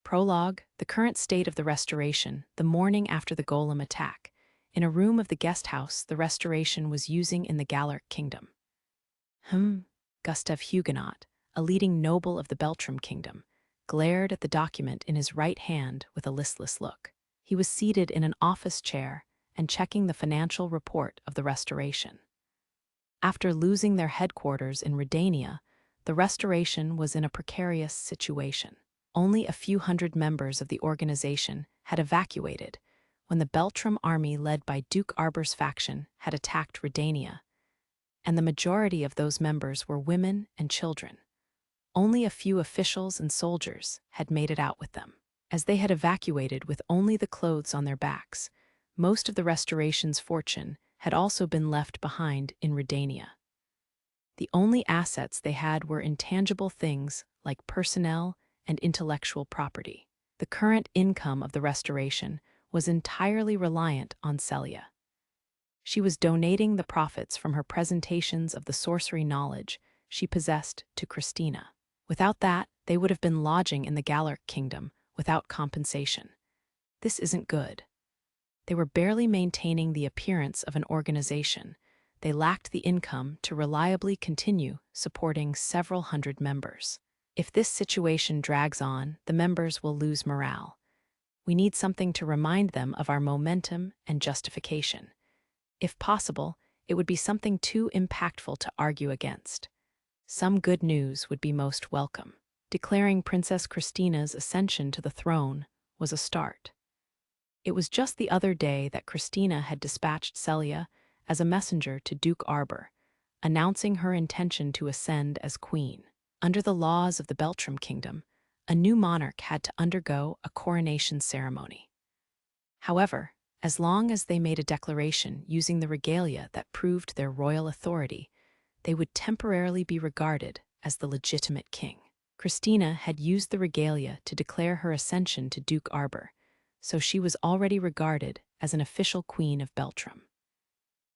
Prologue, the current state of the restoration, the morning after the Golem attack. In a room of the guest house the restoration was using in the Gallic kingdom. Gustav Huguenot, a leading noble of the Beltram kingdom, glared at the document in his right hand with a listless look. He was seated in an office chair and checking the financial report of the restoration. After losing their headquarters in Redania, the restoration was in a precarious situation. Only a few hundred members of the organization had evacuated when the Beltram army led by Duke Arber's faction had attacked Redania, and the majority of those members were women and children. Only a few officials and soldiers had made it out with them. As they had evacuated with only the clothes on their backs, most of the restoration's fortune had also been left behind in Redania. The only assets they had were intangible things like personnel and intellectual property. The current income of the restoration was entirely reliant on Celia. She was donating the profits from her presentations of the sorcery knowledge she possessed to Christina. Without that, they would have been lodging in the Gallic kingdom without compensation. This isn't good. They were barely maintaining the appearance of an organization. They lacked the income to reliably continue supporting several hundred members. If this situation drags on, the members will lose morale. We need something to remind them of our momentum and justification. If possible, it would be something too impactful to argue against. Some good news would be most welcome. Declaring Princess Christina's ascension to the throne was a start. It was just the other day that Christina had dispatched Celia as a messenger to Duke Arber, announcing her intention to ascend as queen. Under the laws of the Beltram kingdom, a new monarch had to undergo a coronation ceremony. However, as long as they made a declaration using the regalia that proved their royal authority, they would temporarily be regarded as the legitimate king. Christina had used the regalia to declare her ascension to Duke Arber, so she was already regarded as an official queen of Beltram.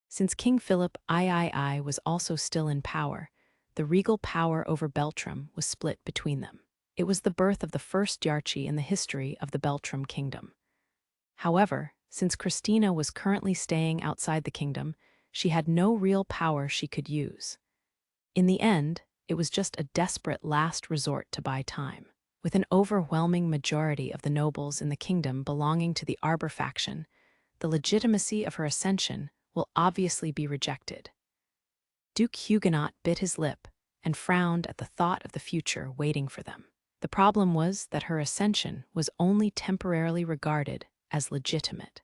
Since King Philip III was also still in power, the regal power over Beltram was split between them. It was the birth of the first Yarchi in the history of the Beltram kingdom. However, since Christina was currently staying outside the kingdom, she had no real power she could use. In the end, it was just a desperate last resort to buy time. With an overwhelming majority of the nobles in the kingdom belonging to the Arber faction, the legitimacy of her ascension will obviously be rejected. Duke Huguenot bit his lip and frowned at the thought of the future waiting for them. The problem was that her ascension was only temporarily regarded as legitimate.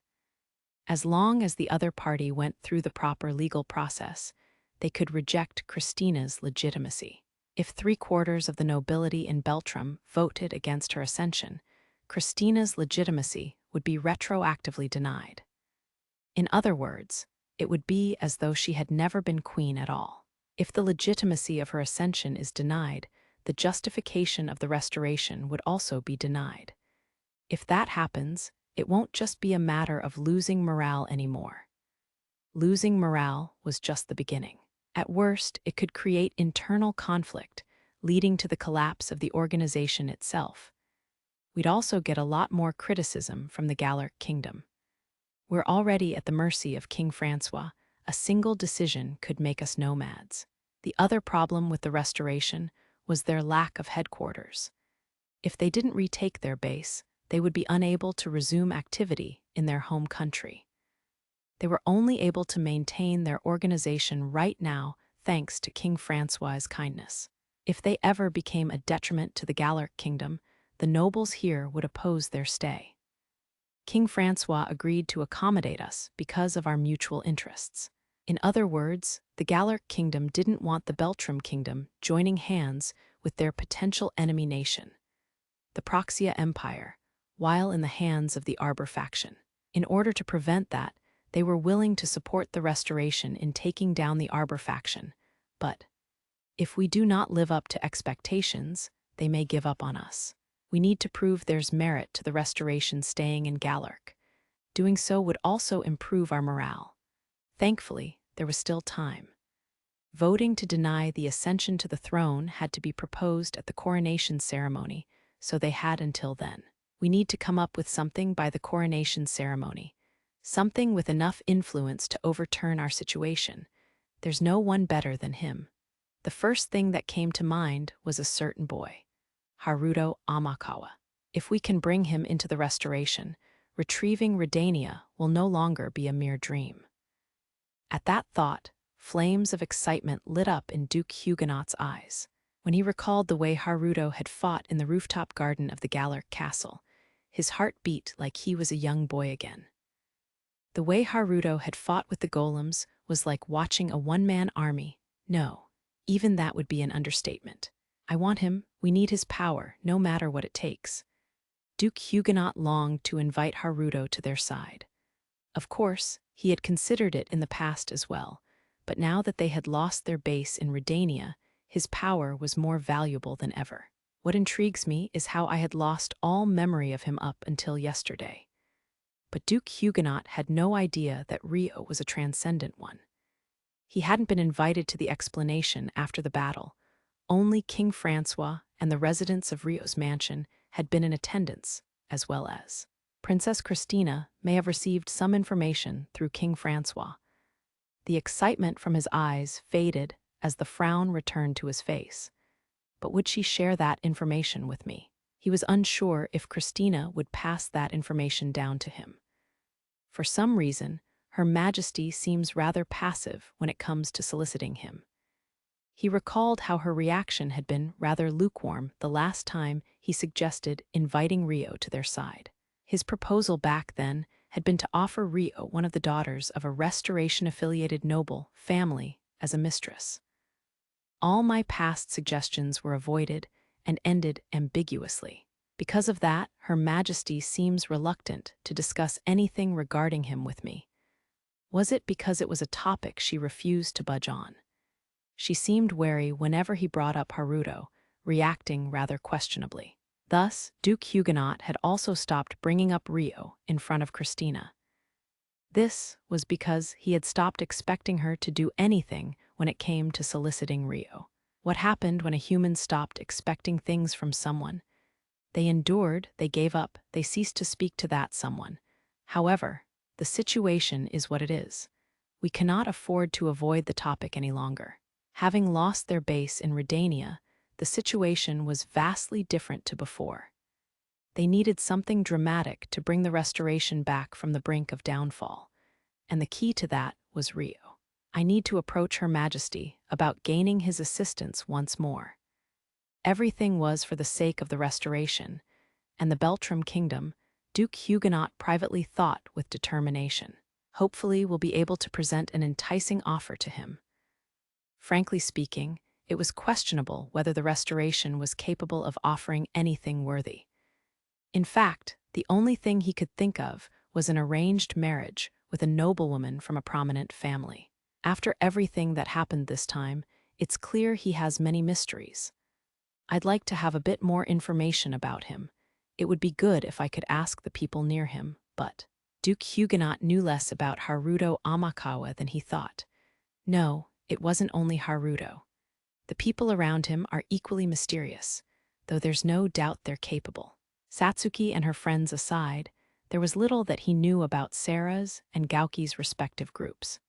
As long as the other party went through the proper legal process, they could reject Christina's legitimacy. If 3/4 of the nobility in Beltram voted against her ascension, Christina's legitimacy would be retroactively denied. In other words, it would be as though she had never been queen at all. If the legitimacy of her ascension is denied, the justification of the restoration would also be denied. If that happens, it won't just be a matter of losing morale anymore. Losing morale was just the beginning. At worst, it could create internal conflict, leading to the collapse of the organization itself. We'd also get a lot more criticism from the Gallic kingdom. We're already at the mercy of King Francois. A single decision could make us nomads. The other problem with the restoration was their lack of headquarters. If they didn't retake their base, they would be unable to resume activity in their home country. They were only able to maintain their organization right now thanks to King Francois's kindness. If they ever became a detriment to the Gallic kingdom, the nobles here would oppose their stay. King Francois agreed to accommodate us because of our mutual interests. In other words, the Gallic kingdom didn't want the Beltram kingdom joining hands with their potential enemy nation, the Proxia Empire, while in the hands of the Arber faction. In order to prevent that, they were willing to support the restoration in taking down the Arber faction, but if we do not live up to expectations, they may give up on us. We need to prove there's merit to the restoration staying in Gallic. Doing so would also improve our morale. Thankfully, there was still time. Voting to deny the ascension to the throne had to be proposed at the coronation ceremony, so they had until then. We need to come up with something by the coronation ceremony. Something with enough influence to overturn our situation. There's no one better than him. The first thing that came to mind was a certain boy, Haruto Amakawa. If we can bring him into the restoration, retrieving Redania will no longer be a mere dream. At that thought, flames of excitement lit up in Duke Huguenot's eyes. When he recalled the way Haruto had fought in the rooftop garden of the Galar castle, his heart beat like he was a young boy again. The way Haruto had fought with the golems was like watching a one-man army. No, even that would be an understatement. I want him, we need his power, no matter what it takes. Duke Huguenot longed to invite Haruto to their side. Of course, he had considered it in the past as well, but now that they had lost their base in Redania, his power was more valuable than ever. What intrigues me is how I had lost all memory of him up until yesterday. But Duke Huguenot had no idea that Rio was a transcendent one. He hadn't been invited to the explanation after the battle. Only King Francois and the residents of Rio's mansion had been in attendance, as well as Princess Christina may have received some information through King Francois. The excitement from his eyes faded as the frown returned to his face. But would she share that information with me? He was unsure if Christina would pass that information down to him. For some reason, Her Majesty seems rather passive when it comes to soliciting him. He recalled how her reaction had been rather lukewarm the last time he suggested inviting Rio to their side. His proposal back then had been to offer Rio one of the daughters of a Restoration-affiliated noble family as a mistress. All my past suggestions were avoided and ended ambiguously. Because of that, Her Majesty seems reluctant to discuss anything regarding him with me. Was it because it was a topic she refused to budge on? She seemed wary whenever he brought up Haruto, reacting rather questionably. Thus, Duke Huguenot had also stopped bringing up Rio in front of Christina. This was because he had stopped expecting her to do anything when it came to soliciting Rio. What happened when a human stopped expecting things from someone? They endured, they gave up, they ceased to speak to that someone. However, the situation is what it is. We cannot afford to avoid the topic any longer. Having lost their base in Redania, the situation was vastly different to before. They needed something dramatic to bring the restoration back from the brink of downfall, and the key to that was Rio. I need to approach Her Majesty about gaining his assistance once more. Everything was for the sake of the restoration, and the Beltram kingdom, Duke Huguenot privately thought with determination. Hopefully we'll be able to present an enticing offer to him. Frankly speaking, it was questionable whether the restoration was capable of offering anything worthy. In fact, the only thing he could think of was an arranged marriage with a noblewoman from a prominent family. After everything that happened this time, it's clear he has many mysteries. I'd like to have a bit more information about him. It would be good if I could ask the people near him, but Duke Huguenot knew less about Haruto Amakawa than he thought. No, it wasn't only Haruto. The people around him are equally mysterious, though there's no doubt they're capable. Satsuki and her friends aside, there was little that he knew about Seirei's and Gauki's respective groups.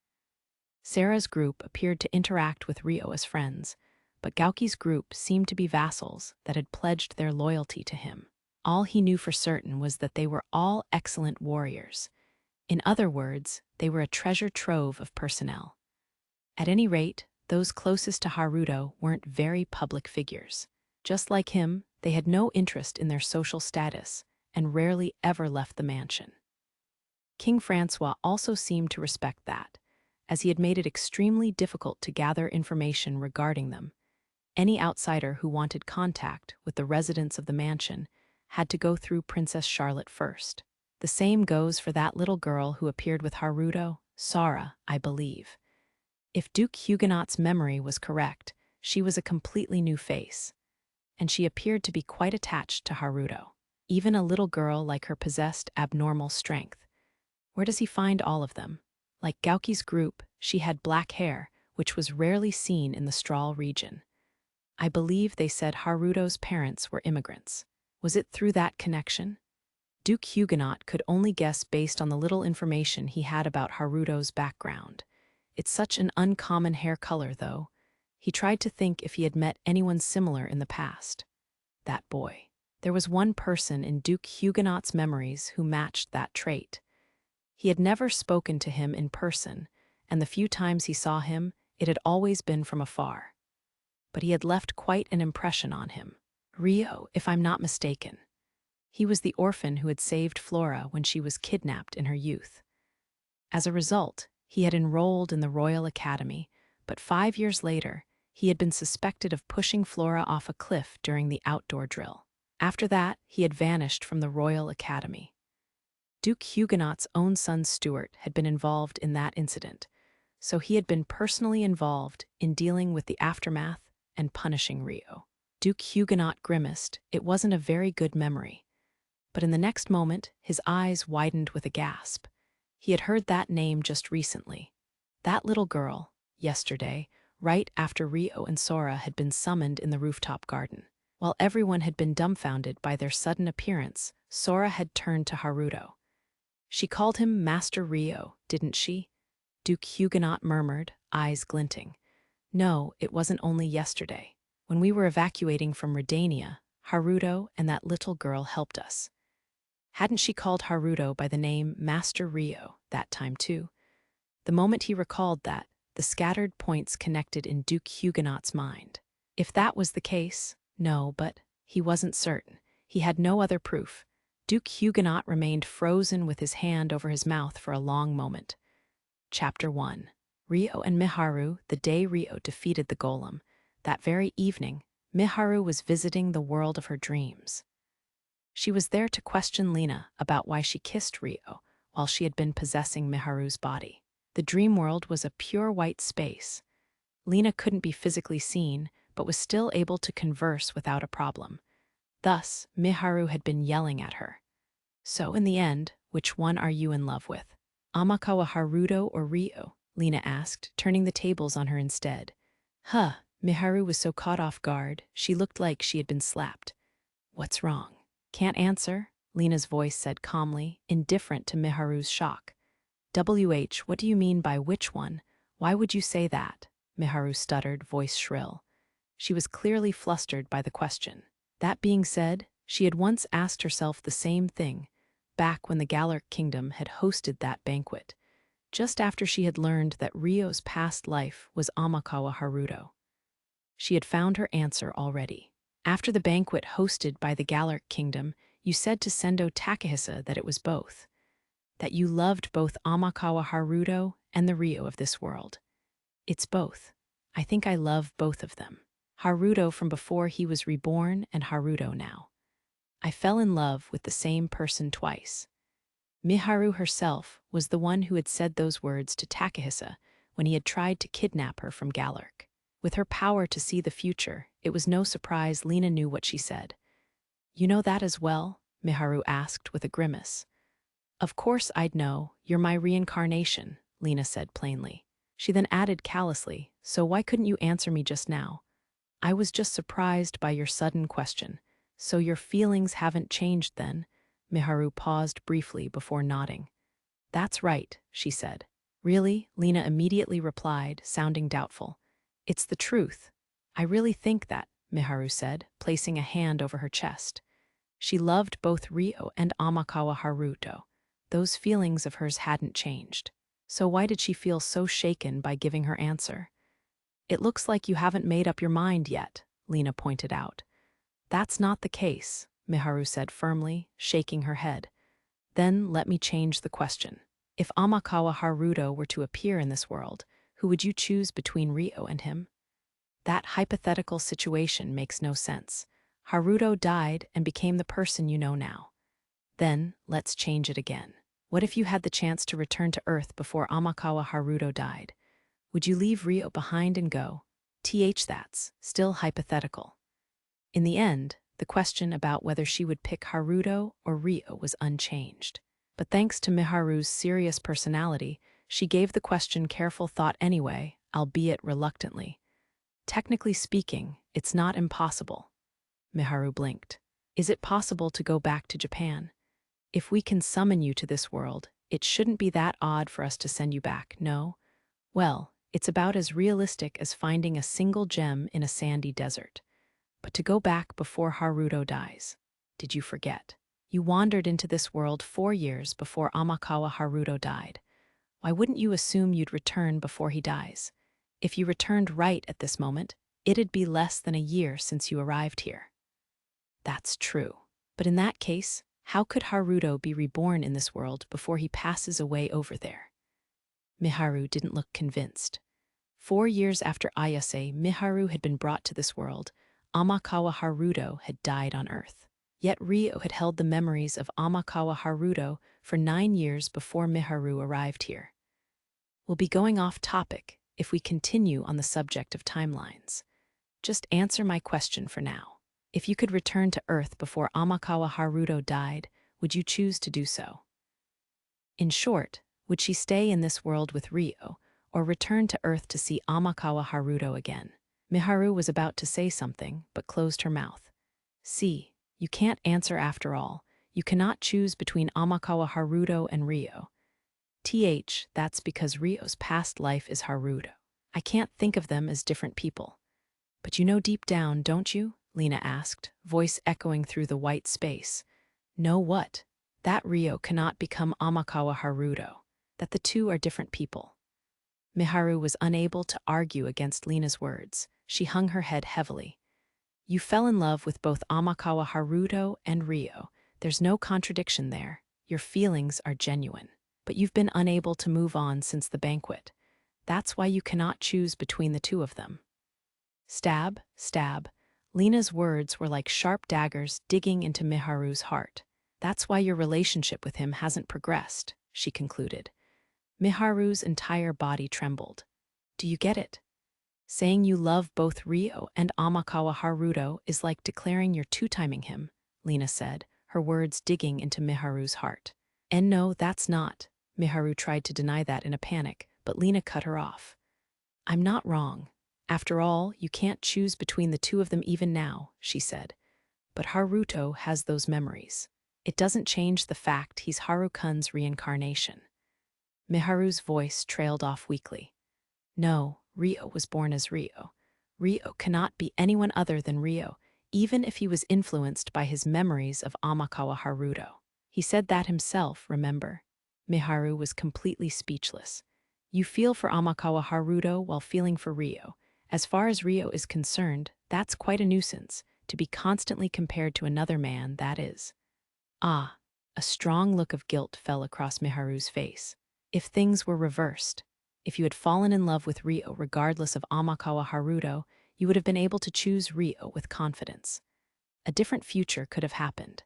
Seirei's group appeared to interact with Rio as friends, but Gauki's group seemed to be vassals that had pledged their loyalty to him. All he knew for certain was that they were all excellent warriors. In other words, they were a treasure trove of personnel. At any rate, those closest to Haruto weren't very public figures. Just like him, they had no interest in their social status and rarely ever left the mansion. King Francois also seemed to respect that, as he had made it extremely difficult to gather information regarding them. Any outsider who wanted contact with the residents of the mansion had to go through Princess Charlotte first. The same goes for that little girl who appeared with Haruto, Sara, I believe. If Duke Huguenot's memory was correct, she was a completely new face, and she appeared to be quite attached to Haruto. Even a little girl like her possessed abnormal strength. Where does he find all of them? Like Gauki's group, she had black hair, which was rarely seen in the Strahl region. I believe they said Haruto's parents were immigrants. Was it through that connection? Duke Huguenot could only guess based on the little information he had about Haruto's background. It's such an uncommon hair color, though. He tried to think if he had met anyone similar in the past. That boy. There was one person in Duke Huguenot's memories who matched that trait. He had never spoken to him in person, and the few times he saw him, it had always been from afar. But he had left quite an impression on him. Rio, if I'm not mistaken. He was the orphan who had saved Flora when she was kidnapped in her youth. As a result, he had enrolled in the Royal Academy, but 5 years later, he had been suspected of pushing Flora off a cliff during the outdoor drill. After that, he had vanished from the Royal Academy. Duke Huguenot's own son Stuart had been involved in that incident, so he had been personally involved in dealing with the aftermath and punishing Rio. Duke Huguenot grimaced. It wasn't a very good memory. But in the next moment, his eyes widened with a gasp. He had heard that name just recently. That little girl, yesterday, right after Rio and Sora had been summoned in the rooftop garden. While everyone had been dumbfounded by their sudden appearance, Sora had turned to Haruto. She called him Master Rio, didn't she? Duke Huguenot murmured, eyes glinting. No, it wasn't only yesterday. When we were evacuating from Redania, Haruto and that little girl helped us. Hadn't she called Haruto by the name Master Rio that time too? The moment he recalled that, the scattered points connected in Duke Huguenot's mind. If that was the case, no, but he wasn't certain. He had no other proof. Duke Huguenot remained frozen with his hand over his mouth for a long moment. Chapter 1. Rio and Miharu. The day Rio defeated the golem. That very evening, Miharu was visiting the world of her dreams. She was there to question Lena about why she kissed Rio while she had been possessing Miharu's body. The dream world was a pure white space. Lena couldn't be physically seen, but was still able to converse without a problem. Thus, Miharu had been yelling at her. So in the end, which one are you in love with? Amakawa Haruto or Rio? Lena asked, turning the tables on her instead. Huh, Miharu was so caught off guard, she looked like she had been slapped. What's wrong? Can't answer, Lena's voice said calmly, indifferent to Miharu's shock. What do you mean by which one? Why would you say that? Miharu stuttered, voice shrill. She was clearly flustered by the question. That being said, she had once asked herself the same thing, back when the Galaric Kingdom had hosted that banquet, just after she had learned that Rio's past life was Amakawa Haruto. She had found her answer already. After the banquet hosted by the Galaric Kingdom, you said to Sendo Takahisa that it was both. That you loved both Amakawa Haruto and the Rio of this world. It's both. I think I love both of them. Haruto from before he was reborn and Haruto now. I fell in love with the same person twice. Miharu herself was the one who had said those words to Takahisa when he had tried to kidnap her from Galaric. With her power to see the future, it was no surprise Lena knew what she said. You know that as well? Miharu asked with a grimace. Of course I'd know. You're my reincarnation, Lena said plainly. She then added callously, so why couldn't you answer me just now? I was just surprised by your sudden question. So your feelings haven't changed then? Miharu paused briefly before nodding. That's right, she said. Really? Lena immediately replied, sounding doubtful. It's the truth. I really think that, Miharu said, placing a hand over her chest. She loved both Rio and Amakawa Haruto. Those feelings of hers hadn't changed. So why did she feel so shaken by giving her answer? It looks like you haven't made up your mind yet, Lena pointed out. That's not the case, Miharu said firmly, shaking her head. Then let me change the question. If Amakawa Haruto were to appear in this world, who would you choose between Rio and him? That hypothetical situation makes no sense. Haruto died and became the person you know now. Then, let's change it again. What if you had the chance to return to Earth before Amakawa Haruto died? Would you leave Rio behind and go? That's still hypothetical. In the end, the question about whether she would pick Haruto or Rio was unchanged. But thanks to Miharu's serious personality, she gave the question careful thought anyway, albeit reluctantly. Technically speaking, it's not impossible. Miharu blinked. Is it possible to go back to Japan? If we can summon you to this world, it shouldn't be that odd for us to send you back, no? Well, it's about as realistic as finding a single gem in a sandy desert. But to go back before Haruto dies, did you forget? You wandered into this world 4 years before Amakawa Haruto died. Why wouldn't you assume you'd return before he dies? If you returned right at this moment, it'd be less than a year since you arrived here. That's true. But in that case, how could Haruto be reborn in this world before he passes away over there? Miharu didn't look convinced. 4 years after Ayase Miharu had been brought to this world, Amakawa Haruto had died on Earth. Yet Ryo had held the memories of Amakawa Haruto for 9 years before Miharu arrived here. We'll be going off topic if we continue on the subject of timelines. Just answer my question for now. If you could return to Earth before Amakawa Haruto died, would you choose to do so? In short, would she stay in this world with Ryo, or return to Earth to see Amakawa Haruto again? Miharu was about to say something, but closed her mouth. See, you can't answer after all. You cannot choose between Amakawa Haruto and Ryo. That's because Ryo's past life is Haruto. I can't think of them as different people. But you know deep down, don't you? Lena asked, voice echoing through the white space. Know what? That Ryo cannot become Amakawa Haruto. That the two are different people. Miharu was unable to argue against Lena's words. She hung her head heavily. You fell in love with both Amakawa Haruto and Ryo. There's no contradiction there. Your feelings are genuine. But you've been unable to move on since the banquet. That's why you cannot choose between the two of them. Stab, stab. Lena's words were like sharp daggers digging into Miharu's heart. That's why your relationship with him hasn't progressed, she concluded. Miharu's entire body trembled. Do you get it? Saying you love both Ryo and Amakawa Haruto is like declaring you're two-timing him, Lena said, her words digging into Miharu's heart. And no, that's not. Miharu tried to deny that in a panic, but Lena cut her off. I'm not wrong. After all, you can't choose between the two of them even now, she said. But Haruto has those memories. It doesn't change the fact he's Harukun's reincarnation. Miharu's voice trailed off weakly. No, Ryo was born as Ryo. Ryo cannot be anyone other than Ryo, even if he was influenced by his memories of Amakawa Haruto. He said that himself, remember? Miharu was completely speechless. You feel for Amakawa Haruto while feeling for Ryo. As far as Ryo is concerned, that's quite a nuisance, to be constantly compared to another man, that is. Ah, a strong look of guilt fell across Miharu's face. If things were reversed, if you had fallen in love with Ryo regardless of Amakawa Haruto, you would have been able to choose Ryo with confidence. A different future could have happened.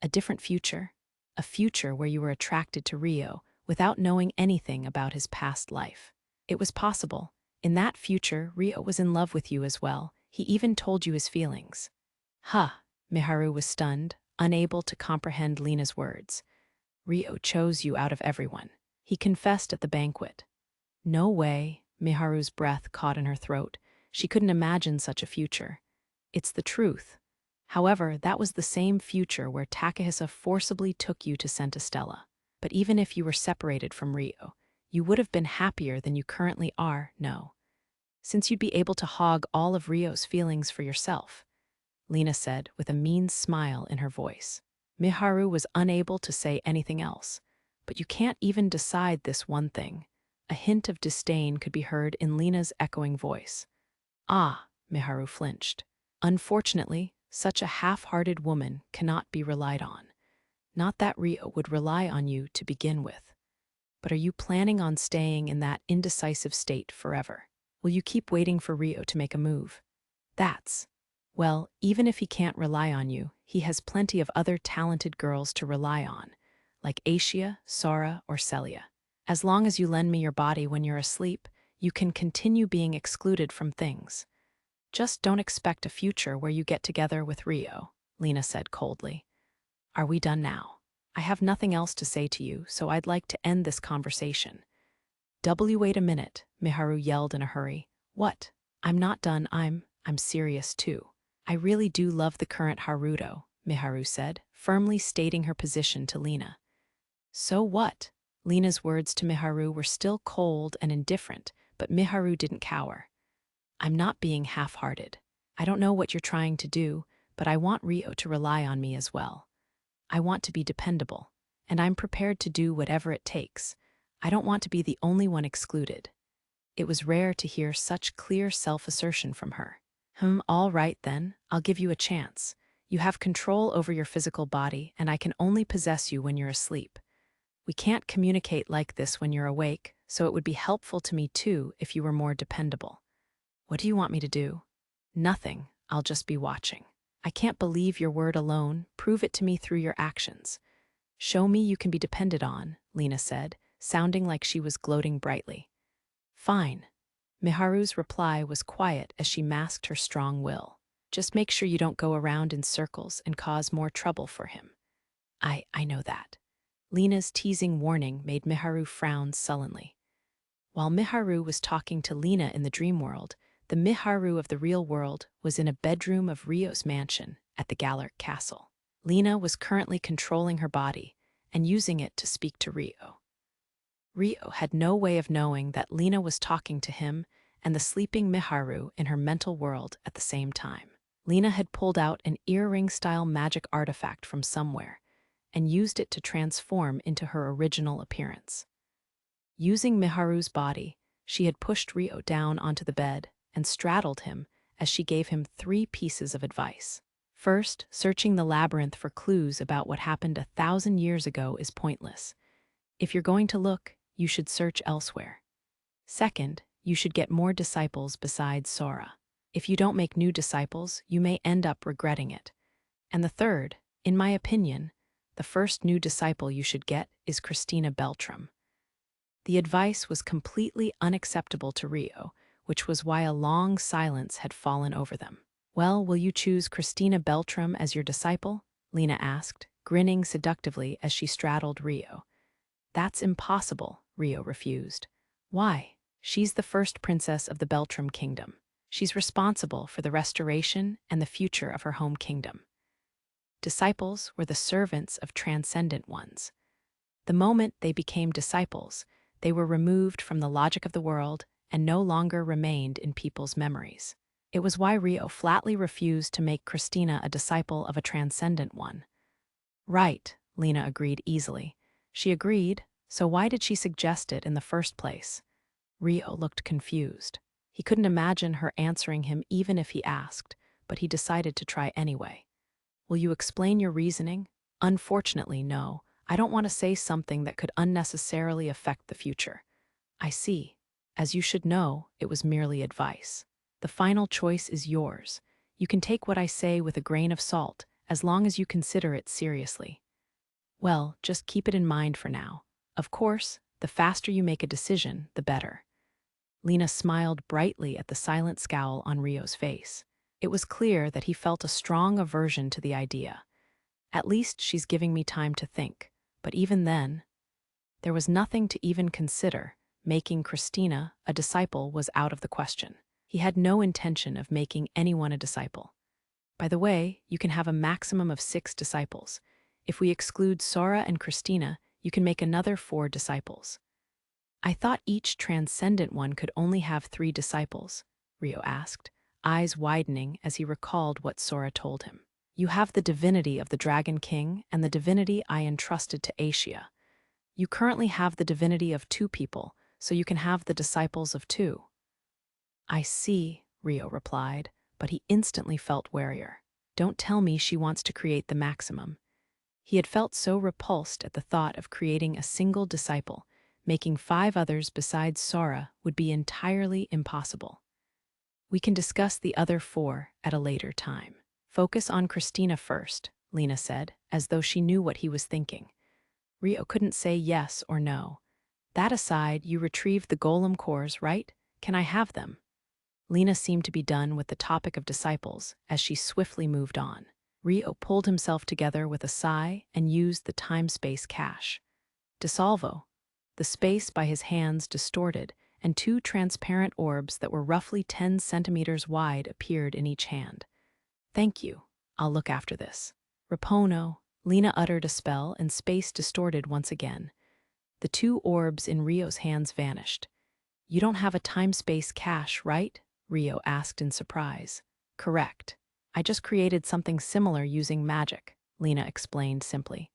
A different future? A future where you were attracted to Ryo without knowing anything about his past life. It was possible. In that future, Ryo was in love with you as well. He even told you his feelings. Miharu was stunned, unable to comprehend Lena's words. Ryo chose you out of everyone. He confessed at the banquet. No way, Miharu's breath caught in her throat. She couldn't imagine such a future. It's the truth. However, that was the same future where Takahisa forcibly took you to Santa Stella. But even if you were separated from Ryo, you would have been happier than you currently are, no. Since you'd be able to hog all of Ryo's feelings for yourself, Lena said with a mean smile in her voice. Miharu was unable to say anything else. But you can't even decide this one thing. A hint of disdain could be heard in Lena's echoing voice. Ah, Miharu flinched. Unfortunately, such a half-hearted woman cannot be relied on. Not that Ryo would rely on you to begin with. But are you planning on staying in that indecisive state forever? Will you keep waiting for Ryo to make a move? Well, even if he can't rely on you, he has plenty of other talented girls to rely on, like Aishia, Sora, or Celia. As long as you lend me your body when you're asleep, you can continue being excluded from things. Just don't expect a future where you get together with Ryo, Lena said coldly. Are we done now? I have nothing else to say to you, so I'd like to end this conversation. Wait a minute, Miharu yelled in a hurry. What? I'm not done, I'm serious too. I really do love the current Haruto, Miharu said, firmly stating her position to Lena. So what? Lena's words to Miharu were still cold and indifferent, but Miharu didn't cower. I'm not being half-hearted. I don't know what you're trying to do, but I want Rio to rely on me as well. I want to be dependable, and I'm prepared to do whatever it takes. I don't want to be the only one excluded. It was rare to hear such clear self-assertion from her. All right then, I'll give you a chance. You have control over your physical body, and I can only possess you when you're asleep. We can't communicate like this when you're awake, so it would be helpful to me too if you were more dependable. What do you want me to do? Nothing, I'll just be watching. I can't believe your word alone, prove it to me through your actions. Show me you can be depended on, Lena said, sounding like she was gloating brightly. Fine. Miharu's reply was quiet as she masked her strong will. Just make sure you don't go around in circles and cause more trouble for him. I know that. Lena's teasing warning made Miharu frown sullenly. While Miharu was talking to Lena in the dream world, the Miharu of the real world was in a bedroom of Rio's mansion at the Galark Castle. Lena was currently controlling her body and using it to speak to Rio. Rio had no way of knowing that Lena was talking to him and the sleeping Miharu in her mental world at the same time. Lena had pulled out an earring-style magic artifact from somewhere and used it to transform into her original appearance. Using Miharu's body, she had pushed Rio down onto the bed and straddled him as she gave him 3 pieces of advice. First, searching the labyrinth for clues about what happened 1,000 years ago is pointless. If you're going to look, you should search elsewhere. Second, you should get more disciples besides Sora. If you don't make new disciples, you may end up regretting it. And the third, in my opinion, the first new disciple you should get is Christina Beltram. The advice was completely unacceptable to Rio, which was why a long silence had fallen over them. Well, will you choose Christina Beltram as your disciple? Lena asked, grinning seductively as she straddled Rio. That's impossible, Rio refused. Why? She's the first princess of the Beltram kingdom. She's responsible for the restoration and the future of her home kingdom. Disciples were the servants of transcendent ones. The moment they became disciples, they were removed from the logic of the world and no longer remained in people's memories. It was why Rio flatly refused to make Christina a disciple of a transcendent one. Right, Lena agreed easily. She agreed, so why did she suggest it in the first place? Rio looked confused. He couldn't imagine her answering him even if he asked, but he decided to try anyway. Will you explain your reasoning? Unfortunately, no. I don't want to say something that could unnecessarily affect the future. I see. As you should know, it was merely advice. The final choice is yours. You can take what I say with a grain of salt, as long as you consider it seriously. Well, just keep it in mind for now. Of course, the faster you make a decision, the better. Lena smiled brightly at the silent scowl on Rio's face. It was clear that he felt a strong aversion to the idea. At least she's giving me time to think. But even then, there was nothing to even consider. Making Christina a disciple was out of the question. He had no intention of making anyone a disciple. By the way, you can have a maximum of 6 disciples. If we exclude Sora and Christina, you can make another 4 disciples. I thought each transcendent one could only have 3 disciples, Rio asked, eyes widening as he recalled what Sora told him. You have the divinity of the Dragon King and the divinity I entrusted to Asia. You currently have the divinity of 2 people, so you can have the disciples of 2. I see, Rio replied, but he instantly felt warier. Don't tell me she wants to create the maximum. He had felt so repulsed at the thought of creating a single disciple. Making 5 others besides Sora would be entirely impossible. We can discuss the other 4 at a later time. Focus on Christina first, Lena said, as though she knew what he was thinking. Rio couldn't say yes or no. That aside, you retrieved the golem cores, right? Can I have them? Lena seemed to be done with the topic of disciples as she swiftly moved on. Rio pulled himself together with a sigh and used the time-space cache. Dissolvo. The space by his hands distorted, and 2 transparent orbs that were roughly 10 centimeters wide appeared in each hand. Thank you. I'll look after this. Rapono, Lena uttered a spell and space distorted once again. The two orbs in Rio's hands vanished. You don't have a time-space cache, right? Rio asked in surprise. Correct. I just created something similar using magic, Lena explained simply.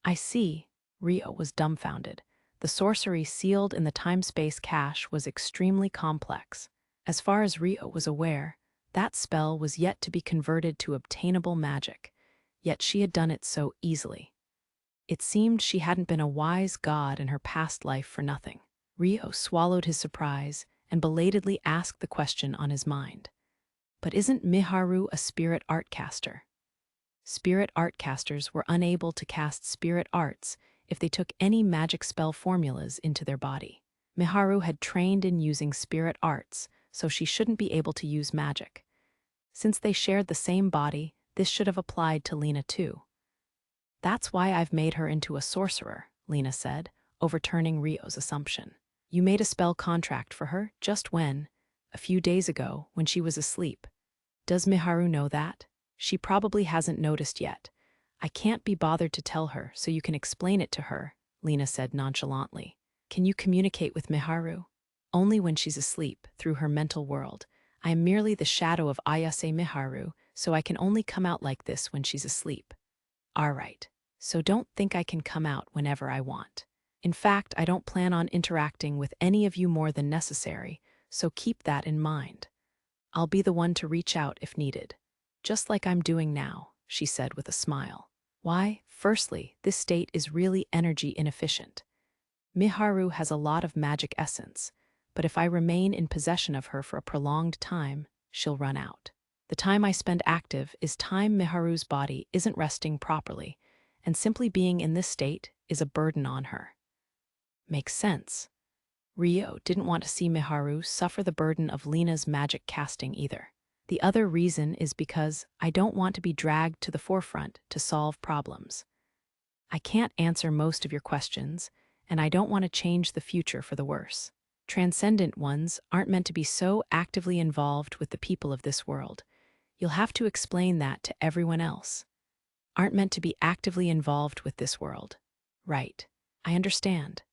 I see. Rio was dumbfounded. The sorcery sealed in the time-space cache was extremely complex. As far as Rio was aware, that spell was yet to be converted to obtainable magic, yet she had done it so easily. It seemed she hadn't been a wise god in her past life for nothing. Rio swallowed his surprise and belatedly asked the question on his mind. But isn't Miharu a spirit art caster? Spirit art casters were unable to cast spirit arts if they took any magic spell formulas into their body. Miharu had trained in using spirit arts, so she shouldn't be able to use magic. Since they shared the same body, this should have applied to Lena too. That's why I've made her into a sorcerer, Lena said, overturning Rio's assumption. You made a spell contract for her just when, a few days ago, when she was asleep. Does Miharu know that? She probably hasn't noticed yet. I can't be bothered to tell her, so you can explain it to her, Lena said nonchalantly. Can you communicate with Miharu? Only when she's asleep, through her mental world. I am merely the shadow of Ayase Miharu, so I can only come out like this when she's asleep. All right, so don't think I can come out whenever I want. In fact, I don't plan on interacting with any of you more than necessary, so keep that in mind. I'll be the one to reach out if needed. Just like I'm doing now, she said with a smile. Why? Firstly, this state is really energy inefficient. Miharu has a lot of magic essence, but if I remain in possession of her for a prolonged time, she'll run out. The time I spend active is time Miharu's body isn't resting properly, and simply being in this state is a burden on her. Makes sense. Rio didn't want to see Miharu suffer the burden of Lena's magic casting either. The other reason is because I don't want to be dragged to the forefront to solve problems. I can't answer most of your questions, and I don't want to change the future for the worse. Transcendent ones aren't meant to be so actively involved with the people of this world. You'll have to explain that to everyone else. Aren't meant to be actively involved with this world. Right. I understand.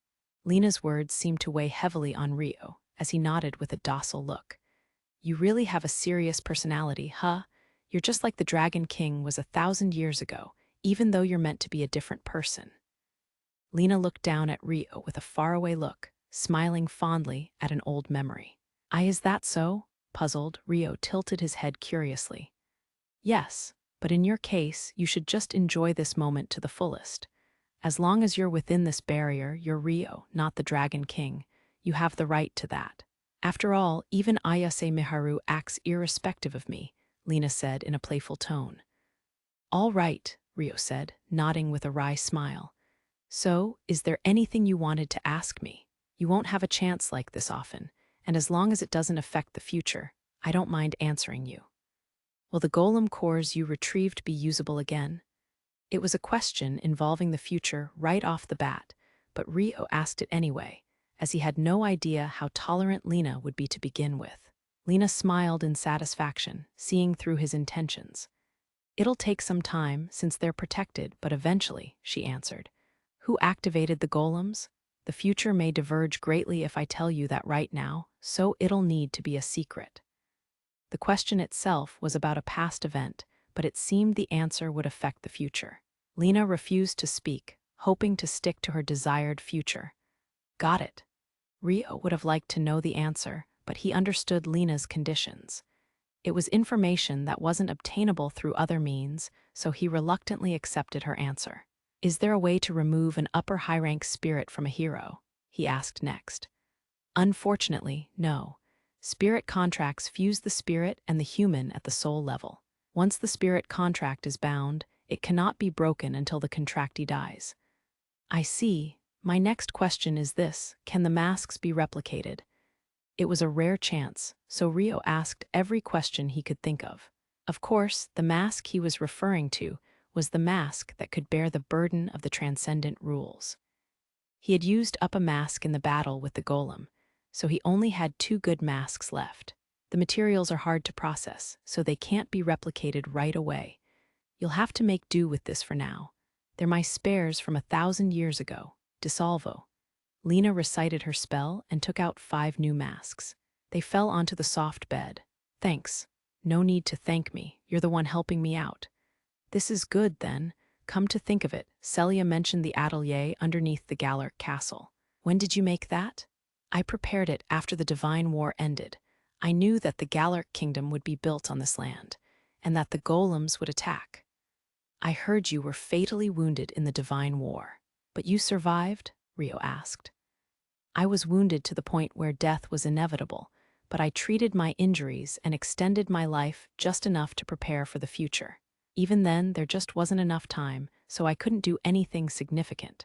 Lena's words seemed to weigh heavily on Rio as he nodded with a docile look. You really have a serious personality, huh? You're just like the Dragon King was 1,000 years ago, even though you're meant to be a different person. Lena looked down at Rio with a faraway look, smiling fondly at an old memory. Is that so? Puzzled, Rio tilted his head curiously. Yes, but in your case, you should just enjoy this moment to the fullest. As long as you're within this barrier, you're Rio, not the Dragon King. You have the right to that. After all, even Ayase Miharu acts irrespective of me, Lena said in a playful tone. All right, Rio said, nodding with a wry smile. So, is there anything you wanted to ask me? You won't have a chance like this often, and as long as it doesn't affect the future, I don't mind answering you. Will the golem cores you retrieved be usable again? It was a question involving the future right off the bat, but Rio asked it anyway, as he had no idea how tolerant Lena would be to begin with. Lena smiled in satisfaction, seeing through his intentions. It'll take some time since they're protected, but eventually, she answered. Who activated the golems? The future may diverge greatly if I tell you that right now, so it'll need to be a secret. The question itself was about a past event, but it seemed the answer would affect the future. Lena refused to speak, hoping to stick to her desired future. Got it. Rio would have liked to know the answer, but he understood Lena's conditions. It was information that wasn't obtainable through other means, so he reluctantly accepted her answer. Is there a way to remove an upper high-rank spirit from a hero? He asked next. Unfortunately, no. Spirit contracts fuse the spirit and the human at the soul level. Once the spirit contract is bound, it cannot be broken until the contractee dies. I see. My next question is this: can the masks be replicated? It was a rare chance, so Rio asked every question he could think of. Of course, the mask he was referring to was the mask that could bear the burden of the transcendent rules. He had used up a mask in the battle with the golem, so he only had 2 good masks left. The materials are hard to process, so they can't be replicated right away. You'll have to make do with this for now. They're my spares from 1,000 years ago. Dissolvo. Lena recited her spell and took out 5 new masks. They fell onto the soft bed. Thanks. No need to thank me. You're the one helping me out. This is good, then. Come to think of it, Celia mentioned the atelier underneath the Gallic castle. When did you make that? I prepared it after the Divine War ended. I knew that the Gallic kingdom would be built on this land, and that the golems would attack. I heard you were fatally wounded in the Divine War. But you survived? Rio asked. I was wounded to the point where death was inevitable, but I treated my injuries and extended my life just enough to prepare for the future. Even then, there just wasn't enough time, so I couldn't do anything significant.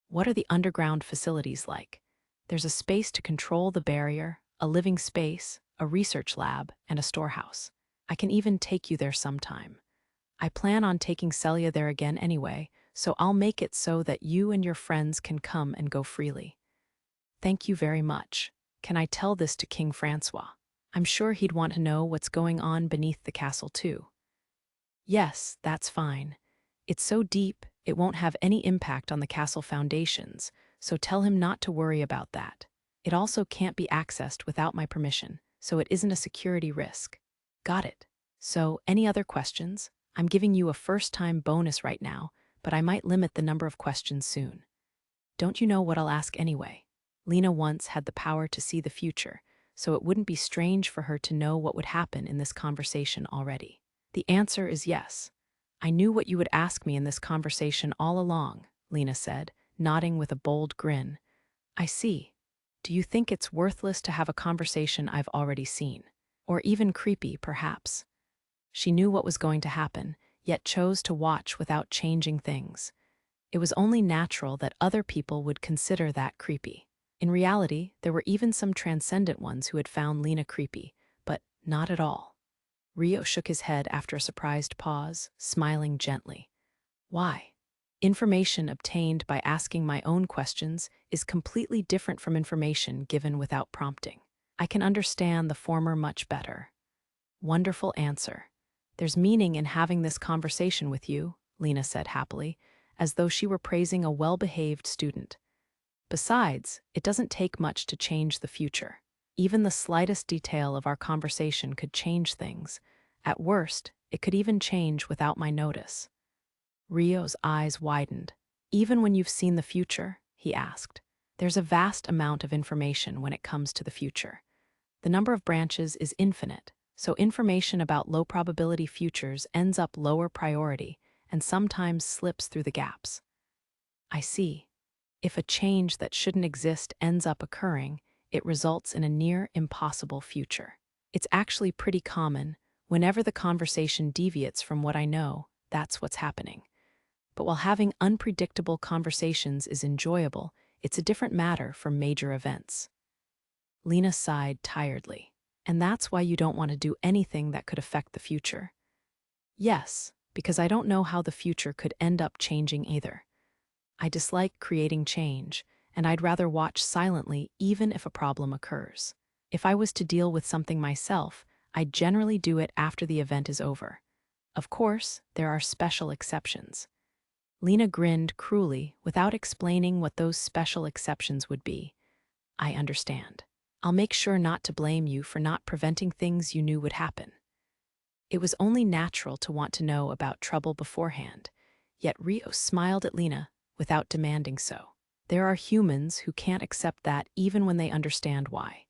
What are the underground facilities like? There's a space to control the barrier, a living space, a research lab, and a storehouse. I can even take you there sometime. I plan on taking Celia there again anyway, so I'll make it so that you and your friends can come and go freely. Thank you very much. Can I tell this to King Francois? I'm sure he'd want to know what's going on beneath the castle too. Yes, that's fine. It's so deep, it won't have any impact on the castle foundations, so tell him not to worry about that. It also can't be accessed without my permission, so it isn't a security risk. Got it. So, any other questions? I'm giving you a first-time bonus right now, but I might limit the number of questions soon. Don't you know what I'll ask anyway? Lena once had the power to see the future, so it wouldn't be strange for her to know what would happen in this conversation already. The answer is yes. I knew what you would ask me in this conversation all along, Lena said, nodding with a bold grin. I see. Do you think it's worthless to have a conversation I've already seen? Or even creepy, perhaps? She knew what was going to happen, yet chose to watch without changing things. It was only natural that other people would consider that creepy. In reality, there were even some transcendent ones who had found Lena creepy, but not at all. Rio shook his head after a surprised pause, smiling gently. Why? Information obtained by asking my own questions is completely different from information given without prompting. I can understand the former much better. Wonderful answer. There's meaning in having this conversation with you, Lena said happily, as though she were praising a well-behaved student. Besides, it doesn't take much to change the future. Even the slightest detail of our conversation could change things. At worst, it could even change without my notice. Rio's eyes widened. Even when you've seen the future, he asked. There's a vast amount of information when it comes to the future. The number of branches is infinite, so information about low-probability futures ends up lower priority and sometimes slips through the gaps. I see. If a change that shouldn't exist ends up occurring, it results in a near-impossible future. It's actually pretty common. Whenever the conversation deviates from what I know, that's what's happening. But while having unpredictable conversations is enjoyable, it's a different matter for major events. Lena sighed tiredly. And that's why you don't want to do anything that could affect the future? Yes, because I don't know how the future could end up changing either. I dislike creating change, and I'd rather watch silently even if a problem occurs. If I was to deal with something myself, I'd generally do it after the event is over. Of course, there are special exceptions. Lena grinned cruelly without explaining what those special exceptions would be. I understand. I'll make sure not to blame you for not preventing things you knew would happen. It was only natural to want to know about trouble beforehand, yet Rio smiled at Lena without demanding so. There are humans who can't accept that even when they understand why.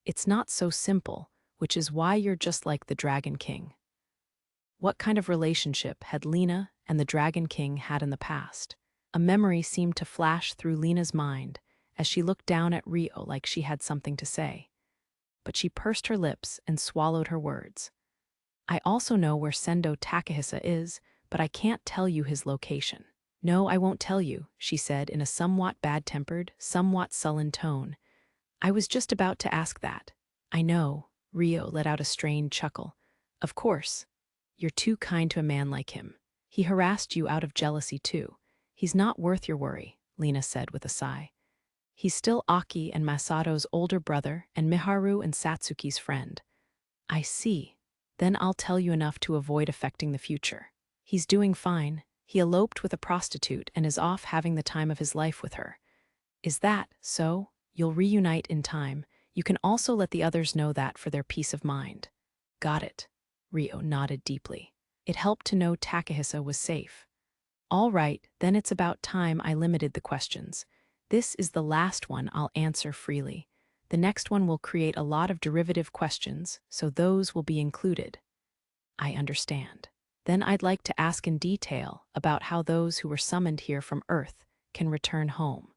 It's not so simple, which is why you're just like the Dragon King. What kind of relationship had Lena and the Dragon King had in the past? A memory seemed to flash through Lena's mind as she looked down at Rio like she had something to say. But she pursed her lips and swallowed her words. I also know where Sendo Takahisa is, but I can't tell you his location. No, I won't tell you, she said in a somewhat bad-tempered, somewhat sullen tone. I was just about to ask that. I know, Rio let out a strained chuckle. Of course. You're too kind to a man like him. He harassed you out of jealousy too. He's not worth your worry, Lena said with a sigh. He's still Aki and Masato's older brother and Miharu and Satsuki's friend. I see. Then I'll tell you enough to avoid affecting the future. He's doing fine. He eloped with a prostitute and is off having the time of his life with her. Is that so? You'll reunite in time. You can also let the others know that for their peace of mind. Got it. Rio nodded deeply. It helped to know Takahisa was safe. All right, then it's about time I limited the questions. This is the last one I'll answer freely. The next one will create a lot of derivative questions, so those will be included. I understand. Then I'd like to ask in detail about how those who were summoned here from Earth can return home.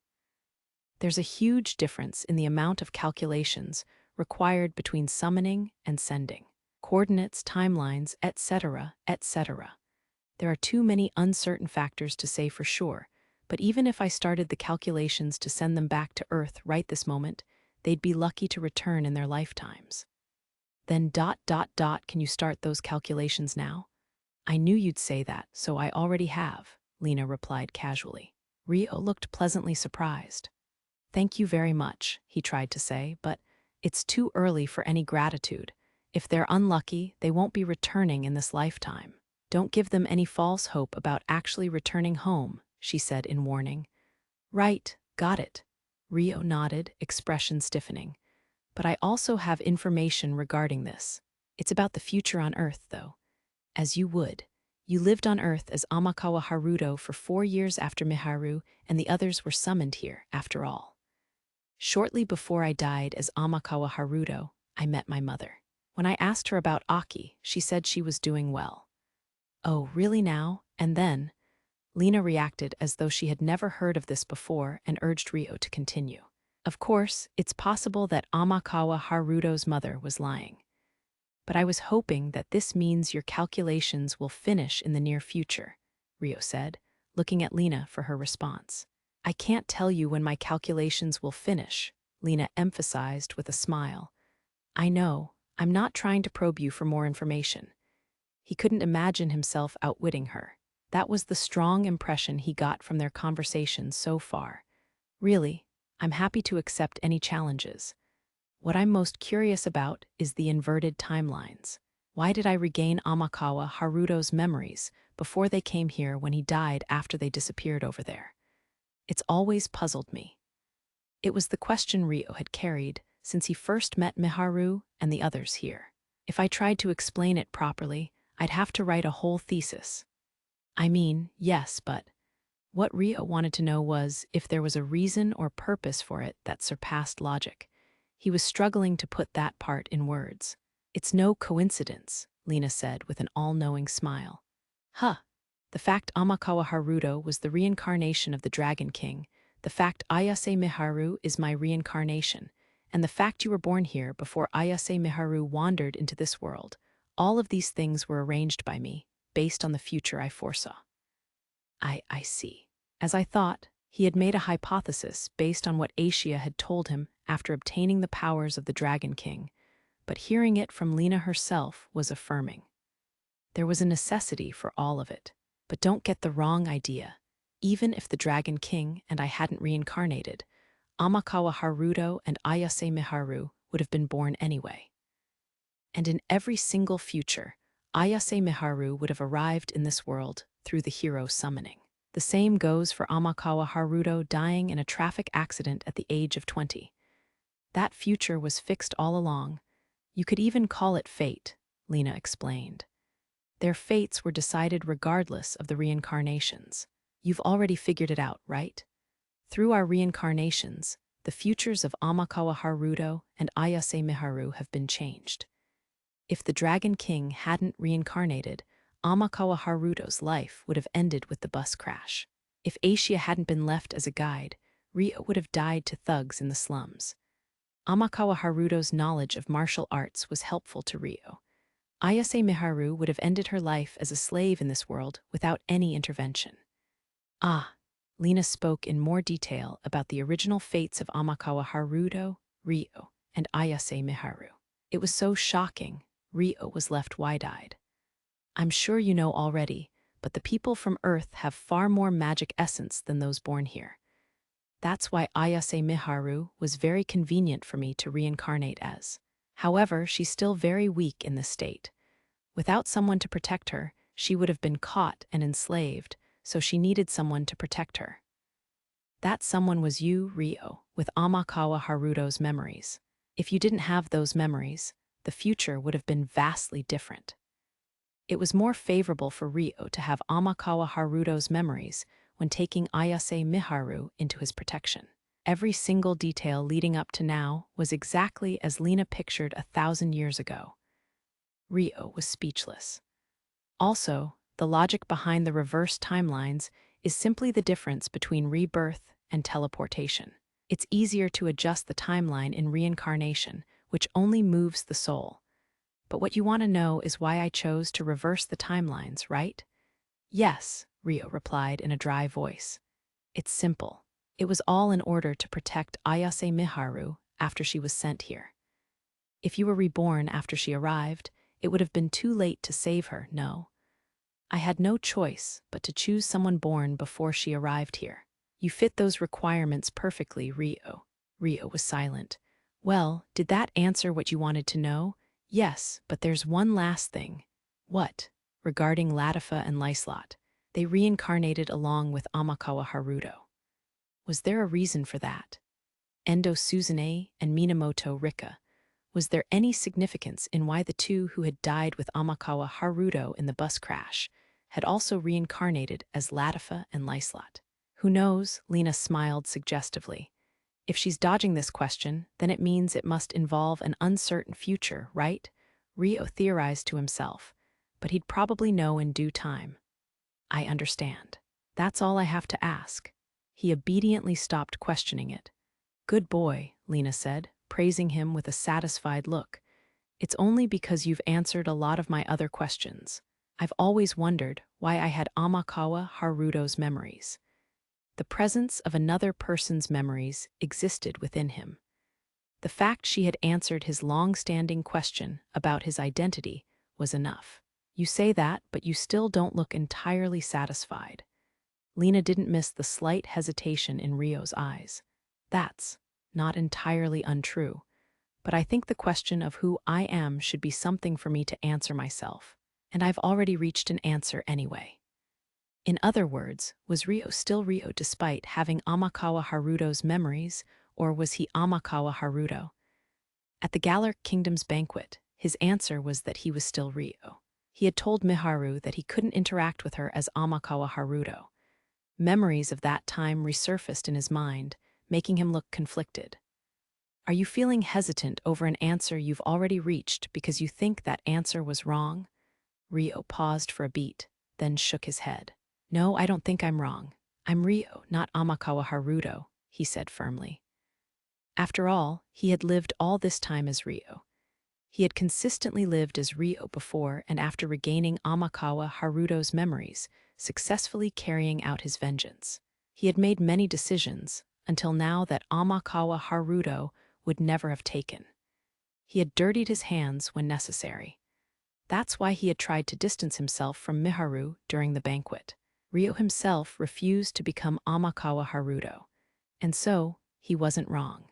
There's a huge difference in the amount of calculations required between summoning and sending. Coordinates, timelines, etc., etc. There are too many uncertain factors to say for sure, but even if I started the calculations to send them back to Earth right this moment, they'd be lucky to return in their lifetimes. Then ... can you start those calculations now? I knew you'd say that, so I already have, Lena replied casually. Rio looked pleasantly surprised. Thank you very much, he tried to say, but it's too early for any gratitude. If they're unlucky, they won't be returning in this lifetime. Don't give them any false hope about actually returning home, she said in warning. Right, got it. Rio nodded, expression stiffening. But I also have information regarding this. It's about the future on Earth, though. As you would. You lived on Earth as Amakawa Haruto for 4 years after Miharu, and the others were summoned here, after all. Shortly before I died as Amakawa Haruto, I met my mother. When I asked her about Aki, she said she was doing well. Oh, really now? And then? Lena reacted as though she had never heard of this before and urged Rio to continue. Of course, it's possible that Amakawa Haruto's mother was lying. But I was hoping that this means your calculations will finish in the near future, Rio said, looking at Lena for her response. I can't tell you when my calculations will finish, Lena emphasized with a smile. I know, I'm not trying to probe you for more information. He couldn't imagine himself outwitting her. That was the strong impression he got from their conversations so far. Really, I'm happy to accept any challenges. What I'm most curious about is the inverted timelines. Why did I regain Amakawa Haruto's memories before they came here when he died after they disappeared over there? It's always puzzled me. It was the question Rio had carried since he first met Miharu and the others here. If I tried to explain it properly, I'd have to write a whole thesis. I mean, yes, but what Rio wanted to know was if there was a reason or purpose for it that surpassed logic. He was struggling to put that part in words. It's no coincidence, Lena said with an all-knowing smile. Huh. The fact Amakawa Haruto was the reincarnation of the Dragon King, the fact Ayase Miharu is my reincarnation, and the fact you were born here before Ayase Miharu wandered into this world, all of these things were arranged by me, based on the future I foresaw. I see. As I thought, he had made a hypothesis based on what Aishia had told him after obtaining the powers of the Dragon King, but hearing it from Lena herself was affirming. There was a necessity for all of it. But don't get the wrong idea. Even if the Dragon King and I hadn't reincarnated, Amakawa Haruto and Ayase Miharu would have been born anyway. And in every single future, Ayase Miharu would have arrived in this world through the hero summoning. The same goes for Amakawa Haruto dying in a traffic accident at the age of 20. That future was fixed all along. You could even call it fate, Lena explained. Their fates were decided regardless of the reincarnations. You've already figured it out, right? Through our reincarnations, the futures of Amakawa Haruto and Ayase Miharu have been changed. If the Dragon King hadn't reincarnated, Amakawa Haruto's life would have ended with the bus crash. If Aishia hadn't been left as a guide, Rio would have died to thugs in the slums. Amakawa Haruto's knowledge of martial arts was helpful to Rio. Ayase Miharu would have ended her life as a slave in this world without any intervention. Ah, Lena spoke in more detail about the original fates of Amakawa Haruto, Rio, and Ayase Miharu. It was so shocking, Rio was left wide-eyed. I'm sure you know already, but the people from Earth have far more magic essence than those born here. That's why Ayase Miharu was very convenient for me to reincarnate as. However, she's still very weak in this state. Without someone to protect her, she would have been caught and enslaved, so she needed someone to protect her. That someone was you, Rio, with Amakawa Haruto's memories. If you didn't have those memories, the future would have been vastly different. It was more favorable for Rio to have Amakawa Haruto's memories when taking Ayase Miharu into his protection. Every single detail leading up to now was exactly as Lena pictured 1,000 years ago. Rio was speechless. Also, the logic behind the reverse timelines is simply the difference between rebirth and teleportation. It's easier to adjust the timeline in reincarnation, which only moves the soul. But what you want to know is why I chose to reverse the timelines, right? Yes, Rio replied in a dry voice. It's simple. It was all in order to protect Ayase Miharu after she was sent here. If you were reborn after she arrived, it would have been too late to save her, no. I had no choice but to choose someone born before she arrived here. You fit those requirements perfectly, Rio. Rio was silent. Well, did that answer what you wanted to know? Yes, but there's one last thing. What? Regarding Latifa and Lyslot. They reincarnated along with Amakawa Haruto. Was there a reason for that? Endo Suzune and Minamoto Rika. Was there any significance in why the two who had died with Amakawa Haruto in the bus crash had also reincarnated as Latifa and Lyslot? Who knows? Lena smiled suggestively. If she's dodging this question, then it means it must involve an uncertain future, right? Rio theorized to himself, but he'd probably know in due time. I understand. That's all I have to ask. He obediently stopped questioning it. Good boy, Lena said, praising him with a satisfied look. It's only because you've answered a lot of my other questions. I've always wondered why I had Amakawa Haruto's memories. The presence of another person's memories existed within him. The fact she had answered his long-standing question about his identity was enough. You say that, but you still don't look entirely satisfied. Lena didn't miss the slight hesitation in Rio's eyes. That's not entirely untrue, but I think the question of who I am should be something for me to answer myself, and I've already reached an answer anyway. In other words, was Rio still Rio despite having Amakawa Haruto's memories, or was he Amakawa Haruto? At the Galar Kingdom's banquet, his answer was that he was still Rio. He had told Miharu that he couldn't interact with her as Amakawa Haruto. Memories of that time resurfaced in his mind, making him look conflicted. Are you feeling hesitant over an answer you've already reached because you think that answer was wrong? Rio paused for a beat, then shook his head. No, I don't think I'm wrong. I'm Rio, not Amakawa Haruto, he said firmly. After all, he had lived all this time as Rio. He had consistently lived as Rio before and after regaining Amakawa Haruto's memories, successfully carrying out his vengeance. He had made many decisions, until now that Amakawa Haruto would never have taken. He had dirtied his hands when necessary. That's why he had tried to distance himself from Miharu during the banquet. Rio himself refused to become Amakawa Haruto, and so he wasn't wrong.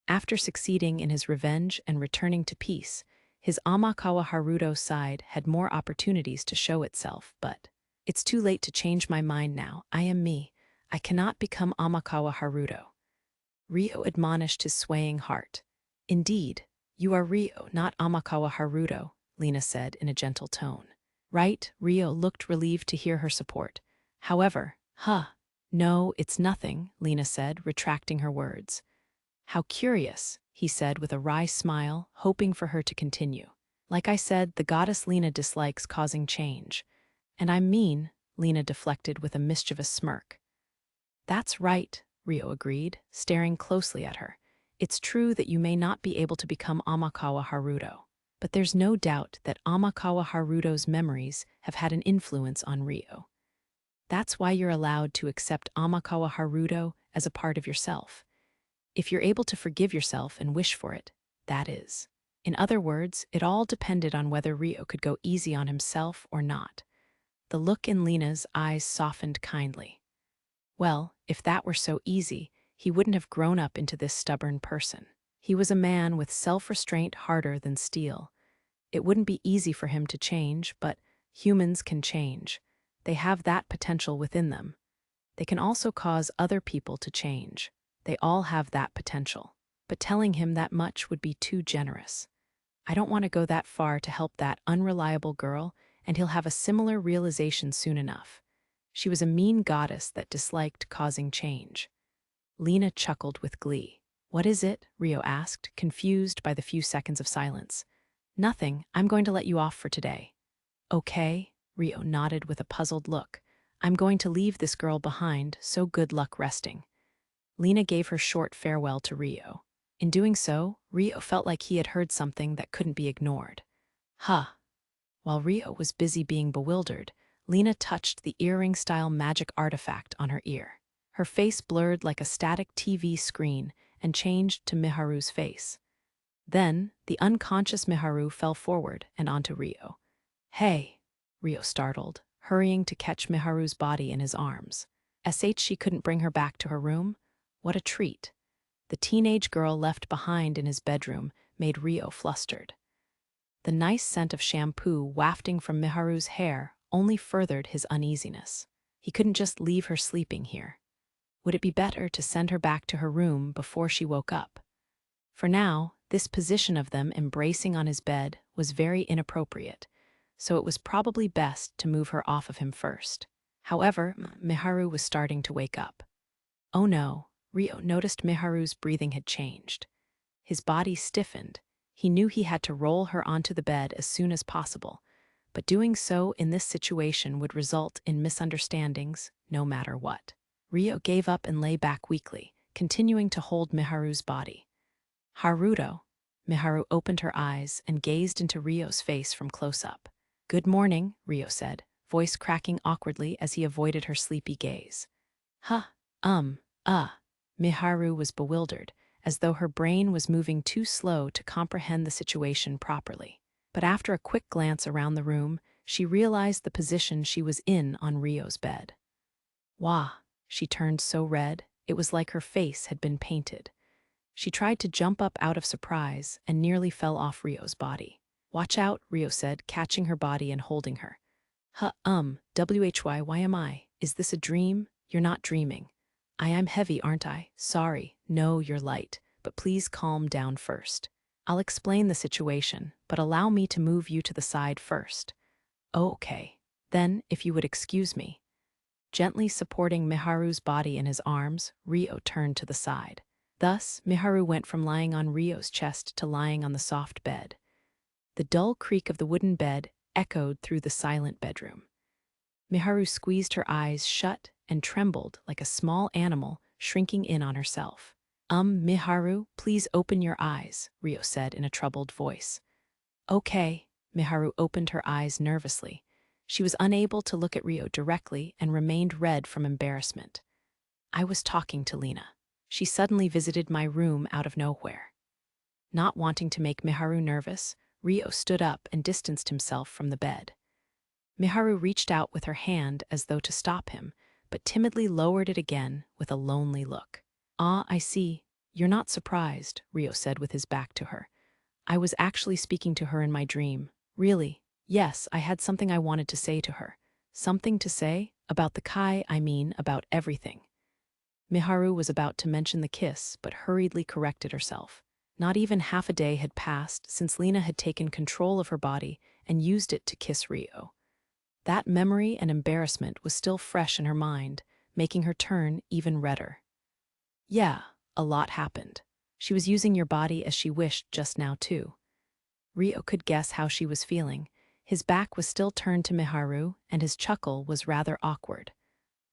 After succeeding in his revenge and returning to peace, his Amakawa Haruto side had more opportunities to show itself, but it's too late to change my mind now. I am me. I cannot become Amakawa Haruto. Rio admonished his swaying heart. Indeed, you are Rio, not Amakawa Haruto, Lena said in a gentle tone. Right? Rio looked relieved to hear her support. However, no, it's nothing, Lena said, retracting her words. How curious, he said with a wry smile, hoping for her to continue. Like I said, the goddess Lena dislikes causing change. And I'm mean, Lena deflected with a mischievous smirk. That's right, Rio agreed, staring closely at her. It's true that you may not be able to become Amakawa Haruto, but there's no doubt that Amakawa Haruto's memories have had an influence on Rio. That's why you're allowed to accept Amakawa Haruto as a part of yourself. If you're able to forgive yourself and wish for it, that is. In other words, it all depended on whether Rio could go easy on himself or not. The look in Lena's eyes softened kindly. Well, if that were so easy, he wouldn't have grown up into this stubborn person. He was a man with self-restraint harder than steel. It wouldn't be easy for him to change, but Humans can change. They have that potential within them. They can also cause other people to change. They all have that potential. But telling him that much would be too generous. I don't want to go that far to help that unreliable girl, and he'll have a similar realization soon enough. She was a mean goddess that disliked causing change. Lena chuckled with glee. What is it? Rio asked, confused by the few seconds of silence. Nothing. I'm going to let you off for today. Okay, Rio nodded with a puzzled look. I'm going to leave this girl behind, so good luck resting. Lena gave her short farewell to Rio. In doing so, Rio felt like he had heard something that couldn't be ignored. Huh. While Rio was busy being bewildered, Lena touched the earring-style magic artifact on her ear. Her face blurred like a static TV screen and changed to Miharu's face. Then, the unconscious Miharu fell forward and onto Rio. Hey, Rio startled, hurrying to catch Miharu's body in his arms. She couldn't bring her back to her room? What a treat. The teenage girl left behind in his bedroom made Rio flustered. The nice scent of shampoo wafting from Miharu's hair only furthered his uneasiness. He couldn't just leave her sleeping here. Would it be better to send her back to her room before she woke up? For now, this position of them embracing on his bed was very inappropriate, so it was probably best to move her off of him first. However, Miharu was starting to wake up. Oh no, Rio noticed Miharu's breathing had changed. His body stiffened. He knew he had to roll her onto the bed as soon as possible, but doing so in this situation would result in misunderstandings no matter what. Rio gave up and lay back weakly, continuing to hold Miharu's body. Haruto. Miharu opened her eyes and gazed into Rio's face from close up. Good morning, Rio said, voice cracking awkwardly as he avoided her sleepy gaze. Miharu was bewildered, as though her brain was moving too slow to comprehend the situation properly. But after a quick glance around the room, she realized the position she was in on Rio's bed. Wah! She turned so red, it was like her face had been painted. She tried to jump up out of surprise and nearly fell off Rio's body. Watch out, Rio said, catching her body and holding her. Why am I? Is this a dream? You're not dreaming. I am heavy, aren't I? Sorry. No, you're light, but please calm down first. I'll explain the situation, but allow me to move you to the side first. Oh, okay. Then, if you would excuse me. Gently supporting Miharu's body in his arms, Rio turned to the side. Thus, Miharu went from lying on Rio's chest to lying on the soft bed. The dull creak of the wooden bed echoed through the silent bedroom. Miharu squeezed her eyes shut and trembled like a small animal shrinking in on herself. Miharu, please open your eyes, Rio said in a troubled voice. Okay, Miharu opened her eyes nervously. She was unable to look at Rio directly and remained red from embarrassment. I was talking to Lena. She suddenly visited my room out of nowhere. Not wanting to make Miharu nervous, Rio stood up and distanced himself from the bed. Miharu reached out with her hand as though to stop him, but timidly lowered it again with a lonely look. Ah, I see. You're not surprised, Rio said with his back to her. I was actually speaking to her in my dream. Really? Yes, I had something I wanted to say to her. Something to say? About the Kai, I mean, about everything. Miharu was about to mention the kiss, but hurriedly corrected herself. Not even half a day had passed since Lena had taken control of her body and used it to kiss Rio. That memory and embarrassment was still fresh in her mind, making her turn even redder. Yeah, a lot happened. She was using your body as she wished just now, too. Rio could guess how she was feeling. His back was still turned to Miharu, and his chuckle was rather awkward.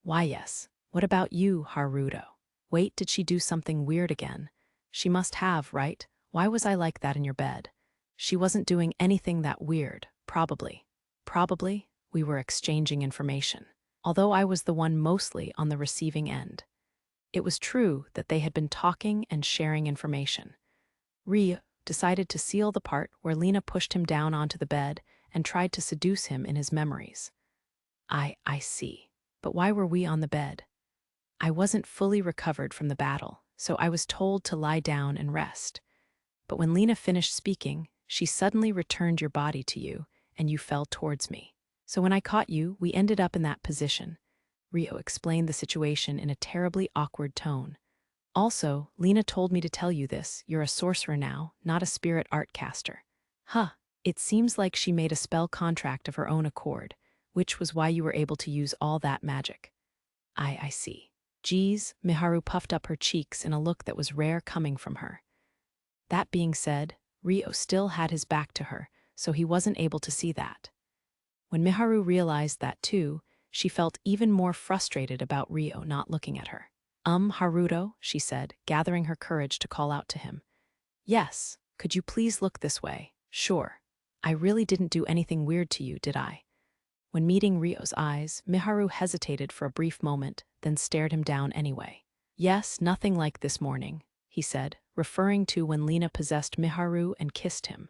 Why, yes. What about you, Haruto? Wait, did she do something weird again? She must have, right? Why was I like that in your bed? She wasn't doing anything that weird, probably. Probably, we were exchanging information, although I was the one mostly on the receiving end. It was true that they had been talking and sharing information. Rio decided to seal the part where Lena pushed him down onto the bed and tried to seduce him in his memories. I see. But why were we on the bed? I wasn't fully recovered from the battle, so I was told to lie down and rest. But when Lena finished speaking, she suddenly returned your body to you, and you fell towards me. So when I caught you, we ended up in that position. Rio explained the situation in a terribly awkward tone. Also, Lena told me to tell you this. You're a sorcerer now, not a spirit art caster. Huh. It seems like she made a spell contract of her own accord, which was why you were able to use all that magic. I see. Geez, Miharu puffed up her cheeks in a look that was rare coming from her. That being said, Rio still had his back to her, so he wasn't able to see that. When Miharu realized that too, she felt even more frustrated about Rio not looking at her. Haruto, she said, gathering her courage to call out to him. Yes, could you please look this way? Sure. I really didn't do anything weird to you, did I? When meeting Rio's eyes, Miharu hesitated for a brief moment, then stared him down anyway. Yes, nothing like this morning, he said, referring to when Lena possessed Miharu and kissed him.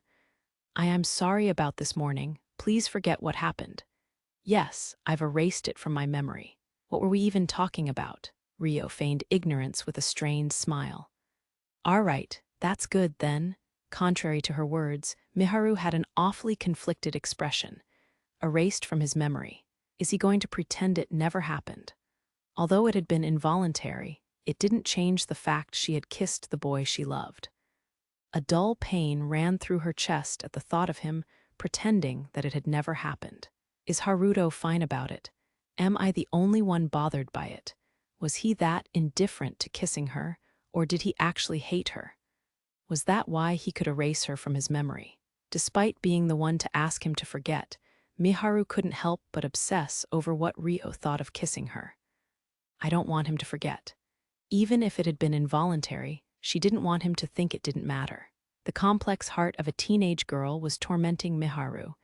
I am sorry about this morning. Please forget what happened. Yes, I've erased it from my memory. What were we even talking about? Rio feigned ignorance with a strained smile. All right, that's good then. Contrary to her words, Miharu had an awfully conflicted expression. Erased from his memory. Is he going to pretend it never happened? Although it had been involuntary, it didn't change the fact she had kissed the boy she loved. A dull pain ran through her chest at the thought of him pretending that it had never happened. Is Haruto fine about it? Am I the only one bothered by it? Was he that indifferent to kissing her, or did he actually hate her? Was that why he could erase her from his memory? Despite being the one to ask him to forget, Miharu couldn't help but obsess over what Rio thought of kissing her. I don't want him to forget. Even if it had been involuntary, she didn't want him to think it didn't matter. The complex heart of a teenage girl was tormenting Miharu,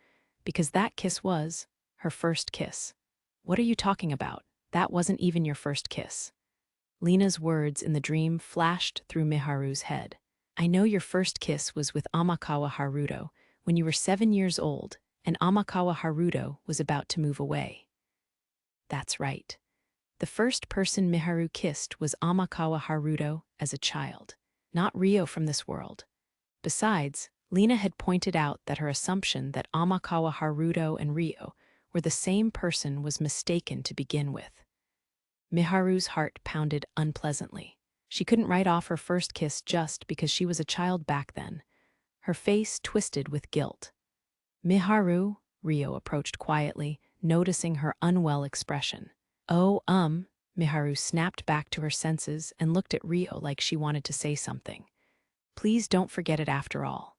because that kiss was her first kiss. What are you talking about? That wasn't even your first kiss. Lena's words in the dream flashed through Miharu's head. I know your first kiss was with Amakawa Haruto when you were 7 years old, and Amakawa Haruto was about to move away. That's right. The first person Miharu kissed was Amakawa Haruto as a child, not Rio from this world. Besides, Lena had pointed out that her assumption that Amakawa Haruto and Rio were the same person was mistaken to begin with. Miharu's heart pounded unpleasantly. She couldn't write off her first kiss just because she was a child back then. Her face twisted with guilt. Miharu, Rio approached quietly, noticing her unwell expression. Oh, Miharu snapped back to her senses and looked at Rio like she wanted to say something. Please don't forget it after all.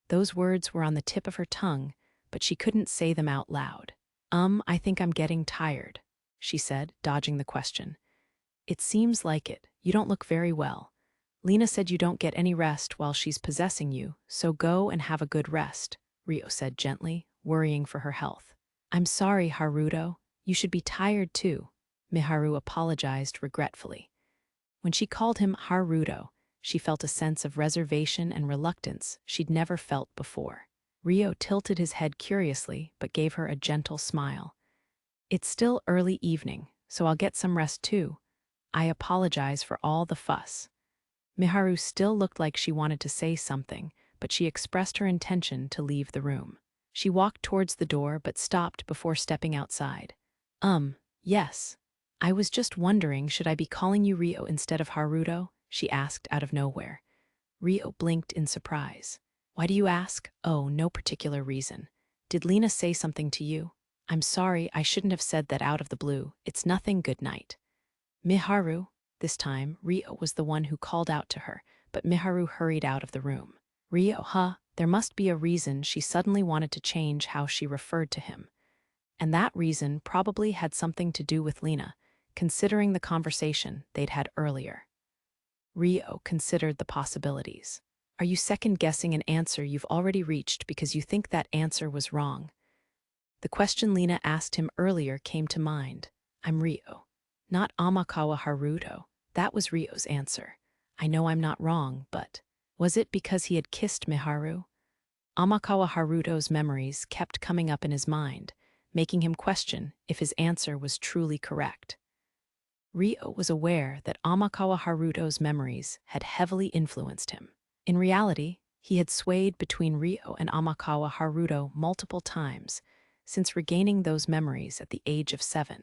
Those words were on the tip of her tongue, but she couldn't say them out loud. I think I'm getting tired, she said, dodging the question. It seems like it. You don't look very well. Lena said you don't get any rest while she's possessing you, so go and have a good rest, Rio said gently, worrying for her health. I'm sorry, Haruto. You should be tired too, Miharu apologized regretfully. When she called him Haruto, she felt a sense of reservation and reluctance she'd never felt before. Rio tilted his head curiously, but gave her a gentle smile. It's still early evening, so I'll get some rest too. I apologize for all the fuss. Miharu still looked like she wanted to say something, but she expressed her intention to leave the room. She walked towards the door but stopped before stepping outside. Yes. I was just wondering, should I be calling you Rio instead of Haruto? She asked out of nowhere. Rio blinked in surprise. Why do you ask? Oh, no particular reason. Did Lena say something to you? I'm sorry, I shouldn't have said that out of the blue. It's nothing, good night. Miharu. This time, Rio was the one who called out to her, but Miharu hurried out of the room. Rio, there must be a reason she suddenly wanted to change how she referred to him. And that reason probably had something to do with Lena, considering the conversation they'd had earlier. Rio considered the possibilities. Are you second-guessing an answer you've already reached because you think that answer was wrong? The question Lena asked him earlier came to mind. I'm Rio. Not Amakawa Haruto. That was Rio's answer. I know I'm not wrong, but was it because he had kissed Miharu? Amakawa Haruto's memories kept coming up in his mind, making him question if his answer was truly correct. Rio was aware that Amakawa Haruto's memories had heavily influenced him. In reality, he had swayed between Rio and Amakawa Haruto multiple times, since regaining those memories at the age of 7,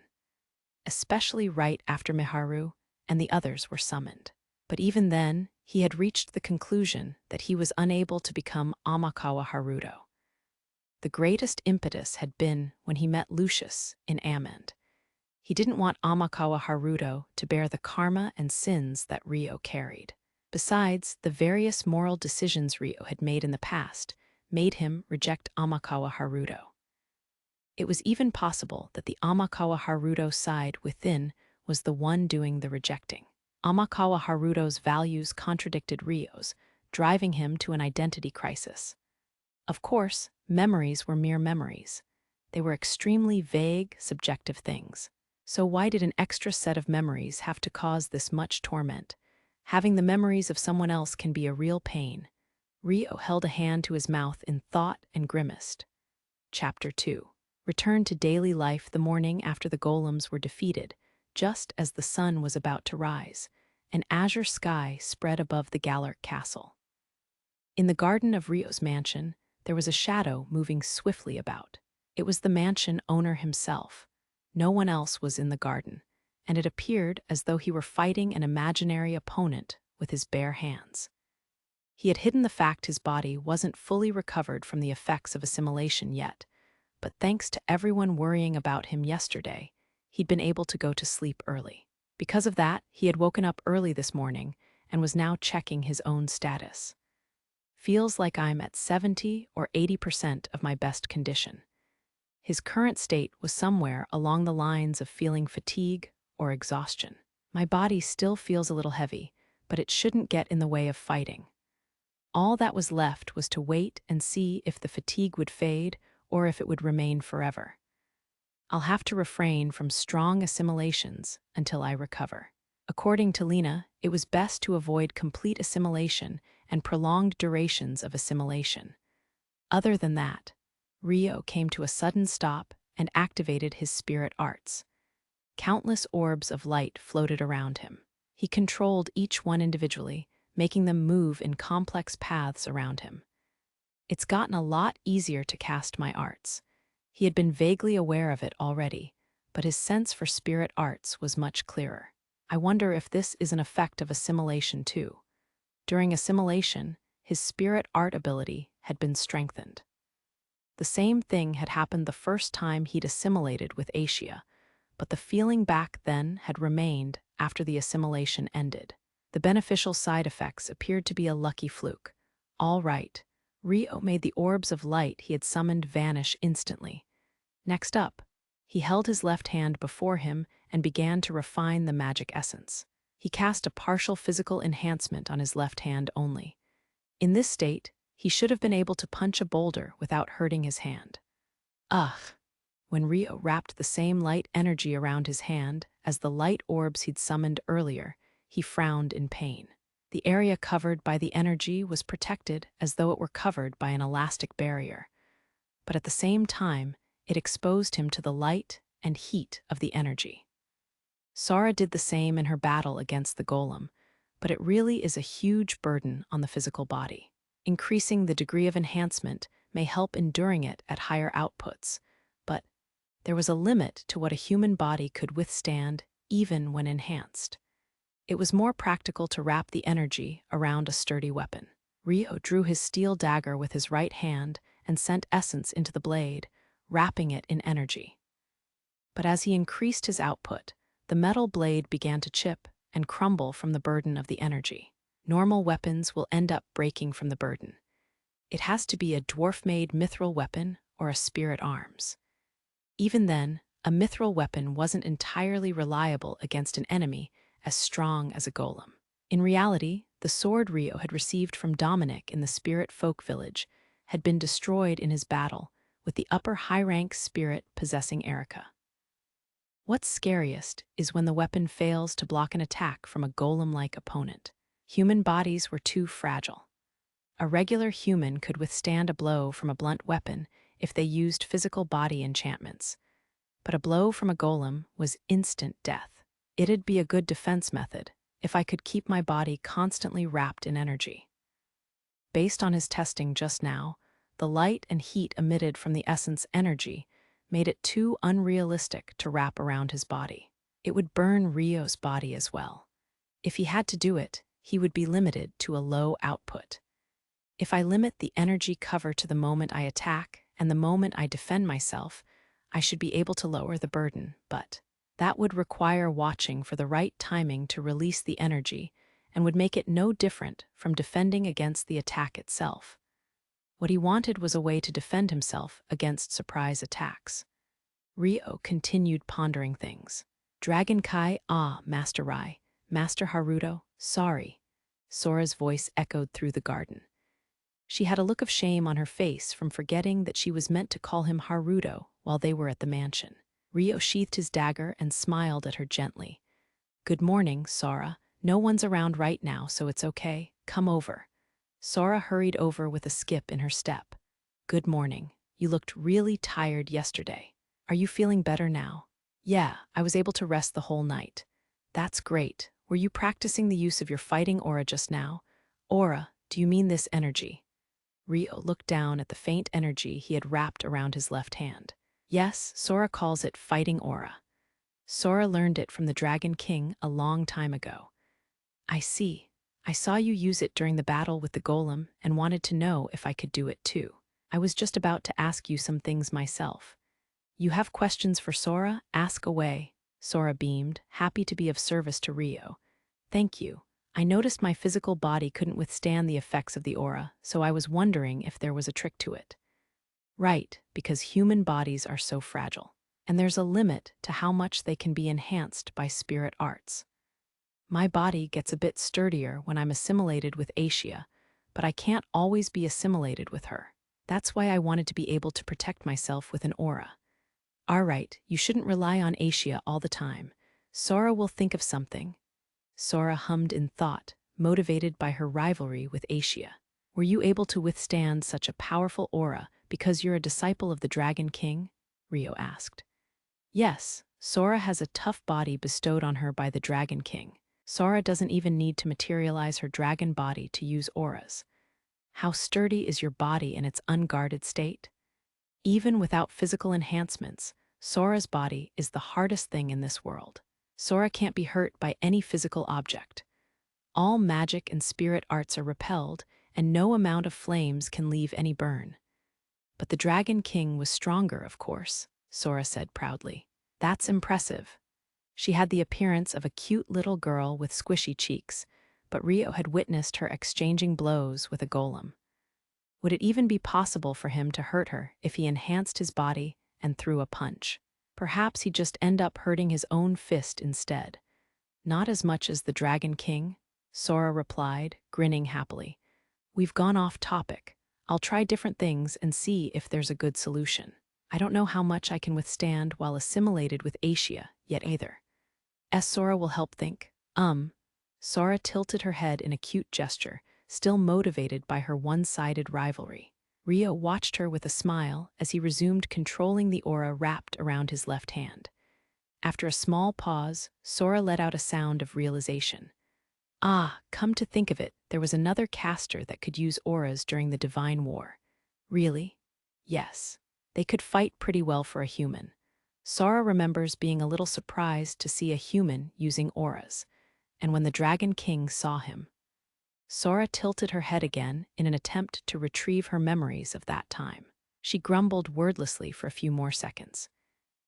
especially right after Miharu and the others were summoned. But even then, he had reached the conclusion that he was unable to become Amakawa Haruto. The greatest impetus had been when he met Lucius in Amend. He didn't want Amakawa Haruto to bear the karma and sins that Ryo carried. Besides, the various moral decisions Ryo had made in the past made him reject Amakawa Haruto. It was even possible that the Amakawa Haruto side within was the one doing the rejecting. Amakawa Haruto's values contradicted Ryo's, driving him to an identity crisis. Of course, memories were mere memories. They were extremely vague, subjective things. So why did an extra set of memories have to cause this much torment? Having the memories of someone else can be a real pain. Ryo held a hand to his mouth in thought and grimaced. Chapter 2. Returned to daily life the morning after the golems were defeated, just as the sun was about to rise. An azure sky spread above the Galark castle. In the garden of Ryo's mansion, there was a shadow moving swiftly about. It was the mansion owner himself. No one else was in the garden, and it appeared as though he were fighting an imaginary opponent with his bare hands. He had hidden the fact his body wasn't fully recovered from the effects of assimilation yet, but thanks to everyone worrying about him yesterday, he'd been able to go to sleep early. Because of that, he had woken up early this morning and was now checking his own status. Feels like I'm at 70 or 80% of my best condition. His current state was somewhere along the lines of feeling fatigue or exhaustion. My body still feels a little heavy, but it shouldn't get in the way of fighting. All that was left was to wait and see if the fatigue would fade or if it would remain forever. I'll have to refrain from strong assimilations until I recover. According to Lena, it was best to avoid complete assimilation and prolonged durations of assimilation. Other than that, Ryo came to a sudden stop and activated his spirit arts. Countless orbs of light floated around him. He controlled each one individually, making them move in complex paths around him. It's gotten a lot easier to cast my arts. He had been vaguely aware of it already, but his sense for spirit arts was much clearer. I wonder if this is an effect of assimilation too. During assimilation, his spirit art ability had been strengthened. The same thing had happened the first time he'd assimilated with Asia, but the feeling back then had remained after the assimilation ended. The beneficial side effects appeared to be a lucky fluke. All right, Ryo made the orbs of light he had summoned vanish instantly. Next up, he held his left hand before him and began to refine the magic essence. He cast a partial physical enhancement on his left hand only. In this state, he should have been able to punch a boulder without hurting his hand. Ugh! When Ryo wrapped the same light energy around his hand as the light orbs he'd summoned earlier, he frowned in pain. The area covered by the energy was protected as though it were covered by an elastic barrier. But at the same time, it exposed him to the light and heat of the energy. Sara did the same in her battle against the golem, but it really is a huge burden on the physical body. Increasing the degree of enhancement may help enduring it at higher outputs, but there was a limit to what a human body could withstand even when enhanced. It was more practical to wrap the energy around a sturdy weapon. Ryo drew his steel dagger with his right hand and sent essence into the blade, wrapping it in energy. But as he increased his output, the metal blade began to chip and crumble from the burden of the energy. Normal weapons will end up breaking from the burden. It has to be a dwarf-made mithril weapon or a spirit arms. Even then, a mithril weapon wasn't entirely reliable against an enemy as strong as a golem. In reality, the sword Ryo had received from Dominic in the spirit folk village had been destroyed in his battle with the upper high-rank spirit possessing Erica. What's scariest is when the weapon fails to block an attack from a golem-like opponent. Human bodies were too fragile. A regular human could withstand a blow from a blunt weapon if they used physical body enchantments, but a blow from a golem was instant death. It'd be a good defense method if I could keep my body constantly wrapped in energy. Based on his testing just now, the light and heat emitted from the essence energy made it too unrealistic to wrap around his body. It would burn Rio's body as well. If he had to do it, he would be limited to a low output. If I limit the energy cover to the moment I attack and the moment I defend myself, I should be able to lower the burden, but that would require watching for the right timing to release the energy and would make it no different from defending against the attack itself. What he wanted was a way to defend himself against surprise attacks. Rio continued pondering things. Dragon Kai, Master Rai, Master Haruto, sorry. Sora's voice echoed through the garden. She had a look of shame on her face from forgetting that she was meant to call him Haruto while they were at the mansion. Rio sheathed his dagger and smiled at her gently. Good morning, Sora. No one's around right now, so it's okay. Come over. Sora hurried over with a skip in her step. Good morning. You looked really tired yesterday. Are you feeling better now? Yeah, I was able to rest the whole night. That's great. Were you practicing the use of your fighting aura just now? Aura, do you mean this energy? Rio looked down at the faint energy he had wrapped around his left hand. Yes, Sora calls it fighting aura. Sora learned it from the Dragon King a long time ago. I see. I saw you use it during the battle with the golem and wanted to know if I could do it too. I was just about to ask you some things myself. You have questions for Sora? Ask away. Sora beamed, happy to be of service to Rio. Thank you. I noticed my physical body couldn't withstand the effects of the aura, so I was wondering if there was a trick to it. Right, because human bodies are so fragile, and there's a limit to how much they can be enhanced by spirit arts. My body gets a bit sturdier when I'm assimilated with Asia, but I can't always be assimilated with her. That's why I wanted to be able to protect myself with an aura. All right, you shouldn't rely on Asia all the time. Sora will think of something. Sora hummed in thought, motivated by her rivalry with Asia. Were you able to withstand such a powerful aura because you're a disciple of the Dragon King? Rio asked. Yes, Sora has a tough body bestowed on her by the Dragon King. Sora doesn't even need to materialize her dragon body to use auras. How sturdy is your body in its unguarded state? Even without physical enhancements, Sora's body is the hardest thing in this world. Sora can't be hurt by any physical object. All magic and spirit arts are repelled, and no amount of flames can leave any burn. But the Dragon King was stronger, of course, Sora said proudly. That's impressive. She had the appearance of a cute little girl with squishy cheeks, but Rio had witnessed her exchanging blows with a golem. Would it even be possible for him to hurt her if he enhanced his body and threw a punch? Perhaps he'd just end up hurting his own fist instead. Not as much as the Dragon King, Sora replied, grinning happily. We've gone off topic. I'll try different things and see if there's a good solution. I don't know how much I can withstand while assimilated with Asia yet either. Sora will help think. Sora tilted her head in a cute gesture, still motivated by her one-sided rivalry. Rio watched her with a smile as he resumed controlling the aura wrapped around his left hand. After a small pause, Sora let out a sound of realization. Come to think of it, there was another caster that could use auras during the Divine War. Really? Yes. They could fight pretty well for a human. Sora remembers being a little surprised to see a human using auras, and when the Dragon King saw him. Sora tilted her head again in an attempt to retrieve her memories of that time. She grumbled wordlessly for a few more seconds.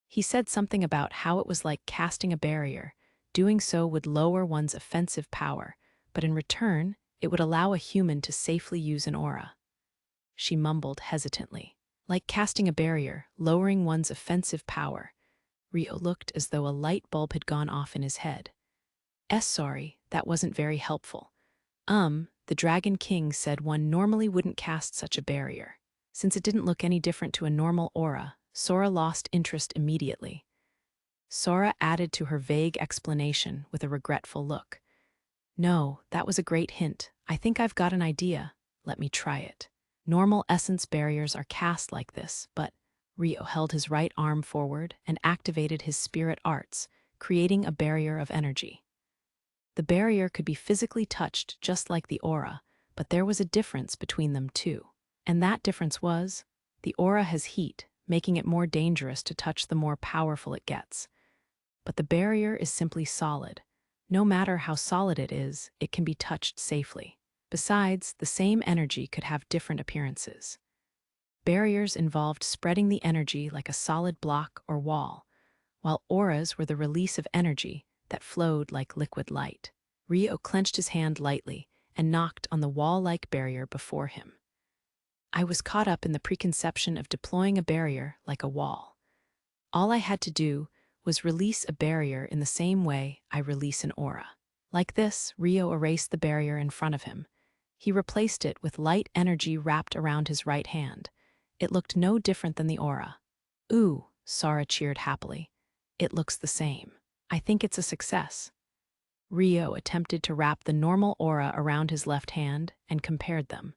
He said something about how it was like casting a barrier. Doing so would lower one's offensive power, but in return, it would allow a human to safely use an aura. She mumbled hesitantly. Like casting a barrier, lowering one's offensive power. Rio looked as though a light bulb had gone off in his head. Sorry, that wasn't very helpful. The Dragon King said one normally wouldn't cast such a barrier. Since it didn't look any different to a normal aura, Sora lost interest immediately. Sora added to her vague explanation with a regretful look. No, that was a great hint. I think I've got an idea. Let me try it. Normal essence barriers are cast like this, but Rio held his right arm forward and activated his spirit arts, creating a barrier of energy. The barrier could be physically touched just like the aura, but there was a difference between them too. And that difference was, the aura has heat, making it more dangerous to touch the more powerful it gets. But the barrier is simply solid. No matter how solid it is, it can be touched safely. Besides, the same energy could have different appearances. Barriers involved spreading the energy like a solid block or wall, while auras were the release of energy that flowed like liquid light. Ryo clenched his hand lightly and knocked on the wall-like barrier before him. I was caught up in the preconception of deploying a barrier like a wall. All I had to do was release a barrier in the same way I release an aura. Like this, Ryo erased the barrier in front of him. He replaced it with light energy wrapped around his right hand. It looked no different than the aura. "Ooh," Sora cheered happily. "It looks the same. I think it's a success." Ryo attempted to wrap the normal aura around his left hand and compared them.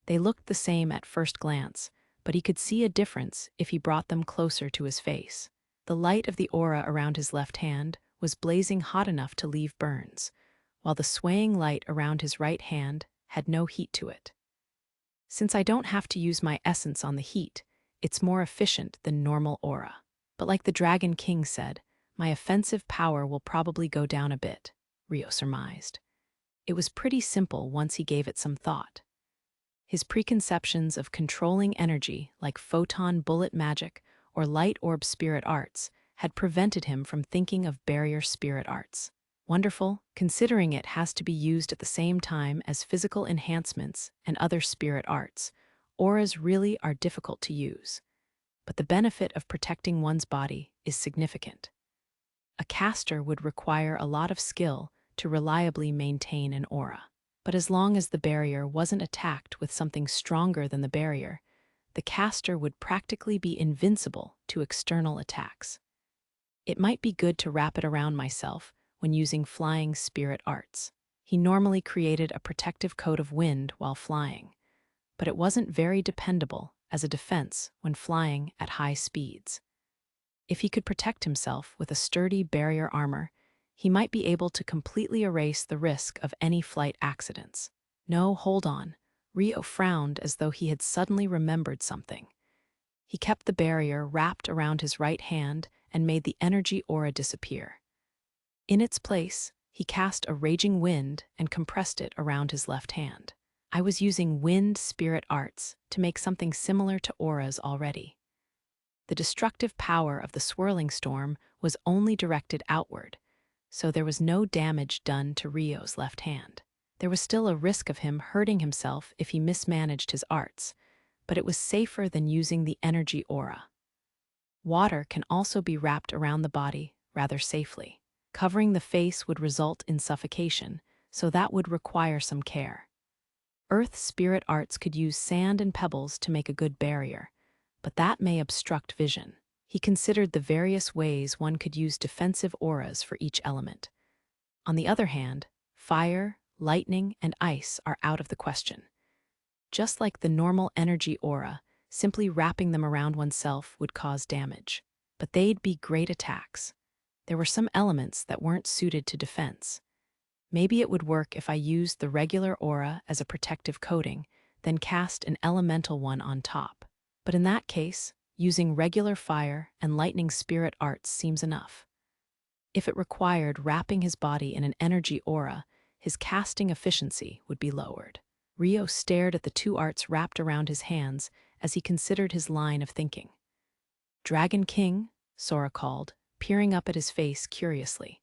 They looked the same at first glance, but he could see a difference if he brought them closer to his face. The light of the aura around his left hand was blazing hot enough to leave burns, while the swaying light around his right hand had no heat to it. Since I don't have to use my essence on the heat, it's more efficient than normal aura. But like the Dragon King said, my offensive power will probably go down a bit, Ryo surmised. It was pretty simple once he gave it some thought. His preconceptions of controlling energy like photon bullet magic or light orb spirit arts had prevented him from thinking of barrier spirit arts. Wonderful, considering it has to be used at the same time as physical enhancements and other spirit arts. Auras really are difficult to use, but the benefit of protecting one's body is significant. A caster would require a lot of skill to reliably maintain an aura. But as long as the barrier wasn't attacked with something stronger than the barrier, the caster would practically be invincible to external attacks. It might be good to wrap it around myself when using flying spirit arts. He normally created a protective coat of wind while flying, but it wasn't very dependable as a defense when flying at high speeds. If he could protect himself with a sturdy barrier armor, he might be able to completely erase the risk of any flight accidents. No, hold on. Ryo frowned as though he had suddenly remembered something. He kept the barrier wrapped around his right hand and made the energy aura disappear. In its place, he cast a raging wind and compressed it around his left hand. I was using wind spirit arts to make something similar to auras already. The destructive power of the swirling storm was only directed outward, so there was no damage done to Ryo's left hand. There was still a risk of him hurting himself if he mismanaged his arts, but it was safer than using the energy aura. Water can also be wrapped around the body rather safely. Covering the face would result in suffocation, so that would require some care. Earth spirit arts could use sand and pebbles to make a good barrier, but that may obstruct vision. He considered the various ways one could use defensive auras for each element. On the other hand, fire, lightning, and ice are out of the question. Just like the normal energy aura, simply wrapping them around oneself would cause damage. But they'd be great attacks. There were some elements that weren't suited to defense. Maybe it would work if I used the regular aura as a protective coating, then cast an elemental one on top. But in that case, using regular fire and lightning spirit arts seems enough. If it required wrapping his body in an energy aura, his casting efficiency would be lowered. Ryo stared at the two arts wrapped around his hands as he considered his line of thinking. "Dragon King?" Sora called, peering up at his face curiously.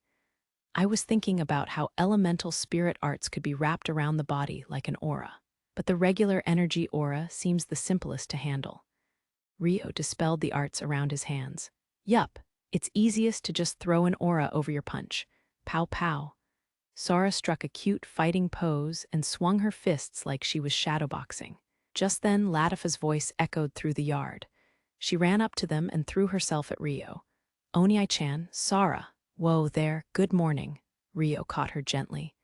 "I was thinking about how elemental spirit arts could be wrapped around the body like an aura, but the regular energy aura seems the simplest to handle." Ryo dispelled the arts around his hands. "Yup, it's easiest to just throw an aura over your punch. Pow pow." Sora struck a cute fighting pose and swung her fists like she was shadowboxing. Just then, Latifa's voice echoed through the yard. She ran up to them and threw herself at Ryo. "Oni-chan, Sora." "Whoa there, good morning." Ryo caught her gently.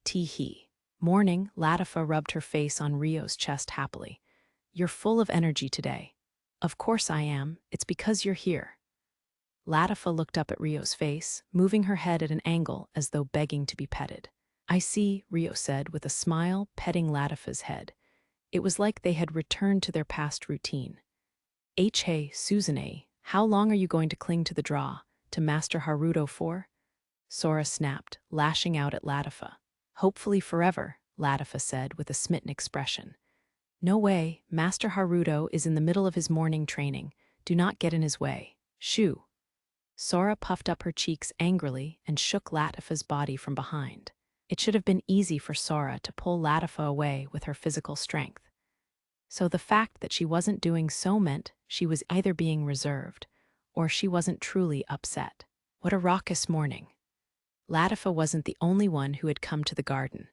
"Tee-hee." "Morning." Latifa rubbed her face on Ryo's chest happily. "You're full of energy today." "Of course I am. It's because you're here." Latifa looked up at Ryo's face, moving her head at an angle as though begging to be petted. "I see," Ryo said with a smile, petting Latifa's head. It was like they had returned to their past routine. Hey, Suzune, how long are you going to cling to the draw, to Master Haruto for? Sora snapped, lashing out at Latifa. Hopefully forever, Latifa said with a smitten expression. No way, Master Haruto is in the middle of his morning training. Do not get in his way. Shoo. Sora puffed up her cheeks angrily and shook Latifa's body from behind. It should have been easy for Sora to pull Latifa away with her physical strength. So the fact that she wasn't doing so meant she was either being reserved or she wasn't truly upset. What a raucous morning. Latifa wasn't the only one who had come to the garden.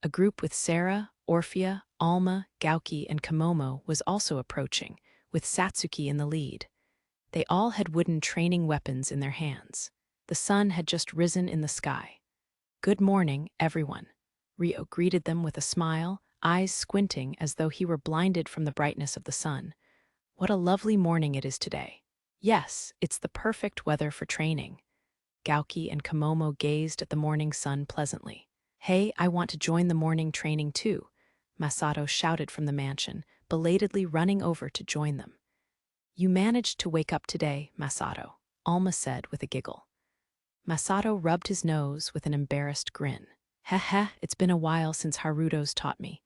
A group with Sarah, Orphea, Alma, Gauki, and Komomo was also approaching, with Satsuki in the lead. They all had wooden training weapons in their hands. The sun had just risen in the sky. Good morning, everyone. Ryo greeted them with a smile, eyes squinting as though he were blinded from the brightness of the sun. What a lovely morning it is today. Yes, it's the perfect weather for training. Gauki and Komomo gazed at the morning sun pleasantly. Hey, I want to join the morning training too, Masato shouted from the mansion, belatedly running over to join them. You managed to wake up today, Masato, Alma said with a giggle. Masato rubbed his nose with an embarrassed grin. Heh, it's been a while since Haruto's taught me.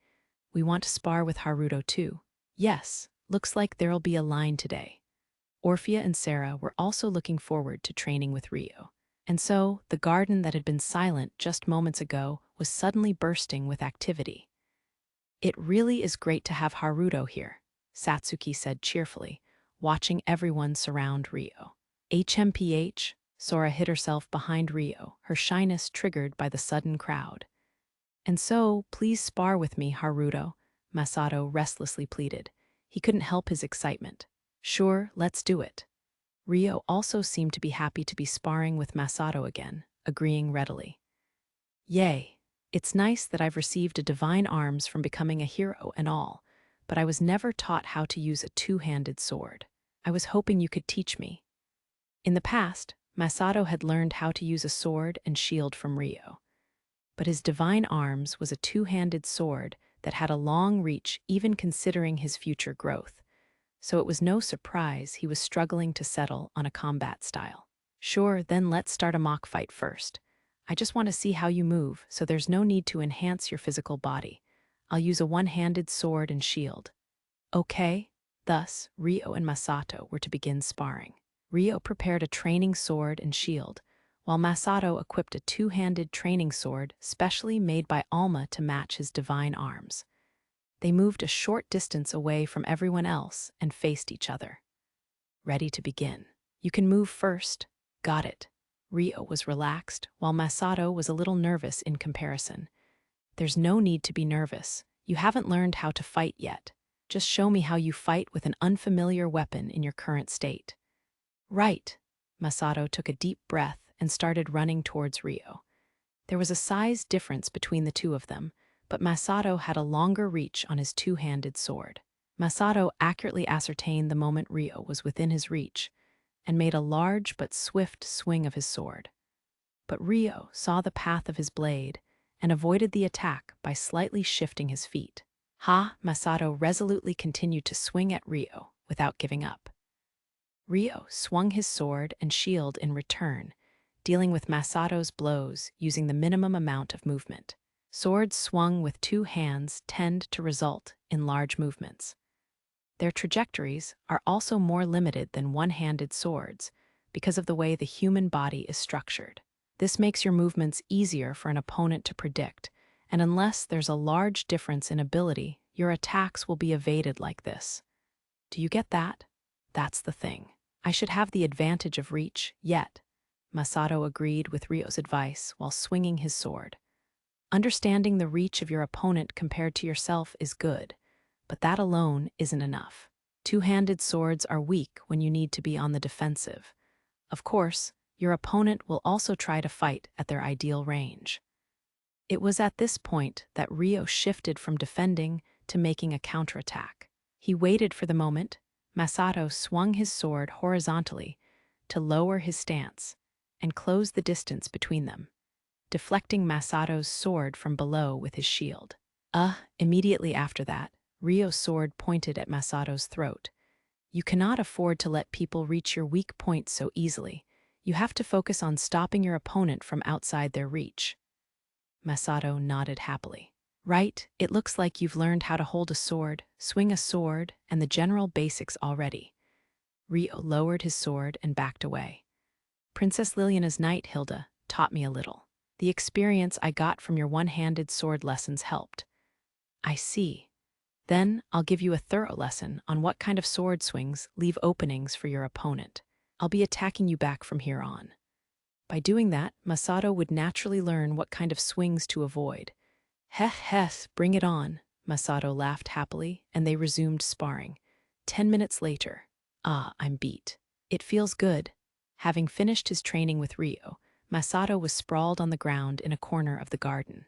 We want to spar with Haruto too. Yes, looks like there'll be a line today. Orphea and Sarah were also looking forward to training with Ryo. And so, the garden that had been silent just moments ago was suddenly bursting with activity. It really is great to have Haruto here, Satsuki said cheerfully, watching everyone surround Ryo. HMPH, Sora hid herself behind Ryo, her shyness triggered by the sudden crowd. And so, please spar with me, Haruto, Masato restlessly pleaded. He couldn't help his excitement. Sure, let's do it. Ryo also seemed to be happy to be sparring with Masato again, agreeing readily. Yay! It's nice that I've received a divine arms from becoming a hero and all, but I was never taught how to use a two-handed sword. I was hoping you could teach me. In the past, Masato had learned how to use a sword and shield from Ryo. But his divine arms was a two-handed sword that had a long reach even considering his future growth. So it was no surprise he was struggling to settle on a combat style. Sure, then let's start a mock fight first. I just want to see how you move, so there's no need to enhance your physical body. I'll use a one-handed sword and shield. Okay? Thus, Ryo and Masato were to begin sparring. Ryo prepared a training sword and shield, while Masato equipped a two-handed training sword specially made by Alma to match his divine arms. They moved a short distance away from everyone else and faced each other. Ready to begin. You can move first. Got it. Ryo was relaxed, while Masato was a little nervous in comparison. There's no need to be nervous. You haven't learned how to fight yet. Just show me how you fight with an unfamiliar weapon in your current state. Right. Masato took a deep breath and started running towards Ryo. There was a size difference between the two of them, but Masato had a longer reach on his two-handed sword. Masato accurately ascertained the moment Ryo was within his reach and made a large but swift swing of his sword. But Ryo saw the path of his blade and avoided the attack by slightly shifting his feet. Masato resolutely continued to swing at Ryo without giving up. Ryo swung his sword and shield in return, dealing with Masato's blows using the minimum amount of movement. Swords swung with two hands tend to result in large movements. Their trajectories are also more limited than one-handed swords because of the way the human body is structured. This makes your movements easier for an opponent to predict, and unless there's a large difference in ability, your attacks will be evaded like this. Do you get that? That's the thing. I should have the advantage of reach, yet. Masato agreed with Ryo's advice while swinging his sword. Understanding the reach of your opponent compared to yourself is good, but that alone isn't enough. Two-handed swords are weak when you need to be on the defensive. Of course, your opponent will also try to fight at their ideal range. It was at this point that Ryo shifted from defending to making a counterattack. He waited for the moment. Masato swung his sword horizontally to lower his stance and close the distance between them, deflecting Masato's sword from below with his shield. Immediately after that, Ryo's sword pointed at Masato's throat. You cannot afford to let people reach your weak points so easily. You have to focus on stopping your opponent from outside their reach. Masato nodded happily. Right, it looks like you've learned how to hold a sword, swing a sword, and the general basics already. Ryo lowered his sword and backed away. Princess Liliana's knight, Hilda, taught me a little. The experience I got from your one-handed sword lessons helped. I see. Then I'll give you a thorough lesson on what kind of sword swings leave openings for your opponent. I'll be attacking you back from here on. By doing that, Masato would naturally learn what kind of swings to avoid. Heh, bring it on, Masato laughed happily, and they resumed sparring. 10 minutes later. I'm beat. It feels good. Having finished his training with Ryo, Masato was sprawled on the ground in a corner of the garden.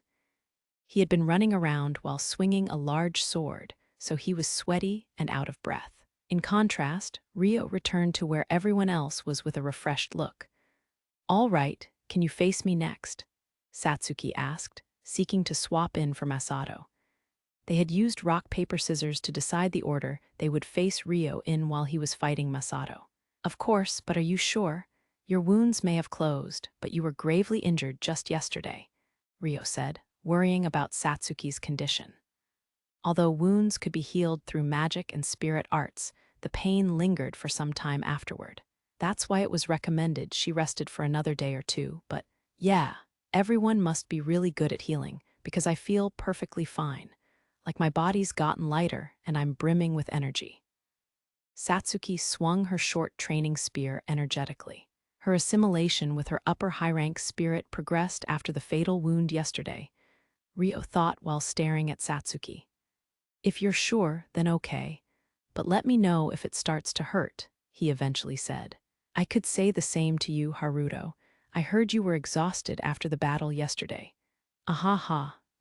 He had been running around while swinging a large sword, so he was sweaty and out of breath. In contrast, Ryo returned to where everyone else was with a refreshed look. All right, can you face me next? Satsuki asked, seeking to swap in for Masato. They had used rock, paper, scissors to decide the order they would face Ryo in while he was fighting Masato. Of course, but are you sure? Your wounds may have closed, but you were gravely injured just yesterday, Ryo said, worrying about Satsuki's condition. Although wounds could be healed through magic and spirit arts, the pain lingered for some time afterward. That's why it was recommended she rested for another day or two, but yeah, everyone must be really good at healing, because I feel perfectly fine. Like my body's gotten lighter and I'm brimming with energy. Satsuki swung her short training spear energetically. Her assimilation with her upper high-rank spirit progressed after the fatal wound yesterday, Ryo thought while staring at Satsuki. If you're sure, then okay, but let me know if it starts to hurt, he eventually said. I could say the same to you, Haruto. I heard you were exhausted after the battle yesterday.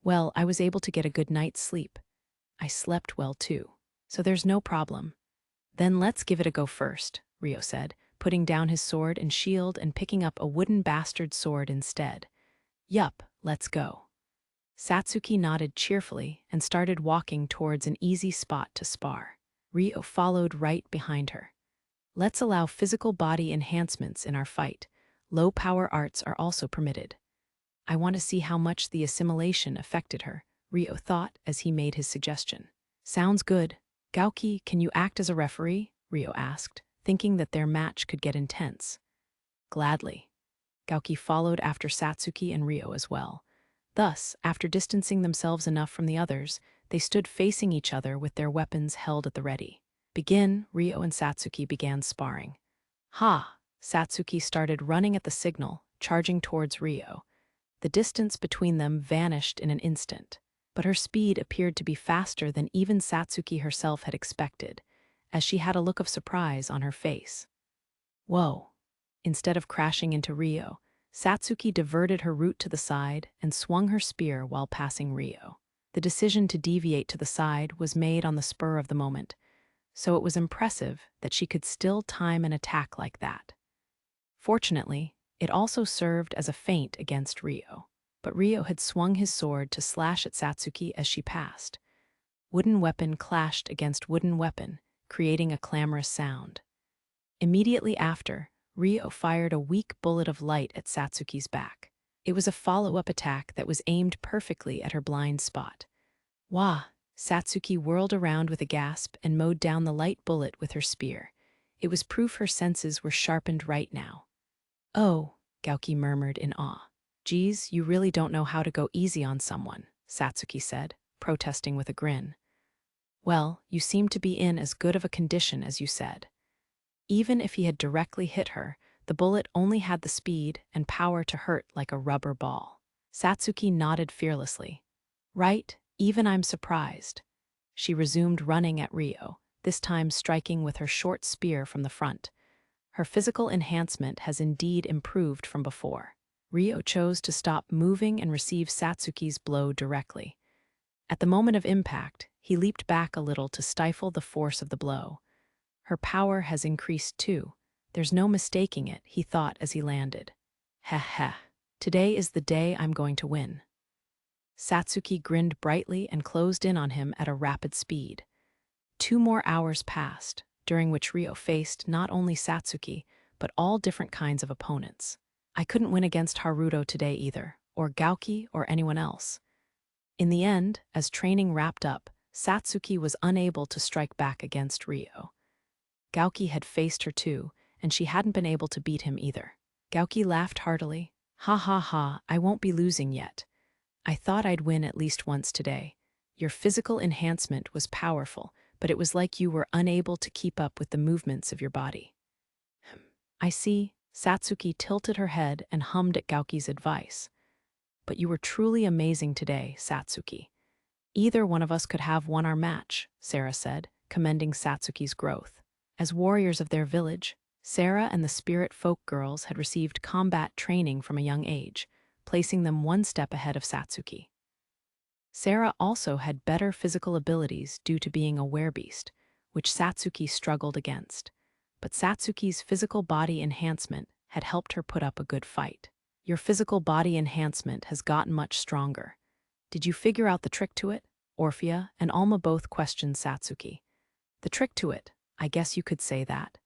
Well, I was able to get a good night's sleep. I slept well too, so there's no problem. Then let's give it a go first, Ryo said, putting down his sword and shield and picking up a wooden bastard sword instead. Yup, let's go. Satsuki nodded cheerfully and started walking towards an easy spot to spar. Ryo followed right behind her. Let's allow physical body enhancements in our fight. Low-power arts are also permitted. I want to see how much the assimilation affected her, Ryo thought as he made his suggestion. Sounds good. Gauki, can you act as a referee? Ryo asked, thinking that their match could get intense. Gladly. Gauki followed after Satsuki and Ryo as well. Thus, after distancing themselves enough from the others, they stood facing each other with their weapons held at the ready. Begin, Ryo and Satsuki began sparring. Satsuki started running at the signal, charging towards Ryo. The distance between them vanished in an instant, but her speed appeared to be faster than even Satsuki herself had expected, as she had a look of surprise on her face. Whoa! Instead of crashing into Ryo, Satsuki diverted her route to the side and swung her spear while passing Ryo. The decision to deviate to the side was made on the spur of the moment, so it was impressive that she could still time an attack like that. Fortunately, it also served as a feint against Ryo, but Ryo had swung his sword to slash at Satsuki as she passed. Wooden weapon clashed against wooden weapon, creating a clamorous sound. Immediately after, Ryo fired a weak bullet of light at Satsuki's back. It was a follow-up attack that was aimed perfectly at her blind spot. Wah! Satsuki whirled around with a gasp and mowed down the light bullet with her spear. It was proof her senses were sharpened right now. Oh, Gauki murmured in awe. Geez, you really don't know how to go easy on someone, Satsuki said, protesting with a grin. Well, you seem to be in as good of a condition as you said. Even if he had directly hit her, the bullet only had the speed and power to hurt like a rubber ball. Satsuki nodded fearlessly. Right, even I'm surprised. She resumed running at Ryo, this time striking with her short spear from the front. Her physical enhancement has indeed improved from before. Ryo chose to stop moving and receive Satsuki's blow directly. At the moment of impact, he leaped back a little to stifle the force of the blow. Her power has increased too. There's no mistaking it, he thought as he landed. Heh. Today is the day I'm going to win. Satsuki grinned brightly and closed in on him at a rapid speed. 2 more hours passed, during which Ryo faced not only Satsuki, but all different kinds of opponents. I couldn't win against Haruto today either, or Gouki or anyone else. In the end, as training wrapped up, Satsuki was unable to strike back against Ryo. Gouki had faced her too, and she hadn't been able to beat him either. Gouki laughed heartily. Ha ha ha, I won't be losing yet. I thought I'd win at least once today. Your physical enhancement was powerful, but it was like you were unable to keep up with the movements of your body. I see. Satsuki tilted her head and hummed at Gouki's advice. But you were truly amazing today, Satsuki. Either one of us could have won our match, Seirei said, commending Satsuki's growth. As warriors of their village, Seirei and the spirit folk girls had received combat training from a young age, placing them one step ahead of Satsuki. Seirei also had better physical abilities due to being a werebeast, which Satsuki struggled against. But Satsuki's physical body enhancement had helped her put up a good fight. Your physical body enhancement has gotten much stronger. Did you figure out the trick to it? Orphea and Alma both questioned Satsuki. The trick to it, I guess you could say that.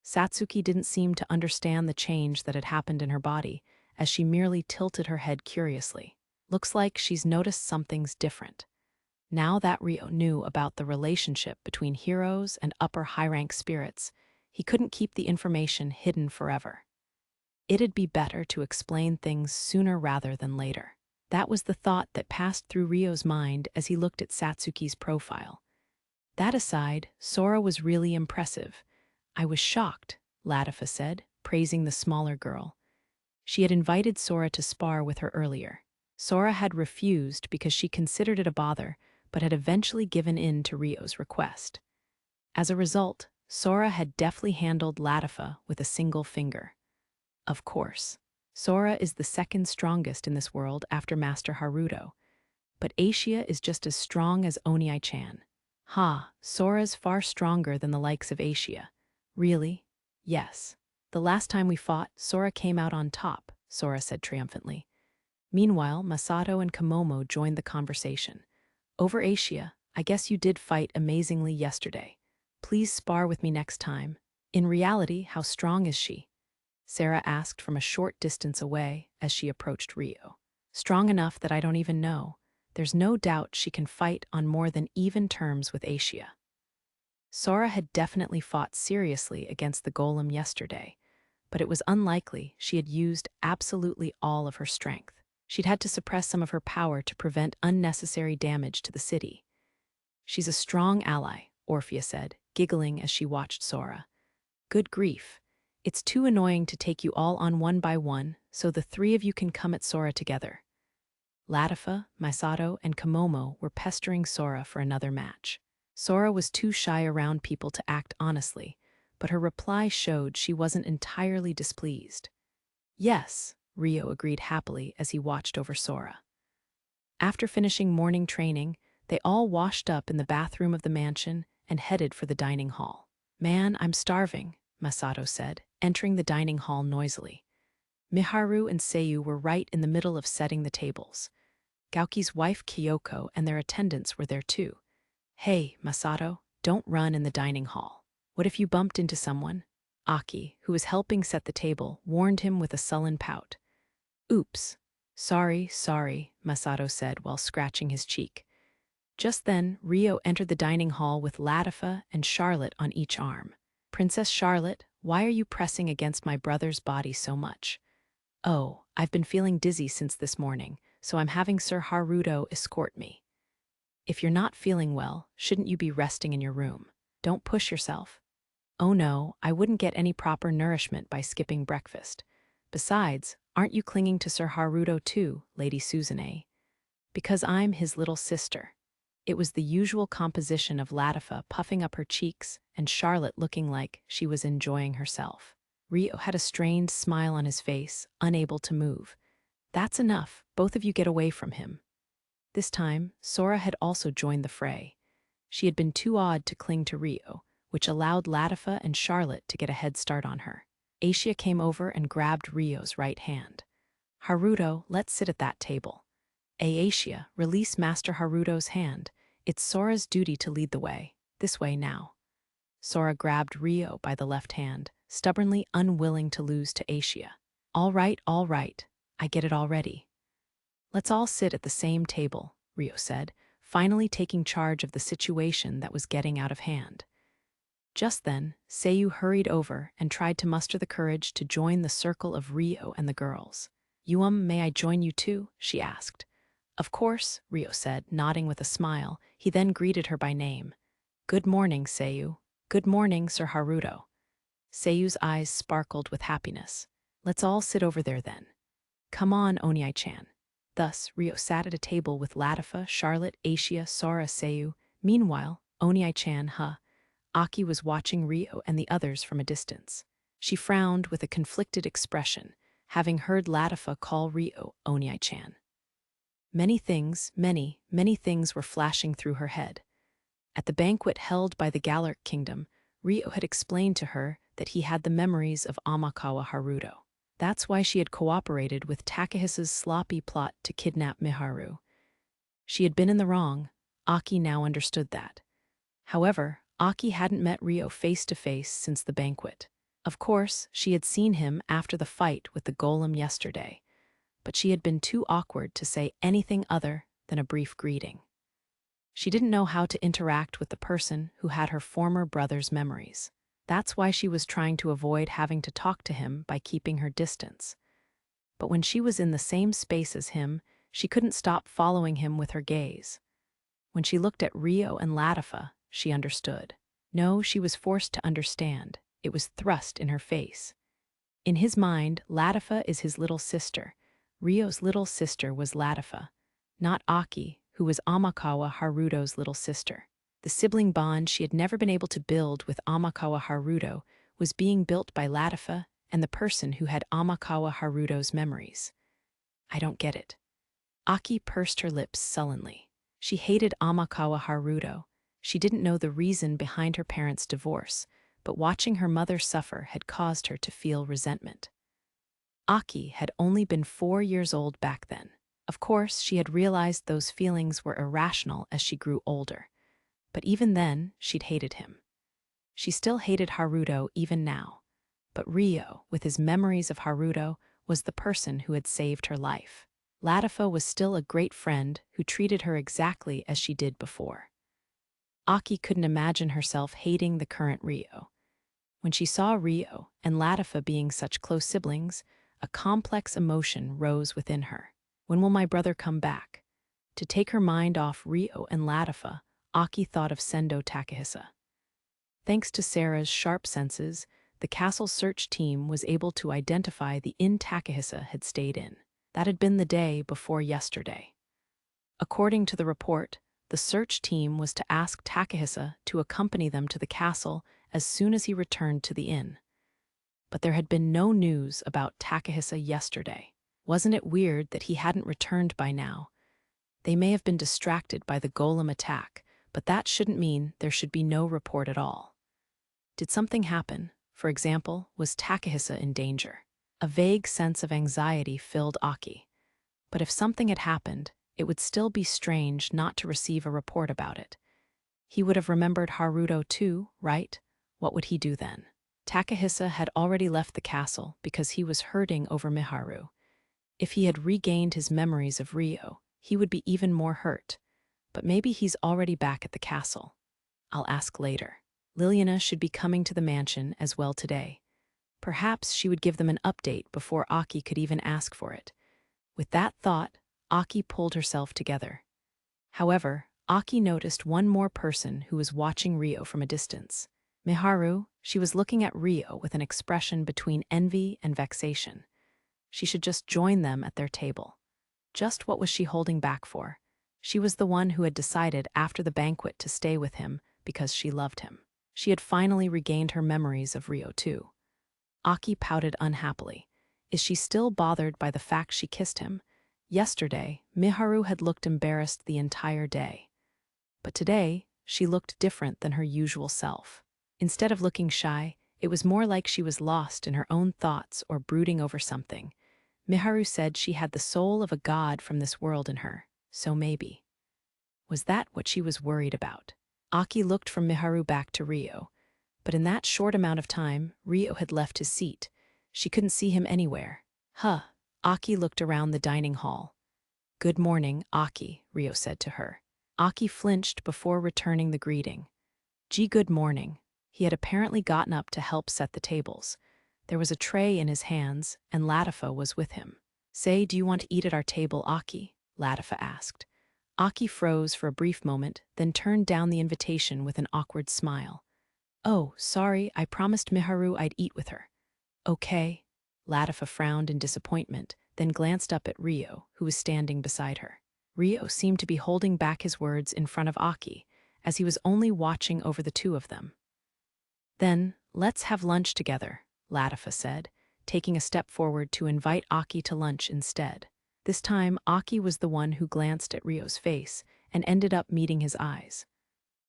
Satsuki didn't seem to understand the change that had happened in her body, as she merely tilted her head curiously. Looks like she's noticed something's different. Now that Ryo knew about the relationship between heroes and upper high-rank spirits, he couldn't keep the information hidden forever. It'd be better to explain things sooner rather than later. That was the thought that passed through Ryo's mind as he looked at Satsuki's profile. That aside, Sora was really impressive. I was shocked, Latifa said, praising the smaller girl. She had invited Sora to spar with her earlier. Sora had refused because she considered it a bother, but had eventually given in to Ryo's request. As a result, Sora had deftly handled Latifa with a single finger. Of course, Sora is the second strongest in this world after Master Haruto, but Aishia is just as strong as Onii-chan. Ha, Sora's far stronger than the likes of Aishia. Really? Yes. The last time we fought, Sora came out on top, Sora said triumphantly. Meanwhile, Masato and Komomo joined the conversation. Over Aishia, I guess you did fight amazingly yesterday. Please spar with me next time. In reality, how strong is she? Seirei asked from a short distance away as she approached Ryo. Strong enough that I don't even know. There's no doubt she can fight on more than even terms with Aishia. Sora had definitely fought seriously against the golem yesterday, but it was unlikely she had used absolutely all of her strength. She'd had to suppress some of her power to prevent unnecessary damage to the city. She's a strong ally, Orphea said, giggling as she watched Sora. Good grief. It's too annoying to take you all on one by one, so the three of you can come at Sora together. Latifa, Masato, and Komomo were pestering Sora for another match. Sora was too shy around people to act honestly, but her reply showed she wasn't entirely displeased. Yes, Ryo agreed happily as he watched over Sora. After finishing morning training, they all washed up in the bathroom of the mansion and headed for the dining hall. Man, I'm starving, Masato said, entering the dining hall noisily. Miharu and Seiyu were right in the middle of setting the tables. Gouki's wife Kyoko and their attendants were there too. Hey, Masato, don't run in the dining hall. What if you bumped into someone? Aki, who was helping set the table, warned him with a sullen pout. Oops. Sorry, Masato said while scratching his cheek. Just then, Ryo entered the dining hall with Latifa and Charlotte on each arm. Princess Charlotte, why are you pressing against my brother's body so much? Oh, I've been feeling dizzy since this morning, so I'm having Sir Haruto escort me. If you're not feeling well, shouldn't you be resting in your room? Don't push yourself. Oh no, I wouldn't get any proper nourishment by skipping breakfast. Besides, aren't you clinging to Sir Haruto too, Lady Susanne? Because I'm his little sister. It was the usual composition of Latifa puffing up her cheeks and Charlotte looking like she was enjoying herself. Ryo had a strained smile on his face, unable to move. That's enough, both of you get away from him. This time, Sora had also joined the fray. She had been too awed to cling to Ryo, which allowed Latifa and Charlotte to get a head start on her. Aishia came over and grabbed Ryo's right hand. Haruto, let's sit at that table. Aishia, release Master Haruto's hand. It's Sora's duty to lead the way. This way now. Sora grabbed Rio by the left hand, stubbornly unwilling to lose to Asia. All right, I get it already. Let's all sit at the same table, Rio said, finally taking charge of the situation that was getting out of hand. Just then, Seiyu hurried over and tried to muster the courage to join the circle of Rio and the girls. May I join you too? She asked. Of course, Rio said, nodding with a smile. He then greeted her by name. Good morning, Seiyu. Good morning, Sir Haruto. Seiyu's eyes sparkled with happiness. Let's all sit over there then. Come on, Oniai-chan. Thus, Rio sat at a table with Latifa, Charlotte, Asia, Sora, Seiyu. Meanwhile, Oniai-chan, Aki was watching Rio and the others from a distance. She frowned with a conflicted expression, having heard Latifa call Rio Oniai-chan. Many things were flashing through her head. At the banquet held by the Galaric Kingdom, Rio had explained to her that he had the memories of Amakawa Haruto. That's why she had cooperated with Takehisa's sloppy plot to kidnap Miharu. She had been in the wrong. Aki now understood that. However, Aki hadn't met Rio face-to-face since the banquet. Of course, she had seen him after the fight with the golem yesterday, but she had been too awkward to say anything other than a brief greeting. She didn't know how to interact with the person who had her former brother's memories. That's why she was trying to avoid having to talk to him by keeping her distance. But when she was in the same space as him, she couldn't stop following him with her gaze. When she looked at Rio and Latifa, she understood. No, she was forced to understand. It was thrust in her face. In his mind, Latifa is his little sister. Rio's little sister was Latifa, not Aki, who was Amakawa Haruto's little sister. The sibling bond she had never been able to build with Amakawa Haruto was being built by Latifa and the person who had Amakawa Haruto's memories. I don't get it. Aki pursed her lips sullenly. She hated Amakawa Haruto. She didn't know the reason behind her parents' divorce, but watching her mother suffer had caused her to feel resentment. Aki had only been 4 years old back then. Of course, she had realized those feelings were irrational as she grew older. But even then, she'd hated him. She still hated Haruto even now. But Rio, with his memories of Haruto, was the person who had saved her life. Latifa was still a great friend who treated her exactly as she did before. Aki couldn't imagine herself hating the current Rio. When she saw Rio and Latifa being such close siblings, a complex emotion rose within her. When will my brother come back? To take her mind off Rio and Latifa, Aki thought of Sendo Takehisa. Thanks to Sarah's sharp senses, the castle search team was able to identify the inn Takehisa had stayed in. That had been the day before yesterday. According to the report, the search team was to ask Takehisa to accompany them to the castle as soon as he returned to the inn. But there had been no news about Takehisa yesterday. Wasn't it weird that he hadn't returned by now? They may have been distracted by the golem attack, but that shouldn't mean there should be no report at all. Did something happen? For example, was Takehisa in danger? A vague sense of anxiety filled Aki. But if something had happened, it would still be strange not to receive a report about it. He would have remembered Haruto too, right? What would he do then? Takehisa had already left the castle because he was hurting over Miharu. If he had regained his memories of Rio, he would be even more hurt. But maybe he's already back at the castle. I'll ask later. Liliana should be coming to the mansion as well today. Perhaps she would give them an update before Aki could even ask for it. With that thought, Aki pulled herself together. However, Aki noticed one more person who was watching Rio from a distance. Miharu, she was looking at Rio with an expression between envy and vexation. She should just join them at their table. Just what was she holding back for? She was the one who had decided after the banquet to stay with him because she loved him. She had finally regained her memories of Rio too. Aki pouted unhappily. Is she still bothered by the fact she kissed him? Yesterday, Miharu had looked embarrassed the entire day. But today, she looked different than her usual self. Instead of looking shy, it was more like she was lost in her own thoughts or brooding over something. Miharu said she had the soul of a god from this world in her, so maybe. Was that what she was worried about? Aki looked from Miharu back to Rio. But in that short amount of time, Rio had left his seat. She couldn't see him anywhere. Huh. Aki looked around the dining hall. "Good morning, Aki," Rio said to her. Aki flinched before returning the greeting. "Gee, good morning." He had apparently gotten up to help set the tables. There was a tray in his hands, and Latifa was with him. "Say, do you want to eat at our table, Aki?" Latifa asked. Aki froze for a brief moment, then turned down the invitation with an awkward smile. "Oh, sorry, I promised Miharu I'd eat with her." "Okay." Latifa frowned in disappointment, then glanced up at Rio, who was standing beside her. Rio seemed to be holding back his words in front of Aki, as he was only watching over the two of them. "Then, let's have lunch together," Latifa said, taking a step forward to invite Aki to lunch instead. This time, Aki was the one who glanced at Rio's face and ended up meeting his eyes.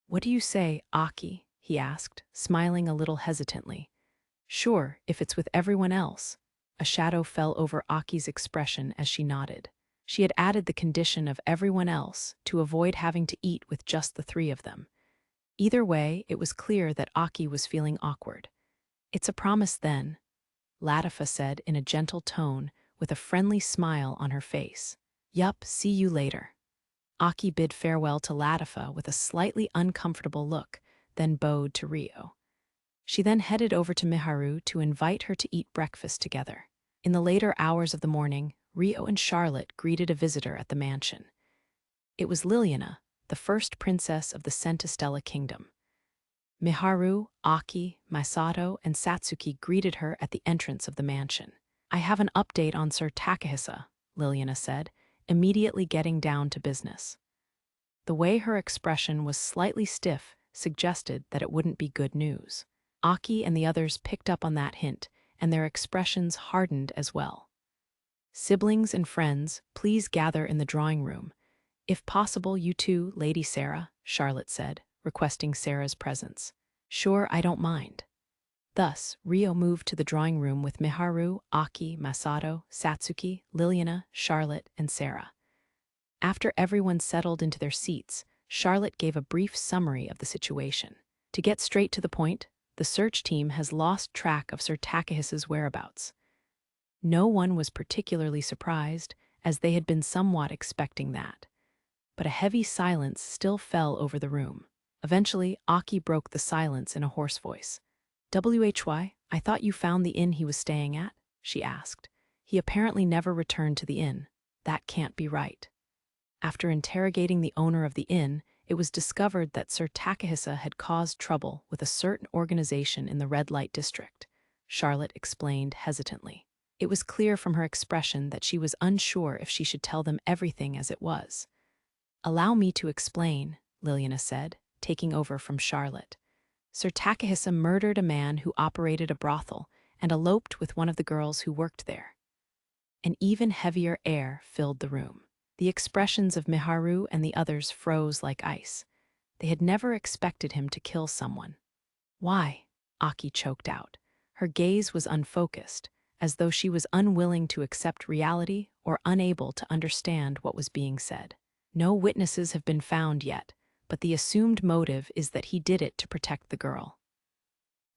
"What do you say, Aki?" he asked, smiling a little hesitantly. "Sure, if it's with everyone else." A shadow fell over Aki's expression as she nodded. She had added the condition of everyone else to avoid having to eat with just the three of them. Either way, it was clear that Aki was feeling awkward. "It's a promise then," Latifa said in a gentle tone with a friendly smile on her face. "Yup, see you later." Aki bid farewell to Latifa with a slightly uncomfortable look, then bowed to Rio. She then headed over to Miharu to invite her to eat breakfast together. In the later hours of the morning, Rio and Charlotte greeted a visitor at the mansion. It was Liliana, the first princess of the Centistella kingdom. Miharu, Aki, Masato, and Satsuki greeted her at the entrance of the mansion. "I have an update on Sir Takahisa," Liliana said, immediately getting down to business. The way her expression was slightly stiff suggested that it wouldn't be good news. Aki and the others picked up on that hint, and their expressions hardened as well. "Siblings and friends, please gather in the drawing room. If possible, you too, Lady Sarah," Charlotte said, requesting Sarah's presence. "Sure, I don't mind." Thus, Rio moved to the drawing room with Miharu, Aki, Masato, Satsuki, Liliana, Charlotte, and Sarah. After everyone settled into their seats, Charlotte gave a brief summary of the situation. To get straight to the point, the search team has lost track of Sir Takahisa's whereabouts. No one was particularly surprised, as they had been somewhat expecting that. But a heavy silence still fell over the room. Eventually, Aki broke the silence in a hoarse voice. "Why, I thought you found the inn he was staying at?" she asked. "He apparently never returned to the inn. That can't be right." After interrogating the owner of the inn, it was discovered that Sir Takahisa had caused trouble with a certain organization in the red light district, Charlotte explained hesitantly. It was clear from her expression that she was unsure if she should tell them everything as it was. "Allow me to explain," Liliana said, taking over from Charlotte. "Sir Takahisa murdered a man who operated a brothel and eloped with one of the girls who worked there." An even heavier air filled the room. The expressions of Miharu and the others froze like ice. They had never expected him to kill someone. "Why?" Aki choked out. Her gaze was unfocused, as though she was unwilling to accept reality or unable to understand what was being said. "No witnesses have been found yet, but the assumed motive is that he did it to protect the girl."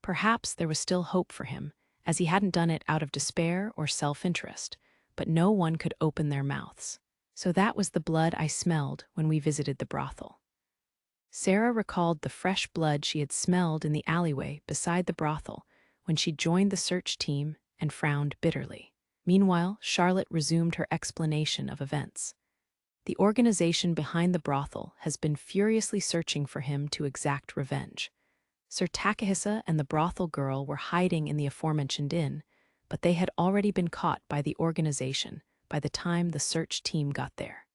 Perhaps there was still hope for him, as he hadn't done it out of despair or self-interest, but no one could open their mouths. "So that was the blood I smelled when we visited the brothel." Sarah recalled the fresh blood she had smelled in the alleyway beside the brothel when she joined the search team and frowned bitterly. Meanwhile, Charlotte resumed her explanation of events. "The organization behind the brothel has been furiously searching for him to exact revenge. Sir Takahisa and the brothel girl were hiding in the aforementioned inn, but they had already been caught by the organization by the time the search team got there."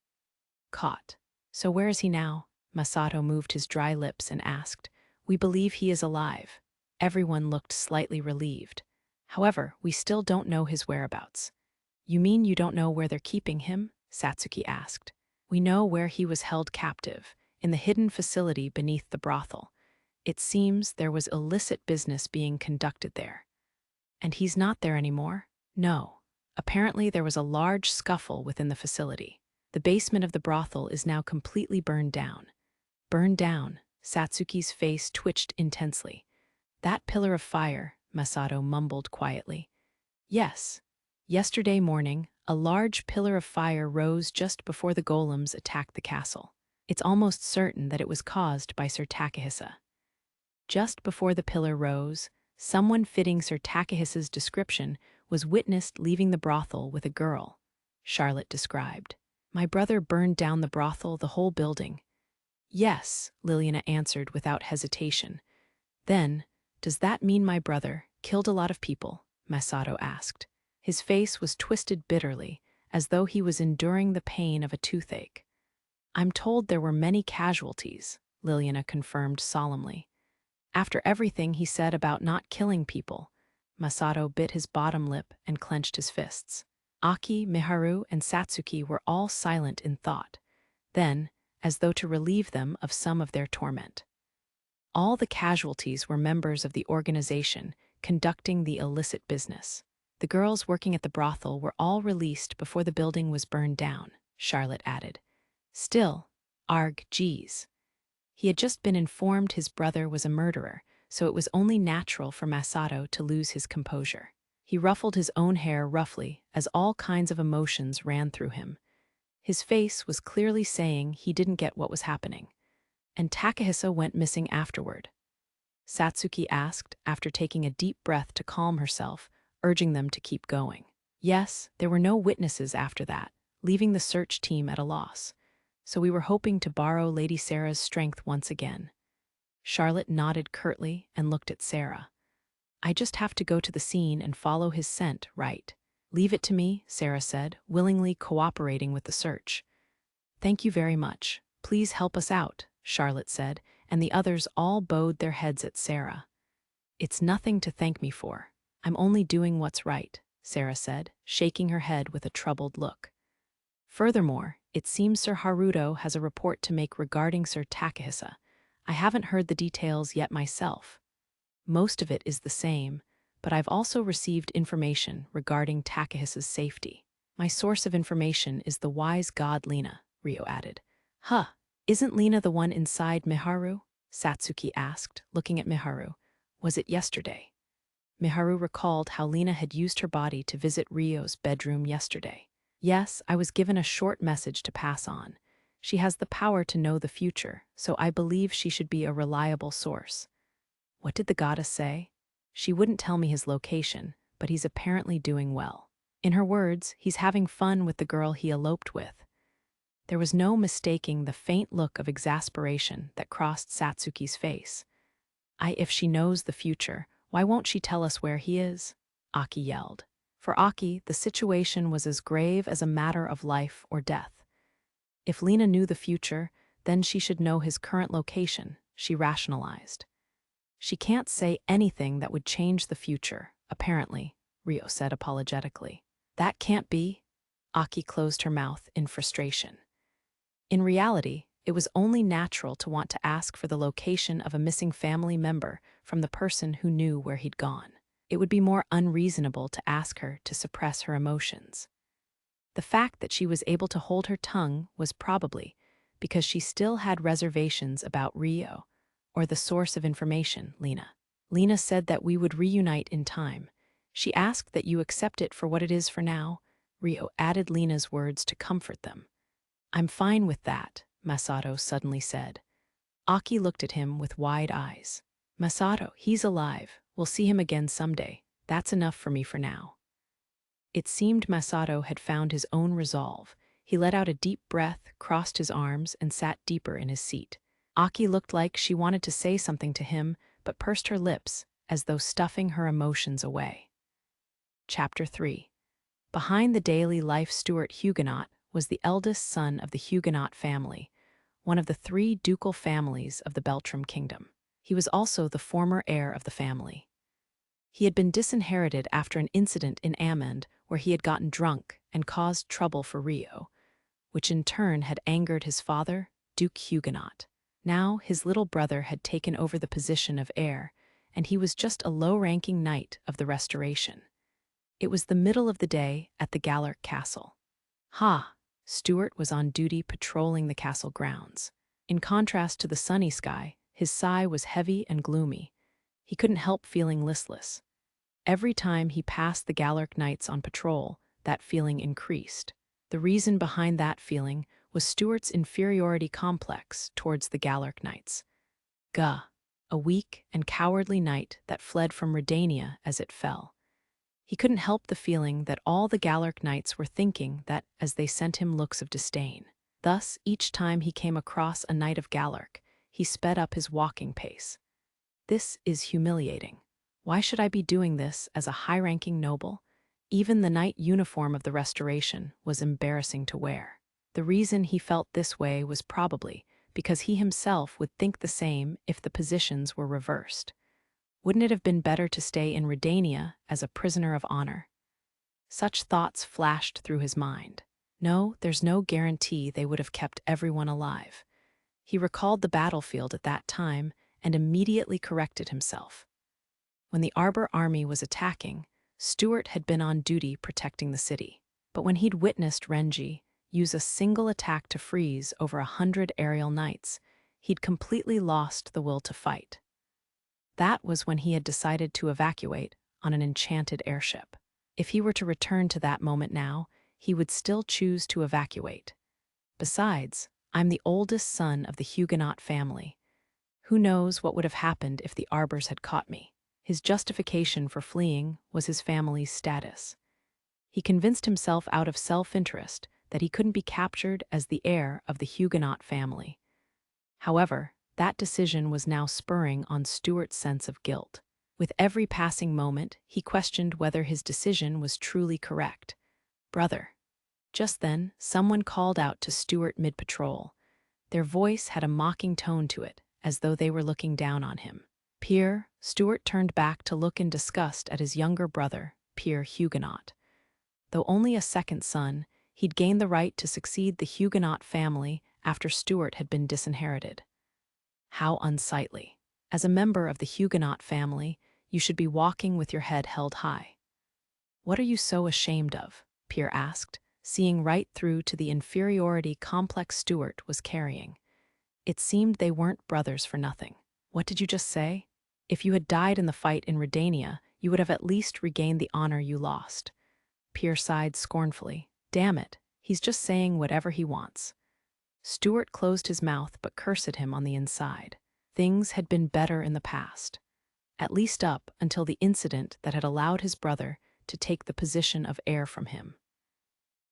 "Caught? So where is he now?" Masato moved his dry lips and asked. "We believe he is alive." Everyone looked slightly relieved. "However, we still don't know his whereabouts." "You mean you don't know where they're keeping him?" Satsuki asked. "We know where he was held captive, in the hidden facility beneath the brothel. It seems there was illicit business being conducted there." "And he's not there anymore?" "No. Apparently there was a large scuffle within the facility. The basement of the brothel is now completely burned down." "Burned down?" Satsuki's face twitched intensely. That pillar of fire, Masato mumbled quietly. Yes. Yesterday morning, a large pillar of fire rose just before the golems attacked the castle. It's almost certain that it was caused by Sir Takahisa. Just before the pillar rose, someone fitting Sir Takahisa's description was witnessed leaving the brothel with a girl, Charlotte described. My brother burned down the brothel, the whole building. Yes, Liliana answered without hesitation. Then, does that mean my brother killed a lot of people? Masato asked. His face was twisted bitterly, as though he was enduring the pain of a toothache. I'm told there were many casualties, Liliana confirmed solemnly. After everything he said about not killing people, Masato bit his bottom lip and clenched his fists. Aki, Miharu, and Satsuki were all silent in thought. Then, as though to relieve them of some of their torment, all the casualties were members of the organization conducting the illicit business. The girls working at the brothel were all released before the building was burned down, Charlotte added. Still, arg geez. He had just been informed his brother was a murderer, so it was only natural for Masato to lose his composure. He ruffled his own hair roughly as all kinds of emotions ran through him. His face was clearly saying he didn't get what was happening. And Takahisa went missing afterward. Satsuki asked, after taking a deep breath to calm herself, urging them to keep going. Yes, there were no witnesses after that, leaving the search team at a loss. So we were hoping to borrow Lady Sarah's strength once again. Charlotte nodded curtly and looked at Sarah. I just have to go to the scene and follow his scent, right? Leave it to me, Sarah said, willingly cooperating with the search. Thank you very much. Please help us out, Charlotte said, and the others all bowed their heads at Sarah. It's nothing to thank me for. I'm only doing what's right, Sarah said, shaking her head with a troubled look. Furthermore, it seems Sir Haruto has a report to make regarding Sir Takahisa. I haven't heard the details yet myself. Most of it is the same, but I've also received information regarding Takahisa's safety. My source of information is the wise god Lina, Ryo added. Huh, isn't Lina the one inside Miharu? Satsuki asked, looking at Miharu. Was it yesterday? Miharu recalled how Lina had used her body to visit Ryo's bedroom yesterday. Yes, I was given a short message to pass on. She has the power to know the future, so I believe she should be a reliable source. What did the goddess say? She wouldn't tell me his location, but he's apparently doing well. In her words, he's having fun with the girl he eloped with. There was no mistaking the faint look of exasperation that crossed Satsuki's face. If she knows the future, why won't she tell us where he is? Aki yelled. For Aki, the situation was as grave as a matter of life or death. If Lina knew the future, then she should know his current location, she rationalized. She can't say anything that would change the future, apparently, Ryo said apologetically. That can't be. Aki closed her mouth in frustration. In reality, it was only natural to want to ask for the location of a missing family member from the person who knew where he'd gone. It would be more unreasonable to ask her to suppress her emotions. The fact that she was able to hold her tongue was probably because she still had reservations about Ryo, or the source of information, Lina. Lina said that we would reunite in time. She asked that you accept it for what it is for now. Ryo added Lina's words to comfort them. I'm fine with that, Masato suddenly said. Aki looked at him with wide eyes. Masato, he's alive. We'll see him again someday. That's enough for me for now. It seemed Masato had found his own resolve. He let out a deep breath, crossed his arms, and sat deeper in his seat. Aki looked like she wanted to say something to him, but pursed her lips, as though stuffing her emotions away. Chapter 3. Behind the daily life Stuart Huguenot was the eldest son of the Huguenot family, one of the 3 ducal families of the Beltram kingdom. He was also the former heir of the family. He had been disinherited after an incident in Amend where he had gotten drunk and caused trouble for Ryo, which in turn had angered his father, Duke Huguenot. Now his little brother had taken over the position of heir, and he was just a low-ranking knight of the Restoration. It was the middle of the day at the Gallark Castle. Stuart was on duty patrolling the castle grounds. In contrast to the sunny sky, his sigh was heavy and gloomy. he couldn't help feeling listless. Every time he passed the Gallic Knights on patrol, that feeling increased. The reason behind that feeling was Stuart's inferiority complex towards the Gallic Knights. Gah, a weak and cowardly knight that fled from Redania as it fell. He couldn't help the feeling that all the Gallic Knights were thinking that as they sent him looks of disdain. Thus, each time he came across a knight of Gallic, he sped up his walking pace. This is humiliating. Why should I be doing this as a high-ranking noble? Even the knight uniform of the Restoration was embarrassing to wear. The reason he felt this way was probably because he himself would think the same if the positions were reversed. Wouldn't it have been better to stay in Redania as a prisoner of honor? Such thoughts flashed through his mind. No, there's no guarantee they would have kept everyone alive. He recalled the battlefield at that time and immediately corrected himself. When the Arbor army was attacking, Stuart had been on duty protecting the city. But when he'd witnessed Renji use a single attack to freeze over 100 aerial knights, he'd completely lost the will to fight. That was when he had decided to evacuate on an enchanted airship. If he were to return to that moment now, he would still choose to evacuate. Besides, I'm the oldest son of the Huguenot family. Who knows what would have happened if the Arbors had caught me? His justification for fleeing was his family's status. He convinced himself out of self-interest that he couldn't be captured as the heir of the Huguenot family. However, that decision was now spurring on Stuart's sense of guilt. With every passing moment, he questioned whether his decision was truly correct. "Brother." Just then, someone called out to Stuart mid-patrol. Their voice had a mocking tone to it, as though they were looking down on him. Pierre, Stuart turned back to look in disgust at his younger brother, Pierre Huguenot. Though only a second son, he'd gained the right to succeed the Huguenot family after Stuart had been disinherited. How unsightly. As a member of the Huguenot family, you should be walking with your head held high. "What are you so ashamed of?" Pierre asked, seeing right through to the inferiority complex Stuart was carrying. It seemed they weren't brothers for nothing. "What did you just say? If you had died in the fight in Redania, you would have at least regained the honor you lost." Pierre sighed scornfully. "Damn it, he's just saying whatever he wants." Stuart closed his mouth but cursed at him on the inside. Things had been better in the past. At least up until the incident that had allowed his brother to take the position of heir from him.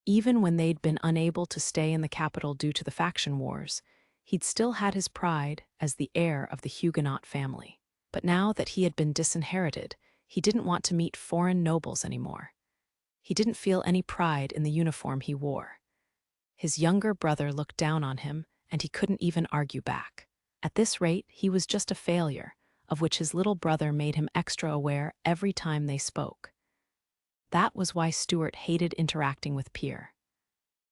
Even when they'd been unable to stay in the capital due to the faction wars, he'd still had his pride as the heir of the Huguenot family. But now that he had been disinherited, he didn't want to meet foreign nobles anymore. He didn't feel any pride in the uniform he wore. His younger brother looked down on him, and he couldn't even argue back. At this rate, he was just a failure, of which his little brother made him extra aware every time they spoke. That was why Stuart hated interacting with Pierre.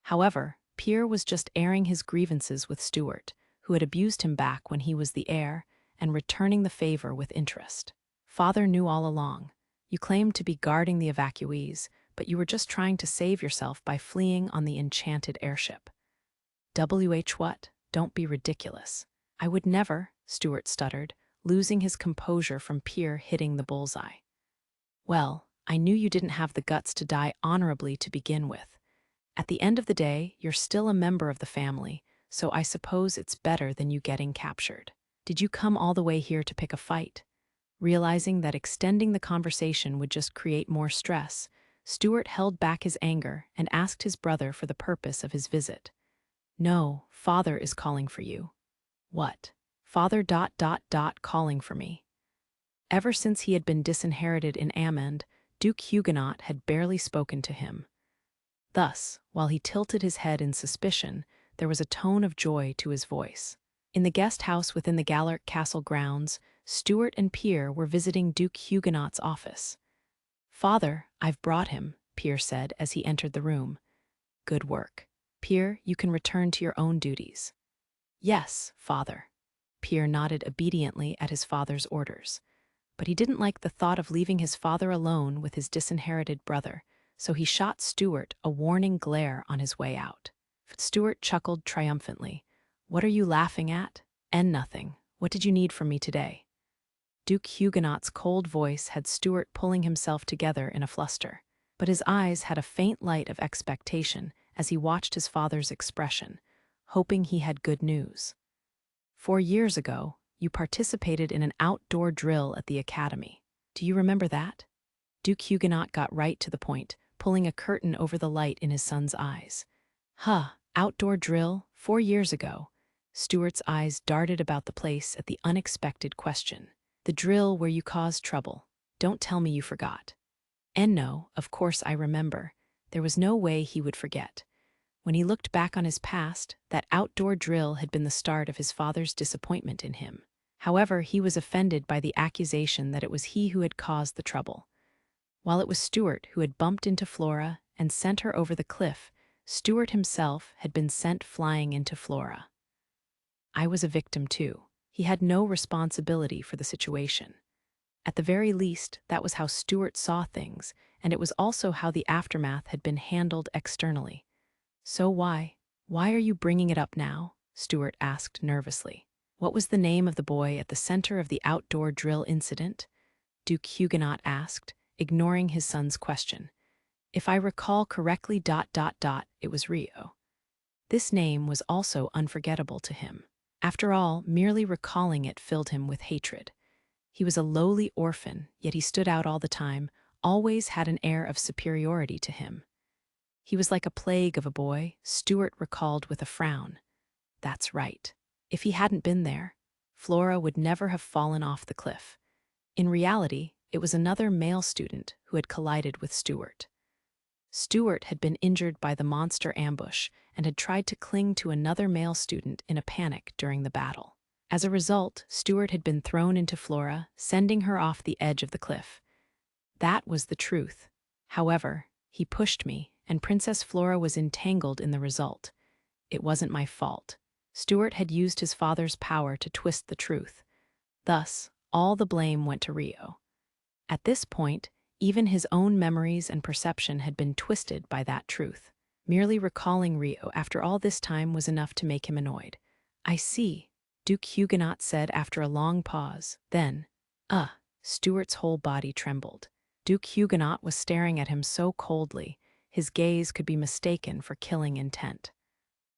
However, Pierre was just airing his grievances with Stuart, who had abused him back when he was the heir, and returning the favor with interest. "Father knew all along. You claimed to be guarding the evacuees, but you were just trying to save yourself by fleeing on the enchanted airship." What? Don't be ridiculous." "I would never," Stuart stuttered, losing his composure from Pierre hitting the bullseye. "Well, I knew you didn't have the guts to die honorably to begin with. At the end of the day, you're still a member of the family, so I suppose it's better than you getting captured. Did you come all the way here to pick a fight?" Realizing that extending the conversation would just create more stress, Stuart held back his anger and asked his brother for the purpose of his visit. "No, Father is calling for you." "What? Father ... calling for me?" Ever since he had been disinherited in Amend, Duke Huguenot had barely spoken to him. Thus, while he tilted his head in suspicion, there was a tone of joy to his voice. In the guest house within the Gallic castle grounds, Stuart and Pierre were visiting Duke Huguenot's office. "Father, I've brought him," Pierre said as he entered the room. "Good work. Pierre, you can return to your own duties." "Yes, Father." Pierre nodded obediently at his father's orders. But he didn't like the thought of leaving his father alone with his disinherited brother, so he shot Stuart a warning glare on his way out. Stuart chuckled triumphantly. "What are you laughing at?" "And nothing. What did you need from me today?" Duke Huguenot's cold voice had Stuart pulling himself together in a fluster, but his eyes had a faint light of expectation as he watched his father's expression, hoping he had good news. 4 years ago, you participated in an outdoor drill at the academy. Do you remember that? Duke Huguenot got right to the point, pulling a curtain over the light in his son's eyes. Outdoor drill, 4 years ago. Stuart's eyes darted about the place at the unexpected question. The drill where you caused trouble. Don't tell me you forgot. And no, of course I remember. There was no way he would forget. When he looked back on his past, that outdoor drill had been the start of his father's disappointment in him. However, he was offended by the accusation that it was he who had caused the trouble. While it was Stuart who had bumped into Flora and sent her over the cliff, Stuart himself had been sent flying into Flora. I was a victim too. He had no responsibility for the situation. At the very least, that was how Stuart saw things, and it was also how the aftermath had been handled externally. So why are you bringing it up now? Stuart asked nervously. What was the name of the boy at the center of the outdoor drill incident? Duke Huguenot asked, ignoring his son's question. If I recall correctly, it was Rio. This name was also unforgettable to him. After all, merely recalling it filled him with hatred. He was a lowly orphan, yet he stood out all the time, always had an air of superiority to him. He was like a plague of a boy, Stuart recalled with a frown. That's right. If he hadn't been there, Flora would never have fallen off the cliff. In reality, it was another male student who had collided with Stuart. Stuart had been injured by the monster ambush and had tried to cling to another male student in a panic during the battle. As a result, Stuart had been thrown into Flora, sending her off the edge of the cliff. That was the truth. However, he pushed me, and Princess Flora was entangled in the result. It wasn't my fault. Stuart had used his father's power to twist the truth. Thus, all the blame went to Rio. At this point, even his own memories and perception had been twisted by that truth. Merely recalling Rio after all this time was enough to make him annoyed. I see, Duke Huguenot said after a long pause. Then, Stuart's whole body trembled. Duke Huguenot was staring at him so coldly, his gaze could be mistaken for killing intent.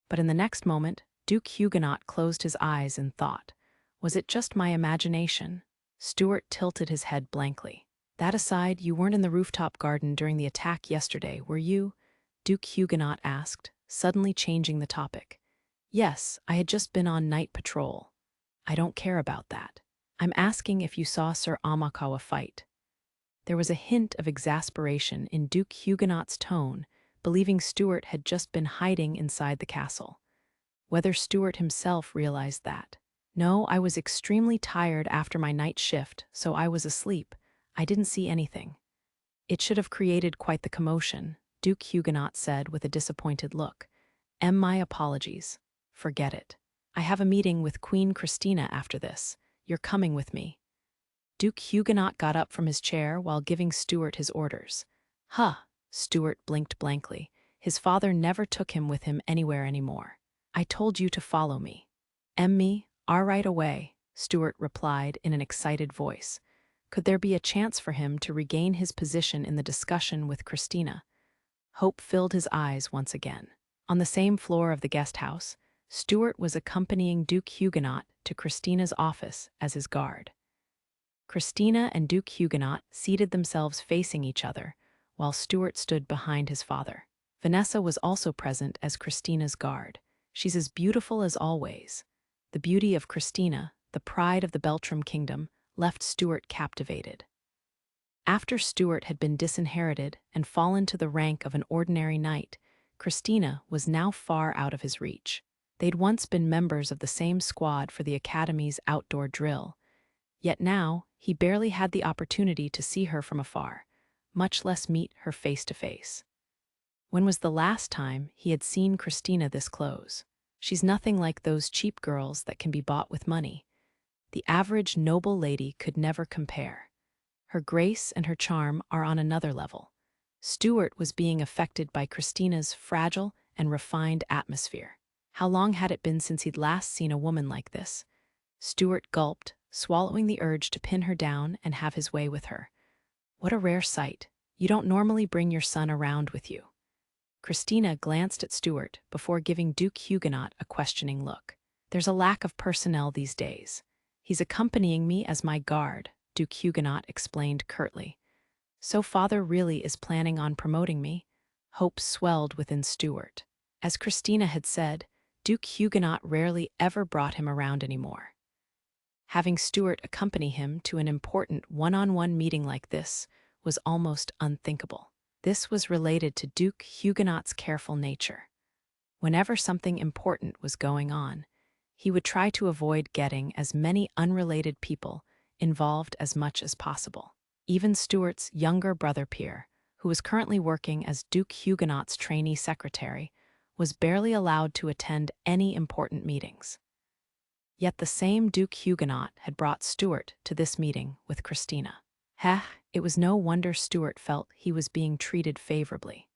But in the next moment, Duke Huguenot closed his eyes and thought. Was it just my imagination? Stuart tilted his head blankly. That aside, you weren't in the rooftop garden during the attack yesterday, were you? Duke Huguenot asked, suddenly changing the topic. Yes, I had just been on night patrol. I don't care about that. I'm asking if you saw Sir Amakawa fight. There was a hint of exasperation in Duke Huguenot's tone, believing Stuart had just been hiding inside the castle. Whether Stuart himself realized that. No, I was extremely tired after my night shift, so I was asleep. I didn't see anything. It should have created quite the commotion, Duke Huguenot said with a disappointed look. My apologies. Forget it. I have a meeting with Queen Christina after this. You're coming with me. Duke Huguenot got up from his chair while giving Stuart his orders. Stuart blinked blankly. His father never took him with him anywhere anymore. I told you to follow me. Me, all right away, Stuart replied in an excited voice. Could there be a chance for him to regain his position in the discussion with Christina? Hope filled his eyes once again. On the same floor of the guest house, Stuart was accompanying Duke Huguenot to Christina's office as his guard. Christina and Duke Huguenot seated themselves facing each other, while Stuart stood behind his father. Vanessa was also present as Christina's guard. She's as beautiful as always. The beauty of Christina, the pride of the Beltram kingdom, left Stuart captivated. After Stuart had been disinherited and fallen to the rank of an ordinary knight, Christina was now far out of his reach. They'd once been members of the same squad for the Academy's outdoor drill, yet now he barely had the opportunity to see her from afar, much less meet her face to face. When was the last time he had seen Christina this close? She's nothing like those cheap girls that can be bought with money. The average noble lady could never compare. Her grace and her charm are on another level. Stuart was being affected by Christina's fragile and refined atmosphere. How long had it been since he'd last seen a woman like this? Stuart gulped, swallowing the urge to pin her down and have his way with her. What a rare sight. You don't normally bring your son around with you. Christina glanced at Stuart before giving Duke Huguenot a questioning look. There's a lack of personnel these days. He's accompanying me as my guard, Duke Huguenot explained curtly. So father really is planning on promoting me? Hope swelled within Stuart. As Christina had said, Duke Huguenot rarely ever brought him around anymore. Having Stuart accompany him to an important one-on-one meeting like this was almost unthinkable. This was related to Duke Huguenot's careful nature. Whenever something important was going on, he would try to avoid getting as many unrelated people involved as much as possible. Even Stuart's younger brother Pierre, who was currently working as Duke Huguenot's trainee secretary, was barely allowed to attend any important meetings. Yet the same Duke Huguenot had brought Stuart to this meeting with Christina. It was no wonder Stuart felt he was being treated favorably.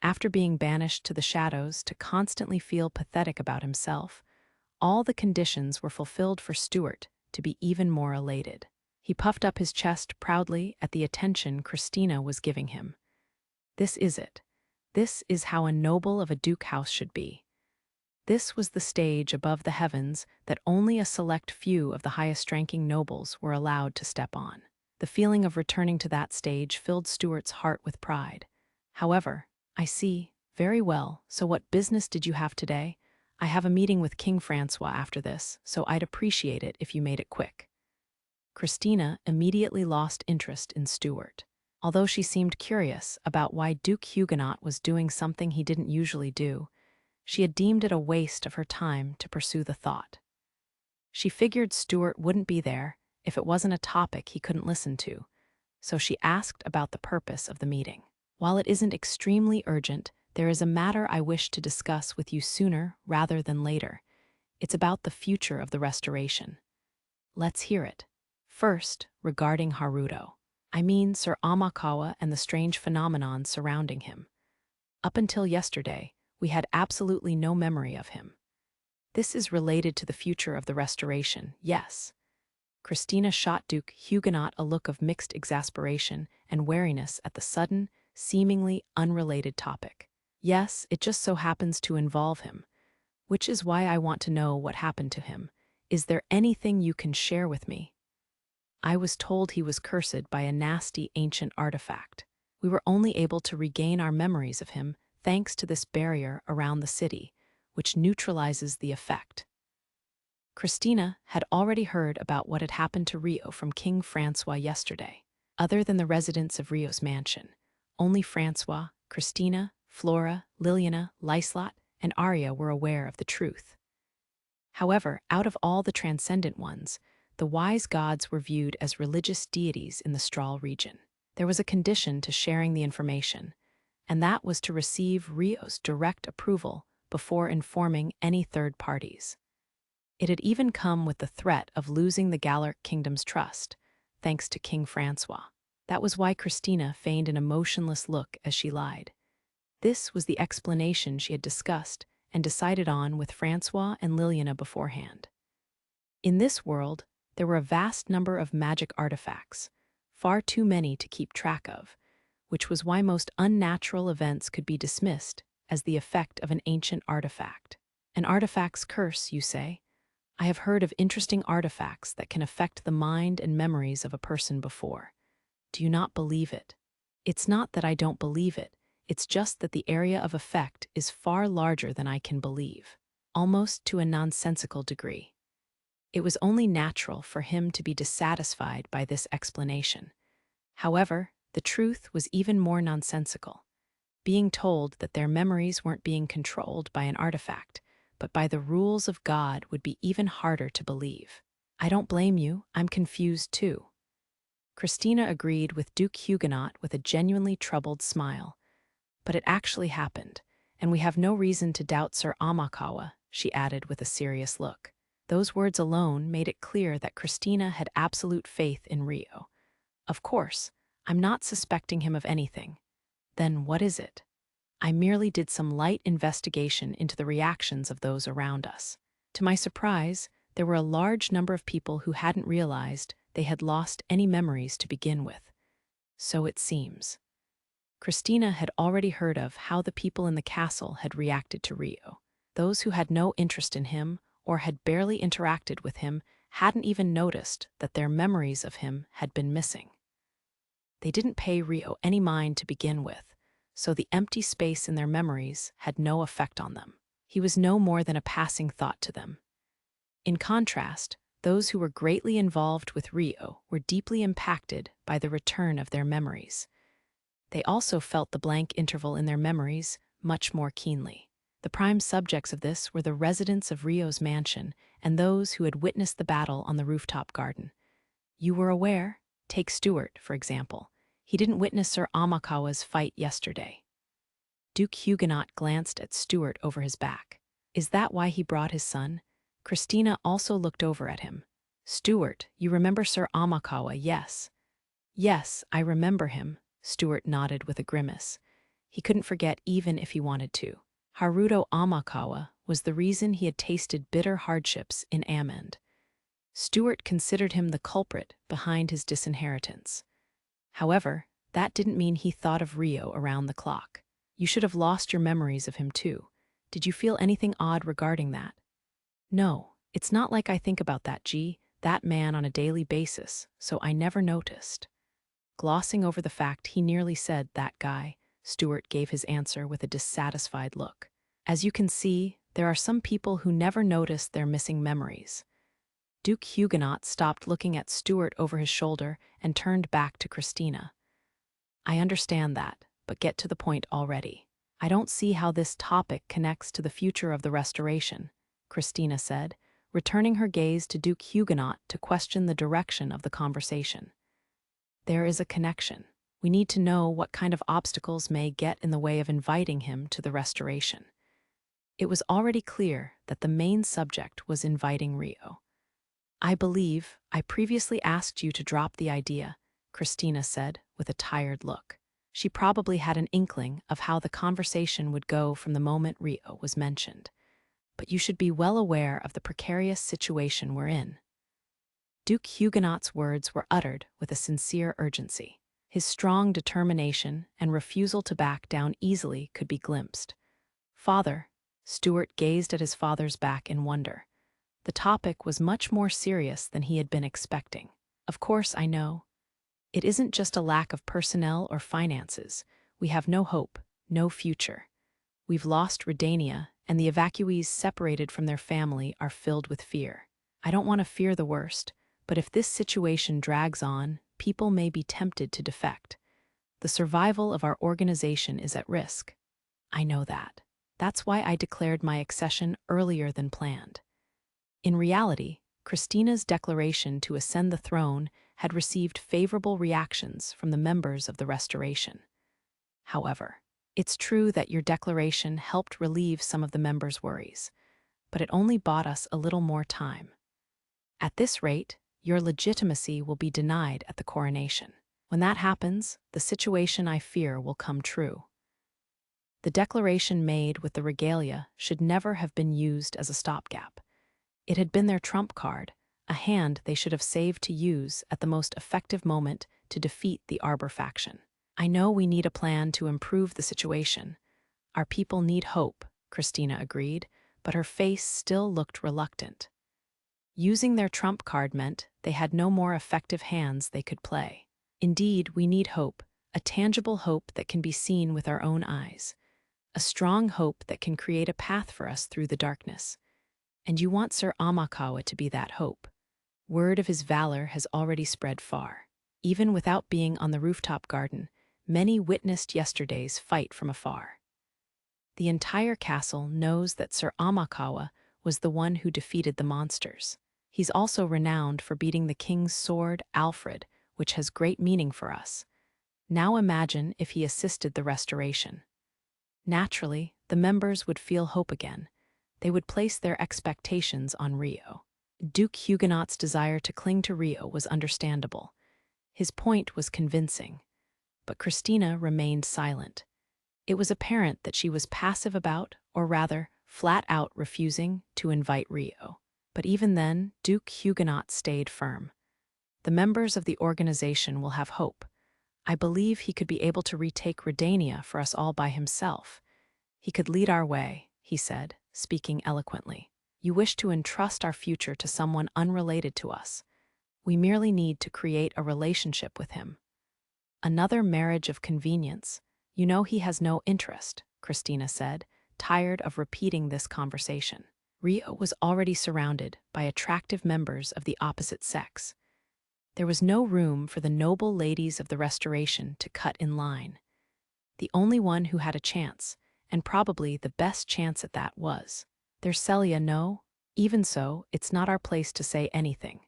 After being banished to the shadows to constantly feel pathetic about himself, all the conditions were fulfilled for Stuart to be even more elated. He puffed up his chest proudly at the attention Christina was giving him. This is it. This is how a noble of a duke house should be. This was the stage above the heavens that only a select few of the highest-ranking nobles were allowed to step on. The feeling of returning to that stage filled Stuart's heart with pride. However, I see. Very well, so what business did you have today? I have a meeting with King Francois after this, so I'd appreciate it if you made it quick. Christina immediately lost interest in Stuart. Although she seemed curious about why Duke Huguenot was doing something he didn't usually do, she had deemed it a waste of her time to pursue the thought. She figured Stuart wouldn't be there if it wasn't a topic he couldn't listen to, so she asked about the purpose of the meeting. While it isn't extremely urgent, there is a matter I wish to discuss with you sooner rather than later. It's about the future of the restoration. Let's hear it. First, regarding Haruto. I mean Sir Amakawa and the strange phenomenon surrounding him. Up until yesterday, we had absolutely no memory of him. This is related to the future of the restoration, yes. Christina shot Duke Huguenot a look of mixed exasperation and wariness at the sudden, seemingly unrelated topic. Yes, it just so happens to involve him, which is why I want to know what happened to him. Is there anything you can share with me? I was told he was cursed by a nasty ancient artifact. We were only able to regain our memories of him thanks to this barrier around the city, which neutralizes the effect. Christina had already heard about what had happened to Rio from King Francois yesterday. Other than the residents of Rio's mansion, only Francois, Christina, Flora, Liliana, Lyslot, and Arya were aware of the truth. However, out of all the transcendent ones, the wise gods were viewed as religious deities in the Strahl region. There was a condition to sharing the information, and that was to receive Rio's direct approval before informing any third parties. It had even come with the threat of losing the Gallic kingdom's trust, thanks to King Francois. That was why Christina feigned an emotionless look as she lied. This was the explanation she had discussed and decided on with Francois and Liliana beforehand. In this world, there were a vast number of magic artifacts, far too many to keep track of, which was why most unnatural events could be dismissed as the effect of an ancient artifact. An artifact's curse, you say? I have heard of interesting artifacts that can affect the mind and memories of a person before. Do you not believe it? It's not that I don't believe it, it's just that the area of effect is far larger than I can believe, almost to a nonsensical degree. It was only natural for him to be dissatisfied by this explanation. However, the truth was even more nonsensical. Being told that their memories weren't being controlled by an artifact, but by the rules of God would be even harder to believe. I don't blame you, I'm confused too. Christina agreed with Duke Huguenot with a genuinely troubled smile. But it actually happened, and we have no reason to doubt Sir Amakawa, she added with a serious look. Those words alone made it clear that Christina had absolute faith in Rio. Of course, I'm not suspecting him of anything. Then what is it? I merely did some light investigation into the reactions of those around us. To my surprise, there were a large number of people who hadn't realized they had lost any memories to begin with. So it seems. Christina had already heard of how the people in the castle had reacted to Rio. Those who had no interest in him or had barely interacted with him hadn't even noticed that their memories of him had been missing. They didn't pay Rio any mind to begin with, so the empty space in their memories had no effect on them. He was no more than a passing thought to them. In contrast, those who were greatly involved with Rio were deeply impacted by the return of their memories. They also felt the blank interval in their memories much more keenly. The prime subjects of this were the residents of Rio's mansion and those who had witnessed the battle on the rooftop garden. You were aware? Take Stuart, for example. He didn't witness Sir Amakawa's fight yesterday. Duke Huguenot glanced at Stuart over his back. Is that why he brought his son? Christina also looked over at him. Stuart, you remember Sir Amakawa, yes? Yes, I remember him, Stuart nodded with a grimace. He couldn't forget even if he wanted to. Haruto Amakawa was the reason he had tasted bitter hardships in Amend. Stuart considered him the culprit behind his disinheritance. However, that didn't mean he thought of Rio around the clock. You should have lost your memories of him too. Did you feel anything odd regarding that? No, it's not like I think about that man on a daily basis, so I never noticed. Glossing over the fact he nearly said that guy, Stuart gave his answer with a dissatisfied look. As you can see, there are some people who never notice their missing memories. Duke Huguenot stopped looking at Stuart over his shoulder and turned back to Christina. I understand that, but get to the point already. I don't see how this topic connects to the future of the restoration, Christina said, returning her gaze to Duke Huguenot to question the direction of the conversation. There is a connection. We need to know what kind of obstacles may get in the way of inviting him to the restoration. It was already clear that the main subject was inviting Rio. I believe I previously asked you to drop the idea, Christina said with a tired look. She probably had an inkling of how the conversation would go from the moment Rio was mentioned. But you should be well aware of the precarious situation we're in. Duke Huguenot's words were uttered with a sincere urgency. His strong determination and refusal to back down easily could be glimpsed. Father, Stuart gazed at his father's back in wonder. The topic was much more serious than he had been expecting. Of course, I know. It isn't just a lack of personnel or finances. We have no hope, no future. We've lost Redania, and the evacuees separated from their family are filled with fear. I don't want to fear the worst, but if this situation drags on, people may be tempted to defect. The survival of our organization is at risk. I know that. That's why I declared my accession earlier than planned. In reality, Christina's declaration to ascend the throne had received favorable reactions from the members of the restoration. However, it's true that your declaration helped relieve some of the members' worries, but it only bought us a little more time. At this rate, your legitimacy will be denied at the coronation. When that happens, the situation I fear will come true. The declaration made with the regalia should never have been used as a stopgap. It had been their trump card, a hand they should have saved to use at the most effective moment to defeat the Arbor faction. I know we need a plan to improve the situation. Our people need hope, Christina agreed, but her face still looked reluctant. Using their trump card meant they had no more effective hands they could play. Indeed, we need hope, a tangible hope that can be seen with our own eyes, a strong hope that can create a path for us through the darkness. And you want Sir Amakawa to be that hope. Word of his valor has already spread far. Even without being on the rooftop garden, many witnessed yesterday's fight from afar. The entire castle knows that Sir Amakawa was the one who defeated the monsters. He's also renowned for beating the king's sword, Alfred, which has great meaning for us. Now imagine if he assisted the restoration. Naturally, the members would feel hope again. They would place their expectations on Rio. Duke Huguenot's desire to cling to Rio was understandable. His point was convincing. But Christina remained silent. It was apparent that she was passive about, or rather, flat out refusing to invite Rio. But even then, Duke Huguenot stayed firm. The members of the organization will have hope. I believe he could be able to retake Redania for us all by himself. He could lead our way, he said, speaking eloquently. You wish to entrust our future to someone unrelated to us. We merely need to create a relationship with him. Another marriage of convenience. You know he has no interest, Christina said, tired of repeating this conversation. Rio was already surrounded by attractive members of the opposite sex. There was no room for the noble ladies of the Restoration to cut in line. The only one who had a chance, and probably the best chance at that, was. There's Celia, no? Even so, it's not our place to say anything.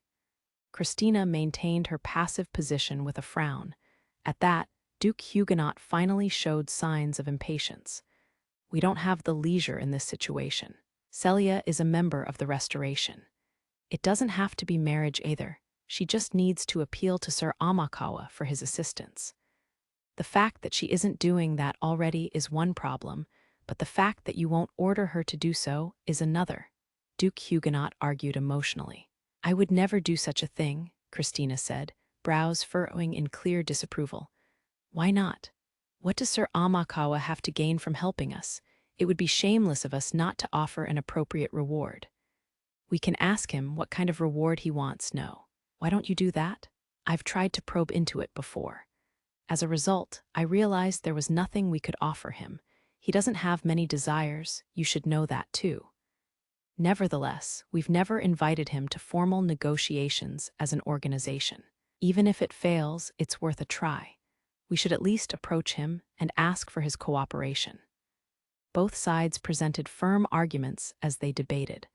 Christina maintained her passive position with a frown. At that, Duke Huguenot finally showed signs of impatience. We don't have the leisure in this situation. Celia is a member of the Restoration. It doesn't have to be marriage either. She just needs to appeal to Sir Amakawa for his assistance. The fact that she isn't doing that already is one problem, but the fact that you won't order her to do so is another. Duke Huguenot argued emotionally. I would never do such a thing, Christina said, brows furrowing in clear disapproval. Why not? What does Sir Amakawa have to gain from helping us? It would be shameless of us not to offer an appropriate reward. We can ask him what kind of reward he wants, no. Why don't you do that? I've tried to probe into it before. As a result, I realized there was nothing we could offer him. He doesn't have many desires, you should know that too. Nevertheless, we've never invited him to formal negotiations as an organization. Even if it fails, it's worth a try. We should at least approach him and ask for his cooperation. Both sides presented firm arguments as they debated.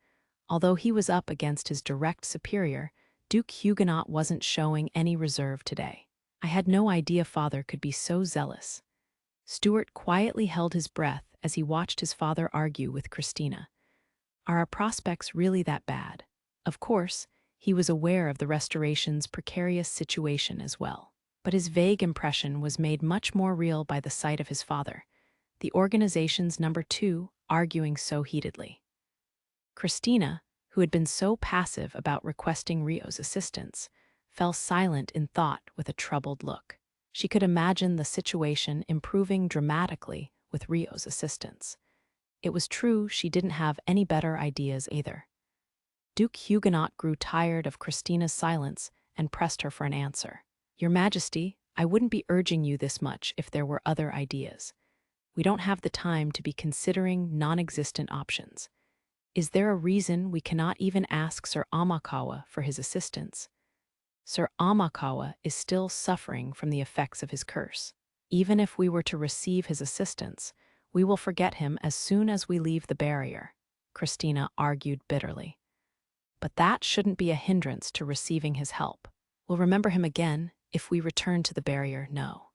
Although he was up against his direct superior, Duke Huguenot wasn't showing any reserve today. I had no idea father could be so zealous. Stuart quietly held his breath as he watched his father argue with Christina. Are our prospects really that bad? Of course, he was aware of the Restoration's precarious situation as well. But his vague impression was made much more real by the sight of his father, the organization's number 2, arguing so heatedly. Christina, who had been so passive about requesting Rio's assistance, fell silent in thought with a troubled look. She could imagine the situation improving dramatically with Rio's assistance. It was true she didn't have any better ideas either. Duke Huguenot grew tired of Christina's silence and pressed her for an answer. Your Majesty, I wouldn't be urging you this much if there were other ideas. We don't have the time to be considering non-existent options. Is there a reason we cannot even ask Sir Amakawa for his assistance? Sir Amakawa is still suffering from the effects of his curse. Even if we were to receive his assistance, we will forget him as soon as we leave the barrier, Christina argued bitterly. But that shouldn't be a hindrance to receiving his help. We'll remember him again if we return to the barrier, no.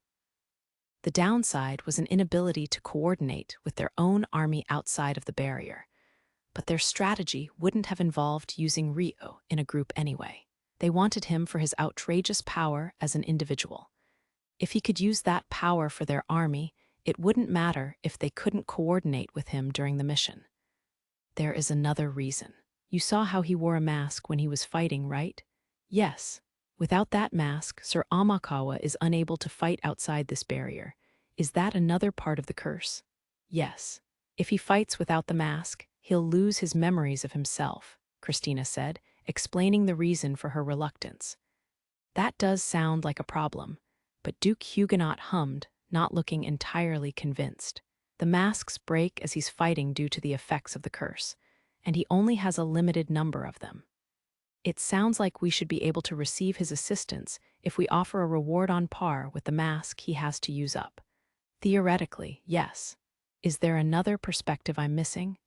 The downside was an inability to coordinate with their own army outside of the barrier. But their strategy wouldn't have involved using Rio in a group anyway. They wanted him for his outrageous power as an individual. If he could use that power for their army, it wouldn't matter if they couldn't coordinate with him during the mission. There is another reason. You saw how he wore a mask when he was fighting, right? Yes. Without that mask, Sir Amakawa is unable to fight outside this barrier. Is that another part of the curse? Yes. If he fights without the mask, he'll lose his memories of himself, Christina said, explaining the reason for her reluctance. That does sound like a problem, but Duke Huguenot hummed, not looking entirely convinced. The masks break as he's fighting due to the effects of the curse, and he only has a limited number of them. It sounds like we should be able to receive his assistance if we offer a reward on par with the mask he has to use up. Theoretically, yes. Is there another perspective I'm missing?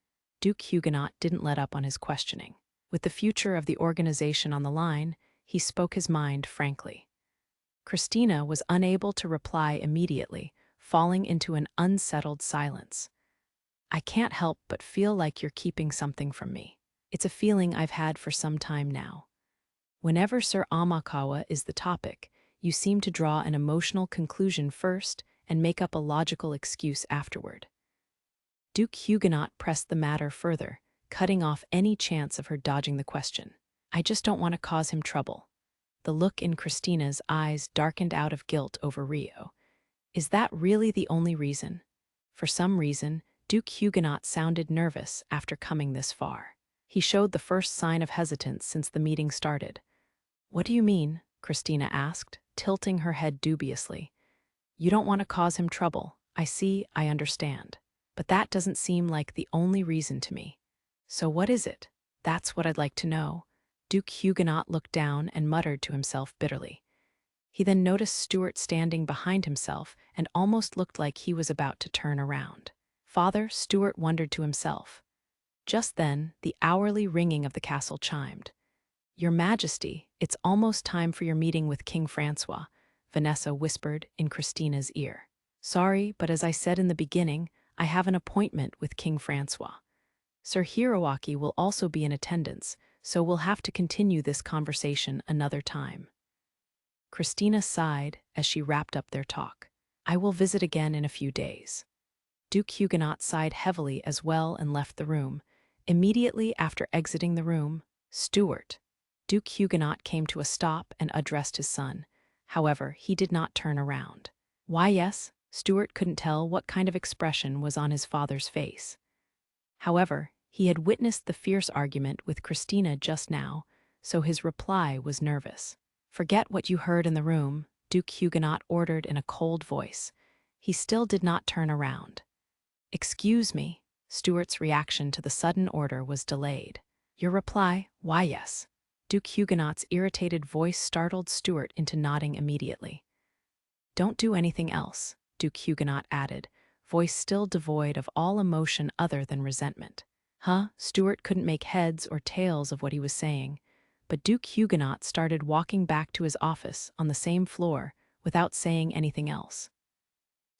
Duke Huguenot didn't let up on his questioning. With the future of the organization on the line, he spoke his mind frankly. Christina was unable to reply immediately, falling into an unsettled silence. I can't help but feel like you're keeping something from me. It's a feeling I've had for some time now. Whenever Sir Amakawa is the topic, you seem to draw an emotional conclusion first and make up a logical excuse afterward. Duke Huguenot pressed the matter further, cutting off any chance of her dodging the question. I just don't want to cause him trouble. The look in Christina's eyes darkened out of guilt over Rio. Is that really the only reason? For some reason, Duke Huguenot sounded nervous after coming this far. He showed the first sign of hesitance since the meeting started. What do you mean? Christina asked, tilting her head dubiously. You don't want to cause him trouble. I see, I understand. But that doesn't seem like the only reason to me. So what is it? That's what I'd like to know. Duke Huguenot looked down and muttered to himself bitterly. He then noticed Stuart standing behind himself and almost looked like he was about to turn around. Father, Stuart wondered to himself. Just then, the hourly ringing of the castle chimed. Your Majesty, it's almost time for your meeting with King Francois, Vanessa whispered in Christina's ear. Sorry, but as I said in the beginning, I have an appointment with King Francois. Sir Hiroaki will also be in attendance, so we'll have to continue this conversation another time. Christina sighed as she wrapped up their talk. I will visit again in a few days. Duke Huguenot sighed heavily as well and left the room. Immediately after exiting the room, Stuart. Duke Huguenot came to a stop and addressed his son. However, he did not turn around. Why, yes, Stuart couldn't tell what kind of expression was on his father's face. However, he had witnessed the fierce argument with Christina just now, so his reply was nervous. Forget what you heard in the room, Duke Huguenot ordered in a cold voice. He still did not turn around. Excuse me. Stuart's reaction to the sudden order was delayed. Your reply? Why, yes. Duke Huguenot's irritated voice startled Stuart into nodding immediately. Don't do anything else, Duke Huguenot added, voice still devoid of all emotion other than resentment. Huh? Stuart couldn't make heads or tails of what he was saying, but Duke Huguenot started walking back to his office on the same floor without saying anything else.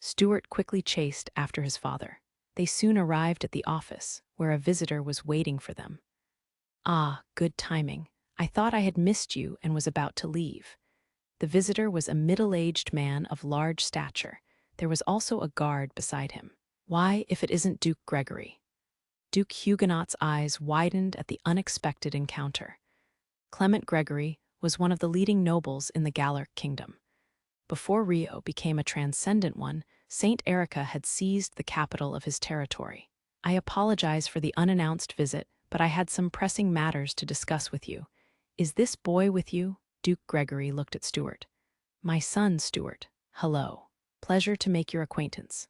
Stuart quickly chased after his father. They soon arrived at the office, where a visitor was waiting for them. Ah, good timing. I thought I had missed you and was about to leave. The visitor was a middle-aged man of large stature. There was also a guard beside him. Why, if it isn't Duke Gregory? Duke Huguenot's eyes widened at the unexpected encounter. Clement Gregory was one of the leading nobles in the Gallic kingdom. Before Rio became a transcendent one, Saint Erica had seized the capital of his territory. I apologize for the unannounced visit, but I had some pressing matters to discuss with you. Is this boy with you? Duke Gregory looked at Stuart. My son, Stuart. Hello. Pleasure to make your acquaintance.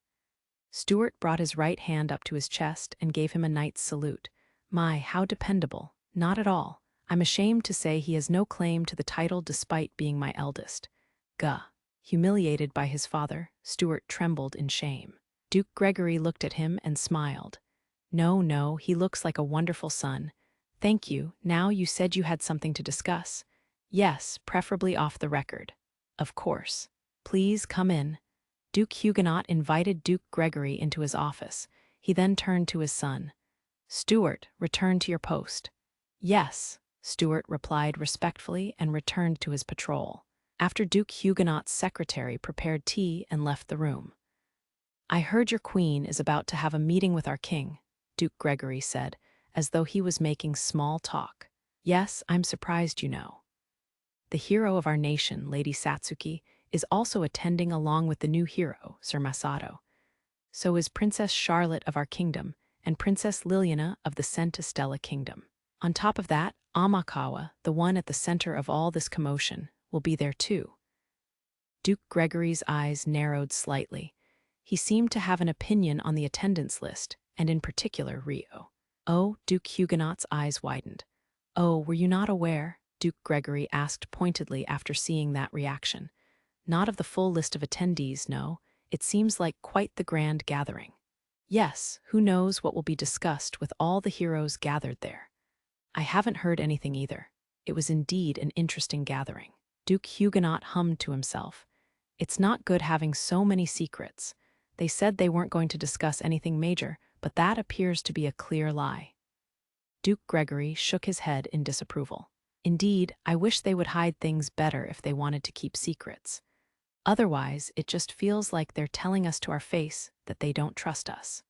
Stuart brought his right hand up to his chest and gave him a knight's salute. My, how dependable. Not at all. I'm ashamed to say he has no claim to the title despite being my eldest. Gah. Humiliated by his father, Stuart trembled in shame. Duke Gregory looked at him and smiled. No, he looks like a wonderful son. Thank you. Now you said you had something to discuss. Yes, preferably off the record. Of course. Please come in. Duke Huguenot invited Duke Gregory into his office. He then turned to his son. Stuart, return to your post. Yes, Stuart replied respectfully and returned to his patrol. After Duke Huguenot's secretary prepared tea and left the room. I heard your queen is about to have a meeting with our king, Duke Gregory said, as though he was making small talk. Yes, I'm surprised, you know. The hero of our nation, Lady Satsuki, is also attending along with the new hero, Sir Masato. So is Princess Charlotte of our kingdom and Princess Liliana of the Centestella kingdom. On top of that, Amakawa, the one at the center of all this commotion, will be there too. Duke Gregory's eyes narrowed slightly. He seemed to have an opinion on the attendance list, and in particular Rio. Oh, Duke Huguenot's eyes widened. Oh, were you not aware? Duke Gregory asked pointedly after seeing that reaction. Not of the full list of attendees, no. It seems like quite the grand gathering. Yes, who knows what will be discussed with all the heroes gathered there. I haven't heard anything either. It was indeed an interesting gathering. Duke Huguenot hummed to himself. It's not good having so many secrets. They said they weren't going to discuss anything major, but that appears to be a clear lie. Duke Gregory shook his head in disapproval. Indeed, I wish they would hide things better if they wanted to keep secrets. Otherwise, it just feels like they're telling us to our face that they don't trust us.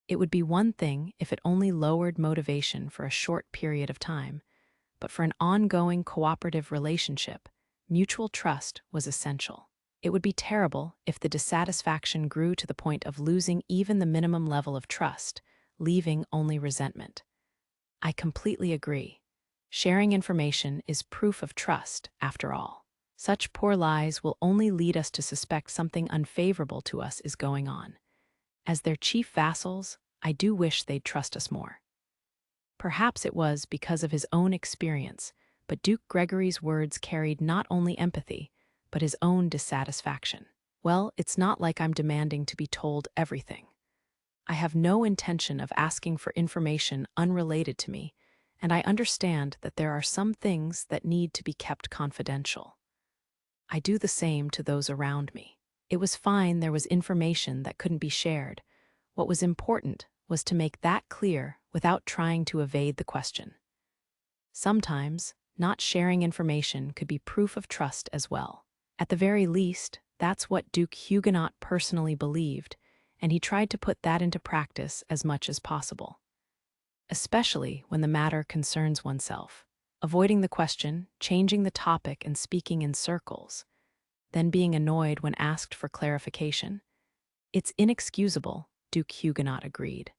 It would be one thing if it only lowered motivation for a short period of time, but for an ongoing cooperative relationship, mutual trust was essential. It would be terrible if the dissatisfaction grew to the point of losing even the minimum level of trust, leaving only resentment. I completely agree. Sharing information is proof of trust, after all. Such poor lies will only lead us to suspect something unfavorable to us is going on. As their chief vassals, I do wish they'd trust us more. Perhaps it was because of his own experience, but Duke Gregory's words carried not only empathy, but his own dissatisfaction. Well, it's not like I'm demanding to be told everything. I have no intention of asking for information unrelated to me, and I understand that there are some things that need to be kept confidential. I do the same to those around me. It was fine there was information that couldn't be shared. What was important was to make that clear without trying to evade the question. Sometimes, not sharing information could be proof of trust as well. At the very least, that's what Duke Huguenot personally believed, and he tried to put that into practice as much as possible. Especially when the matter concerns oneself. Avoiding the question, changing the topic, and speaking in circles, then being annoyed when asked for clarification. It's inexcusable, Duke Huguenot agreed.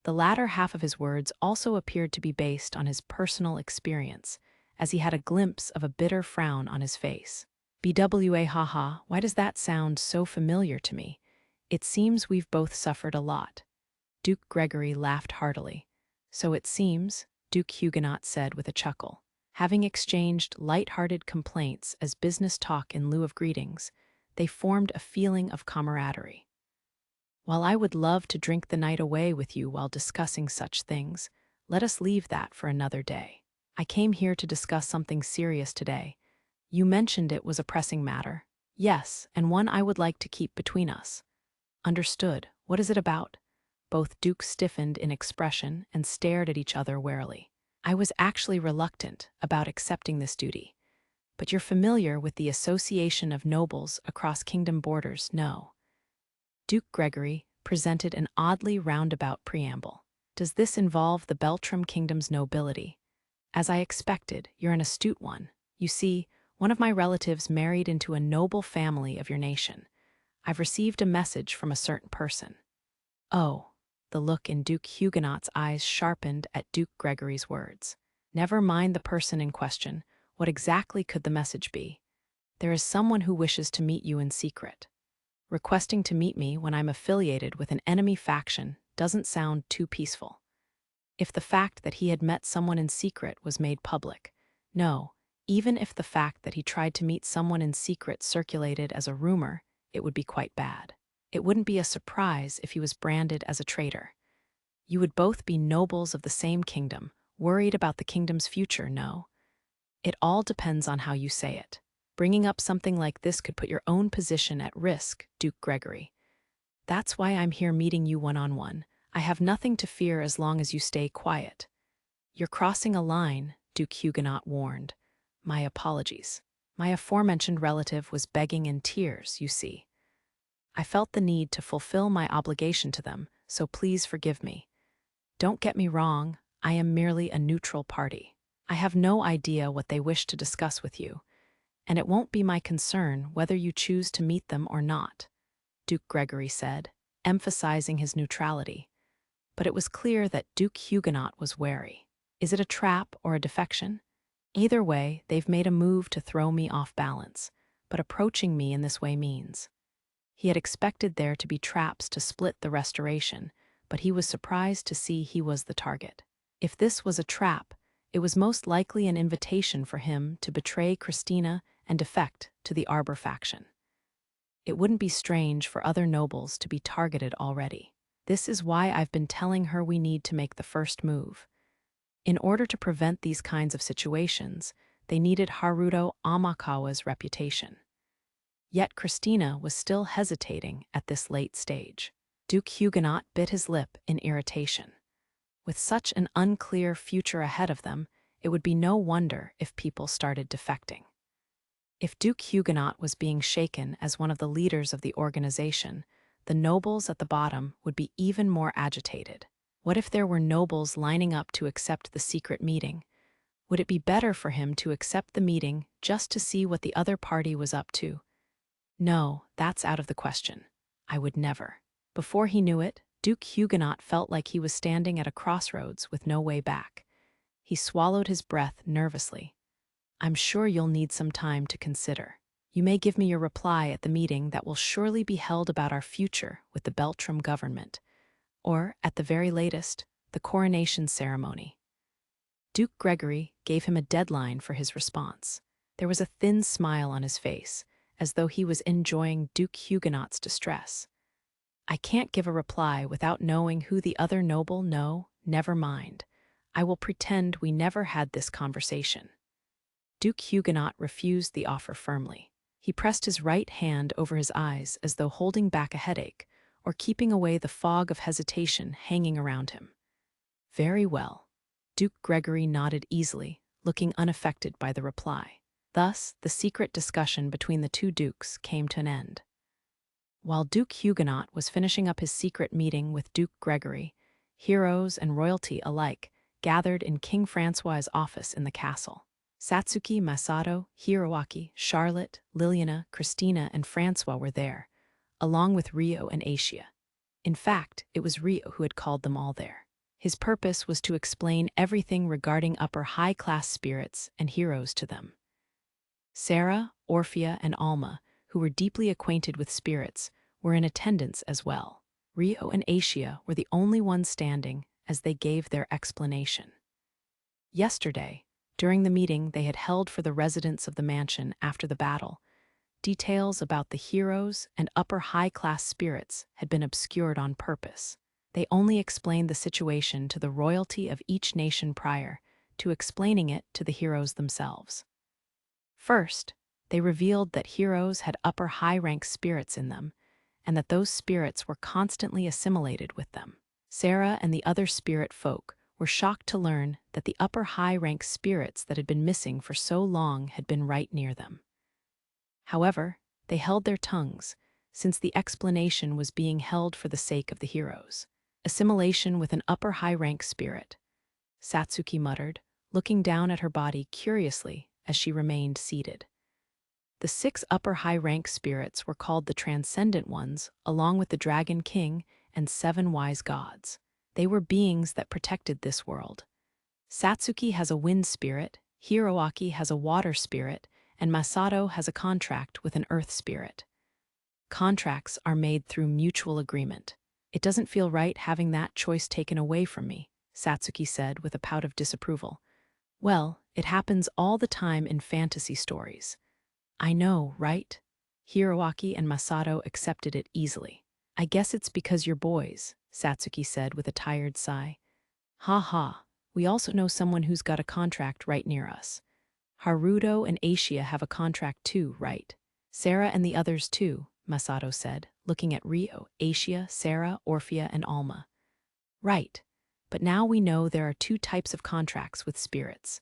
The latter half of his words also appeared to be based on his personal experience, as he had a glimpse of a bitter frown on his face. BWA haha, why does that sound so familiar to me? It seems we've both suffered a lot. Duke Gregory laughed heartily. So it seems, Duke Huguenot said with a chuckle. Having exchanged light-hearted complaints as business talk in lieu of greetings, they formed a feeling of camaraderie. While I would love to drink the night away with you while discussing such things, let us leave that for another day. I came here to discuss something serious today. You mentioned it was a pressing matter. Yes, and one I would like to keep between us. Understood. What is it about? Both dukes stiffened in expression and stared at each other warily. I was actually reluctant about accepting this duty. But you're familiar with the association of nobles across kingdom borders, no? Duke Gregory presented an oddly roundabout preamble. Does this involve the Beltram kingdom's nobility? As I expected, you're an astute one. You see, one of my relatives married into a noble family of your nation. I've received a message from a certain person. Oh, the look in Duke Huguenot's eyes sharpened at Duke Gregory's words. Never mind the person in question. What exactly could the message be? There is someone who wishes to meet you in secret. Requesting to meet me when I'm affiliated with an enemy faction doesn't sound too peaceful. If the fact that he had met someone in secret was made public, no, even if the fact that he tried to meet someone in secret circulated as a rumor, it would be quite bad. It wouldn't be a surprise if he was branded as a traitor. You would both be nobles of the same kingdom, worried about the kingdom's future, no? It all depends on how you say it. Bringing up something like this could put your own position at risk, Duke Gregory. That's why I'm here meeting you one-on-one. I have nothing to fear as long as you stay quiet. You're crossing a line, Duke Huguenot warned. My apologies. My aforementioned relative was begging in tears, you see. I felt the need to fulfill my obligation to them, so please forgive me. Don't get me wrong, I am merely a neutral party. I have no idea what they wish to discuss with you, and it won't be my concern whether you choose to meet them or not, Duke Gregory said, emphasizing his neutrality. But it was clear that Duke Huguenot was wary. Is it a trap or a defection? Either way, they've made a move to throw me off balance, but approaching me in this way means. He had expected there to be traps to split the restoration, but he was surprised to see he was the target. If this was a trap, it was most likely an invitation for him to betray Christina and defect to the Arbor faction. It wouldn't be strange for other nobles to be targeted already. This is why I've been telling her we need to make the first move. In order to prevent these kinds of situations, they needed Haruto Amakawa's reputation. Yet Christina was still hesitating at this late stage. Duke Huguenot bit his lip in irritation. With such an unclear future ahead of them, it would be no wonder if people started defecting. If Duke Huguenot was being shaken as one of the leaders of the organization, the nobles at the bottom would be even more agitated. What if there were nobles lining up to accept the secret meeting? Would it be better for him to accept the meeting just to see what the other party was up to? No, that's out of the question. I would never. Before he knew it, Duke Huguenot felt like he was standing at a crossroads with no way back. He swallowed his breath nervously. I'm sure you'll need some time to consider. You may give me your reply at the meeting that will surely be held about our future with the Beltram government, or, at the very latest, the coronation ceremony. Duke Gregory gave him a deadline for his response. There was a thin smile on his face, as though he was enjoying Duke Huguenot's distress. I can't give a reply without knowing who the other noble. No, never mind. I will pretend we never had this conversation. Duke Huguenot refused the offer firmly. He pressed his right hand over his eyes as though holding back a headache or keeping away the fog of hesitation hanging around him. Very well. Duke Gregory nodded easily, looking unaffected by the reply. Thus, the secret discussion between the two dukes came to an end. While Duke Huguenot was finishing up his secret meeting with Duke Gregory, heroes and royalty alike gathered in King Francois's office in the castle. Satsuki, Masato, Hiroaki, Charlotte, Liliana, Christina, and Francois were there, along with Rio and Asia. In fact, it was Rio who had called them all there. His purpose was to explain everything regarding upper high-class spirits and heroes to them. Sarah, Orphea, and Alma, who were deeply acquainted with spirits, were in attendance as well. Rio and Asia were the only ones standing as they gave their explanation. Yesterday, during the meeting they had held for the residents of the mansion after the battle, details about the heroes and upper high-class spirits had been obscured on purpose. They only explained the situation to the royalty of each nation prior to explaining it to the heroes themselves. First, they revealed that heroes had upper high-rank spirits in them, and that those spirits were constantly assimilated with them. Sarah and the other spirit folk were shocked to learn that the upper high-rank spirits that had been missing for so long had been right near them. However, they held their tongues, since the explanation was being held for the sake of the heroes. Assimilation with an upper high-rank spirit, Satsuki muttered, looking down at her body curiously as she remained seated. The 6 upper high-rank spirits were called the Transcendent Ones, along with the Dragon King and 7 wise gods. They were beings that protected this world. Satsuki has a wind spirit, Hiroaki has a water spirit, and Masato has a contract with an earth spirit. Contracts are made through mutual agreement. It doesn't feel right having that choice taken away from me, Satsuki said with a pout of disapproval. Well, it happens all the time in fantasy stories. I know, right? Hiroaki and Masato accepted it easily. I guess it's because you're boys, Satsuki said with a tired sigh. Ha ha, we also know someone who's got a contract right near us. Haruto and Asia have a contract too, right? Sarah and the others too, Masato said, looking at Rio, Asia, Sarah, Orphea, and Alma. Right, but now we know there are 2 types of contracts with spirits.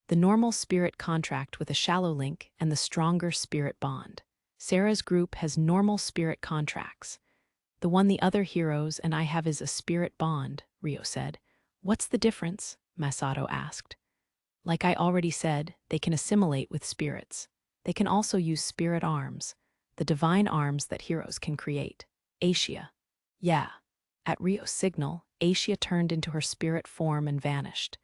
The normal spirit contract with a shallow link and the stronger spirit bond. Sarah's group has normal spirit contracts. The one the other heroes and I have is a spirit bond, Rio said. What's the difference? Masato asked. Like I already said, they can assimilate with spirits. They can also use spirit arms, the divine arms that heroes can create. Asia. Yeah. At Rio's signal, Asia turned into her spirit form and vanished.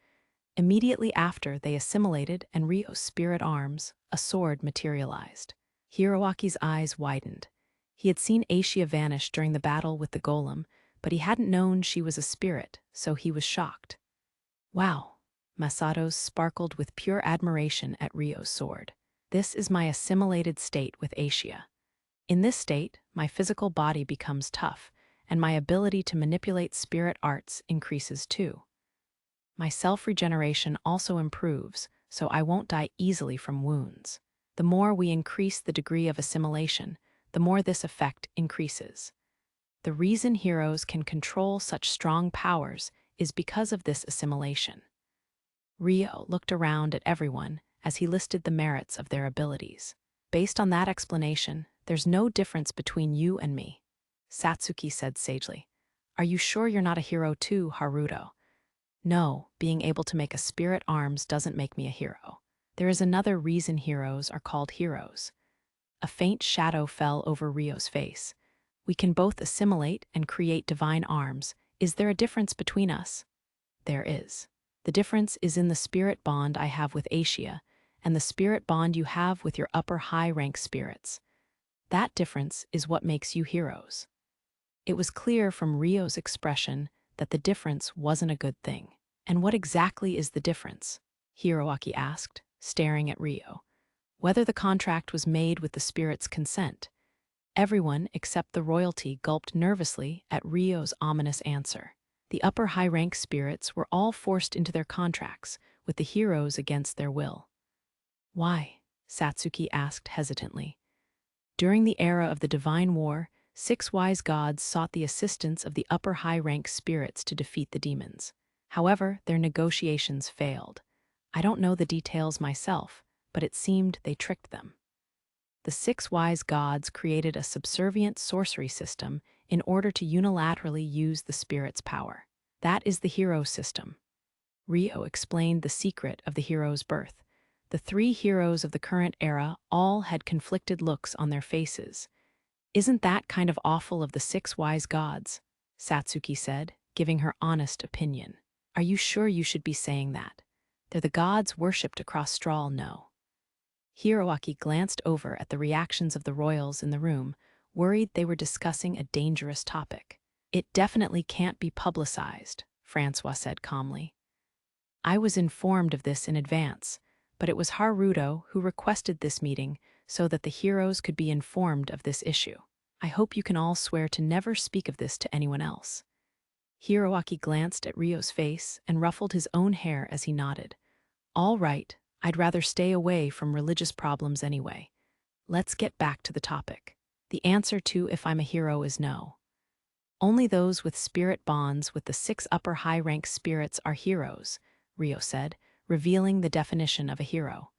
Immediately after, they assimilated and Rio's spirit arms, a sword, materialized. Hiroaki's eyes widened. He had seen Asia vanish during the battle with the golem, but he hadn't known she was a spirit, so he was shocked. Wow. Masato's sparkled with pure admiration at Rio's sword. This is my assimilated state with Asia. In this state, my physical body becomes tough, and my ability to manipulate spirit arts increases too. My self-regeneration also improves, so I won't die easily from wounds. The more we increase the degree of assimilation, the more this effect increases. The reason heroes can control such strong powers is because of this assimilation. Rio looked around at everyone as he listed the merits of their abilities. Based on that explanation, there's no difference between you and me. Satsuki said sagely. Are you sure you're not a hero too, Haruto? No, being able to make a spirit arms doesn't make me a hero. There is another reason heroes are called heroes. A faint shadow fell over Ryo's face. We can both assimilate and create divine arms. Is there a difference between us? There is. The difference is in the spirit bond I have with Asia and the spirit bond you have with your upper high-rank spirits. That difference is what makes you heroes. It was clear from Ryo's expression that the difference wasn't a good thing. And what exactly is the difference? Hiroaki asked, staring at Ryo. Whether the contract was made with the spirit's consent. Everyone except the royalty gulped nervously at Ryo's ominous answer. The upper high-rank spirits were all forced into their contracts, with the heroes against their will. Why? Satsuki asked hesitantly. During the era of the Divine War, 6 wise gods sought the assistance of the upper high-rank spirits to defeat the demons. However, their negotiations failed. I don't know the details myself, but it seemed they tricked them. The 6 wise gods created a subservient sorcery system in order to unilaterally use the spirit's power. That is the hero system. Ryo explained the secret of the hero's birth. The 3 heroes of the current era all had conflicted looks on their faces. Isn't that kind of awful of the 6 wise gods? Satsuki said, giving her honest opinion. Are you sure you should be saying that? They're the gods worshipped across Strahl, no. Hiroaki glanced over at the reactions of the royals in the room, worried they were discussing a dangerous topic. It definitely can't be publicized, Francois said calmly. I was informed of this in advance, but it was Haruto who requested this meeting so that the heroes could be informed of this issue. I hope you can all swear to never speak of this to anyone else. Hiroaki glanced at Ryo's face and ruffled his own hair as he nodded. All right, I'd rather stay away from religious problems anyway. Let's get back to the topic. The answer to if I'm a hero is no. Only those with spirit bonds with the 6 upper high-rank spirits are heroes, Ryo said, revealing the definition of a hero.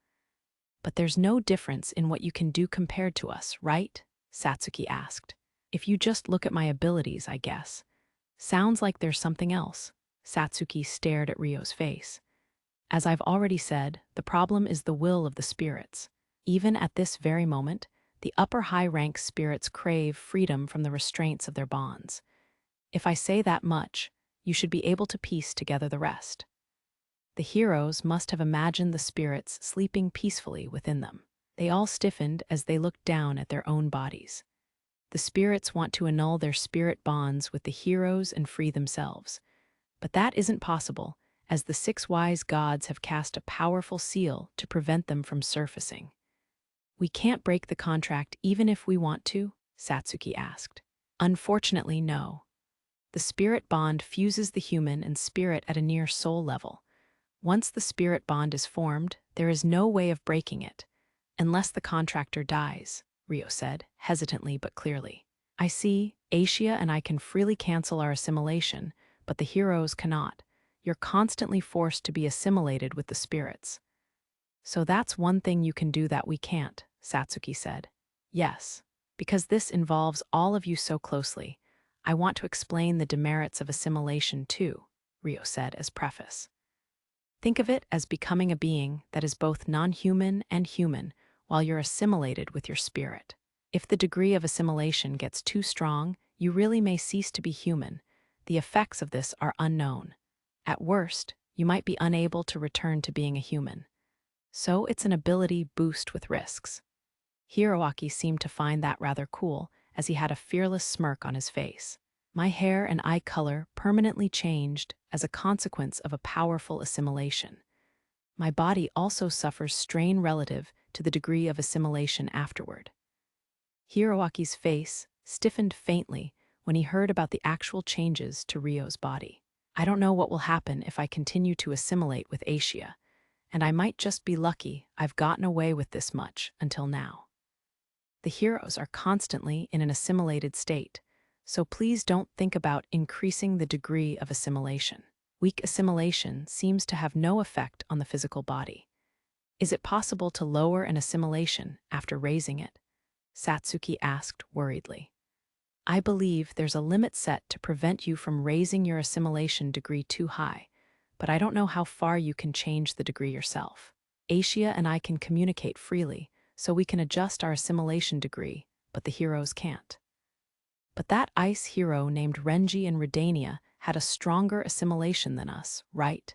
But there's no difference in what you can do compared to us, right? Satsuki asked. If you just look at my abilities, I guess. Sounds like there's something else. Satsuki stared at Ryo's face. As I've already said, the problem is the will of the spirits. Even at this very moment, the upper high-rank spirits crave freedom from the restraints of their bonds. If I say that much, you should be able to piece together the rest. The heroes must have imagined the spirits sleeping peacefully within them. They all stiffened as they looked down at their own bodies. The spirits want to annul their spirit bonds with the heroes and free themselves. But that isn't possible, as the 6 wise gods have cast a powerful seal to prevent them from surfacing. We can't break the contract even if we want to? Satsuki asked. Unfortunately, no. The spirit bond fuses the human and spirit at a near soul level. Once the spirit bond is formed, there is no way of breaking it, unless the contractor dies, Ryo said, hesitantly but clearly. I see, Asia and I can freely cancel our assimilation, but the heroes cannot. You're constantly forced to be assimilated with the spirits. So that's one thing you can do that we can't, Satsuki said. Yes, because this involves all of you so closely. I want to explain the demerits of assimilation too, Ryo said as preface. Think of it as becoming a being that is both non-human and human while you're assimilated with your spirit. If the degree of assimilation gets too strong, you really may cease to be human. The effects of this are unknown. At worst, you might be unable to return to being a human. So it's an ability boost with risks. Hiroaki seemed to find that rather cool, as he had a fearless smirk on his face. My hair and eye color permanently changed as a consequence of a powerful assimilation. My body also suffers strain relative to the degree of assimilation afterward. Hiroaki's face stiffened faintly when he heard about the actual changes to Ryo's body. I don't know what will happen if I continue to assimilate with Asia, and I might just be lucky I've gotten away with this much until now. The heroes are constantly in an assimilated state, so please don't think about increasing the degree of assimilation. Weak assimilation seems to have no effect on the physical body. Is it possible to lower an assimilation after raising it? Satsuki asked worriedly. I believe there's a limit set to prevent you from raising your assimilation degree too high, but I don't know how far you can change the degree yourself. Asia and I can communicate freely, so we can adjust our assimilation degree, but the heroes can't. But that ice hero named Renji in Redania had a stronger assimilation than us, right?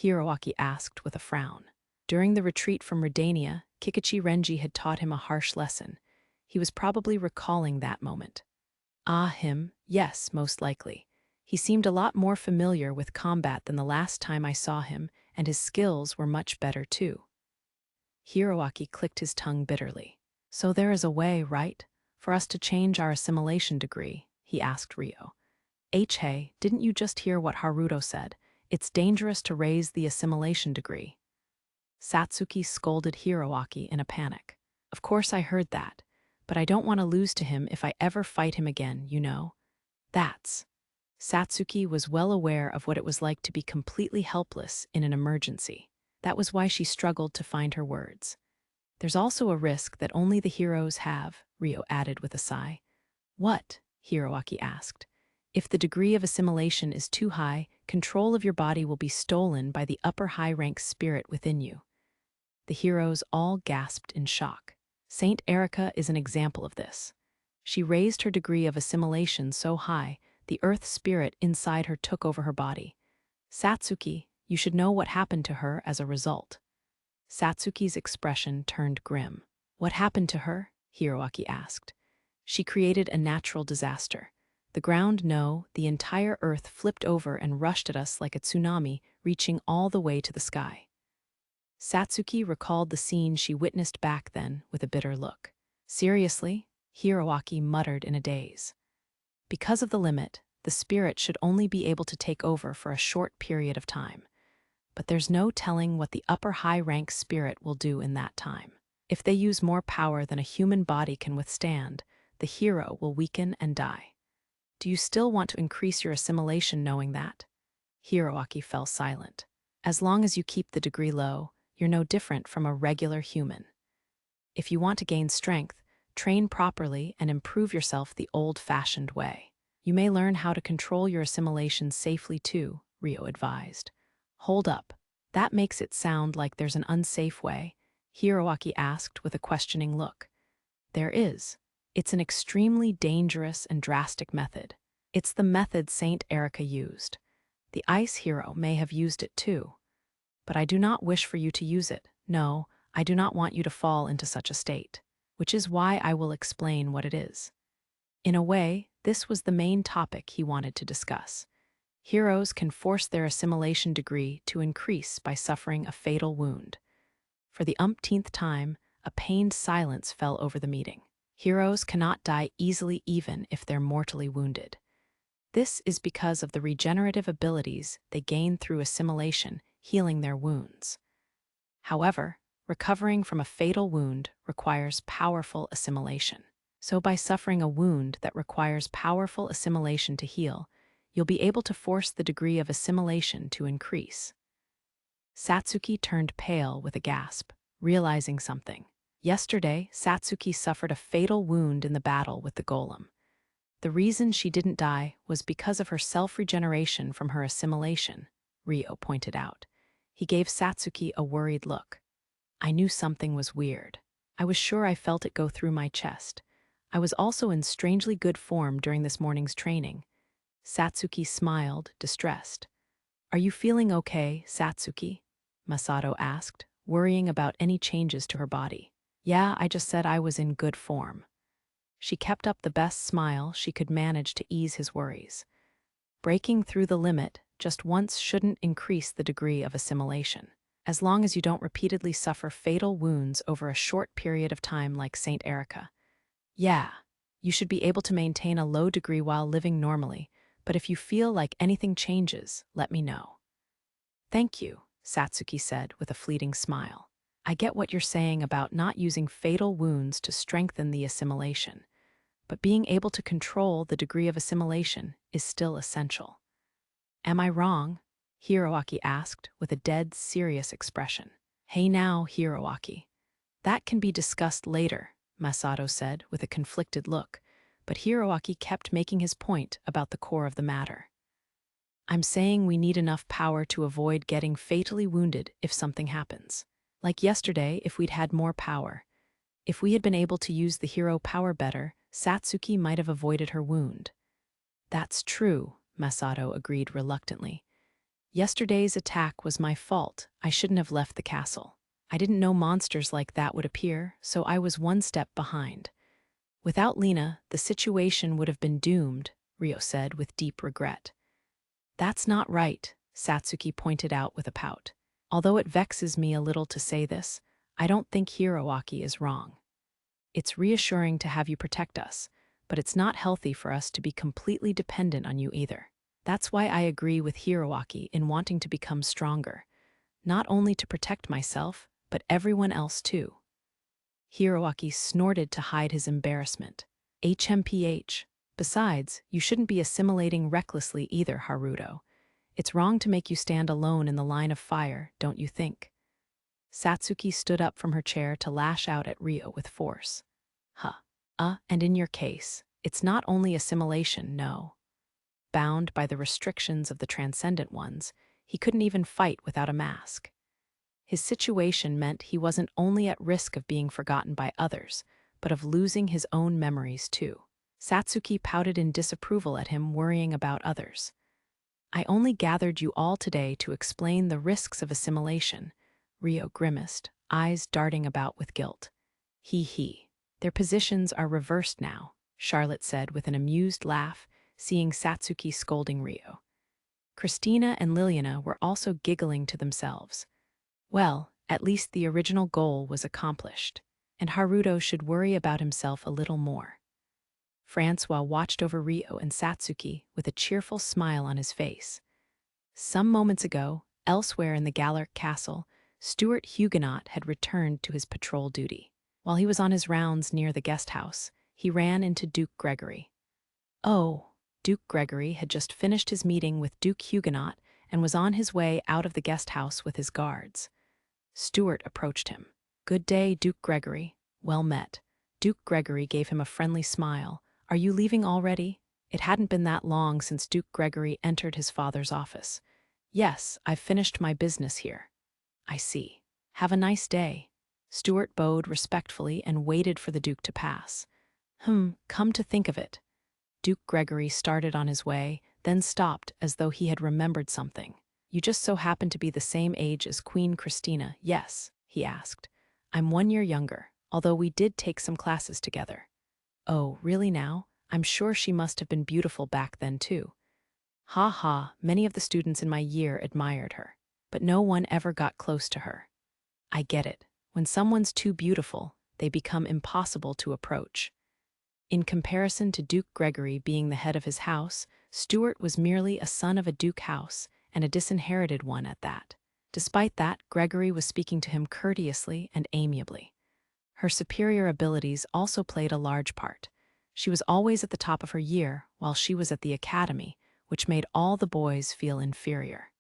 Hiroaki asked with a frown. During the retreat from Redania, Kikuchi Renji had taught him a harsh lesson. He was probably recalling that moment. Ah, him? Yes, most likely. He seemed a lot more familiar with combat than the last time I saw him, and his skills were much better too. Hiroaki clicked his tongue bitterly. So there is a way, right, for us to change our assimilation degree? He asked Ryo. Hey, didn't you just hear what Haruto said? It's dangerous to raise the assimilation degree. Satsuki scolded Hiroaki in a panic. Of course I heard that, but I don't want to lose to him if I ever fight him again, you know? That's. Satsuki was well aware of what it was like to be completely helpless in an emergency. That was why she struggled to find her words. There's also a risk that only the heroes have, Ryo added with a sigh. What? Hiroaki asked. If the degree of assimilation is too high, control of your body will be stolen by the upper high-rank spirit within you. The heroes all gasped in shock. Saint Erica is an example of this. She raised her degree of assimilation so high, the earth spirit inside her took over her body. Satsuki, you should know what happened to her as a result. Satsuki's expression turned grim. What happened to her? Hiroaki asked. She created a natural disaster. The ground, no, the entire earth flipped over and rushed at us like a tsunami, reaching all the way to the sky. Satsuki recalled the scene she witnessed back then with a bitter look. Seriously? Hiroaki muttered in a daze. Because of the limit, the spirit should only be able to take over for a short period of time. But there's no telling what the upper high-rank spirit will do in that time. If they use more power than a human body can withstand, the hero will weaken and die. Do you still want to increase your assimilation knowing that? Hiroaki fell silent. As long as you keep the degree low, you're no different from a regular human. If you want to gain strength, train properly and improve yourself the old-fashioned way. You may learn how to control your assimilation safely too, Ryo advised. Hold up. That makes it sound like there's an unsafe way, Hiroaki asked with a questioning look. There is. It's an extremely dangerous and drastic method. It's the method Saint Erica used. The ice hero may have used it too. But I do not wish for you to use it. No, I do not want you to fall into such a state. Which is why I will explain what it is. In a way, this was the main topic he wanted to discuss. Heroes can force their assimilation degree to increase by suffering a fatal wound. For the umpteenth time, a pained silence fell over the meeting. Heroes cannot die easily even if they're mortally wounded. This is because of the regenerative abilities they gain through assimilation, healing their wounds. However, recovering from a fatal wound requires powerful assimilation. So by suffering a wound that requires powerful assimilation to heal, you'll be able to force the degree of assimilation to increase. Satsuki turned pale with a gasp, realizing something. Yesterday, Satsuki suffered a fatal wound in the battle with the golem. The reason she didn't die was because of her self-regeneration from her assimilation, Ryo pointed out. He gave Satsuki a worried look. I knew something was weird. I was sure I felt it go through my chest. I was also in strangely good form during this morning's training. Satsuki smiled, distressed. Are you feeling okay, Satsuki? Masato asked, worrying about any changes to her body. Yeah, I just said I was in good form. She kept up the best smile she could manage to ease his worries. Breaking through the limit just once shouldn't increase the degree of assimilation. As long as you don't repeatedly suffer fatal wounds over a short period of time like Saint Erica. Yeah, you should be able to maintain a low degree while living normally, but if you feel like anything changes, let me know. Thank you, Satsuki said with a fleeting smile. I get what you're saying about not using fatal wounds to strengthen the assimilation, but being able to control the degree of assimilation is still essential. Am I wrong? Hiroaki asked with a dead serious expression. Hey now, Hiroaki. That can be discussed later, Masato said with a conflicted look, but Hiroaki kept making his point about the core of the matter. I'm saying we need enough power to avoid getting fatally wounded if something happens. Like yesterday, if we'd had more power. If we had been able to use the hero power better, Satsuki might have avoided her wound. That's true, Masato agreed reluctantly. Yesterday's attack was my fault. I shouldn't have left the castle. I didn't know monsters like that would appear, so I was one step behind. Without Lena, the situation would have been doomed, Ryo said with deep regret. That's not right, Satsuki pointed out with a pout. Although it vexes me a little to say this, I don't think Hiroaki is wrong. It's reassuring to have you protect us, but it's not healthy for us to be completely dependent on you either. That's why I agree with Hiroaki in wanting to become stronger, not only to protect myself, but everyone else too. Hiroaki snorted to hide his embarrassment. HMPH. Besides, you shouldn't be assimilating recklessly either, Haruto. It's wrong to make you stand alone in the line of fire, don't you think? Satsuki stood up from her chair to lash out at Ryo with force. And in your case, it's not only assimilation, no. Bound by the restrictions of the Transcendent Ones, he couldn't even fight without a mask. His situation meant he wasn't only at risk of being forgotten by others, but of losing his own memories too. Satsuki pouted in disapproval at him, worrying about others. I only gathered you all today to explain the risks of assimilation, Ryo grimaced, eyes darting about with guilt. He. Their positions are reversed now, Charlotte said with an amused laugh, seeing Satsuki scolding Ryo. Christina and Liliana were also giggling to themselves. Well, at least the original goal was accomplished, and Haruto should worry about himself a little more. Francois watched over Ryo and Satsuki with a cheerful smile on his face. Some moments ago, elsewhere in the Gallic castle, Stuart Huguenot had returned to his patrol duty. While he was on his rounds near the guest house, he ran into Duke Gregory. Oh, Duke Gregory had just finished his meeting with Duke Huguenot and was on his way out of the guest house with his guards. Stuart approached him. Good day, Duke Gregory. Well met. Duke Gregory gave him a friendly smile. Are you leaving already? It hadn't been that long since Duke Gregory entered his father's office. Yes, I've finished my business here. I see. Have a nice day. Stuart bowed respectfully and waited for the Duke to pass. Come to think of it. Duke Gregory started on his way, then stopped as though he had remembered something. You just so happen to be the same age as Queen Christina, yes? He asked. I'm 1 year younger, although we did take some classes together. Oh, really now? I'm sure she must have been beautiful back then too. Many of the students in my year admired her, but no one ever got close to her. I get it. When someone's too beautiful, they become impossible to approach. In comparison to Duke Gregory being the head of his house, Stuart was merely a son of a duke house, and a disinherited one at that. Despite that, Gregory was speaking to him courteously and amiably. Her superior abilities also played a large part. She was always at the top of her year, while she was at the academy, which made all the boys feel inferior.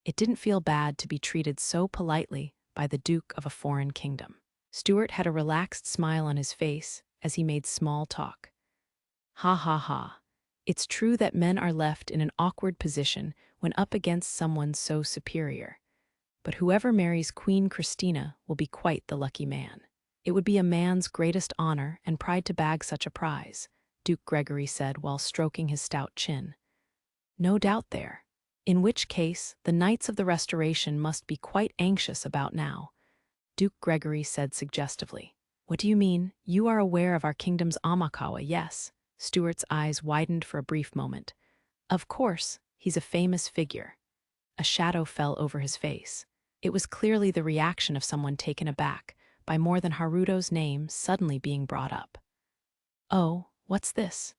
It didn't feel bad to be treated so politely by the Duke of a foreign kingdom. Stuart had a relaxed smile on his face as he made small talk. It's true that men are left in an awkward position when up against someone so superior. But whoever marries Queen Christina will be quite the lucky man. It would be a man's greatest honor and pride to bag such a prize, Duke Gregory said while stroking his stout chin. No doubt there. In which case, the Knights of the Restoration must be quite anxious about now, Duke Gregory said suggestively. What do you mean? You are aware of our kingdom's Amakawa, yes? Stuart's eyes widened for a brief moment. Of course, he's a famous figure. A shadow fell over his face. It was clearly the reaction of someone taken aback by more than Haruto's name suddenly being brought up. Oh, what's this?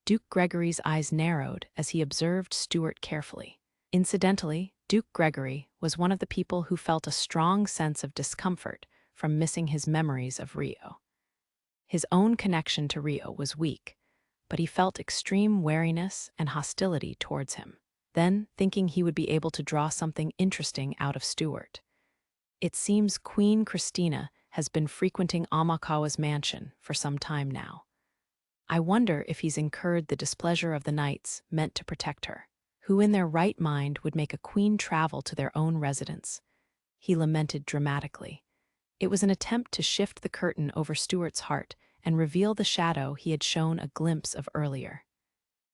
Duke Gregory's eyes narrowed as he observed Stuart carefully. Incidentally, Duke Gregory was one of the people who felt a strong sense of discomfort from missing his memories of Ryo. His own connection to Ryo was weak, but he felt extreme wariness and hostility towards him. Then, thinking he would be able to draw something interesting out of Stuart. It seems Queen Christina has been frequenting Amakawa's mansion for some time now. I wonder if he's incurred the displeasure of the knights meant to protect her. Who in their right mind would make a queen travel to their own residence? He lamented dramatically. It was an attempt to shift the curtain over Stuart's heart and reveal the shadow he had shown a glimpse of earlier.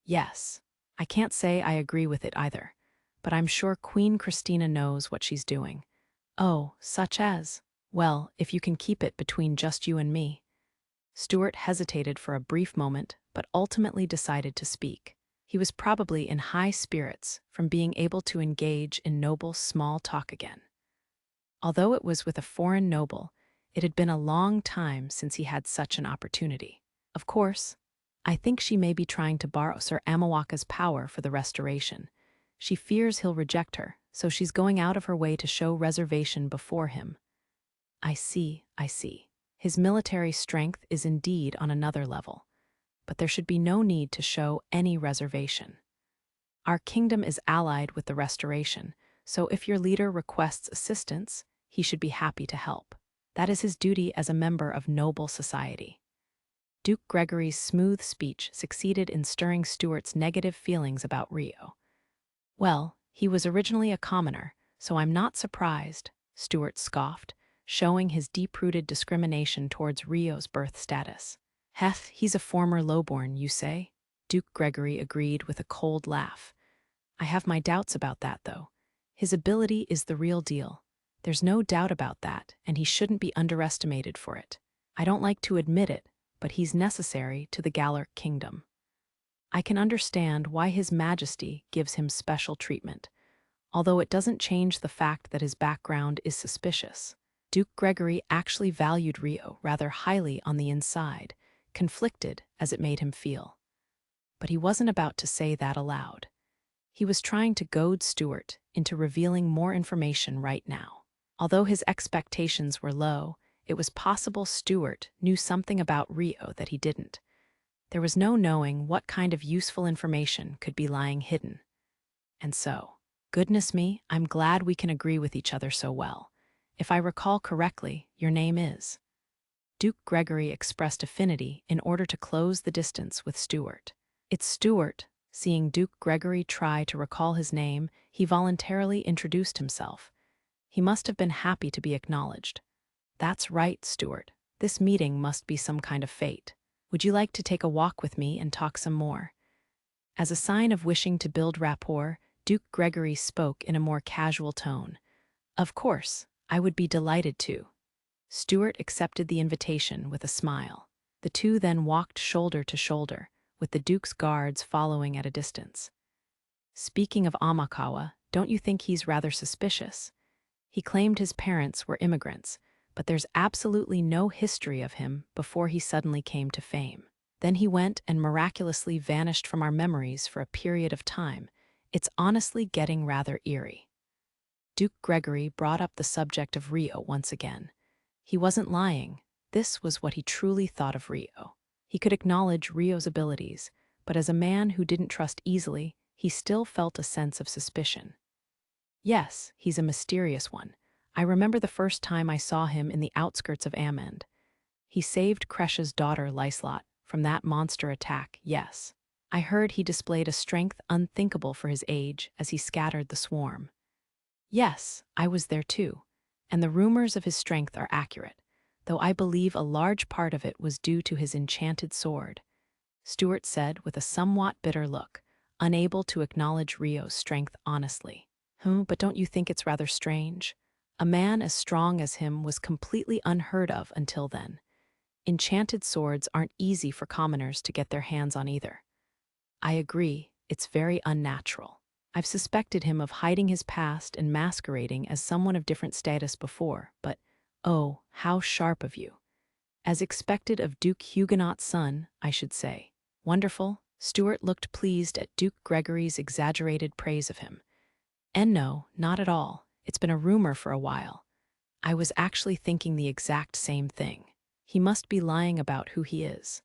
Yes, I can't say I agree with it either, but I'm sure Queen Christina knows what she's doing. Oh, such as? Well, if you can keep it between just you and me. Stuart hesitated for a brief moment, but ultimately decided to speak. He was probably in high spirits from being able to engage in noble small talk again. Although it was with a foreign noble, it had been a long time since he had such an opportunity. Of course, I think she may be trying to borrow Sir Amawaka's power for the restoration. She fears he'll reject her, so she's going out of her way to show reservation before him. I see, I see. His military strength is indeed on another level, but there should be no need to show any reservation. Our kingdom is allied with the restoration, so if your leader requests assistance, he should be happy to help. That is his duty as a member of noble society. Duke Gregory's smooth speech succeeded in stirring Stuart's negative feelings about Rio. Well, he was originally a commoner, so I'm not surprised, Stuart scoffed, showing his deep-rooted discrimination towards Rio's birth status. Heth, he's a former lowborn, you say? Duke Gregory agreed with a cold laugh. I have my doubts about that, though. His ability is the real deal. There's no doubt about that, and he shouldn't be underestimated for it. I don't like to admit it, but he's necessary to the Gallic kingdom. I can understand why His Majesty gives him special treatment, although it doesn't change the fact that his background is suspicious. Duke Gregory actually valued Rio rather highly on the inside, conflicted as it made him feel. But he wasn't about to say that aloud. He was trying to goad Stuart into revealing more information right now. Although his expectations were low, it was possible Stuart knew something about Rio that he didn't. There was no knowing what kind of useful information could be lying hidden. And so, goodness me, I'm glad we can agree with each other so well. If I recall correctly, your name is. Duke Gregory expressed affinity in order to close the distance with Stuart. It's Stuart. Seeing Duke Gregory try to recall his name, he voluntarily introduced himself. He must have been happy to be acknowledged. That's right, Stuart. This meeting must be some kind of fate. Would you like to take a walk with me and talk some more? As a sign of wishing to build rapport, Duke Gregory spoke in a more casual tone. Of course, I would be delighted to. Stuart accepted the invitation with a smile. The two then walked shoulder to shoulder, with the Duke's guards following at a distance. Speaking of Amakawa, don't you think he's rather suspicious? He claimed his parents were immigrants, but there's absolutely no history of him before he suddenly came to fame. Then he went and miraculously vanished from our memories for a period of time. It's honestly getting rather eerie. Duke Gregory brought up the subject of Rio once again. He wasn't lying. This was what he truly thought of Rio. He could acknowledge Rio's abilities, but as a man who didn't trust easily, he still felt a sense of suspicion. Yes, he's a mysterious one. I remember the first time I saw him in the outskirts of Amend. He saved Kresha's daughter, Lyslot, from that monster attack, yes. I heard he displayed a strength unthinkable for his age as he scattered the swarm. Yes, I was there too, and the rumors of his strength are accurate, though I believe a large part of it was due to his enchanted sword, Stuart said with a somewhat bitter look, unable to acknowledge Rio's strength honestly. But don't you think it's rather strange? A man as strong as him was completely unheard of until then. Enchanted swords aren't easy for commoners to get their hands on either. I agree, it's very unnatural. I've suspected him of hiding his past and masquerading as someone of different status before, but, oh, how sharp of you. As expected of Duke Huguenot's son, I should say. Wonderful, Stuart looked pleased at Duke Gregory's exaggerated praise of him. And no, not at all. It's been a rumor for a while. I was actually thinking the exact same thing. He must be lying about who he is.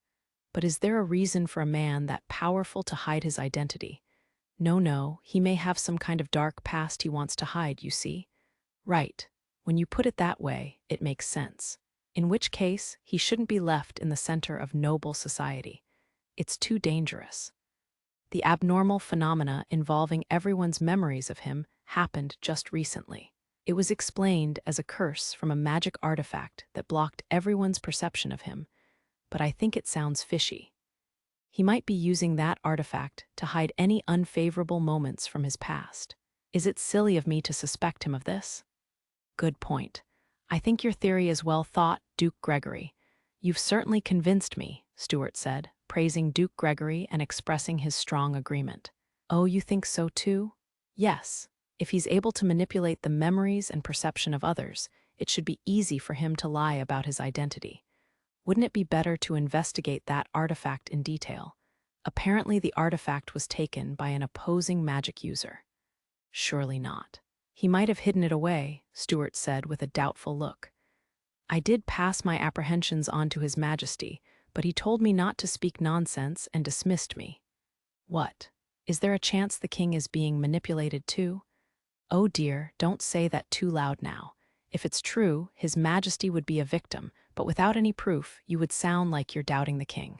But is there a reason for a man that powerful to hide his identity? No, he may have some kind of dark past he wants to hide, you see. Right. When you put it that way, it makes sense. In which case, he shouldn't be left in the center of noble society. It's too dangerous. The abnormal phenomena involving everyone's memories of him happened just recently. It was explained as a curse from a magic artifact that blocked everyone's perception of him, but I think it sounds fishy. He might be using that artifact to hide any unfavorable moments from his past. Is it silly of me to suspect him of this? Good point. I think your theory is well thought, Duke Gregory. You've certainly convinced me, Stuart said, praising Duke Gregory and expressing his strong agreement. Oh, you think so too? Yes. If he's able to manipulate the memories and perception of others, it should be easy for him to lie about his identity. Wouldn't it be better to investigate that artifact in detail? Apparently, the artifact was taken by an opposing magic user. Surely not. He might have hidden it away, Stuart said with a doubtful look. I did pass my apprehensions on to His Majesty, but he told me not to speak nonsense and dismissed me. What? Is there a chance the king is being manipulated too? Oh dear, don't say that too loud now. If it's true, His Majesty would be a victim, but without any proof, you would sound like you're doubting the king.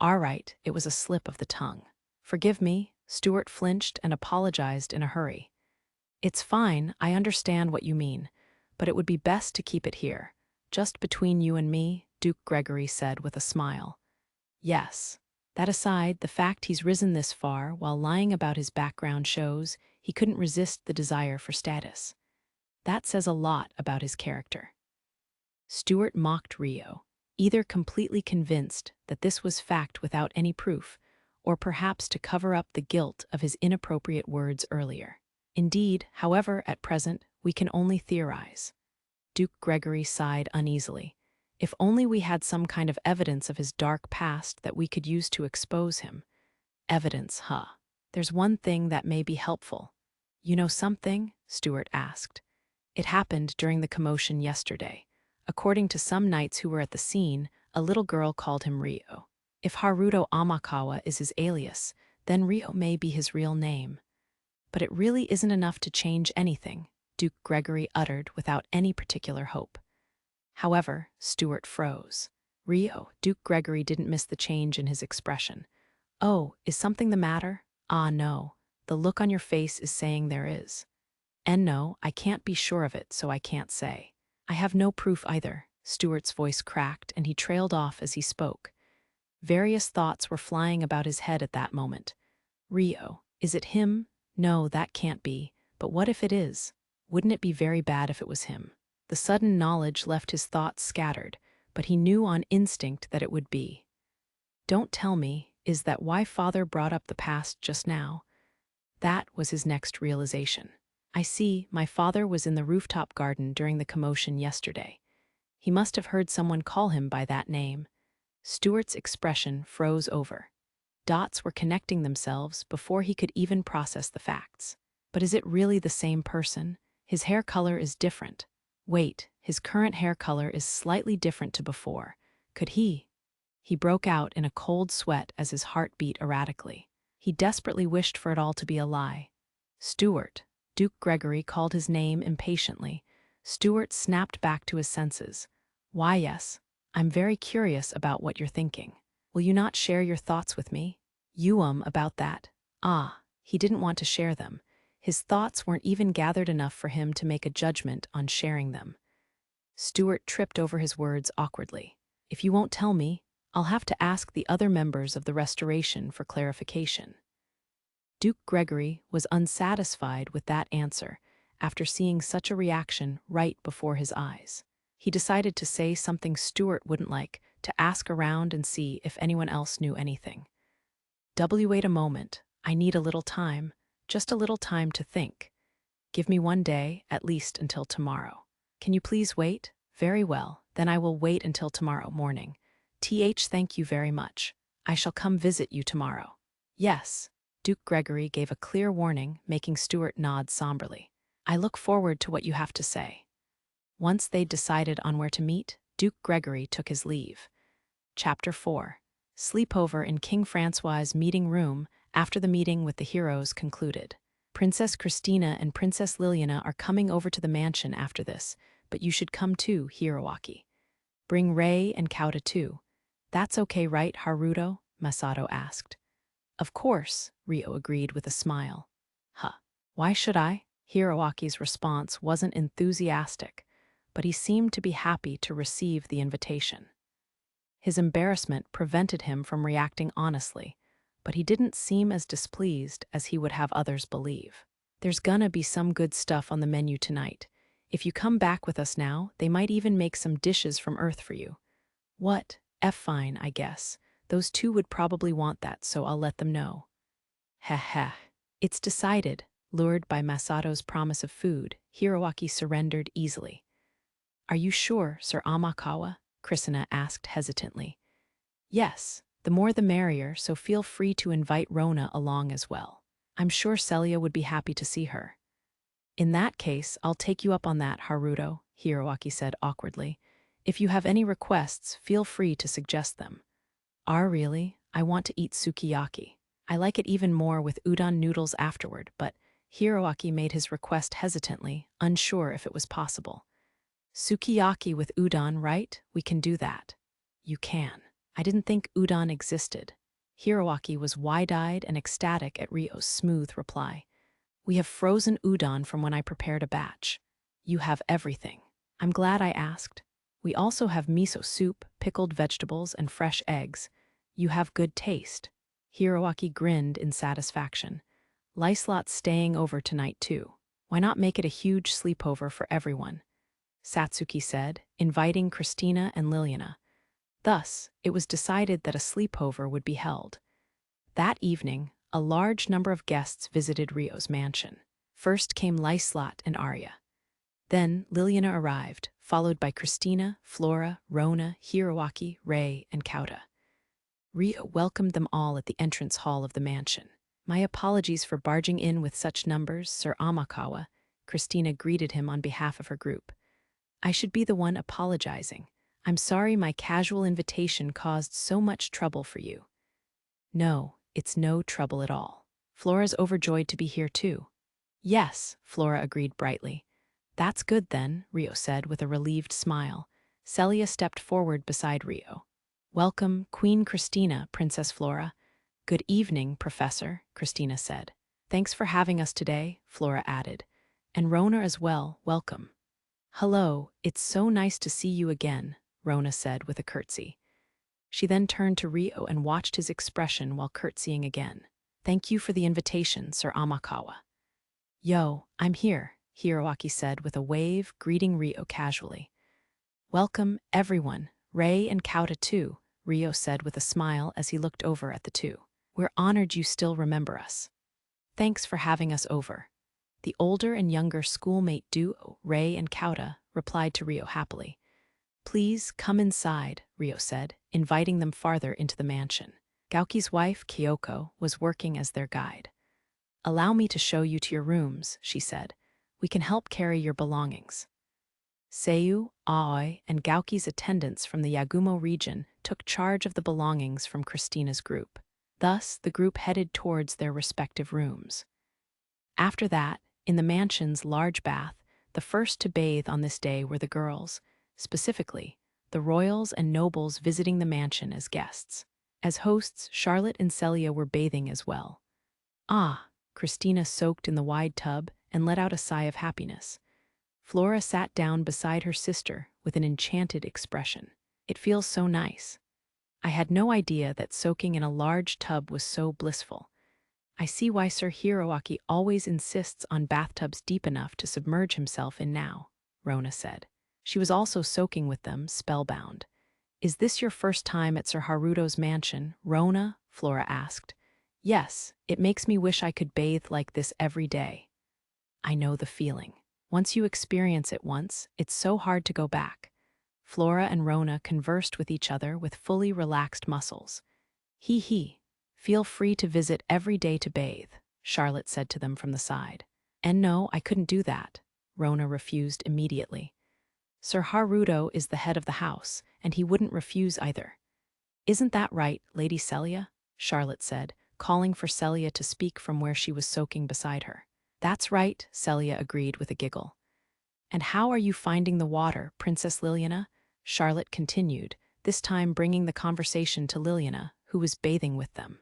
All right, it was a slip of the tongue. Forgive me, Stuart flinched and apologized in a hurry. It's fine, I understand what you mean, but it would be best to keep it here. Just between you and me, Duke Gregory said with a smile. Yes. That aside, the fact he's risen this far while lying about his background shows he couldn't resist the desire for status. That says a lot about his character. Stuart mocked Rio, either completely convinced that this was fact without any proof, or perhaps to cover up the guilt of his inappropriate words earlier. Indeed, however, at present, we can only theorize. Duke Gregory sighed uneasily. If only we had some kind of evidence of his dark past that we could use to expose him. Evidence, huh? There's one thing that may be helpful. You know something? Stuart asked. It happened during the commotion yesterday. According to some knights who were at the scene, a little girl called him Rio. If Haruto Amakawa is his alias, then Rio may be his real name. But it really isn't enough to change anything, Duke Gregory uttered without any particular hope. However, Stuart froze. Rio, Duke Gregory didn't miss the change in his expression. Oh, is something the matter? Ah, no. The look on your face is saying there is. And no, I can't be sure of it, so I can't say. I have no proof either. Stuart's voice cracked, and he trailed off as he spoke. Various thoughts were flying about his head at that moment. Rio, is it him? No, that can't be. But what if it is? Wouldn't it be very bad if it was him? The sudden knowledge left his thoughts scattered, but he knew on instinct that it would be. Don't tell me, is that why Father brought up the past just now? That was his next realization. I see, my father was in the rooftop garden during the commotion yesterday. He must have heard someone call him by that name. Stuart's expression froze over. Dots were connecting themselves before he could even process the facts. But is it really the same person? His hair color is different. Wait, his current hair color is slightly different to before. Could he? He broke out in a cold sweat as his heart beat erratically. He desperately wished for it all to be a lie. Stuart. Duke Gregory called his name impatiently. Stuart snapped back to his senses. Why, yes. I'm very curious about what you're thinking. Will you not share your thoughts with me? About that. Ah, he didn't want to share them. His thoughts weren't even gathered enough for him to make a judgment on sharing them. Stuart tripped over his words awkwardly. If you won't tell me, I'll have to ask the other members of the Restoration for clarification. Duke Gregory was unsatisfied with that answer after seeing such a reaction right before his eyes. He decided to say something Stuart wouldn't like, to ask around and see if anyone else knew anything. Wait a moment. I need a little time, just a little time to think. Give me one day, at least until tomorrow. Can you please wait? Very well, then I will wait until tomorrow morning. Thank you very much. I shall come visit you tomorrow. Yes. Duke Gregory gave a clear warning, making Stuart nod somberly. I look forward to what you have to say. Once they'd decided on where to meet, Duke Gregory took his leave. Chapter 4. Sleepover in King Francois's meeting room after the meeting with the heroes concluded. Princess Christina and Princess Liliana are coming over to the mansion after this, but you should come too, Hiroaki. Bring Rei and Kauta too. That's okay, right, Haruto? Masato asked. Of course, Rio agreed with a smile. Huh. Why should I? Hiroaki's response wasn't enthusiastic, but he seemed to be happy to receive the invitation. His embarrassment prevented him from reacting honestly, but he didn't seem as displeased as he would have others believe. There's gonna be some good stuff on the menu tonight. If you come back with us now, they might even make some dishes from Earth for you. What? Fine, I guess. Those two would probably want that, so I'll let them know. Heh heh. It's decided. Lured by Masato's promise of food, Hiroaki surrendered easily. Are you sure, Sir Amakawa? Krisina asked hesitantly. Yes, the more the merrier, so feel free to invite Rona along as well. I'm sure Celia would be happy to see her. In that case, I'll take you up on that, Haruto, Hiroaki said awkwardly. If you have any requests, feel free to suggest them. Really? I want to eat sukiyaki. I like it even more with udon noodles afterward, but Hiroaki made his request hesitantly, unsure if it was possible. Sukiyaki with udon, right? We can do that. You can. I didn't think udon existed. Hiroaki was wide-eyed and ecstatic at Ryo's smooth reply. We have frozen udon from when I prepared a batch. You have everything. I'm glad I asked. We also have miso soup, pickled vegetables, and fresh eggs. You have good taste. Hiroaki grinned in satisfaction. Lyslot's staying over tonight too. Why not make it a huge sleepover for everyone? Satsuki said, inviting Christina and Liliana. Thus, it was decided that a sleepover would be held. That evening, a large number of guests visited Ryo's mansion. First came Lyslot and Arya. Then Liliana arrived, followed by Christina, Flora, Rona, Hiroaki, Rei, and Kauta. Ryo welcomed them all at the entrance hall of the mansion. My apologies for barging in with such numbers, Sir Amakawa, Christina greeted him on behalf of her group. I should be the one apologizing. I'm sorry my casual invitation caused so much trouble for you. No, it's no trouble at all. Flora's overjoyed to be here too. Yes, Flora agreed brightly. That's good then, Ryo said with a relieved smile. Celia stepped forward beside Ryo. Welcome, Queen Christina, Princess Flora. Good evening, Professor, Christina said. Thanks for having us today, Flora added. And Rona as well, welcome. Hello, it's so nice to see you again, Rona said with a curtsy. She then turned to Ryo and watched his expression while curtsying again. Thank you for the invitation, Sir Amakawa. Yo, I'm here, Hiroaki said with a wave, greeting Ryo casually. Welcome, everyone, Rei and Kauta too, Ryo said with a smile as he looked over at the two. We're honored you still remember us. Thanks for having us over. The older and younger schoolmate duo, Rei and Kauta, replied to Ryo happily. Please come inside, Ryo said, inviting them farther into the mansion. Gauki's wife, Kyoko, was working as their guide. Allow me to show you to your rooms, she said. We can help carry your belongings. Seiyu, Aoi, and Gauki's attendants from the Yagumo region took charge of the belongings from Christina's group. Thus, the group headed towards their respective rooms. After that, in the mansion's large bath, the first to bathe on this day were the girls, specifically, the royals and nobles visiting the mansion as guests. As hosts, Charlotte and Celia were bathing as well. Ah, Christina soaked in the wide tub and let out a sigh of happiness. Flora sat down beside her sister with an enchanted expression. It feels so nice. I had no idea that soaking in a large tub was so blissful. I see why Sir Hiroaki always insists on bathtubs deep enough to submerge himself in now, Rona said. She was also soaking with them, spellbound. Is this your first time at Sir Haruto's mansion, Rona? Flora asked. Yes, it makes me wish I could bathe like this every day. I know the feeling. Once you experience it once, it's so hard to go back. Flora and Rona conversed with each other with fully relaxed muscles. He. Feel free to visit every day to bathe, Charlotte said to them from the side. And no, I couldn't do that, Rona refused immediately. Sir Haruto is the head of the house, and he wouldn't refuse either. Isn't that right, Lady Celia? Charlotte said, calling for Celia to speak from where she was soaking beside her. That's right, Celia agreed with a giggle. And how are you finding the water, Princess Liliana? Charlotte continued, this time bringing the conversation to Liliana, who was bathing with them.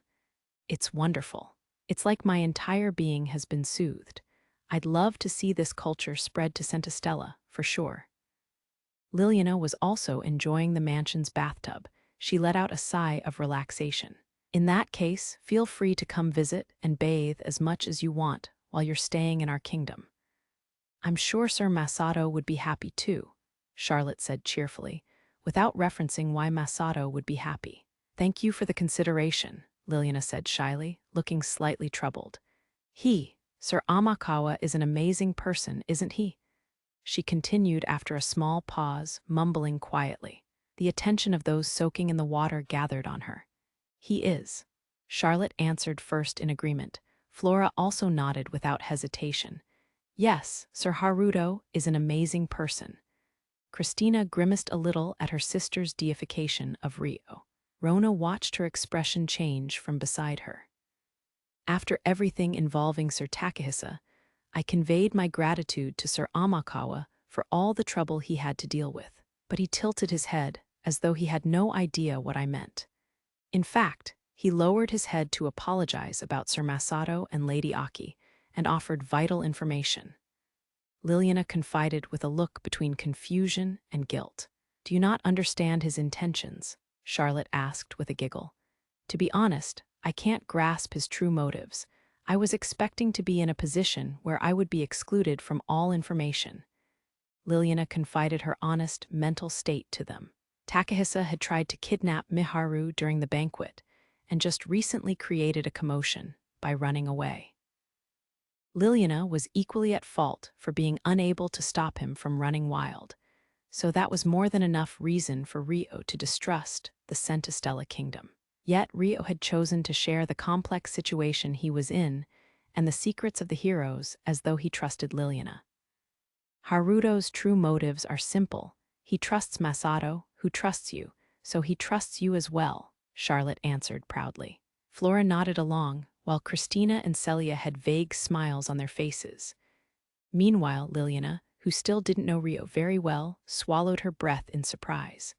It's wonderful. It's like my entire being has been soothed. I'd love to see this culture spread to Centistella, for sure. Liliana was also enjoying the mansion's bathtub. She let out a sigh of relaxation. In that case, feel free to come visit and bathe as much as you want while you're staying in our kingdom. I'm sure Sir Masato would be happy too, Charlotte said cheerfully, without referencing why Masato would be happy. Thank you for the consideration, Liliana said shyly, looking slightly troubled. Sir Amakawa is an amazing person, isn't he? She continued after a small pause, mumbling quietly. The attention of those soaking in the water gathered on her. He is. Charlotte answered first in agreement. Flora also nodded without hesitation. Yes, Sir Haruto is an amazing person. Christina grimaced a little at her sister's deification of Rio. Rona watched her expression change from beside her. After everything involving Sir Takahisa, I conveyed my gratitude to Sir Amakawa for all the trouble he had to deal with, but he tilted his head as though he had no idea what I meant. In fact, he lowered his head to apologize about Sir Masato and Lady Aki and offered vital information. Liliana confided with a look between confusion and guilt. Do you not understand his intentions? Charlotte asked with a giggle. To be honest, I can't grasp his true motives. I was expecting to be in a position where I would be excluded from all information. Liliana confided her honest mental state to them. Takahisa had tried to kidnap Miharu during the banquet and just recently created a commotion by running away. Liliana was equally at fault for being unable to stop him from running wild, so that was more than enough reason for Rio to distrust the Centistella kingdom. Yet Rio had chosen to share the complex situation he was in and the secrets of the heroes as though he trusted Liliana. Haruto's true motives are simple. He trusts Masato, who trusts you, so he trusts you as well, Charlotte answered proudly. Flora nodded along, while Christina and Celia had vague smiles on their faces. Meanwhile, Liliana, who still didn't know Rio very well, swallowed her breath in surprise.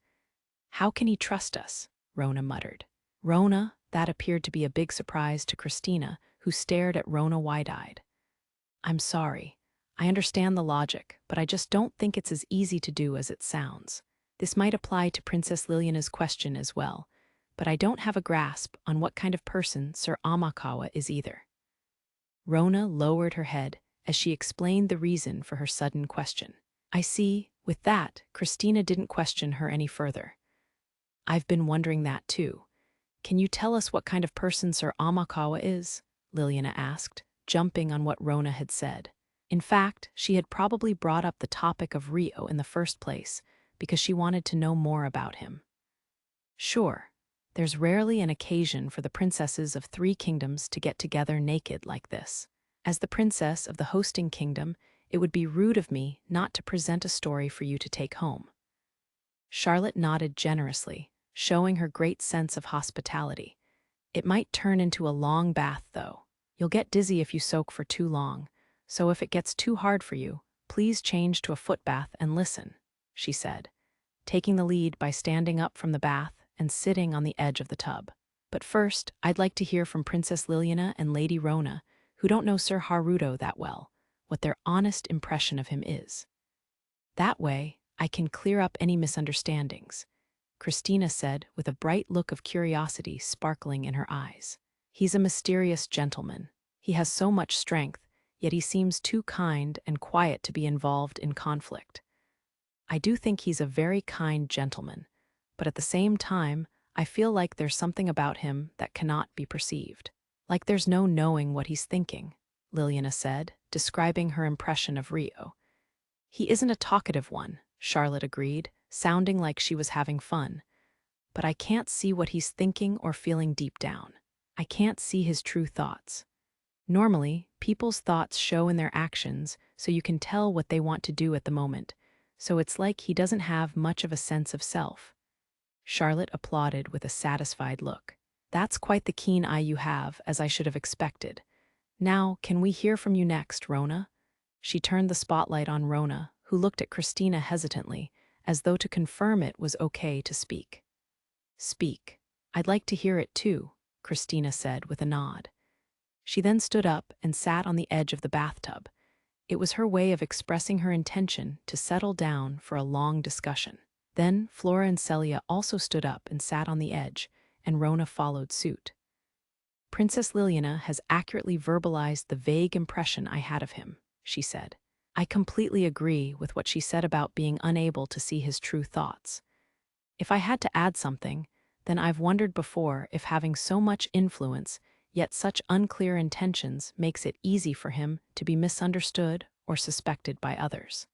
How can he trust us? Rona muttered. Rona, that appeared to be a big surprise to Christina, who stared at Rona wide-eyed. I'm sorry. I understand the logic, but I just don't think it's as easy to do as it sounds. This might apply to Princess Liliana's question as well, but I don't have a grasp on what kind of person Sir Amakawa is either. Rona lowered her head as she explained the reason for her sudden question. I see. With that, Christina didn't question her any further. I've been wondering that too. Can you tell us what kind of person Sir Amakawa is? Liliana asked, jumping on what Rona had said. In fact, she had probably brought up the topic of Rio in the first place because she wanted to know more about him. Sure, there's rarely an occasion for the princesses of 3 kingdoms to get together naked like this. As the princess of the hosting kingdom, it would be rude of me not to present a story for you to take home. Charlotte nodded generously, showing her great sense of hospitality. It might turn into a long bath, though. You'll get dizzy if you soak for too long, so if it gets too hard for you, please change to a foot bath and listen, she said, taking the lead by standing up from the bath and sitting on the edge of the tub. But first, I'd like to hear from Princess Liliana and Lady Rona, who don't know Sir Haruto that well, what their honest impression of him is. That way, I can clear up any misunderstandings, Christina said with a bright look of curiosity sparkling in her eyes. He's a mysterious gentleman. He has so much strength, yet he seems too kind and quiet to be involved in conflict. I do think he's a very kind gentleman, but at the same time, I feel like there's something about him that cannot be perceived. Like there's no knowing what he's thinking, Liliana said, describing her impression of Rio. He isn't a talkative one, Charlotte agreed, sounding like she was having fun. But I can't see what he's thinking or feeling deep down. I can't see his true thoughts. Normally, people's thoughts show in their actions, so you can tell what they want to do at the moment. So it's like he doesn't have much of a sense of self. Charlotte applauded with a satisfied look. That's quite the keen eye you have, as I should have expected. Now, can we hear from you next, Rona? She turned the spotlight on Rona, who looked at Christina hesitantly, as though to confirm it was okay to speak. Speak. I'd like to hear it too, Christina said with a nod. She then stood up and sat on the edge of the bathtub. It was her way of expressing her intention to settle down for a long discussion. Then Flora and Celia also stood up and sat on the edge, and Rona followed suit. Princess Liliana has accurately verbalized the vague impression I had of him, she said. I completely agree with what she said about being unable to see his true thoughts. If I had to add something, then I've wondered before if having so much influence, yet such unclear intentions, makes it easy for him to be misunderstood or suspected by others.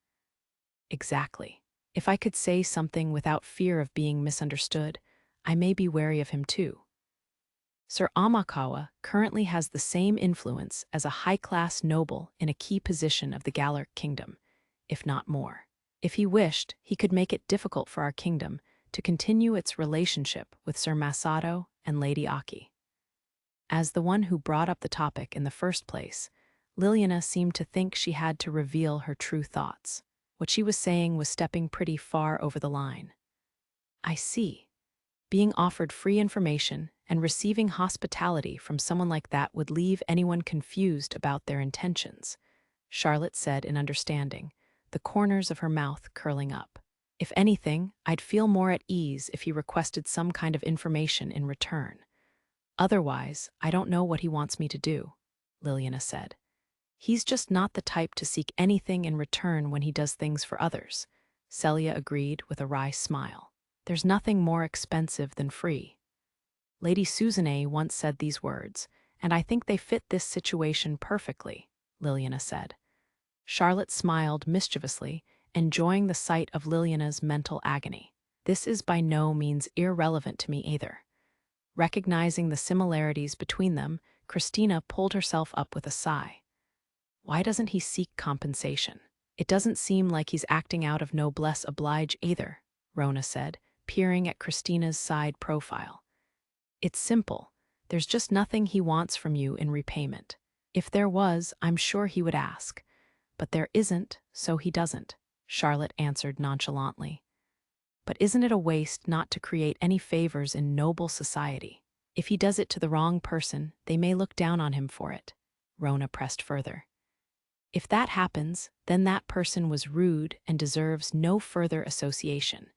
Exactly. If I could say something without fear of being misunderstood, I may be wary of him too. Sir Amakawa currently has the same influence as a high-class noble in a key position of the Galar kingdom, if not more. If he wished, he could make it difficult for our kingdom to continue its relationship with Sir Masato and Lady Aki. As the one who brought up the topic in the first place, Liliana seemed to think she had to reveal her true thoughts. What she was saying was stepping pretty far over the line. I see. Being offered free information and receiving hospitality from someone like that would leave anyone confused about their intentions, Charlotte said in understanding, the corners of her mouth curling up. If anything, I'd feel more at ease if he requested some kind of information in return. Otherwise, I don't know what he wants me to do, Liliana said. He's just not the type to seek anything in return when he does things for others, Celia agreed with a wry smile. There's nothing more expensive than free. Lady Susanne once said these words, and I think they fit this situation perfectly, Liliana said. Charlotte smiled mischievously, enjoying the sight of Liliana's mental agony. This is by no means irrelevant to me either. Recognizing the similarities between them, Christina pulled herself up with a sigh. Why doesn't he seek compensation? It doesn't seem like he's acting out of noblesse oblige either, Rona said, peering at Christina's side profile. It's simple. There's just nothing he wants from you in repayment. If there was, I'm sure he would ask. But there isn't, so he doesn't, Charlotte answered nonchalantly. But isn't it a waste not to create any favors in noble society? If he does it to the wrong person, they may look down on him for it, Rona pressed further. If that happens, then that person was rude and deserves no further association.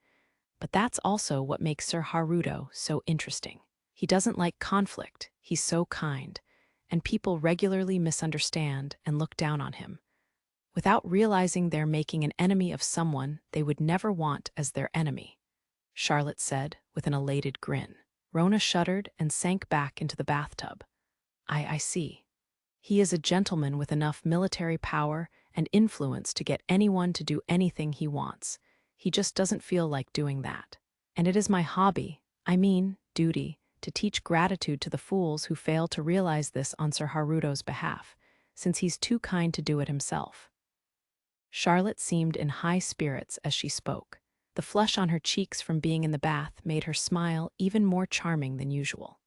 But that's also what makes Sir Haruto so interesting. He doesn't like conflict, he's so kind, and people regularly misunderstand and look down on him. Without realizing they're making an enemy of someone they would never want as their enemy, Charlotte said with an elated grin. Rona shuddered and sank back into the bathtub. I see. He is a gentleman with enough military power and influence to get anyone to do anything he wants. He just doesn't feel like doing that. And it is my hobby, duty, to teach gratitude to the fools who fail to realize this on Sir Haruto's behalf, since he's too kind to do it himself. Charlotte seemed in high spirits as she spoke. The flush on her cheeks from being in the bath made her smile even more charming than usual.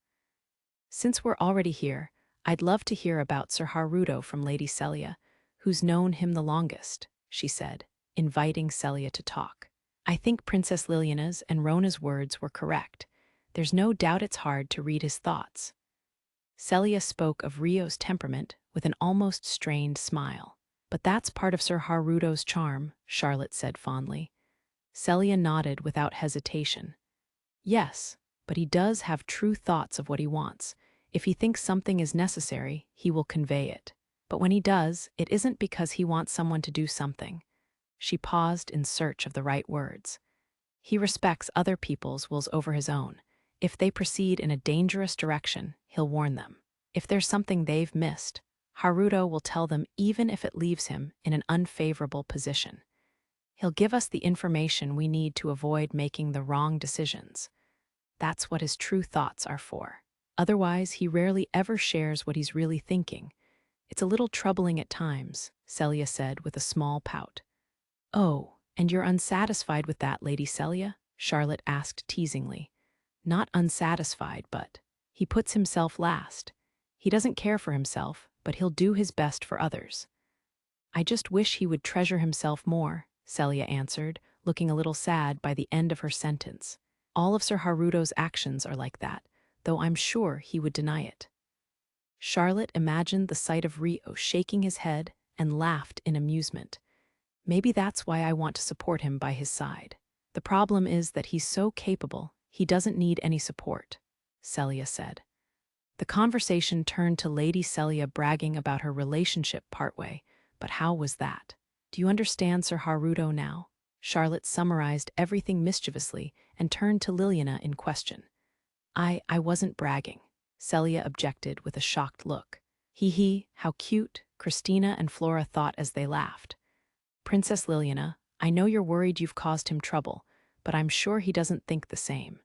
Since we're already here, I'd love to hear about Sir Haruto from Lady Celia, who's known him the longest, she said, inviting Celia to talk. I think Princess Liliana's and Rona's words were correct. There's no doubt it's hard to read his thoughts. Celia spoke of Rio's temperament with an almost strained smile. But that's part of Sir Haruto's charm, Charlotte said fondly. Celia nodded without hesitation. Yes, but he does have true thoughts of what he wants. If he thinks something is necessary, he will convey it. But when he does, it isn't because he wants someone to do something. She paused in search of the right words. He respects other people's wills over his own. If they proceed in a dangerous direction, he'll warn them. If there's something they've missed, Haruto will tell them even if it leaves him in an unfavorable position. He'll give us the information we need to avoid making the wrong decisions. That's what his true thoughts are for. Otherwise, he rarely ever shares what he's really thinking. It's a little troubling at times, Celia said with a small pout. Oh, and you're unsatisfied with that, Lady Celia? Charlotte asked teasingly. Not unsatisfied, but he puts himself last. He doesn't care for himself, but he'll do his best for others. I just wish he would treasure himself more, Celia answered, looking a little sad by the end of her sentence. All of Sir Haruto's actions are like that, though I'm sure he would deny it. Charlotte imagined the sight of Rio shaking his head and laughed in amusement. Maybe that's why I want to support him by his side. The problem is that he's so capable, he doesn't need any support, Celia said. The conversation turned to Lady Celia bragging about her relationship partway, but how was that? Do you understand Sir Haruto now? Charlotte summarized everything mischievously and turned to Liliana in question. I wasn't bragging, Celia objected with a shocked look. Hee, how cute, Christina and Flora thought as they laughed. Princess Liliana, I know you're worried you've caused him trouble, but I'm sure he doesn't think the same.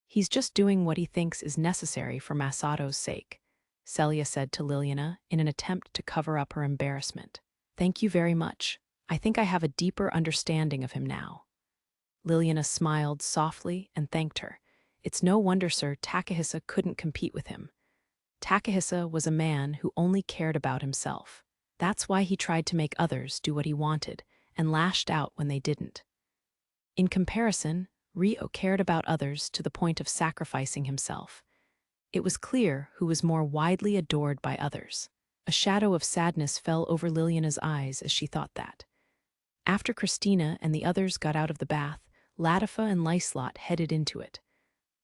He's just doing what he thinks is necessary for Masato's sake, Celia said to Liliana in an attempt to cover up her embarrassment. Thank you very much. I think I have a deeper understanding of him now. Liliana smiled softly and thanked her. It's no wonder Sir Takahisa couldn't compete with him. Takahisa was a man who only cared about himself. That's why he tried to make others do what he wanted and lashed out when they didn't. In comparison, Rio cared about others to the point of sacrificing himself. It was clear who was more widely adored by others. A shadow of sadness fell over Liliana's eyes as she thought that. After Christina and the others got out of the bath, Latifa and Lyslot headed into it.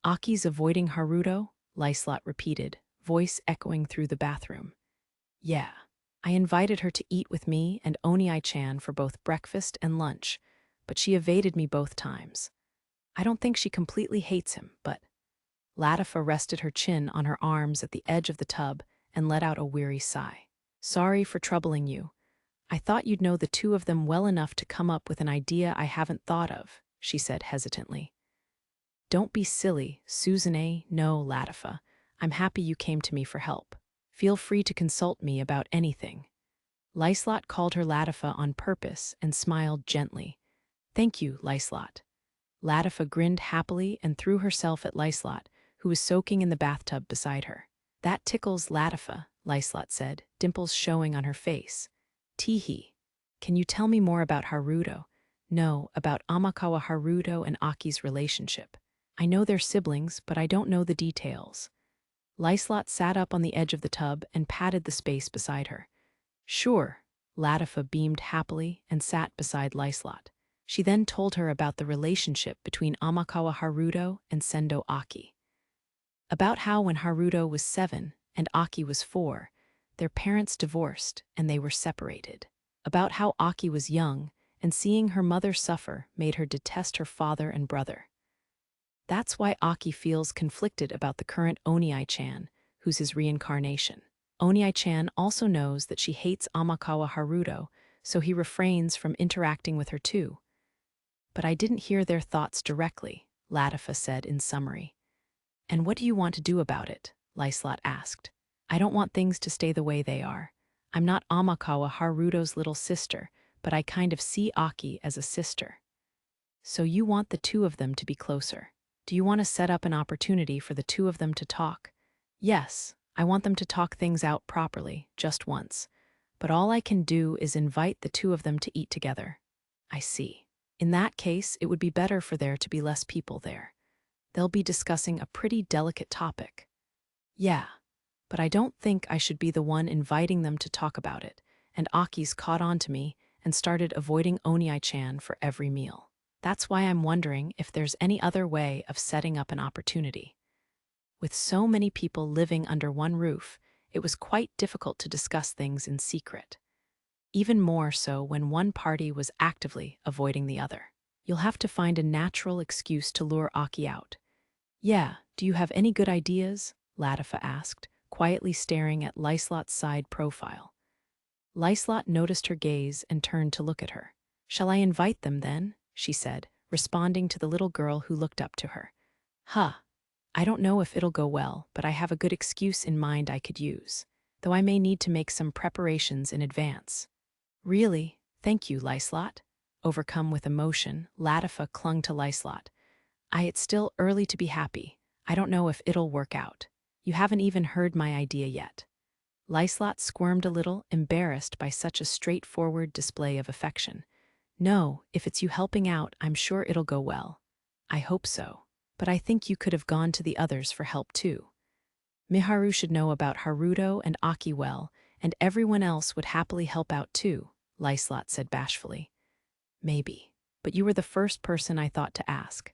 Aki's avoiding Haruto, Lyslot repeated, voice echoing through the bathroom. Yeah. I invited her to eat with me and Onii-chan for both breakfast and lunch, but she evaded me both times. I don't think she completely hates him, but... Latifa rested her chin on her arms at the edge of the tub and let out a weary sigh. Sorry for troubling you. I thought you'd know the two of them well enough to come up with an idea I haven't thought of, she said hesitantly. Don't be silly, Suzune. No, Latifa. I'm happy you came to me for help. Feel free to consult me about anything. Lyslot called her Latifa on purpose and smiled gently. Thank you, Lyslot. Latifa grinned happily and threw herself at Lyslot, who was soaking in the bathtub beside her. That tickles Latifa, Lyslot said, dimples showing on her face. Teehee. Can you tell me more about Haruto? No, about Amakawa Haruto and Aki's relationship. I know they're siblings, but I don't know the details. Lyslot sat up on the edge of the tub and patted the space beside her. Sure, Latifa beamed happily and sat beside Lyslot. She then told her about the relationship between Amakawa Haruto and Sendo Aki. About how when Haruto was 7 and Aki was 4, their parents divorced and they were separated. About how Aki was young and seeing her mother suffer made her detest her father and brother. That's why Aki feels conflicted about the current Onii-chan, who's his reincarnation. Onii-chan also knows that she hates Amakawa Haruto, so he refrains from interacting with her too. But I didn't hear their thoughts directly, Latifa said in summary. And what do you want to do about it? Lyslot asked. I don't want things to stay the way they are. I'm not Amakawa Haruto's little sister, but I kind of see Aki as a sister. So you want the two of them to be closer. Do you want to set up an opportunity for the two of them to talk? Yes, I want them to talk things out properly, just once. But all I can do is invite the two of them to eat together. I see. In that case, it would be better for there to be less people there. They'll be discussing a pretty delicate topic. Yeah, but I don't think I should be the one inviting them to talk about it, and Aki's caught on to me and started avoiding Onii-chan for every meal. That's why I'm wondering if there's any other way of setting up an opportunity. With so many people living under one roof, it was quite difficult to discuss things in secret. Even more so when one party was actively avoiding the other. You'll have to find a natural excuse to lure Aki out. Yeah, do you have any good ideas? Latifa asked, quietly staring at Lyslot's side profile. Lyslot noticed her gaze and turned to look at her. Shall I invite them then? She said, responding to the little girl who looked up to her. I don't know if it'll go well, but I have a good excuse in mind I could use, though I may need to make some preparations in advance. Really? Thank you, Lyslot. Overcome with emotion, Latifa clung to Lyslot. It's still early to be happy. I don't know if it'll work out. You haven't even heard my idea yet. Lyslot squirmed a little, embarrassed by such a straightforward display of affection. No, if it's you helping out, I'm sure it'll go well. I hope so. but I think you could have gone to the others for help too. Miharu should know about Haruto and Aki well, and everyone else would happily help out too, Lyslot said bashfully. Maybe, but you were the first person I thought to ask.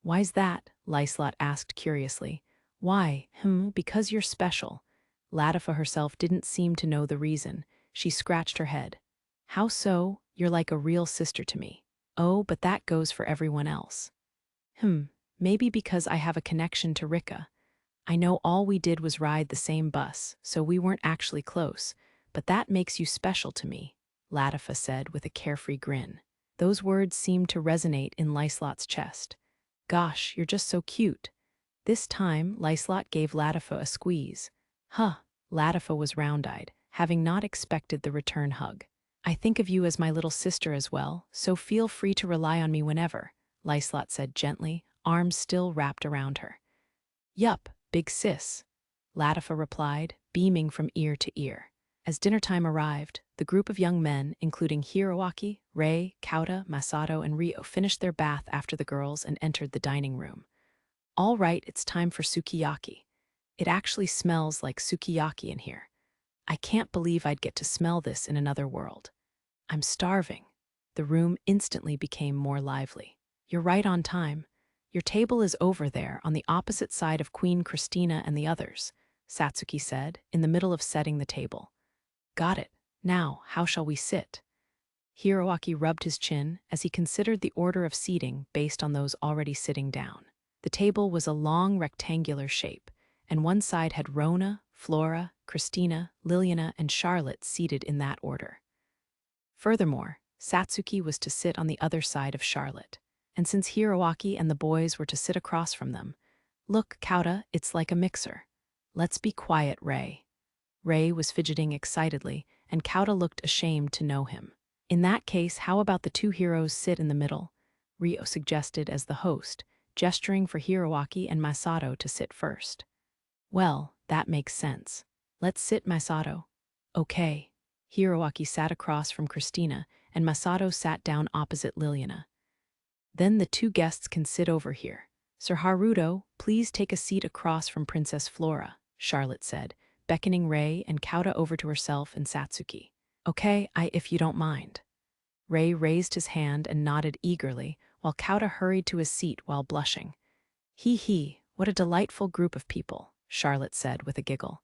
Why's that? Lyslot asked curiously. Why? Because you're special. Latifa herself didn't seem to know the reason. She scratched her head. How so? You're like a real sister to me. Oh, but that goes for everyone else. Maybe because I have a connection to Rika. I know all we did was ride the same bus, so we weren't actually close, but that makes you special to me, Latifa said with a carefree grin. Those words seemed to resonate in Lyslot's chest. Gosh, you're just so cute. This time, Lyslot gave Latifa a squeeze. Latifa was round-eyed, having not expected the return hug. I think of you as my little sister as well, so feel free to rely on me whenever, Lyslot said gently, arms still wrapped around her. Yup, big sis, Latifa replied, beaming from ear to ear. As dinner time arrived, the group of young men, including Hiroaki, Rei, Kauta, Masato, and Ryo, finished their bath after the girls and entered the dining room. All right, it's time for sukiyaki. It actually smells like sukiyaki in here. I can't believe I'd get to smell this in another world. I'm starving. The room instantly became more lively. You're right on time. Your table is over there on the opposite side of Queen Christina and the others, Satsuki said, in the middle of setting the table. Got it. Now, how shall we sit? Hiroaki rubbed his chin as he considered the order of seating based on those already sitting down. The table was a long rectangular shape, and one side had Rona, Flora, Christina, Liliana, and Charlotte seated in that order. Furthermore, Satsuki was to sit on the other side of Charlotte. And since Hiroaki and the boys were to sit across from them, look, Kauta, it's like a mixer. Let's be quiet, Rei. Rei was fidgeting excitedly, and Kauta looked ashamed to know him. In that case, how about the two heroes sit in the middle? Ryo suggested as the host, gesturing for Hiroaki and Masato to sit first. Well, that makes sense. Let's sit, Masato. Okay. Hiroaki sat across from Christina, and Masato sat down opposite Liliana. Then the two guests can sit over here. Sir Haruto, please take a seat across from Princess Flora, Charlotte said, beckoning Rei and Kauta over to herself and Satsuki. Okay, if you don't mind. Rei raised his hand and nodded eagerly, while Kauta hurried to his seat while blushing. Hee, what a delightful group of people, Charlotte said with a giggle.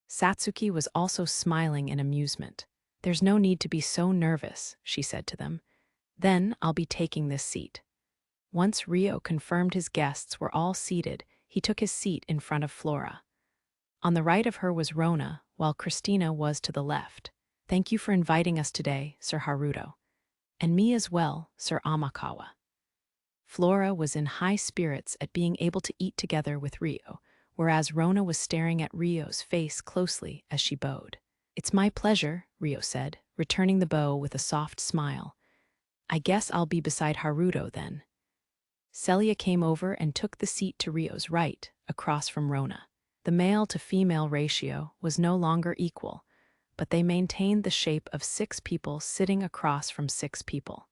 Satsuki was also smiling in amusement. There's no need to be so nervous, she said to them. Then I'll be taking this seat. Once Ryo confirmed his guests were all seated, he took his seat in front of Flora. On the right of her was Rona, while Christina was to the left. Thank you for inviting us today, Sir Haruto. And me as well, Sir Amakawa. Flora was in high spirits at being able to eat together with Ryo, whereas Rona was staring at Ryo's face closely as she bowed. It's my pleasure, Ryo said, returning the bow with a soft smile. I guess I'll be beside Haruto then. Celia came over and took the seat to Ryo's right, across from Rona. The male-to-female ratio was no longer equal, but they maintained the shape of 6 people sitting across from 6 people.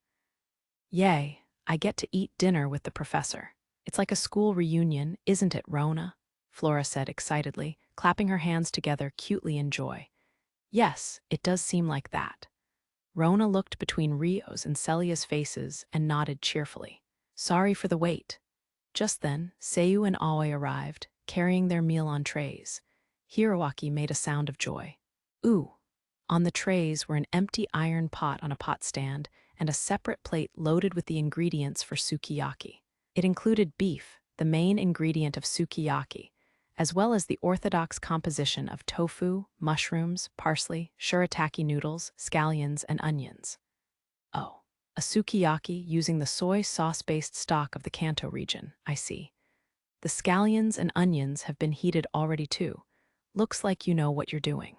Yay, I get to eat dinner with the professor. It's like a school reunion, isn't it, Rona? Flora said excitedly, clapping her hands together cutely in joy. Yes, it does seem like that. Rona looked between Ryo's and Celia's faces and nodded cheerfully. Sorry for the wait. Just then, Seiyu and Aoi arrived, carrying their meal on trays. Hiroaki made a sound of joy. Ooh! On the trays were an empty iron pot on a pot stand and a separate plate loaded with the ingredients for sukiyaki. It included beef, the main ingredient of sukiyaki, as well as the orthodox composition of tofu, mushrooms, parsley, shirataki noodles, scallions, and onions. Oh, a sukiyaki using the soy sauce-based stock of the Kanto region, I see. The scallions and onions have been heated already too. Looks like you know what you're doing.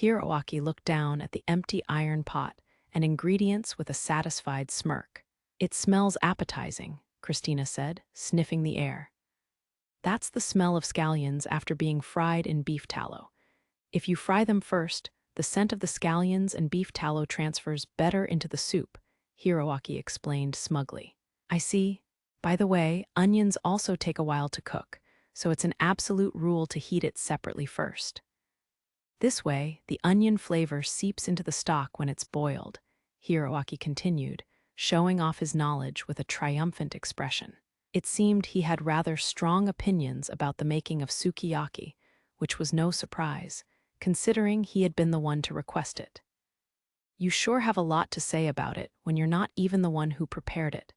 Hiroaki looked down at the empty iron pot and ingredients with a satisfied smirk. It smells appetizing, Christina said, sniffing the air. That's the smell of scallions after being fried in beef tallow. If you fry them first, the scent of the scallions and beef tallow transfers better into the soup, Hiroaki explained smugly. I see. By the way, onions also take a while to cook, so it's an absolute rule to heat it separately first. This way, the onion flavor seeps into the stock when it's boiled, Hiroaki continued, showing off his knowledge with a triumphant expression. It seemed he had rather strong opinions about the making of sukiyaki, which was no surprise, considering he had been the one to request it. You sure have a lot to say about it when you're not even the one who prepared it,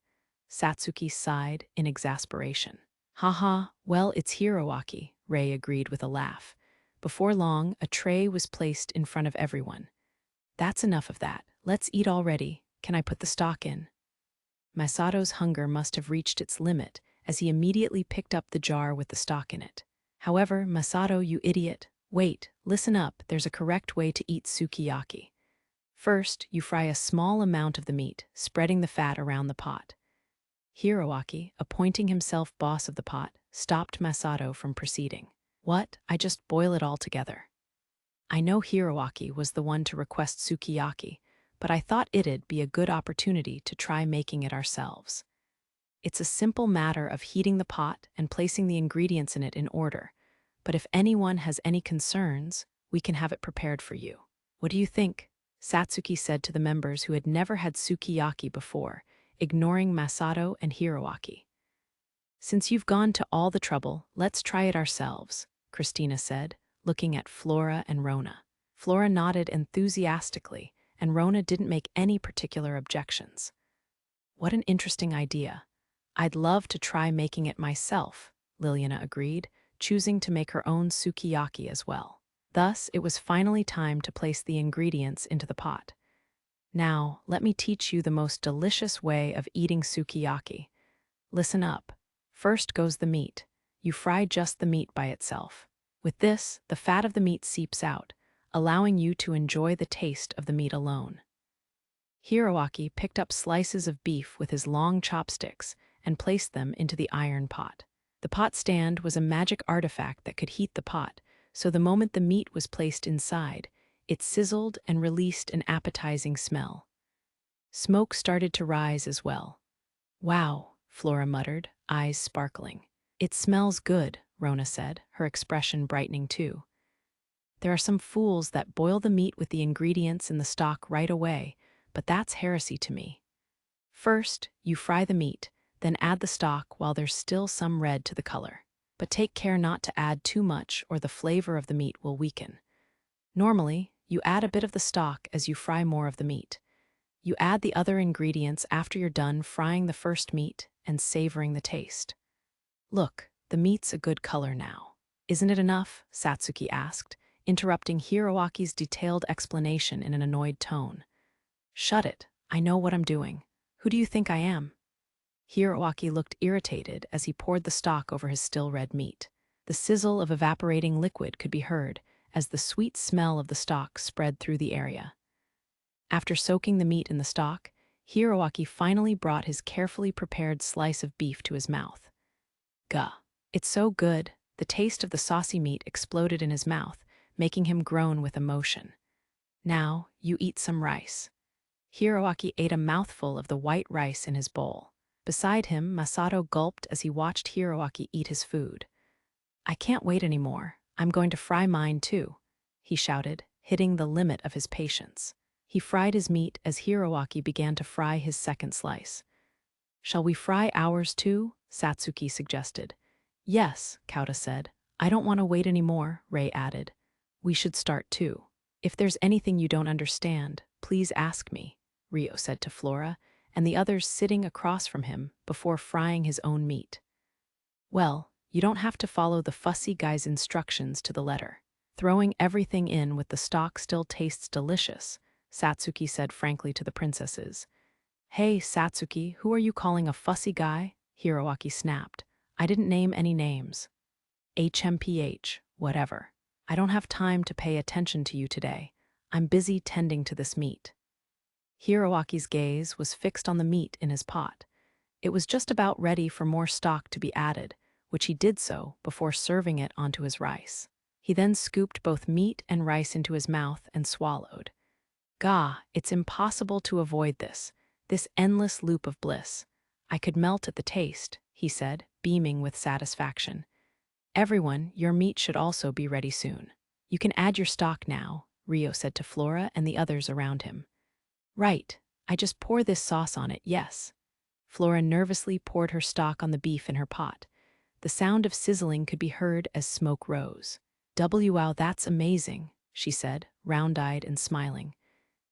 Satsuki sighed in exasperation. Haha, well, it's Hiroaki, Rei agreed with a laugh. Before long, a tray was placed in front of everyone. That's enough of that. Let's eat already. Can I put the stock in? Masato's hunger must have reached its limit as he immediately picked up the jar with the stock in it. However, Masato, you idiot. Wait, listen up, there's a correct way to eat sukiyaki. First, you fry a small amount of the meat, spreading the fat around the pot. Hiroaki, appointing himself boss of the pot, stopped Masato from proceeding. What? I just boil it all together. I know Hiroaki was the one to request sukiyaki, but I thought it'd be a good opportunity to try making it ourselves. It's a simple matter of heating the pot and placing the ingredients in it in order, but if anyone has any concerns, we can have it prepared for you. What do you think? Satsuki said to the members who had never had sukiyaki before, ignoring Masato and Hiroaki. Since you've gone to all the trouble, let's try it ourselves, Christina said, looking at Flora and Rona. Flora nodded enthusiastically, and Rona didn't make any particular objections. What an interesting idea. I'd love to try making it myself, Liliana agreed, choosing to make her own sukiyaki as well. Thus, it was finally time to place the ingredients into the pot. Now, let me teach you the most delicious way of eating sukiyaki. Listen up. First goes the meat. You fry just the meat by itself. With this, the fat of the meat seeps out, allowing you to enjoy the taste of the meat alone. Hiroaki picked up slices of beef with his long chopsticks and placed them into the iron pot. The pot stand was a magic artifact that could heat the pot, so the moment the meat was placed inside, it sizzled and released an appetizing smell. Smoke started to rise as well. Wow, Flora muttered, eyes sparkling. It smells good, Rona said, her expression brightening too. There are some fools that boil the meat with the ingredients in the stock right away, but that's heresy to me. First, you fry the meat, then add the stock while there's still some red to the color. But take care not to add too much or the flavor of the meat will weaken. Normally, you add a bit of the stock as you fry more of the meat. You add the other ingredients after you're done frying the first meat and savoring the taste. Look, the meat's a good color now. Isn't it enough? Satsuki asked, interrupting Hiroaki's detailed explanation in an annoyed tone. Shut it. I know what I'm doing. Who do you think I am? Hiroaki looked irritated as he poured the stock over his still red meat. The sizzle of evaporating liquid could be heard as the sweet smell of the stock spread through the area. After soaking the meat in the stock, Hiroaki finally brought his carefully prepared slice of beef to his mouth. Gah! It's so good. The taste of the saucy meat exploded in his mouth, making him groan with emotion. Now, you eat some rice. Hiroaki ate a mouthful of the white rice in his bowl. Beside him, Masato gulped as he watched Hiroaki eat his food. I can't wait anymore. I'm going to fry mine too, he shouted, hitting the limit of his patience. He fried his meat as Hiroaki began to fry his second slice. Shall we fry ours too? Satsuki suggested. Yes, Kauta said. I don't want to wait anymore, Rei added. We should start too. If there's anything you don't understand, please ask me, Ryo said to Flora, and the others sitting across from him before frying his own meat. Well, you don't have to follow the fussy guy's instructions to the letter. Throwing everything in with the stock still tastes delicious, Satsuki said frankly to the princesses. Hey, Satsuki, who are you calling a fussy guy? Hiroaki snapped. I didn't name any names. HMPH, whatever. I don't have time to pay attention to you today. I'm busy tending to this meat. Hiroaki's gaze was fixed on the meat in his pot. It was just about ready for more stock to be added, which he did so before serving it onto his rice. He then scooped both meat and rice into his mouth and swallowed. Gah, it's impossible to avoid this endless loop of bliss. I could melt at the taste, he said, beaming with satisfaction. Everyone, your meat should also be ready soon. You can add your stock now, Rio said to Flora and the others around him. Right, I just pour this sauce on it, yes. Flora nervously poured her stock on the beef in her pot. The sound of sizzling could be heard as smoke rose. Wow, that's amazing, she said, round-eyed and smiling.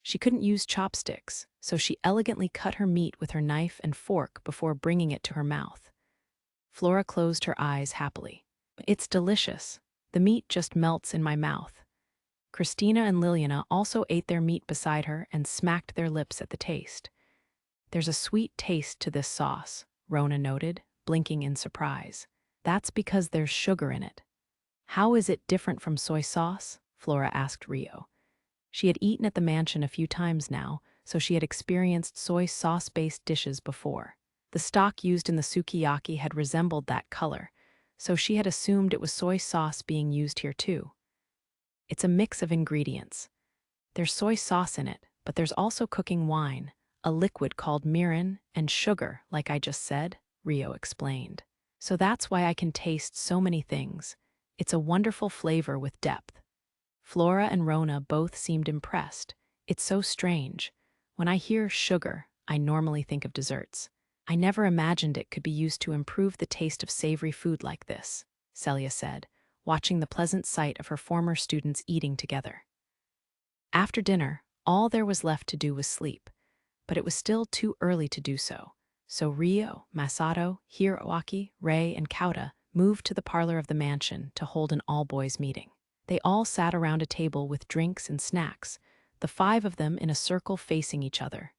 She couldn't use chopsticks, so she elegantly cut her meat with her knife and fork before bringing it to her mouth. Flora closed her eyes happily. It's delicious. The meat just melts in my mouth. Christina and Liliana also ate their meat beside her and smacked their lips at the taste. There's a sweet taste to this sauce, Rona noted, blinking in surprise. That's because there's sugar in it. How is it different from soy sauce? Flora asked Rio. She had eaten at the mansion a few times now, so she had experienced soy sauce-based dishes before. The stock used in the sukiyaki had resembled that color, so she had assumed it was soy sauce being used here too. It's a mix of ingredients. There's soy sauce in it, but there's also cooking wine, a liquid called mirin, and sugar, like I just said, Rio explained. So that's why I can taste so many things. It's a wonderful flavor with depth. Flora and Rona both seemed impressed. It's so strange. When I hear sugar, I normally think of desserts. I never imagined it could be used to improve the taste of savory food like this, Celia said, watching the pleasant sight of her former students eating together. After dinner, all there was left to do was sleep, but it was still too early to do so. So Rio, Masato, Hiroaki, Rei, and Kauta moved to the parlor of the mansion to hold an all-boys meeting. They all sat around a table with drinks and snacks, the 5 of them in a circle facing each other.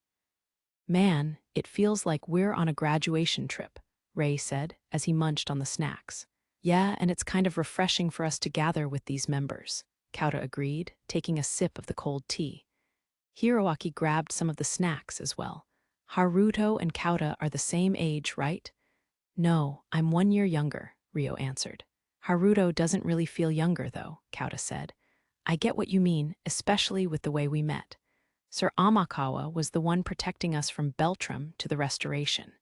Man, it feels like we're on a graduation trip, Rei said as he munched on the snacks. Yeah, and it's kind of refreshing for us to gather with these members, Kauta agreed, taking a sip of the cold tea. Hiroaki grabbed some of the snacks as well. Haruto and Kauta are the same age, right? No, I'm 1 year younger, Rio answered. Haruto doesn't really feel younger, though, Kauta said. I get what you mean, especially with the way we met. Sir Amakawa was the one protecting us from Beltram to the restoration.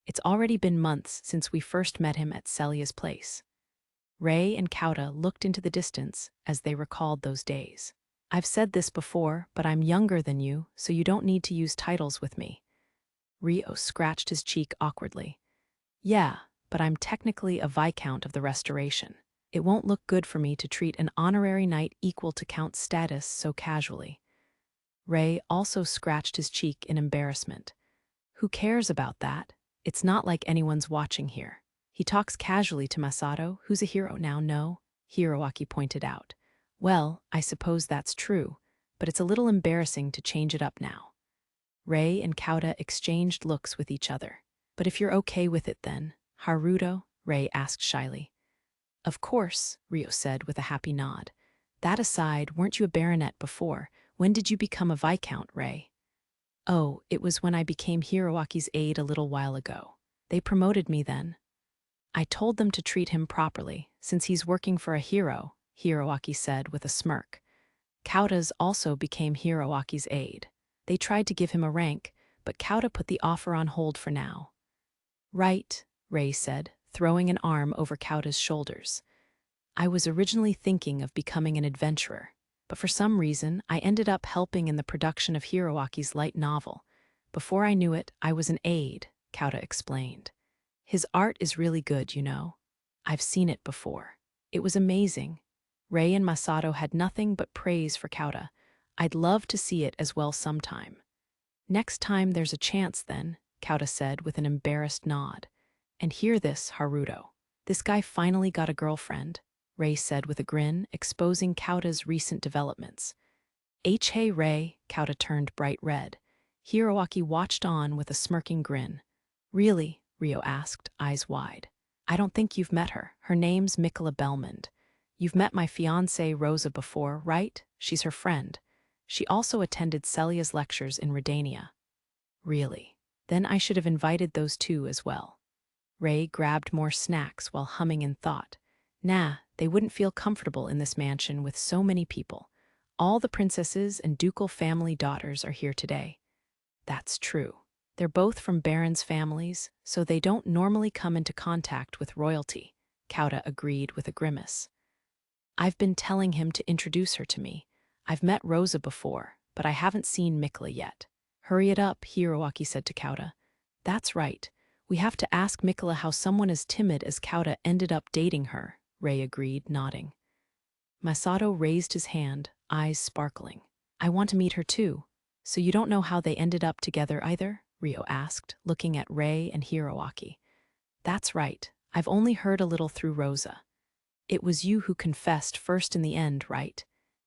It's already been months since we first met him at Celia's place. Rei and Kauta looked into the distance as they recalled those days. I've said this before, but I'm younger than you, so you don't need to use titles with me. Rio scratched his cheek awkwardly. Yeah, but I'm technically a Viscount of the Restoration. It won't look good for me to treat an honorary knight equal to Count status so casually. Rei also scratched his cheek in embarrassment. Who cares about that? It's not like anyone's watching here. He talks casually to Masato, who's a hero now, no? Hiroaki pointed out. Well, I suppose that's true, but it's a little embarrassing to change it up now. Rei and Kauta exchanged looks with each other. But if you're okay with it then, Haruto, Rei asked shyly. Of course, Rio said with a happy nod. That aside, weren't you a baronet before? When did you become a Viscount, Rei? Oh, it was when I became Hiroaki's aide a little while ago. They promoted me then. I told them to treat him properly, since he's working for a hero, Hiroaki said with a smirk. Kauta's also became Hiroaki's aide. They tried to give him a rank, but Kauta put the offer on hold for now. Right, Rei said, throwing an arm over Kauta's shoulders. I was originally thinking of becoming an adventurer, but for some reason I ended up helping in the production of Hiroaki's light novel. Before I knew it, I was an aide, Kauta explained. His art is really good, you know. I've seen it before. It was amazing. Rei and Masato had nothing but praise for Kauta. I'd love to see it as well sometime. Next time there's a chance then, Kauta said with an embarrassed nod. And hear this, Haruto. This guy finally got a girlfriend, Rei said with a grin, exposing Kauta's recent developments. Hey Rei, Kauta turned bright red. Hiroaki watched on with a smirking grin. Really? Rio asked, eyes wide. I don't think you've met her. Her name's Mikola Belmond. You've met my fiancée Rosa before, right? She's her friend. She also attended Celia's lectures in Redania. Really? Then I should have invited those two as well. Rei grabbed more snacks while humming in thought. Nah, they wouldn't feel comfortable in this mansion with so many people. All the princesses and ducal family daughters are here today. That's true. They're both from barons' families, so they don't normally come into contact with royalty, Kauta agreed with a grimace. I've been telling him to introduce her to me. I've met Rosa before, but I haven't seen Mikla yet. Hurry it up, Hiroaki said to Kauta. That's right. We have to ask Mikla how someone as timid as Kauta ended up dating her, Rei agreed, nodding. Masato raised his hand, eyes sparkling. I want to meet her too. So you don't know how they ended up together either? Ryo asked, looking at Rei and Hiroaki. That's right. I've only heard a little through Rosa. It was you who confessed first in the end, right?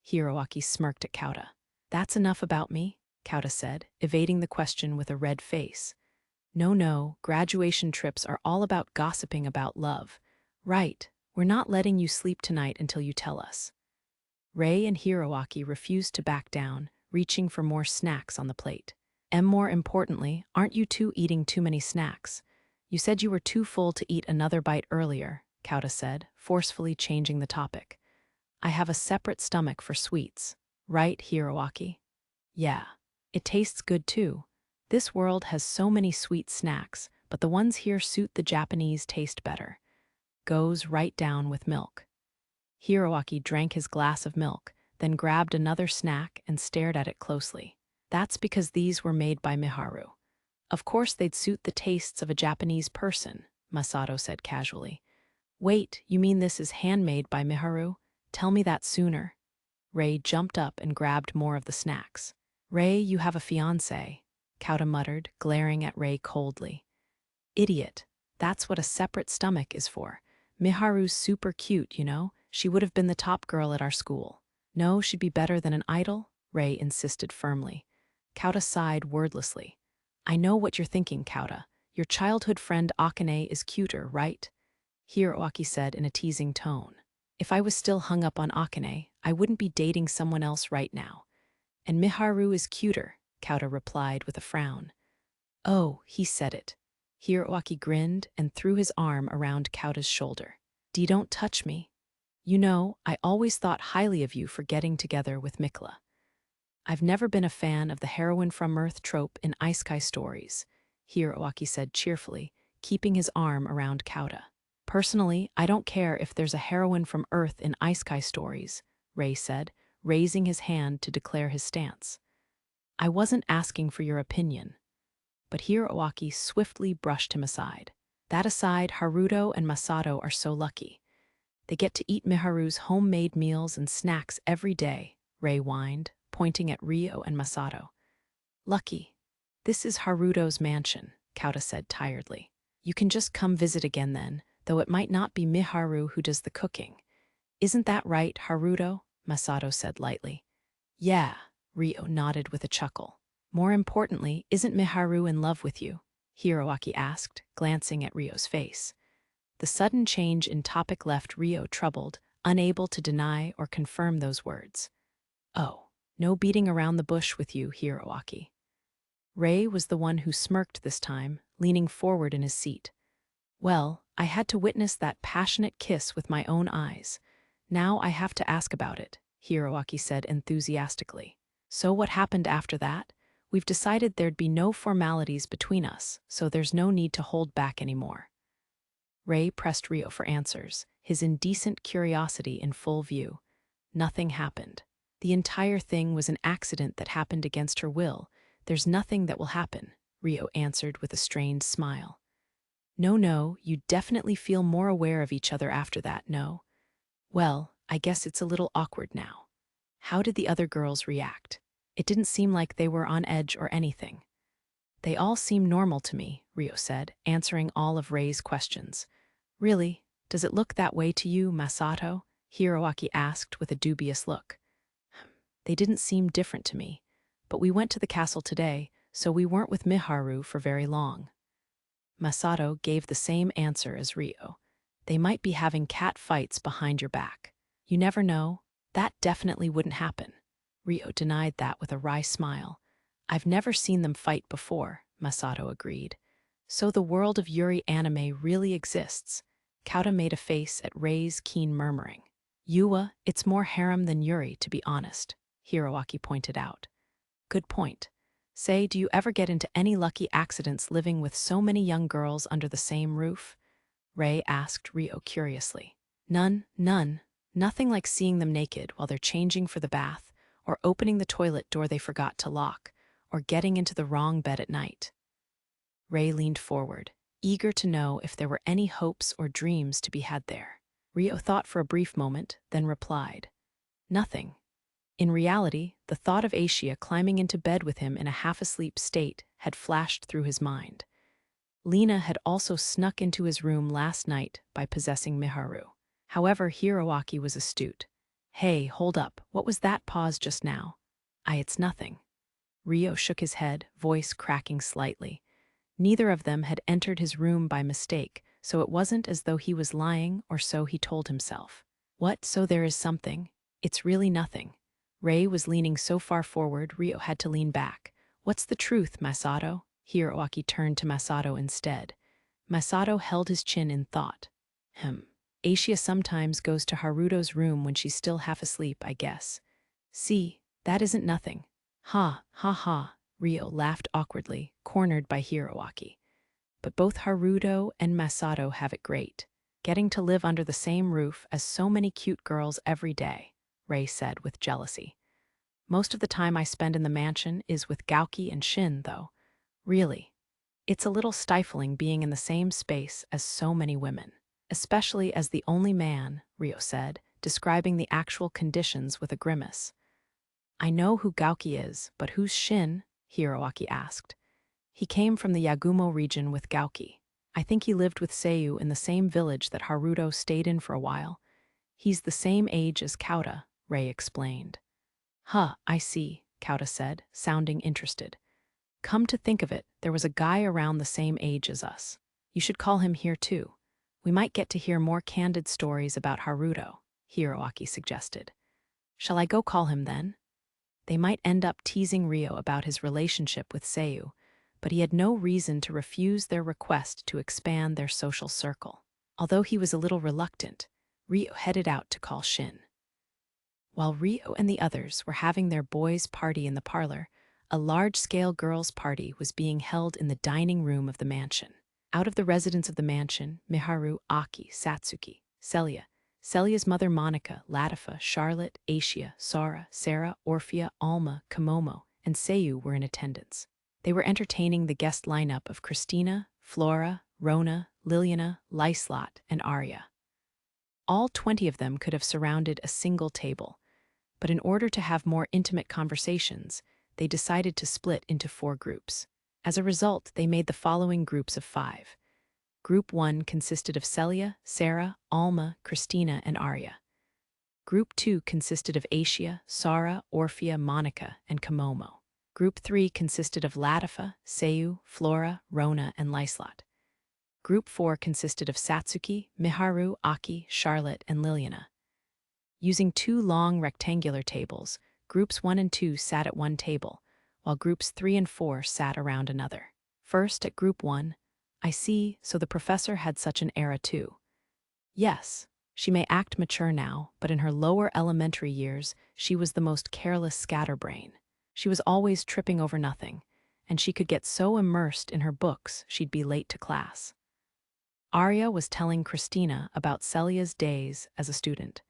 Hiroaki smirked at Kauta. That's enough about me, Kauta said, evading the question with a red face. No, graduation trips are all about gossiping about love. Right, we're not letting you sleep tonight until you tell us. Rei and Hiroaki refused to back down, reaching for more snacks on the plate. And more importantly, aren't you two eating too many snacks? You said you were too full to eat another bite earlier, Kauta said, forcefully changing the topic. I have a separate stomach for sweets. Right, Hiroaki? Yeah. It tastes good too. This world has so many sweet snacks, but the ones here suit the Japanese taste better. Goes right down with milk. Hiroaki drank his glass of milk, then grabbed another snack and stared at it closely. That's because these were made by Miharu. Of course they'd suit the tastes of a Japanese person, Masato said casually. Wait, you mean this is handmade by Miharu? Tell me that sooner. Rei jumped up and grabbed more of the snacks. Rei, you have a fiancé, Kauta muttered, glaring at Rei coldly. Idiot. That's what a separate stomach is for. Miharu's super cute, you know? She would have been the top girl at our school. No, she'd be better than an idol? Rei insisted firmly. Kauta sighed wordlessly. I know what you're thinking, Kauta. Your childhood friend Akane is cuter, right? Hiroaki said in a teasing tone. If I was still hung up on Akane, I wouldn't be dating someone else right now. And Miharu is cuter, Kauta replied with a frown. Oh, he said it. Hiroaki grinned and threw his arm around Kauta's shoulder. Don't touch me. You know, I always thought highly of you for getting together with Mikla. I've never been a fan of the heroine from Earth trope in Isekai stories, Hiroaki said cheerfully, keeping his arm around Kauta. Personally, I don't care if there's a heroine from Earth in Isekai stories, Rei said, raising his hand to declare his stance. I wasn't asking for your opinion. But Hiroaki swiftly brushed him aside. That aside, Haruto and Masato are so lucky. They get to eat Miharu's homemade meals and snacks every day, Rei whined, pointing at Ryo and Masato. Lucky. This is Haruto's mansion, Kauta said tiredly. You can just come visit again then, though it might not be Miharu who does the cooking. Isn't that right, Haruto? Masato said lightly. Yeah, Ryo nodded with a chuckle. More importantly, isn't Miharu in love with you? Hiroaki asked, glancing at Ryo's face. The sudden change in topic left Ryo troubled, unable to deny or confirm those words. Oh, no beating around the bush with you, Hiroaki. Rei was the one who smirked this time, leaning forward in his seat. Well, I had to witness that passionate kiss with my own eyes. Now I have to ask about it, Hiroaki said enthusiastically. So what happened after that? We've decided there'd be no formalities between us, so there's no need to hold back anymore. Rei pressed Ryo for answers, his indecent curiosity in full view. Nothing happened. The entire thing was an accident that happened against her will. There's nothing that will happen, Ryo answered with a strained smile. No, you definitely feel more aware of each other after that, no? Well, I guess it's a little awkward now. How did the other girls react? It didn't seem like they were on edge or anything. They all seem normal to me, Ryo said, answering all of Rei's questions. Really? Does it look that way to you, Masato? Hiroaki asked with a dubious look. They didn't seem different to me, but we went to the castle today, so we weren't with Miharu for very long. Masato gave the same answer as Ryo. They might be having cat fights behind your back. You never know. That definitely wouldn't happen. Ryo denied that with a wry smile. I've never seen them fight before, Masato agreed. So the world of Yuri anime really exists. Kauta made a face at Rei's keen murmuring. Yua, it's more harem than Yuri, to be honest, Hiroaki pointed out. Good point. Say, do you ever get into any lucky accidents living with so many young girls under the same roof? Ray asked Rio curiously. None, none. Nothing like seeing them naked while they're changing for the bath, or opening the toilet door they forgot to lock, or getting into the wrong bed at night. Ray leaned forward, eager to know if there were any hopes or dreams to be had there. Rio thought for a brief moment, then replied, Nothing. In reality, the thought of Asia climbing into bed with him in a half-asleep state had flashed through his mind. Lena had also snuck into his room last night by possessing Miharu. However, Hiroaki was astute. Hey, hold up, what was that pause just now? It's nothing. Rio shook his head, voice cracking slightly. Neither of them had entered his room by mistake, so it wasn't as though he was lying, or so he told himself. What, so there is something? It's really nothing. Ray was leaning so far forward, Rio had to lean back. What's the truth, Masato? Hiroaki turned to Masato instead. Masato held his chin in thought. Asia sometimes goes to Haruto's room when she's still half asleep, I guess. See, that isn't nothing. Ha, ha, ha, Rio laughed awkwardly, cornered by Hiroaki. But both Haruto and Masato have it great, getting to live under the same roof as so many cute girls every day, Ray said with jealousy. Most of the time I spend in the mansion is with Gouki and Shin, though. Really. It's a little stifling being in the same space as so many women. Especially as the only man, Rio said, describing the actual conditions with a grimace. I know who Gouki is, but who's Shin? Hiroaki asked. He came from the Yagumo region with Gouki. I think he lived with Seiyu in the same village that Haruto stayed in for a while. He's the same age as Kauta, Ray explained. Huh, I see, Kauta said, sounding interested. Come to think of it, there was a guy around the same age as us. You should call him here too. We might get to hear more candid stories about Haruto, Hiroaki suggested. Shall I go call him then? They might end up teasing Rio about his relationship with Seiyu, but he had no reason to refuse their request to expand their social circle. Although he was a little reluctant, Rio headed out to call Shin. While Rio and the others were having their boys' party in the parlor, a large-scale girls' party was being held in the dining room of the mansion. Out of the residents of the mansion, Miharu, Aki, Satsuki, Celia's mother Monica, Latifa, Charlotte, Asia, Sora, Sarah, Orphea, Alma, Komomo, and Seiyu were in attendance. They were entertaining the guest lineup of Christina, Flora, Rona, Liliana, Lyslot, and Arya. All 20 of them could have surrounded a single table, but in order to have more intimate conversations, they decided to split into 4 groups. As a result, they made the following groups of 5. Group 1 consisted of Celia, Sarah, Alma, Christina, and Arya. Group 2 consisted of Asia, Sara, Orphea, Monica, and Komomo. Group 3 consisted of Latifa, Seiyu, Flora, Rona, and Lyslot. Group 4 consisted of Satsuki, Miharu, Aki, Charlotte, and Liliana. Using 2 long rectangular tables, Groups 1 and 2 sat at one table, while Groups 3 and 4 sat around another. First, at Group 1, I see, so the professor had such an era too. Yes, she may act mature now, but in her lower elementary years, she was the most careless scatterbrain. She was always tripping over nothing, and she could get so immersed in her books she'd be late to class. Arya was telling Christina about Celia's days as a student.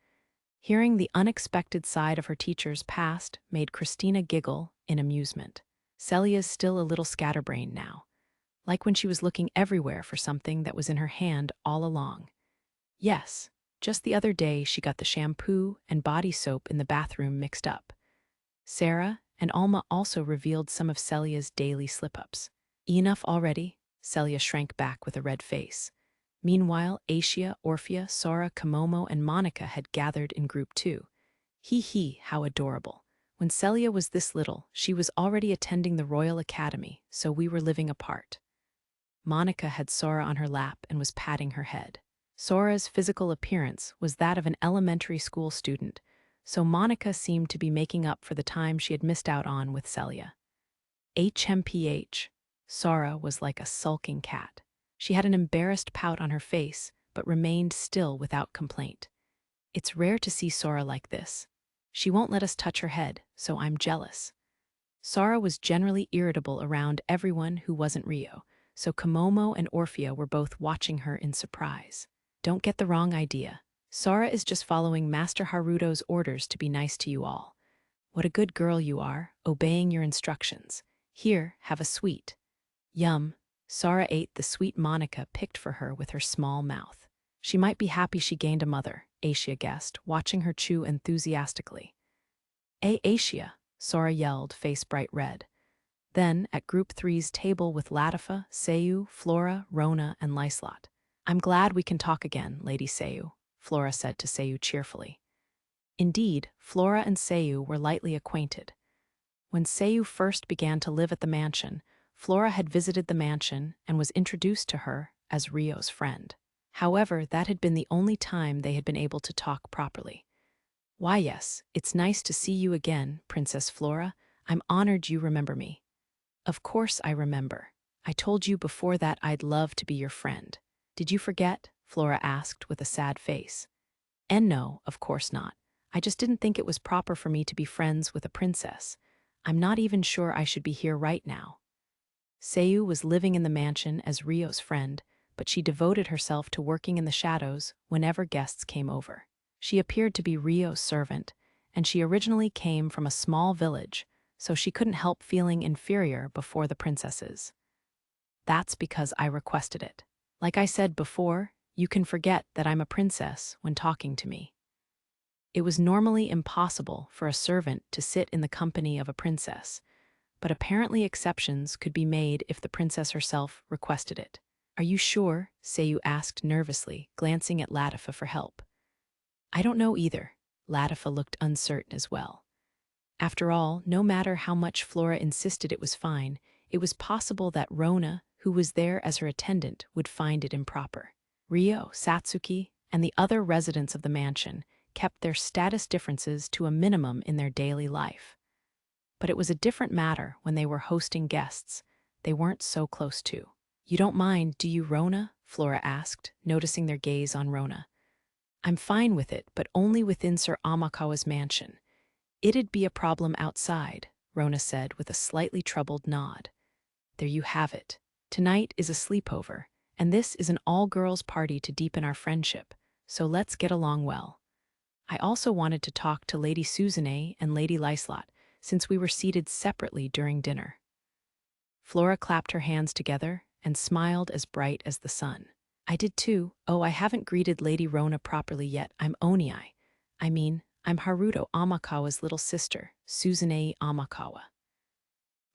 Hearing the unexpected side of her teacher's past made Christina giggle in amusement. Celia's still a little scatterbrained now, like when she was looking everywhere for something that was in her hand all along. Yes, just the other day she got the shampoo and body soap in the bathroom mixed up. Sarah and Alma also revealed some of Celia's daily slip-ups. Enough already? Celia shrank back with a red face. Meanwhile, Asia, Orphea, Sora, Komomo, and Monica had gathered in Group 2. Hee, how adorable. When Celia was this little, she was already attending the Royal Academy, so we were living apart. Monica had Sora on her lap and was patting her head. Sora's physical appearance was that of an elementary school student, so Monica seemed to be making up for the time she had missed out on with Celia. HMPH. Sora was like a sulking cat. She had an embarrassed pout on her face, but remained still without complaint. It's rare to see Sora like this. She won't let us touch her head, so I'm jealous. Sara was generally irritable around everyone who wasn't Rio, so Komomo and Orphea were both watching her in surprise. Don't get the wrong idea. Sara is just following Master Haruto's orders to be nice to you all. What a good girl you are, obeying your instructions. Here, have a sweet. Yum. Sara ate the sweet Monica picked for her with her small mouth. She might be happy she gained a mother, Asia guessed, watching her chew enthusiastically. Asia, Sora yelled, face bright red. Then, at Group 3's table with Latifa, Seiyu, Flora, Rona, and Lyslot. I'm glad we can talk again, Lady Seiyu, Flora said to Seiyu cheerfully. Indeed, Flora and Seiyu were lightly acquainted. When Seiyu first began to live at the mansion, Flora had visited the mansion and was introduced to her as Rio's friend. However, that had been the only time they had been able to talk properly. Why yes, it's nice to see you again, Princess Flora. I'm honored you remember me. Of course I remember. I told you before that I'd love to be your friend. Did you forget? Flora asked with a sad face. And no, of course not. I just didn't think it was proper for me to be friends with a princess. I'm not even sure I should be here right now. Seiyu was living in the mansion as Rio's friend, but she devoted herself to working in the shadows whenever guests came over. She appeared to be Rio's servant, and she originally came from a small village, so she couldn't help feeling inferior before the princesses. That's because I requested it. Like I said before, you can forget that I'm a princess when talking to me. It was normally impossible for a servant to sit in the company of a princess, but apparently exceptions could be made if the princess herself requested it. Are you sure? Seiyu asked nervously, glancing at Latifa for help. I don't know either. Latifa looked uncertain as well. After all, no matter how much Flora insisted it was fine, it was possible that Rona, who was there as her attendant, would find it improper. Rio, Satsuki, and the other residents of the mansion kept their status differences to a minimum in their daily life. But it was a different matter when they were hosting guests. They weren't so close to. You don't mind, do you, Rona? Flora asked, noticing their gaze on Rona. I'm fine with it, but only within Sir Amakawa's mansion. It'd be a problem outside, Rona said with a slightly troubled nod. There you have it. Tonight is a sleepover, and this is an all-girls party to deepen our friendship, so let's get along well. I also wanted to talk to Lady Susanne and Lady Lyslot, since we were seated separately during dinner. Flora clapped her hands together and smiled as bright as the sun. I did too. Oh, I haven't greeted Lady Rona properly yet. I'm Oniai. I'm Haruto Amakawa's little sister, Susanne Amakawa.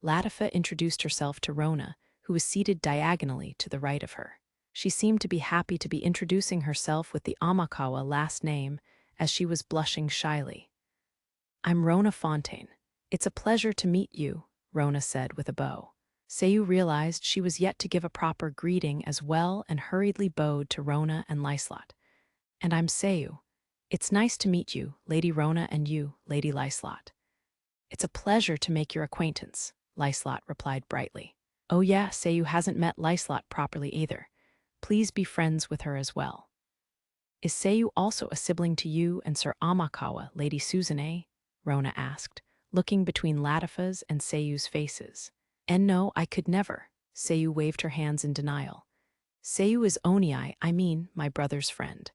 Latifa introduced herself to Rona, who was seated diagonally to the right of her. She seemed to be happy to be introducing herself with the Amakawa last name, as she was blushing shyly. I'm Rona Fontaine. It's a pleasure to meet you, Rona said with a bow. Seiyu realized she was yet to give a proper greeting as well and hurriedly bowed to Rona and Lyslot. And I'm Seiyu. It's nice to meet you, Lady Rona, and you, Lady Lyslot. It's a pleasure to make your acquaintance, Lyslot replied brightly. Oh yeah, Seiyu hasn't met Lyslot properly either. Please be friends with her as well. Is Seiyu also a sibling to you and Sir Amakawa, Lady Susanne? Rona asked, looking between Latifa's and Seiyu's faces. And no, I could never. Seiyu waved her hands in denial. Seiyu is Oniai, my brother's friend.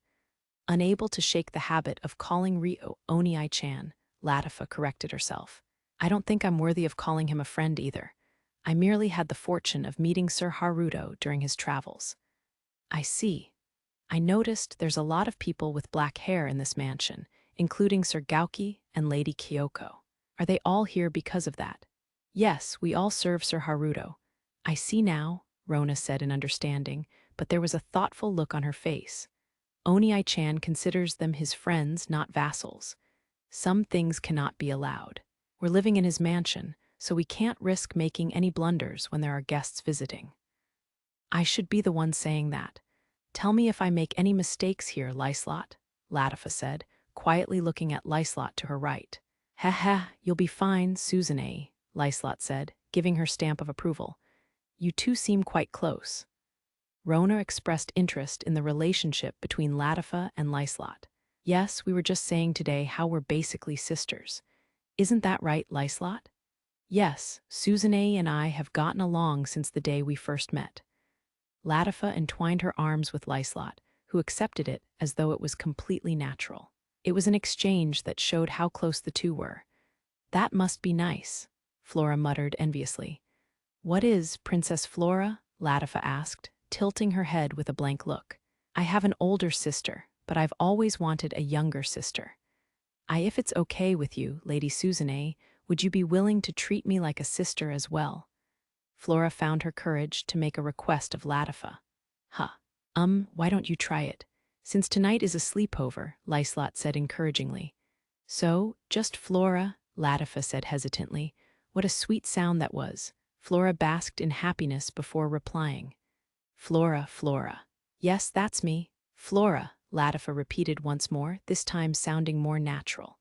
Unable to shake the habit of calling Rio Oniai-chan, Latifa corrected herself. I don't think I'm worthy of calling him a friend either. I merely had the fortune of meeting Sir Haruto during his travels. I see. I noticed there's a lot of people with black hair in this mansion, including Sir Gouki and Lady Kyoko. Are they all here because of that? Yes, we all serve Sir Haruto. I see now, Rona said in understanding, but there was a thoughtful look on her face. Oniai-chan considers them his friends, not vassals. Some things cannot be allowed. We're living in his mansion, so we can't risk making any blunders when there are guests visiting. I should be the one saying that. Tell me if I make any mistakes here, Lyslot, Latifa said, quietly looking at Lyslot to her right. Ha, you'll be fine, Susanne, Lyslot said, giving her stamp of approval. You two seem quite close. Rona expressed interest in the relationship between Latifa and Lyslot. Yes, we were just saying today how we're basically sisters. Isn't that right, Lyslot? Yes, Suzune and I have gotten along since the day we first met. Latifa entwined her arms with Lyslot, who accepted it as though it was completely natural. It was an exchange that showed how close the two were. That must be nice, Flora muttered enviously. What is Princess Flora? Latifa asked, tilting her head with a blank look. I have an older sister, but I've always wanted a younger sister. If it's okay with you, Lady Suzune, would you be willing to treat me like a sister as well? Flora found her courage to make a request of Latifa. Why don't you try it? Since tonight is a sleepover, Lyslot said encouragingly. So, just Flora, Latifa said hesitantly. What a sweet sound that was. Flora basked in happiness before replying. Flora, Flora. Yes, that's me. Flora, Latifa repeated once more, this time sounding more natural.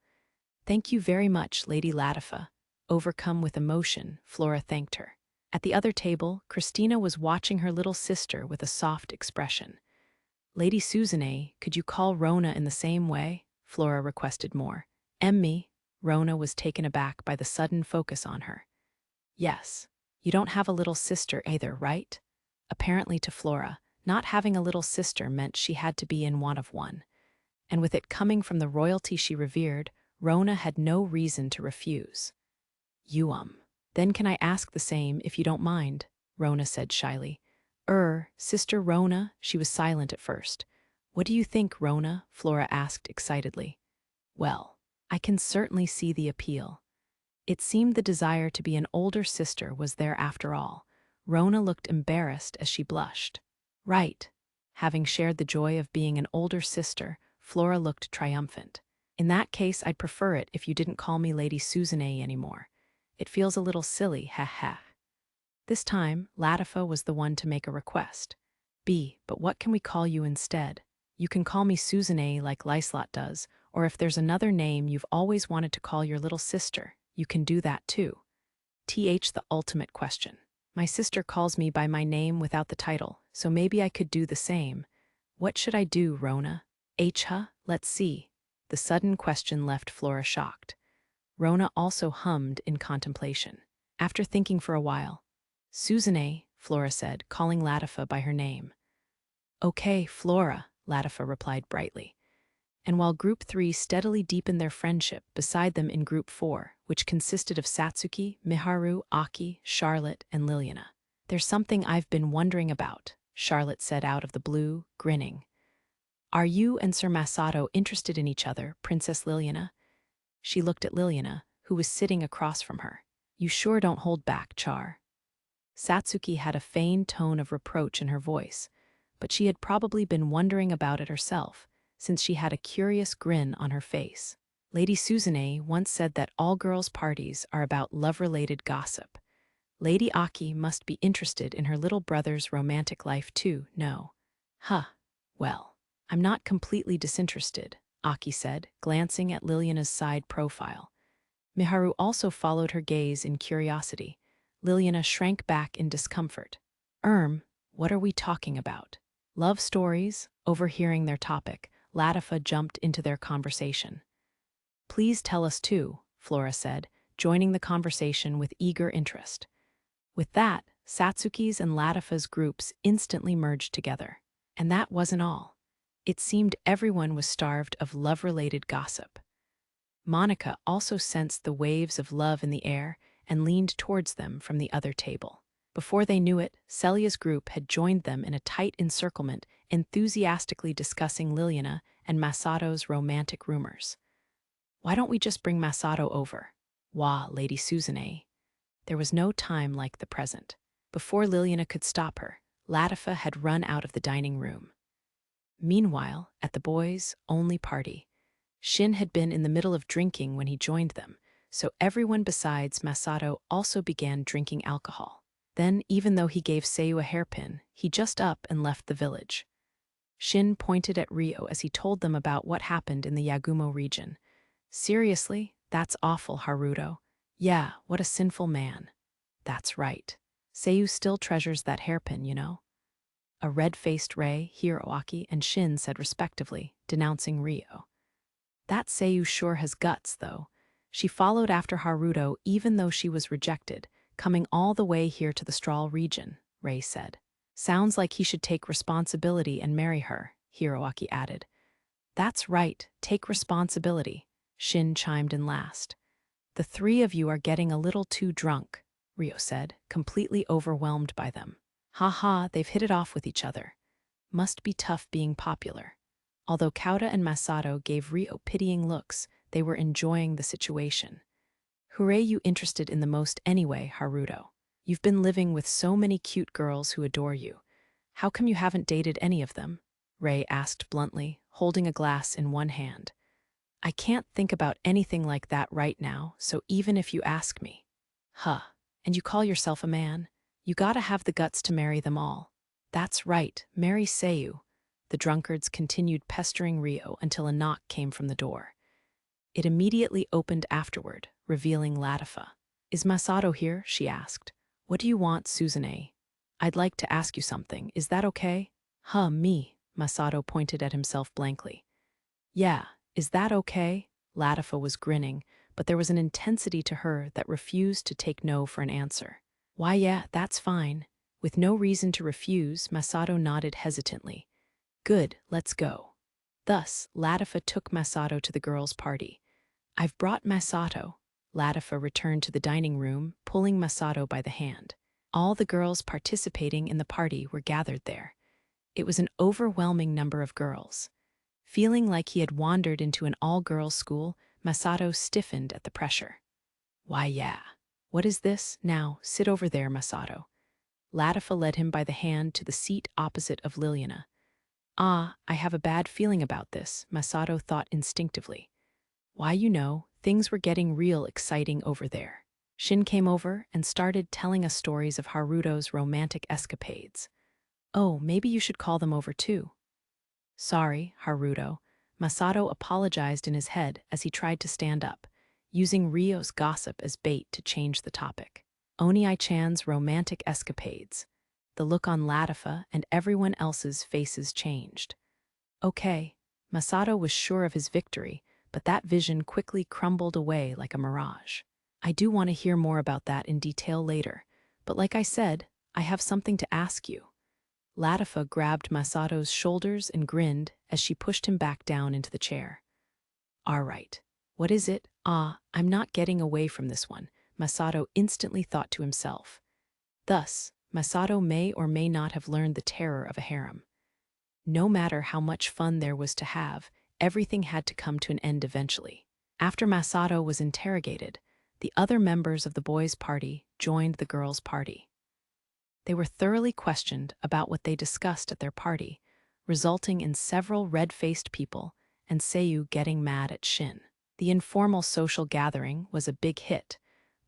Thank you very much, Lady Latifa. Overcome with emotion, Flora thanked her. At the other table, Christina was watching her little sister with a soft expression. Lady Suzune, could you call Rona in the same way? Flora requested more. Emmy, Rona was taken aback by the sudden focus on her. Yes. You don't have a little sister either, right? Apparently to Flora, not having a little sister meant she had to be in want of one. And with it coming from the royalty she revered, Rona had no reason to refuse. Then can I ask the same if you don't mind? Rona said shyly. Sister Rona, she was silent at first. What do you think, Rona? Flora asked excitedly. Well, I can certainly see the appeal. It seemed the desire to be an older sister was there after all. Rona looked embarrassed as she blushed. Right. Having shared the joy of being an older sister, Flora looked triumphant. In that case, I'd prefer it if you didn't call me Lady Suzune anymore. It feels a little silly, ha. This time, Latifa was the one to make a request. But what can we call you instead? You can call me Suzune like Lyslot does, or if there's another name you've always wanted to call your little sister, you can do that too. The ultimate question. My sister calls me by my name without the title, so maybe I could do the same. What should I do, Rona? Let's see. The sudden question left Flora shocked. Rona also hummed in contemplation. After thinking for a while, Suzune, Flora said, calling Latifa by her name. Okay, Flora, Latifa replied brightly. And while Group 3 steadily deepened their friendship, beside them in Group 4, which consisted of Satsuki, Miharu, Aki, Charlotte, and Liliana. There's something I've been wondering about, Charlotte said out of the blue, grinning. Are you and Sir Masato interested in each other, Princess Liliana? She looked at Liliana, who was sitting across from her. You sure don't hold back, Char. Satsuki had a feigned tone of reproach in her voice, but she had probably been wondering about it herself, since she had a curious grin on her face. Lady Suzune once said that all girls' parties are about love-related gossip. Lady Aki must be interested in her little brother's romantic life too, no? Well, I'm not completely disinterested, Aki said, glancing at Liliana's side profile. Miharu also followed her gaze in curiosity. Liliana shrank back in discomfort. What are we talking about? Love stories? Overhearing their topic, Latifa jumped into their conversation. Please tell us too, Flora said, joining the conversation with eager interest. With that, Satsuki's and Latifa's groups instantly merged together. And that wasn't all. It seemed everyone was starved of love-related gossip. Monica also sensed the waves of love in the air and leaned towards them from the other table. Before they knew it, Celia's group had joined them in a tight encirclement, enthusiastically discussing Liliana and Masato's romantic rumors. Why don't we just bring Masato over? Wah, Lady Suzune. There was no time like the present. Before Liliana could stop her, Latifa had run out of the dining room. Meanwhile, at the boys' only party, Shin had been in the middle of drinking when he joined them, so everyone besides Masato also began drinking alcohol. Then, even though he gave Seiyu a hairpin, he just up and left the village. Shin pointed at Ryo as he told them about what happened in the Yagumo region. Seriously? That's awful, Haruto. Yeah, what a sinful man. That's right. Seiyu still treasures that hairpin, you know? A red-faced Rei, Hiroaki, and Shin said respectively, denouncing Ryo. That Seiyu sure has guts, though. She followed after Haruto even though she was rejected, coming all the way here to the Strahl region, Rei said. Sounds like he should take responsibility and marry her, Hiroaki added. That's right, take responsibility, Shin chimed in last. The three of you are getting a little too drunk, Ryo said, completely overwhelmed by them. Ha, they've hit it off with each other. Must be tough being popular. Although Kauta and Masato gave Ryo pitying looks, they were enjoying the situation. Who are you interested in the most anyway, Haruto? You've been living with so many cute girls who adore you. How come you haven't dated any of them? Rei asked bluntly, holding a glass in one hand. I can't think about anything like that right now, so even if you ask me. And you call yourself a man? You gotta have the guts to marry them all. That's right, marry Seiyu. The drunkards continued pestering Ryo until a knock came from the door. It immediately opened afterward, revealing Latifa. Is Masato here? She asked. What do you want, Suzune? I'd like to ask you something. Is that okay? Me. Masato pointed at himself blankly. Yeah, is that okay? Latifa was grinning, but there was an intensity to her that refused to take no for an answer. Why, yeah, that's fine. With no reason to refuse, Masato nodded hesitantly. Good, let's go. Thus, Latifa took Masato to the girls' party. I've brought Masato. Latifa returned to the dining room, pulling Masato by the hand. All the girls participating in the party were gathered there. It was an overwhelming number of girls. Feeling like he had wandered into an all-girls school, Masato stiffened at the pressure. Why, yeah. What is this? Now, sit over there, Masato. Latifa led him by the hand to the seat opposite of Liliana. I have a bad feeling about this, Masato thought instinctively. Why, things were getting real exciting over there. Shin came over and started telling us stories of Haruto's romantic escapades. Oh, maybe you should call them over too. Sorry, Haruto. Masato apologized in his head as he tried to stand up, using Ryo's gossip as bait to change the topic. Onii-chan's romantic escapades. The look on Latifa and everyone else's faces changed. Okay, Masato was sure of his victory, but that vision quickly crumbled away like a mirage. I do want to hear more about that in detail later, but like I said, I have something to ask you. Latifa grabbed Masato's shoulders and grinned as she pushed him back down into the chair. All right, what is it? I'm not getting away from this one, Masato instantly thought to himself. Thus, Masato may or may not have learned the terror of a harem. No matter how much fun there was to have, everything had to come to an end eventually. After Masato was interrogated, the other members of the boys' party joined the girls' party. They were thoroughly questioned about what they discussed at their party, resulting in several red-faced people and Seiyu getting mad at Shin. The informal social gathering was a big hit,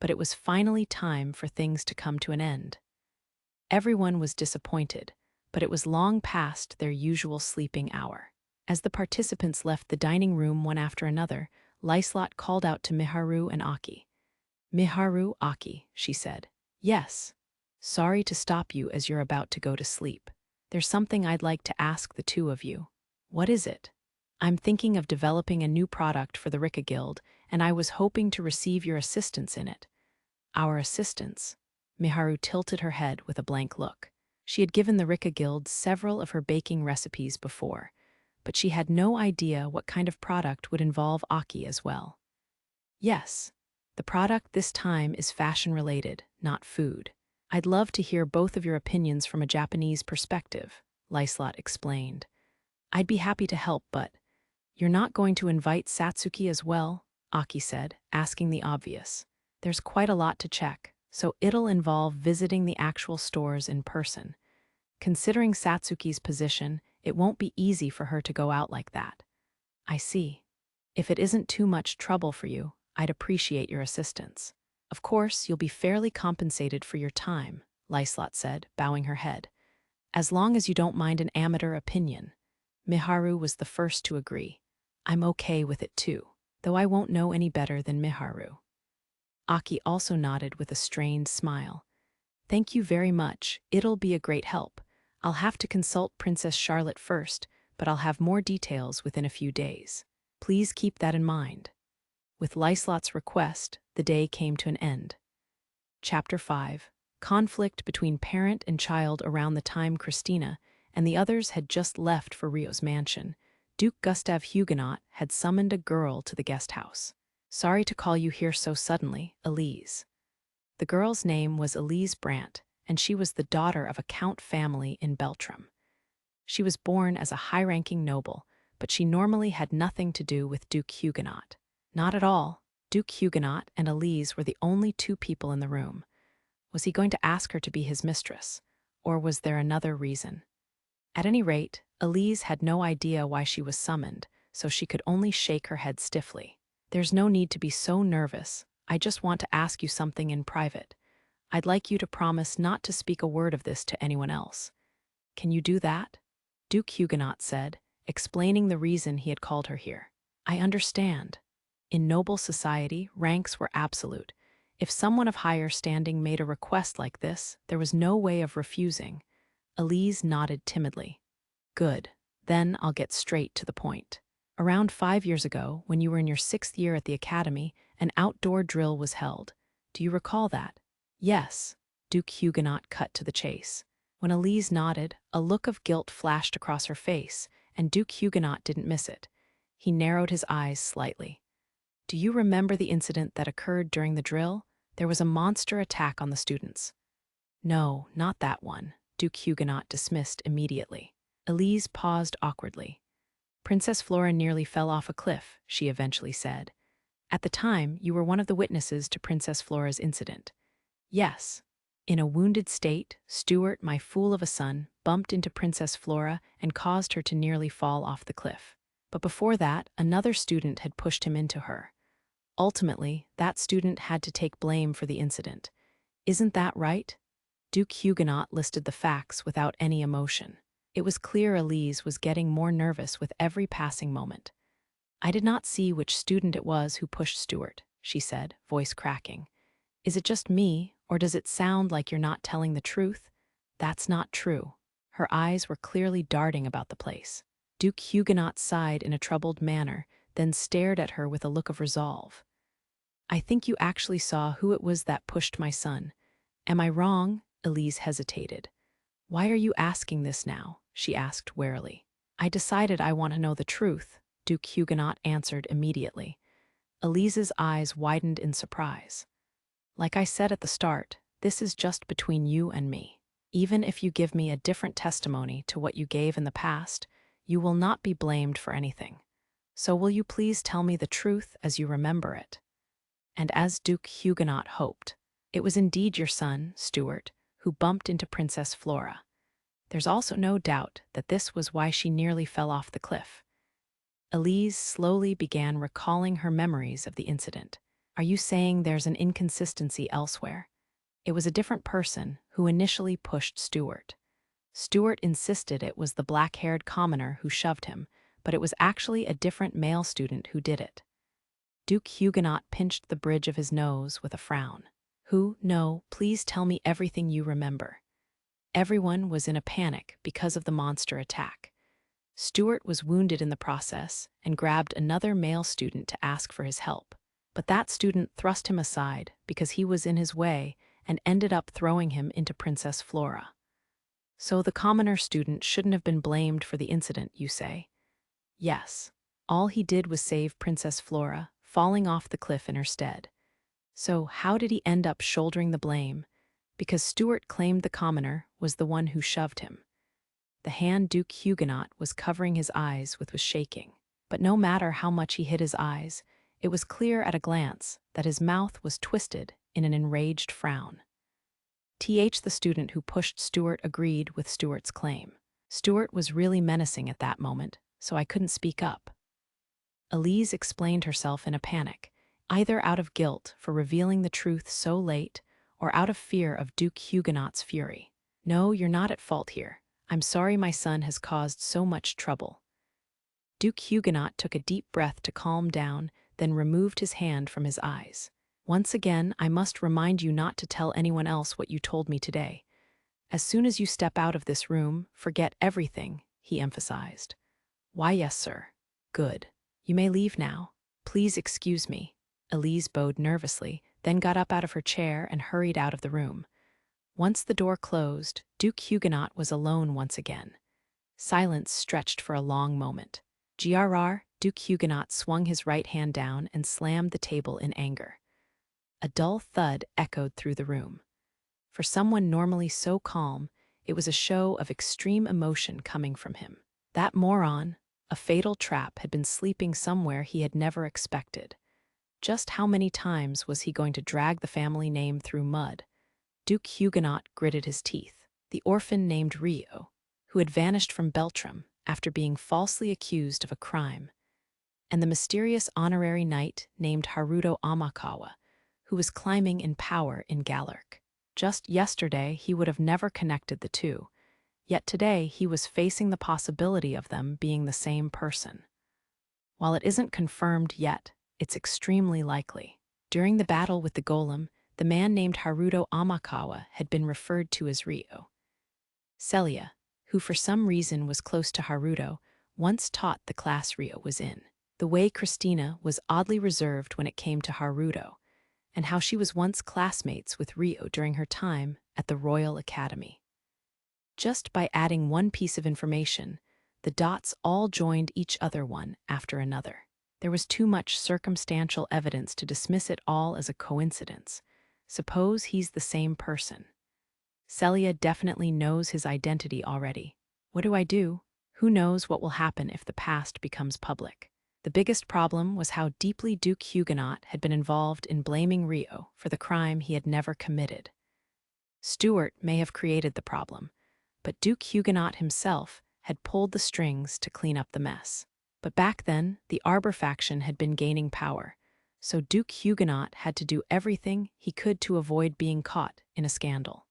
but it was finally time for things to come to an end. Everyone was disappointed, but it was long past their usual sleeping hour. As the participants left the dining room one after another, Lyslot called out to Miharu and Aki. Miharu, Aki, she said. Yes. Sorry to stop you as you're about to go to sleep. There's something I'd like to ask the two of you. What is it? I'm thinking of developing a new product for the Rika Guild, and I was hoping to receive your assistance in it. Our assistance? Miharu tilted her head with a blank look. She had given the Rika Guild several of her baking recipes before, but she had no idea what kind of product would involve Aki as well. Yes, the product this time is fashion-related, not food. I'd love to hear both of your opinions from a Japanese perspective, Lyslot explained. I'd be happy to help, but you're not going to invite Satsuki as well? Aki said, asking the obvious. There's quite a lot to check, so it'll involve visiting the actual stores in person. Considering Satsuki's position, it won't be easy for her to go out like that. I see. If it isn't too much trouble for you, I'd appreciate your assistance. Of course, you'll be fairly compensated for your time, Lyslot said, bowing her head. As long as you don't mind an amateur opinion. Miharu was the first to agree. I'm okay with it too, though I won't know any better than Miharu. Aki also nodded with a strained smile. Thank you very much, it'll be a great help. I'll have to consult Princess Charlotte first, but I'll have more details within a few days. Please keep that in mind. With Lyslot's request, the day came to an end. Chapter 5. Conflict between parent and child. Around the time Christina and the others had just left for Rio's mansion, Duke Gustave Huguenot had summoned a girl to the guest house. "Sorry to call you here so suddenly, Elise." The girl's name was Elise Brandt, and she was the daughter of a count family in Beltram. She was born as a high-ranking noble, but she normally had nothing to do with Duke Huguenot. Not at all. Duke Huguenot and Elise were the only two people in the room. Was he going to ask her to be his mistress, or was there another reason? At any rate, Elise had no idea why she was summoned, so she could only shake her head stiffly. "There's no need to be so nervous. I just want to ask you something in private. I'd like you to promise not to speak a word of this to anyone else. Can you do that?" Duke Huguenot said, explaining the reason he had called her here. "I understand. In noble society, ranks were absolute. If someone of higher standing made a request like this, there was no way of refusing." Elise nodded timidly. "Good. Then I'll get straight to the point. Around 5 years ago, when you were in your 6th year at the academy, an outdoor drill was held. Do you recall that?" "Yes." Duke Huguenot cut to the chase. When Elise nodded, a look of guilt flashed across her face, and Duke Huguenot didn't miss it. He narrowed his eyes slightly. "Do you remember the incident that occurred during the drill? There was a monster attack on the students." "No, not that one," Duke Huguenot dismissed immediately. Elise paused awkwardly. "Princess Flora nearly fell off a cliff," she eventually said. "At the time, you were one of the witnesses to Princess Flora's incident." "Yes." "In a wounded state, Stuart, my fool of a son, bumped into Princess Flora and caused her to nearly fall off the cliff. But before that, another student had pushed him into her. Ultimately, that student had to take blame for the incident. Isn't that right?" Duke Huguenot listed the facts without any emotion. It was clear Elise was getting more nervous with every passing moment. "I did not see which student it was who pushed Stuart," she said, voice cracking. "Is it just me, or does it sound like you're not telling the truth?" "That's not true." Her eyes were clearly darting about the place. Duke Huguenot sighed in a troubled manner, then stared at her with a look of resolve. "I think you actually saw who it was that pushed my son. Am I wrong?" Elise hesitated. "Why are you asking this now?" she asked warily. "I decided I want to know the truth," Duke Huguenot answered immediately. Elise's eyes widened in surprise. "Like I said at the start, this is just between you and me. Even if you give me a different testimony to what you gave in the past, you will not be blamed for anything. So will you please tell me the truth as you remember it?" And as Duke Huguenot hoped, it was indeed your son, Stuart, who bumped into Princess Flora. There's also no doubt that this was why she nearly fell off the cliff. Elise slowly began recalling her memories of the incident. "Are you saying there's an inconsistency elsewhere? It was a different person who initially pushed Stuart. Stuart insisted it was the black-haired commoner who shoved him, but it was actually a different male student who did it." Duke Huguenot pinched the bridge of his nose with a frown. "Who? No, please tell me everything you remember." Everyone was in a panic because of the monster attack. Stuart was wounded in the process and grabbed another male student to ask for his help. But that student thrust him aside because he was in his way and ended up throwing him into Princess Flora. "So the commoner student shouldn't have been blamed for the incident, you say?" "Yes. All he did was save Princess Flora, falling off the cliff in her stead." "So how did he end up shouldering the blame?" "Because Stuart claimed the commoner was the one who shoved him." The hand Duke Huguenot was covering his eyes with was shaking. But no matter how much he hid his eyes, it was clear at a glance that his mouth was twisted in an enraged frown. The student who pushed Stuart agreed with Stuart's claim. Stuart was really menacing at that moment, so I couldn't speak up. Elise explained herself in a panic, either out of guilt for revealing the truth so late or out of fear of Duke Huguenot's fury. "No, you're not at fault here. I'm sorry my son has caused so much trouble." Duke Huguenot took a deep breath to calm down, then removed his hand from his eyes. "Once again, I must remind you not to tell anyone else what you told me today. As soon as you step out of this room, forget everything," he emphasized. "Why, yes, sir." "Good. You may leave now. Please excuse me." Elise bowed nervously, then got up out of her chair and hurried out of the room. Once the door closed, Duke Huguenot was alone once again. Silence stretched for a long moment. GRR, Duke Huguenot swung his right hand down and slammed the table in anger. A dull thud echoed through the room. For someone normally so calm, it was a show of extreme emotion coming from him. That moron, a fatal trap, had been sleeping somewhere he had never expected. Just how many times was he going to drag the family name through mud? Duke Huguenot gritted his teeth. The orphan named Rio, who had vanished from Beltram after being falsely accused of a crime, and the mysterious honorary knight named Haruto Amakawa, who was climbing in power in Galark. Just yesterday, he would have never connected the two, yet today he was facing the possibility of them being the same person. While it isn't confirmed yet, it's extremely likely. During the battle with the golem, the man named Haruto Amakawa had been referred to as Rio. Celia, who for some reason was close to Haruto, once taught the class Rio was in. The way Christina was oddly reserved when it came to Haruto, and how she was once classmates with Rio during her time at the Royal Academy. Just by adding one piece of information, the dots all joined each other one after another. There was too much circumstantial evidence to dismiss it all as a coincidence. Suppose he's the same person. Celia definitely knows his identity already. What do I do? Who knows what will happen if the past becomes public? The biggest problem was how deeply Duke Huguenot had been involved in blaming Rio for the crime he had never committed. Stuart may have created the problem, but Duke Huguenot himself had pulled the strings to clean up the mess. But back then, the Arbor faction had been gaining power, so Duke Huguenot had to do everything he could to avoid being caught in a scandal.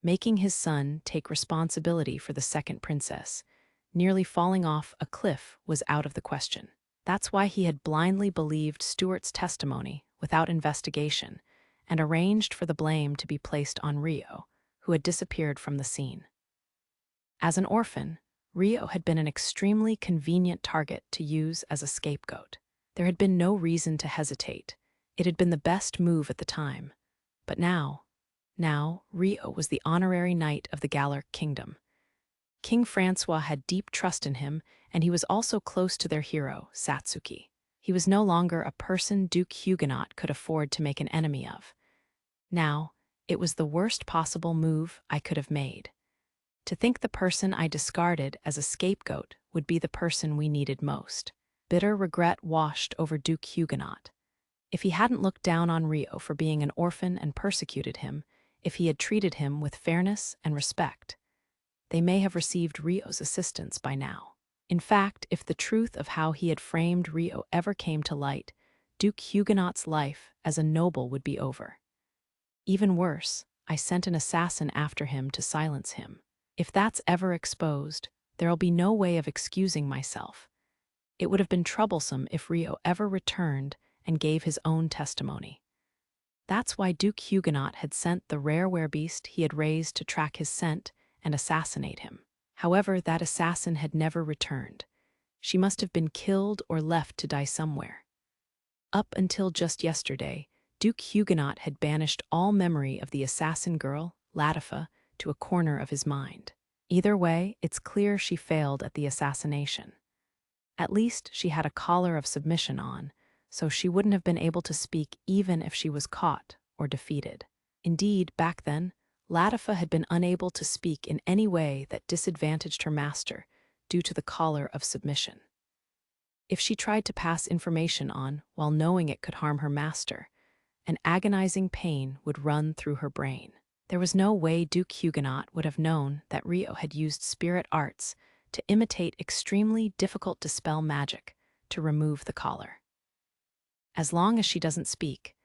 Making his son take responsibility for the second princess, nearly falling off a cliff, was out of the question. That's why he had blindly believed Stuart's testimony without investigation and arranged for the blame to be placed on Rio, who had disappeared from the scene. As an orphan, Rio had been an extremely convenient target to use as a scapegoat. There had been no reason to hesitate. It had been the best move at the time. But now Rio was the honorary knight of the Galark kingdom. King Francois had deep trust in him, and he was also close to their hero, Satsuki. He was no longer a person Duke Huguenot could afford to make an enemy of. Now, it was the worst possible move I could have made. To think the person I discarded as a scapegoat would be the person we needed most. Bitter regret washed over Duke Huguenot. If he hadn't looked down on Rio for being an orphan and persecuted him, if he had treated him with fairness and respect, they may have received Rio's assistance by now. In fact, if the truth of how he had framed Rio ever came to light, Duke Huguenot's life as a noble would be over. Even worse, I sent an assassin after him to silence him. If that's ever exposed, there'll be no way of excusing myself. It would have been troublesome if Rio ever returned and gave his own testimony. That's why Duke Huguenot had sent the rare werebeast he had raised to track his scent and assassinate him. However, that assassin had never returned. She must have been killed or left to die somewhere. Up until just yesterday, Duke Huguenot had banished all memory of the assassin girl, Latifa, to a corner of his mind. Either way, it's clear she failed at the assassination. At least she had a collar of submission on, so she wouldn't have been able to speak even if she was caught or defeated. Indeed, back then, Latifa had been unable to speak in any way that disadvantaged her master due to the collar of submission. If she tried to pass information on while knowing it could harm her master, an agonizing pain would run through her brain. There was no way Duke Huguenot would have known that Rio had used spirit arts to imitate extremely difficult-to-spell magic to remove the collar. As long as she doesn't speak,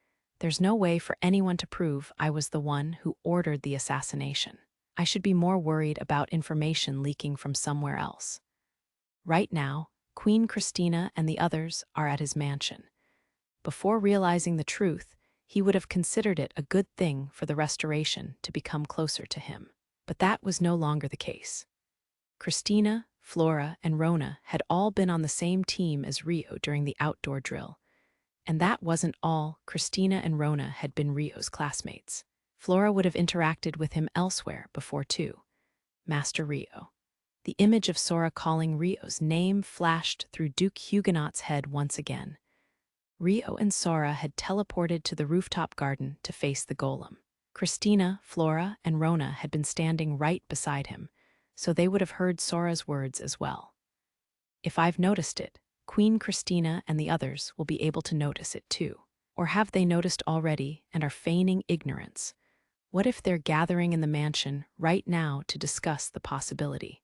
there's no way for anyone to prove I was the one who ordered the assassination. I should be more worried about information leaking from somewhere else. Right now, Queen Christina and the others are at his mansion. Before realizing the truth, he would have considered it a good thing for the restoration to become closer to him. But that was no longer the case. Christina, Flora, and Rona had all been on the same team as Rio during the outdoor drill, And that wasn't all. Christina and Rona had been Rio's classmates. Flora would have interacted with him elsewhere before too. Master Rio. The image of Sora calling Rio's name flashed through Duke Huguenot's head once again. Rio and Sora had teleported to the rooftop garden to face the golem. Christina, Flora, and Rona had been standing right beside him, so they would have heard Sora's words as well. If I've noticed it, Queen Christina and the others will be able to notice it too. Or have they noticed already and are feigning ignorance? What if they're gathering in the mansion right now to discuss the possibility?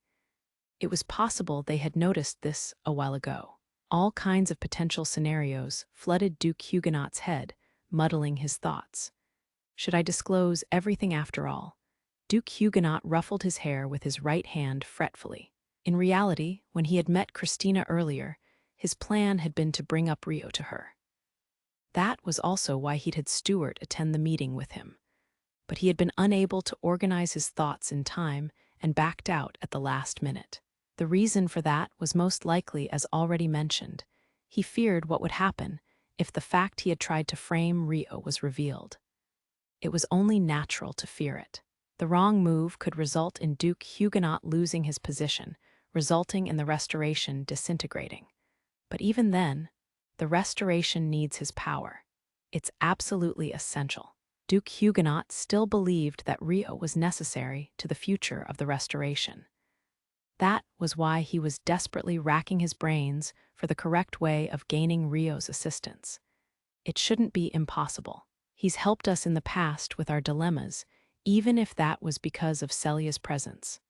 It was possible they had noticed this a while ago. All kinds of potential scenarios flooded Duke Huguenot's head, muddling his thoughts. Should I disclose everything after all? Duke Huguenot ruffled his hair with his right hand fretfully. In reality, when he had met Christina earlier, his plan had been to bring up Rio to her. That was also why he'd had Stuart attend the meeting with him. But he had been unable to organize his thoughts in time and backed out at the last minute. The reason for that was most likely, as already mentioned. He feared what would happen if the fact he had tried to frame Rio was revealed. It was only natural to fear it. The wrong move could result in Duke Huguenot losing his position, resulting in the restoration disintegrating. But even then, the restoration needs his power. It's absolutely essential. Duke Huguenot still believed that Rio was necessary to the future of the restoration. That was why he was desperately racking his brains for the correct way of gaining Rio's assistance. It shouldn't be impossible. He's helped us in the past with our dilemmas, even if that was because of Celia's presence.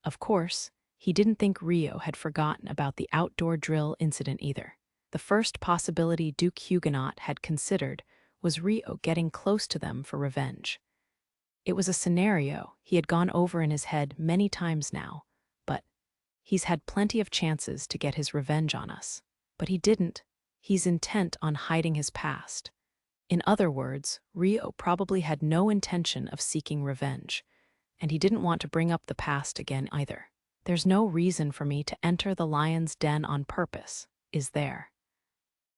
Of course, he didn't think Rio had forgotten about the outdoor drill incident either. The first possibility Duke Huguenot had considered was Rio getting close to them for revenge. It was a scenario he had gone over in his head many times now, but he's had plenty of chances to get his revenge on us. But he didn't. He's intent on hiding his past. In other words, Rio probably had no intention of seeking revenge, and he didn't want to bring up the past again either. There's no reason for me to enter the lion's den on purpose, is there?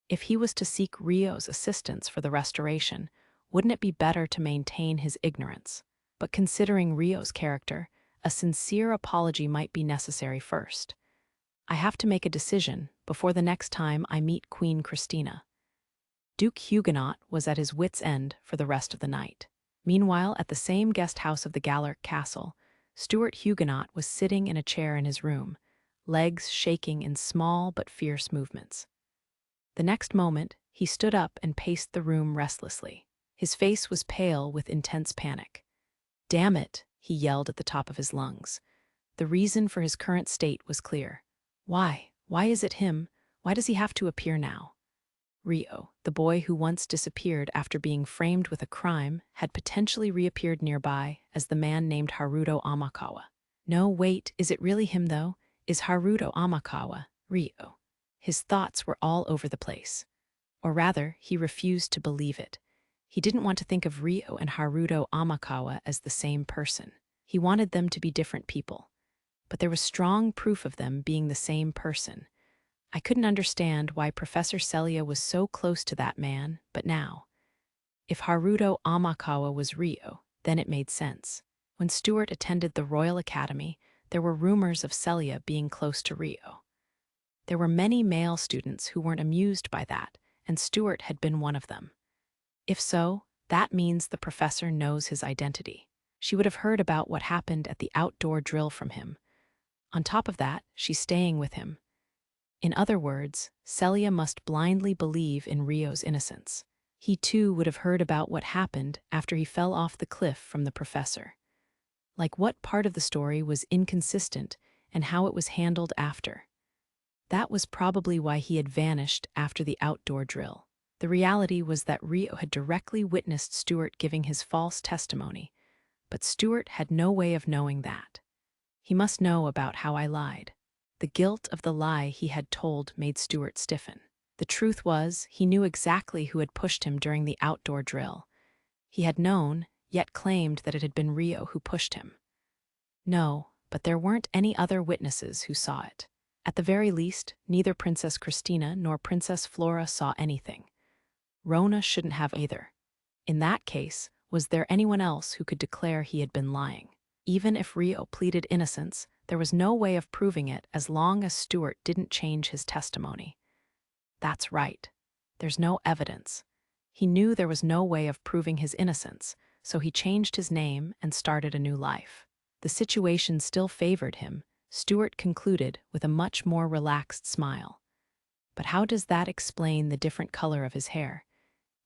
If he was to seek Rio's assistance for the restoration, wouldn't it be better to maintain his ignorance? But considering Rio's character, a sincere apology might be necessary first. I have to make a decision before the next time I meet Queen Christina. Duke Huguenot was at his wits' end for the rest of the night. Meanwhile, at the same guest house of the Gallic Castle, Stuart Huguenot was sitting in a chair in his room, legs shaking in small but fierce movements. The next moment, he stood up and paced the room restlessly. His face was pale with intense panic. "Damn it," he yelled at the top of his lungs. The reason for his current state was clear. Why? Why is it him? Why does he have to appear now? Rio, the boy who once disappeared after being framed with a crime, had potentially reappeared nearby as the man named Haruto Amakawa. No, wait, is it really him though? Is Haruto Amakawa Rio? His thoughts were all over the place. Or rather, he refused to believe it. He didn't want to think of Rio and Haruto Amakawa as the same person. He wanted them to be different people. But there was strong proof of them being the same person. I couldn't understand why Professor Celia was so close to that man, but now. If Haruto Amakawa was Rio, then it made sense. When Stuart attended the Royal Academy, there were rumors of Celia being close to Rio. There were many male students who weren't amused by that, and Stuart had been one of them. If so, that means the professor knows his identity. She would have heard about what happened at the outdoor drill from him. On top of that, she's staying with him. In other words, Celia must blindly believe in Rio's innocence. He too would have heard about what happened after he fell off the cliff from the professor. Like what part of the story was inconsistent and how it was handled after. That was probably why he had vanished after the outdoor drill. The reality was that Rio had directly witnessed Stuart giving his false testimony, but Stuart had no way of knowing that. He must know about how I lied. The guilt of the lie he had told made Stuart stiffen. The truth was, he knew exactly who had pushed him during the outdoor drill. He had known, yet claimed that it had been Rio who pushed him. No, but there weren't any other witnesses who saw it. At the very least, neither Princess Christina nor Princess Flora saw anything. Rona shouldn't have either. In that case, was there anyone else who could declare he had been lying? Even if Rio pleaded innocence, there was no way of proving it as long as Stuart didn't change his testimony. That's right. There's no evidence. He knew there was no way of proving his innocence, so he changed his name and started a new life. The situation still favored him, Stuart concluded with a much more relaxed smile. But how does that explain the different color of his hair?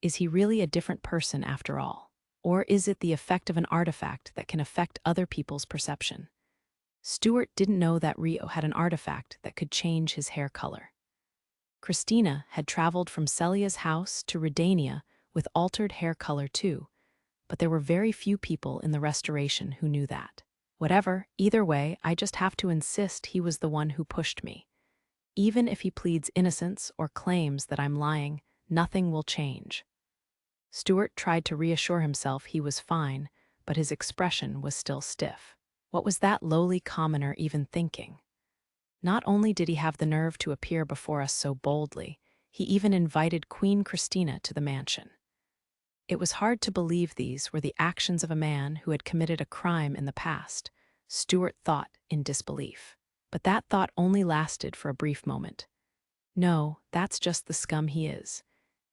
Is he really a different person after all? Or is it the effect of an artifact that can affect other people's perception? Stuart didn't know that Rio had an artifact that could change his hair color. Christina had traveled from Celia's house to Redania with altered hair color too, but there were very few people in the restoration who knew that. Whatever, either way, I just have to insist he was the one who pushed me. Even if he pleads innocence or claims that I'm lying, nothing will change. Stuart tried to reassure himself he was fine, but his expression was still stiff. What was that lowly commoner even thinking? Not only did he have the nerve to appear before us so boldly, he even invited Queen Christina to the mansion. It was hard to believe these were the actions of a man who had committed a crime in the past, Stuart thought in disbelief. But that thought only lasted for a brief moment. No, that's just the scum he is.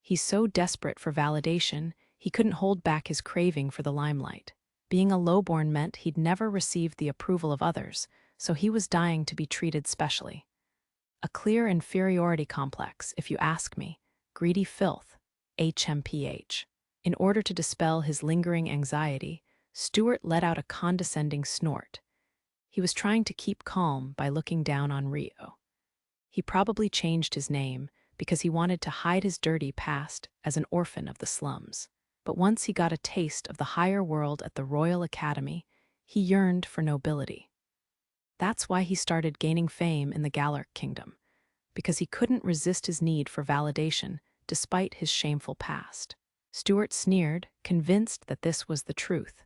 He's so desperate for validation, he couldn't hold back his craving for the limelight. Being a lowborn meant he'd never received the approval of others, so he was dying to be treated specially. A clear inferiority complex, if you ask me. Greedy filth. HMPH. In order to dispel his lingering anxiety, Stuart let out a condescending snort. He was trying to keep calm by looking down on Rio. He probably changed his name because he wanted to hide his dirty past as an orphan of the slums. But once he got a taste of the higher world at the Royal Academy, he yearned for nobility. That's why he started gaining fame in the Gallic Kingdom, because he couldn't resist his need for validation despite his shameful past. Stuart sneered, convinced that this was the truth.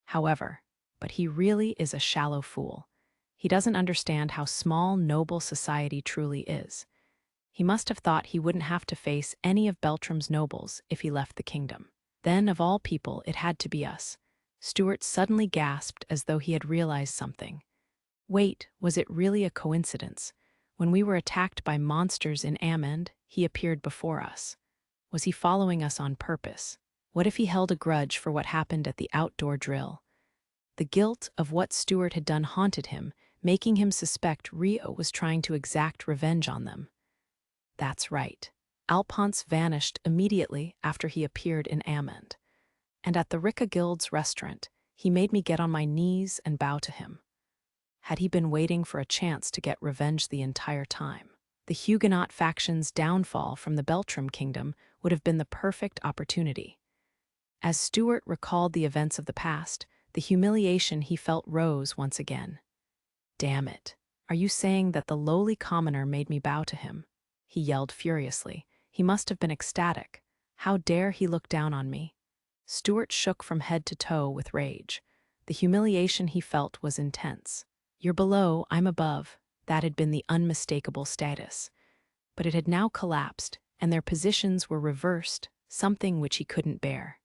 However, but he really is a shallow fool. He doesn't understand how small noble society truly is. He must have thought he wouldn't have to face any of Beltram's nobles if he left the kingdom. Then, of all people, it had to be us. Stuart suddenly gasped as though he had realized something. Wait, was it really a coincidence? When we were attacked by monsters in Amend, he appeared before us. Was he following us on purpose? What if he held a grudge for what happened at the outdoor drill? The guilt of what Stuart had done haunted him, making him suspect Rio was trying to exact revenge on them. That's right. Alphonse vanished immediately after he appeared in Amend. And at the Ricca Guild's restaurant, he made me get on my knees and bow to him. Had he been waiting for a chance to get revenge the entire time? The Huguenot faction's downfall from the Beltram kingdom would have been the perfect opportunity. As Stuart recalled the events of the past, the humiliation he felt rose once again. Damn it. Are you saying that the lowly commoner made me bow to him? He yelled furiously. He must have been ecstatic. How dare he look down on me? Stuart shook from head to toe with rage. The humiliation he felt was intense. You're below, I'm above. That had been the unmistakable status. But it had now collapsed, and their positions were reversed, something which he couldn't bear.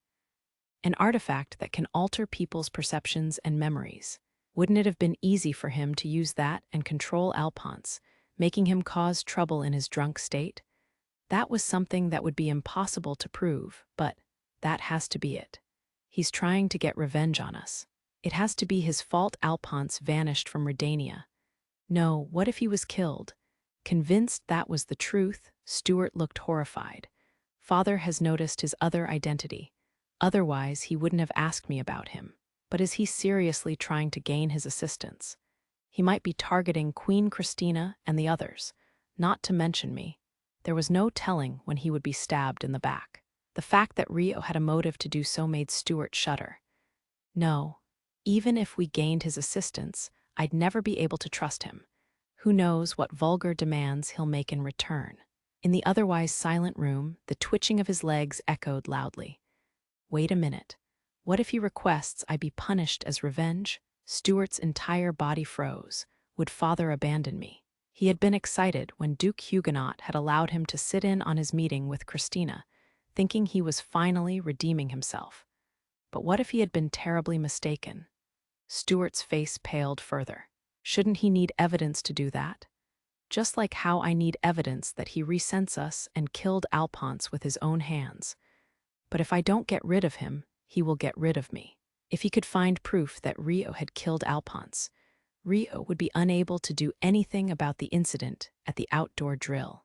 An artifact that can alter people's perceptions and memories. Wouldn't it have been easy for him to use that and control Alphonse, making him cause trouble in his drunk state? That was something that would be impossible to prove, but that has to be it. He's trying to get revenge on us. It has to be his fault Alphonse vanished from Redania. No, what if he was killed? Convinced that was the truth, Stuart looked horrified. Father has noticed his other identity. Otherwise, he wouldn't have asked me about him. But is he seriously trying to gain his assistance? He might be targeting Queen Christina and the others, not to mention me. There was no telling when he would be stabbed in the back. The fact that Rio had a motive to do so made Stuart shudder. No, even if we gained his assistance, I'd never be able to trust him. Who knows what vulgar demands he'll make in return? In the otherwise silent room, the twitching of his legs echoed loudly. Wait a minute. What if he requests I be punished as revenge? Stuart's entire body froze. Would father abandon me? He had been excited when Duke Huguenot had allowed him to sit in on his meeting with Christina. thinking he was finally redeeming himself. But what if he had been terribly mistaken? Stuart's face paled further. Shouldn't he need evidence to do that? Just like how I need evidence that he resents us and killed Alphonse with his own hands. But if I don't get rid of him, he will get rid of me. If he could find proof that Rio had killed Alphonse, Rio would be unable to do anything about the incident at the outdoor drill.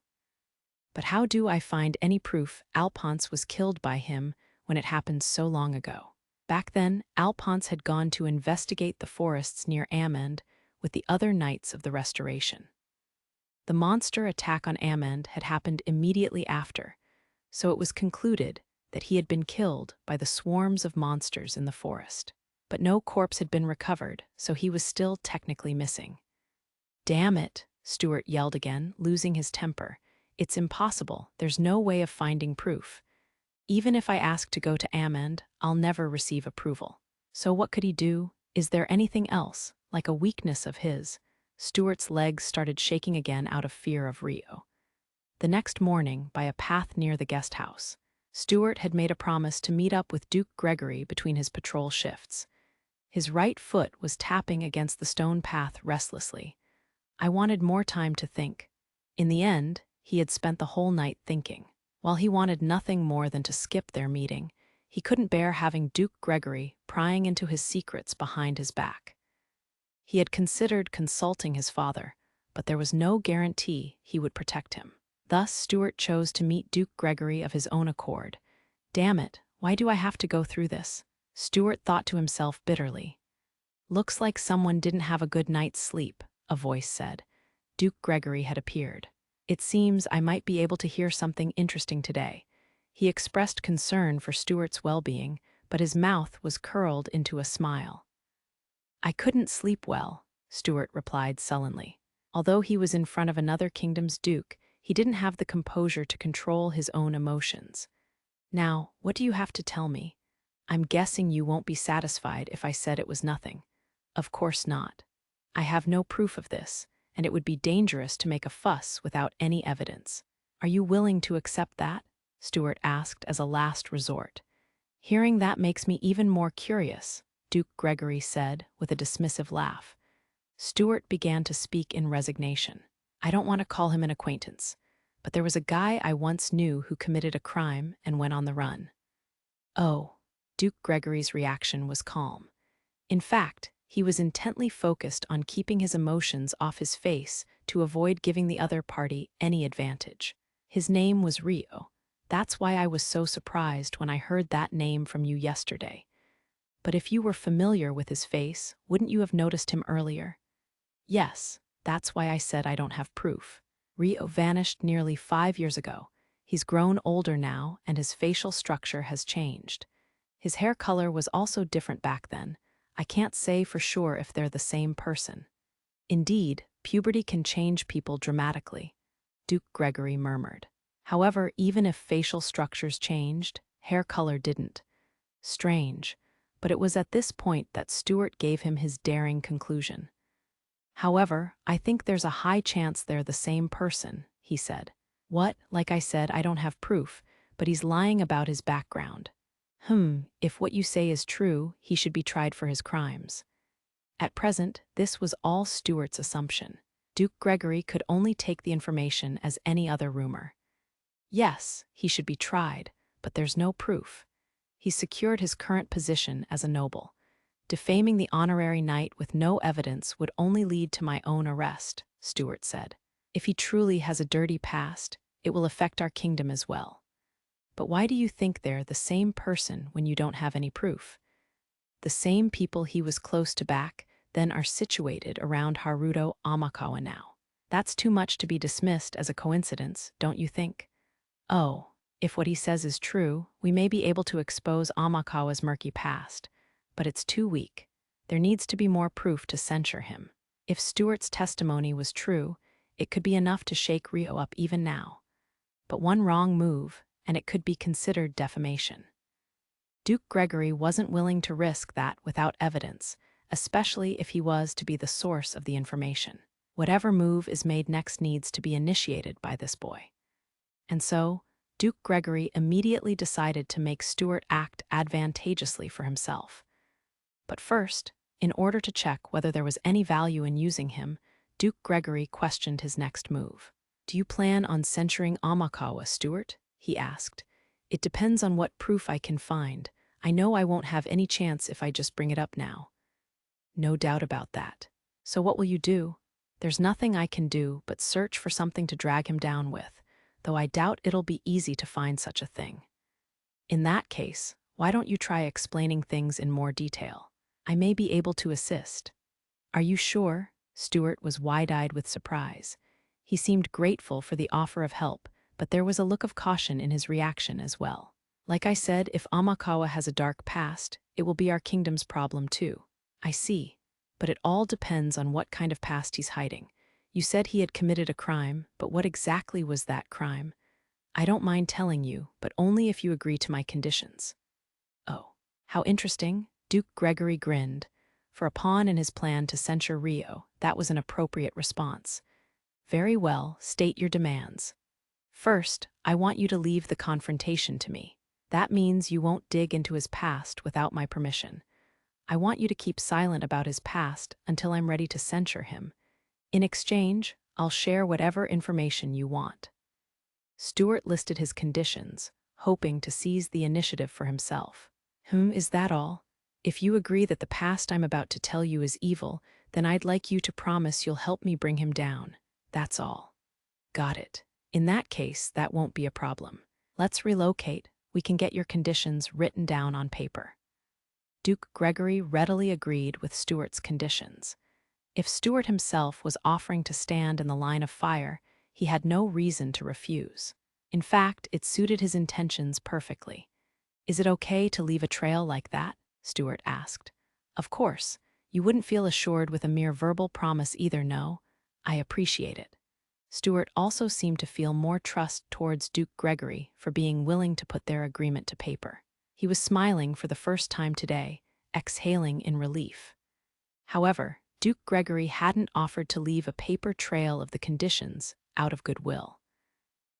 But how do I find any proof Alphonse was killed by him when it happened so long ago? Back then, Alphonse had gone to investigate the forests near Amend with the other knights of the Restoration. The monster attack on Amend had happened immediately after, so it was concluded that he had been killed by the swarms of monsters in the forest. But no corpse had been recovered, so he was still technically missing. "Damn it," Stuart yelled again, losing his temper. "It's impossible. There's no way of finding proof. Even if I ask to go to Amend, I'll never receive approval." So what could he do? Is there anything else, like a weakness of his? Stuart's legs started shaking again out of fear of Rio. The next morning, by a path near the guest house, Stuart had made a promise to meet up with Duke Gregory between his patrol shifts. His right foot was tapping against the stone path restlessly. I wanted more time to think. In the end, he had spent the whole night thinking. While he wanted nothing more than to skip their meeting, he couldn't bear having Duke Gregory prying into his secrets behind his back. He had considered consulting his father, but there was no guarantee he would protect him. Thus, Stuart chose to meet Duke Gregory of his own accord. "Damn it, why do I have to go through this?" Stuart thought to himself bitterly. "Looks like someone didn't have a good night's sleep," a voice said. Duke Gregory had appeared. "It seems I might be able to hear something interesting today." He expressed concern for Stuart's well-being, but his mouth was curled into a smile. "I couldn't sleep well," Stuart replied sullenly. Although he was in front of another kingdom's duke, he didn't have the composure to control his own emotions. "Now, what do you have to tell me? I'm guessing you won't be satisfied if I said it was nothing." "Of course not. I have no proof of this, and it would be dangerous to make a fuss without any evidence." "Are you willing to accept that?" Stuart asked as a last resort. "Hearing that makes me even more curious," Duke Gregory said with a dismissive laugh. Stuart began to speak in resignation. "I don't want to call him an acquaintance, but there was a guy I once knew who committed a crime and went on the run." "Oh." Duke Gregory's reaction was calm. In fact, he was intently focused on keeping his emotions off his face to avoid giving the other party any advantage. "His name was Rio. That's why I was so surprised when I heard that name from you yesterday. But if you were familiar with his face, wouldn't you have noticed him earlier?" "Yes, that's why I said I don't have proof. Rio vanished nearly 5 years ago. He's grown older now, and his facial structure has changed. His hair color was also different back then. I can't say for sure if they're the same person." "Indeed, puberty can change people dramatically," Duke Gregory murmured. "However, even if facial structures changed, hair color didn't. Strange, but it was at this point that Stuart gave him his daring conclusion. "However, I think there's a high chance they're the same person," he said. "What? Like I said, I don't have proof, but he's lying about his background." If what you say is true, he should be tried for his crimes." At present, this was all Stuart's assumption. Duke Gregory could only take the information as any other rumor. "Yes, he should be tried, but there's no proof. He secured his current position as a noble. Defaming the honorary knight with no evidence would only lead to my own arrest," Stuart said. "If he truly has a dirty past, it will affect our kingdom as well." "But why do you think they're the same person when you don't have any proof?" "The same people he was close to back then are situated around Haruto Amakawa now. That's too much to be dismissed as a coincidence, don't you think?" "Oh, if what he says is true, we may be able to expose Amakawa's murky past, but it's too weak. There needs to be more proof to censure him. If Stuart's testimony was true, it could be enough to shake Rio up even now. But one wrong move, and it could be considered defamation." Duke Gregory wasn't willing to risk that without evidence, especially if he was to be the source of the information. Whatever move is made next needs to be initiated by this boy. And so, Duke Gregory immediately decided to make Stuart act advantageously for himself. But first, in order to check whether there was any value in using him, Duke Gregory questioned his next move. "Do you plan on censuring Amakawa, Stuart?" he asked. "It depends on what proof I can find. I know I won't have any chance if I just bring it up now." "No doubt about that. So what will you do?" "There's nothing I can do but search for something to drag him down with, though I doubt it'll be easy to find such a thing." "In that case, why don't you try explaining things in more detail? I may be able to assist." "Are you sure?" Stuart was wide-eyed with surprise. He seemed grateful for the offer of help, but there was a look of caution in his reaction as well. "Like I said, if Amakawa has a dark past, it will be our kingdom's problem too." "I see. But it all depends on what kind of past he's hiding. You said he had committed a crime, but what exactly was that crime?" "I don't mind telling you, but only if you agree to my conditions." "Oh, how interesting." Duke Gregory grinned. For a pawn in his plan to censure Rio, that was an appropriate response. "Very well, state your demands." "First, I want you to leave the confrontation to me. That means you won't dig into his past without my permission. I want you to keep silent about his past until I'm ready to censure him. In exchange, I'll share whatever information you want." Stuart listed his conditions, hoping to seize the initiative for himself. Is that all? If you agree that the past I'm about to tell you is evil, then I'd like you to promise you'll help me bring him down. That's all." "Got it. In that case, that won't be a problem. Let's relocate. We can get your conditions written down on paper." Duke Gregory readily agreed with Stuart's conditions. If Stuart himself was offering to stand in the line of fire, he had no reason to refuse. In fact, it suited his intentions perfectly. "Is it okay to leave a trail like that?" Stuart asked. "Of course. You wouldn't feel assured with a mere verbal promise either, no? I appreciate it." Stuart also seemed to feel more trust towards Duke Gregory for being willing to put their agreement to paper. He was smiling for the first time today, exhaling in relief. However, Duke Gregory hadn't offered to leave a paper trail of the conditions out of goodwill.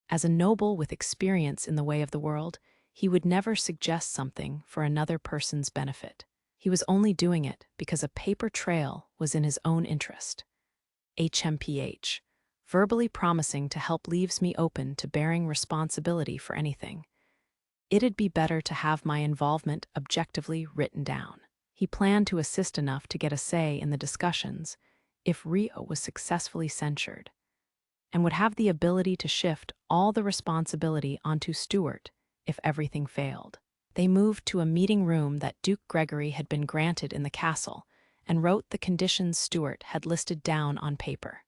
As a noble with experience in the way of the world, he would never suggest something for another person's benefit. He was only doing it because a paper trail was in his own interest. HMPH, verbally promising to help leaves me open to bearing responsibility for anything. It'd be better to have my involvement objectively written down. He planned to assist enough to get a say in the discussions if Rio was successfully censured, and would have the ability to shift all the responsibility onto Stuart if everything failed. They moved to a meeting room that Duke Gregory had been granted in the castle and wrote the conditions Stuart had listed down on paper.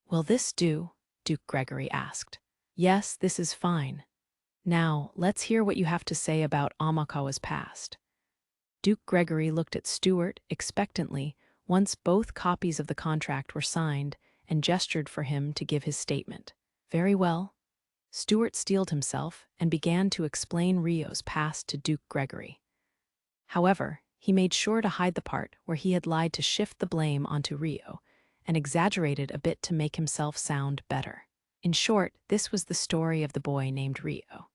"Will this do?" Duke Gregory asked. "Yes, this is fine. Now, let's hear what you have to say about Amakawa's past." Duke Gregory looked at Stuart expectantly once both copies of the contract were signed and gestured for him to give his statement. "Very well." Stuart steeled himself and began to explain Rio's past to Duke Gregory. However, he made sure to hide the part where he had lied to shift the blame onto Rio, and exaggerated a bit to make himself sound better. In short, this was the story of the boy named Rio.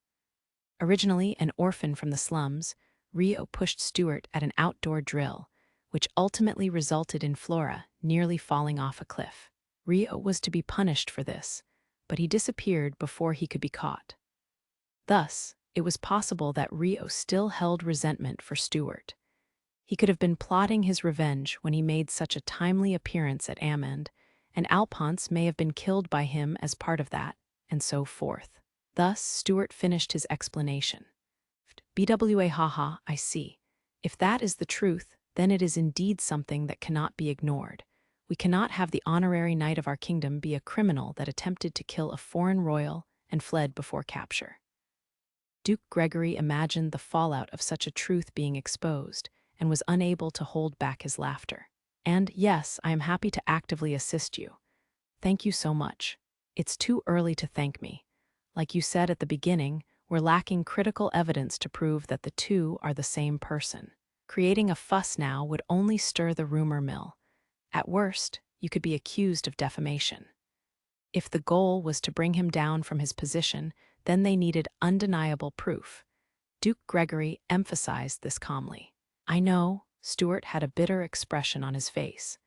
Originally an orphan from the slums, Rio pushed Stuart at an outdoor drill, which ultimately resulted in Flora nearly falling off a cliff. Rio was to be punished for this, but he disappeared before he could be caught. Thus, it was possible that Rio still held resentment for Stuart. He could have been plotting his revenge when he made such a timely appearance at Amand, and Alphonse may have been killed by him as part of that, and so forth. Thus, Stuart finished his explanation. "BWA haha, I see. If that is the truth, then it is indeed something that cannot be ignored. We cannot have the honorary knight of our kingdom be a criminal that attempted to kill a foreign royal and fled before capture." Duke Gregory imagined the fallout of such a truth being exposed and was unable to hold back his laughter. "And yes, I am happy to actively assist you. Thank you so much. It's too early to thank me. Like you said at the beginning, we're lacking critical evidence to prove that the two are the same person. Creating a fuss now would only stir the rumor mill. At worst, you could be accused of defamation. If the goal was to bring him down from his position, then they needed undeniable proof. Duke Gregory emphasized this calmly. I know, Stuart had a bitter expression on his face.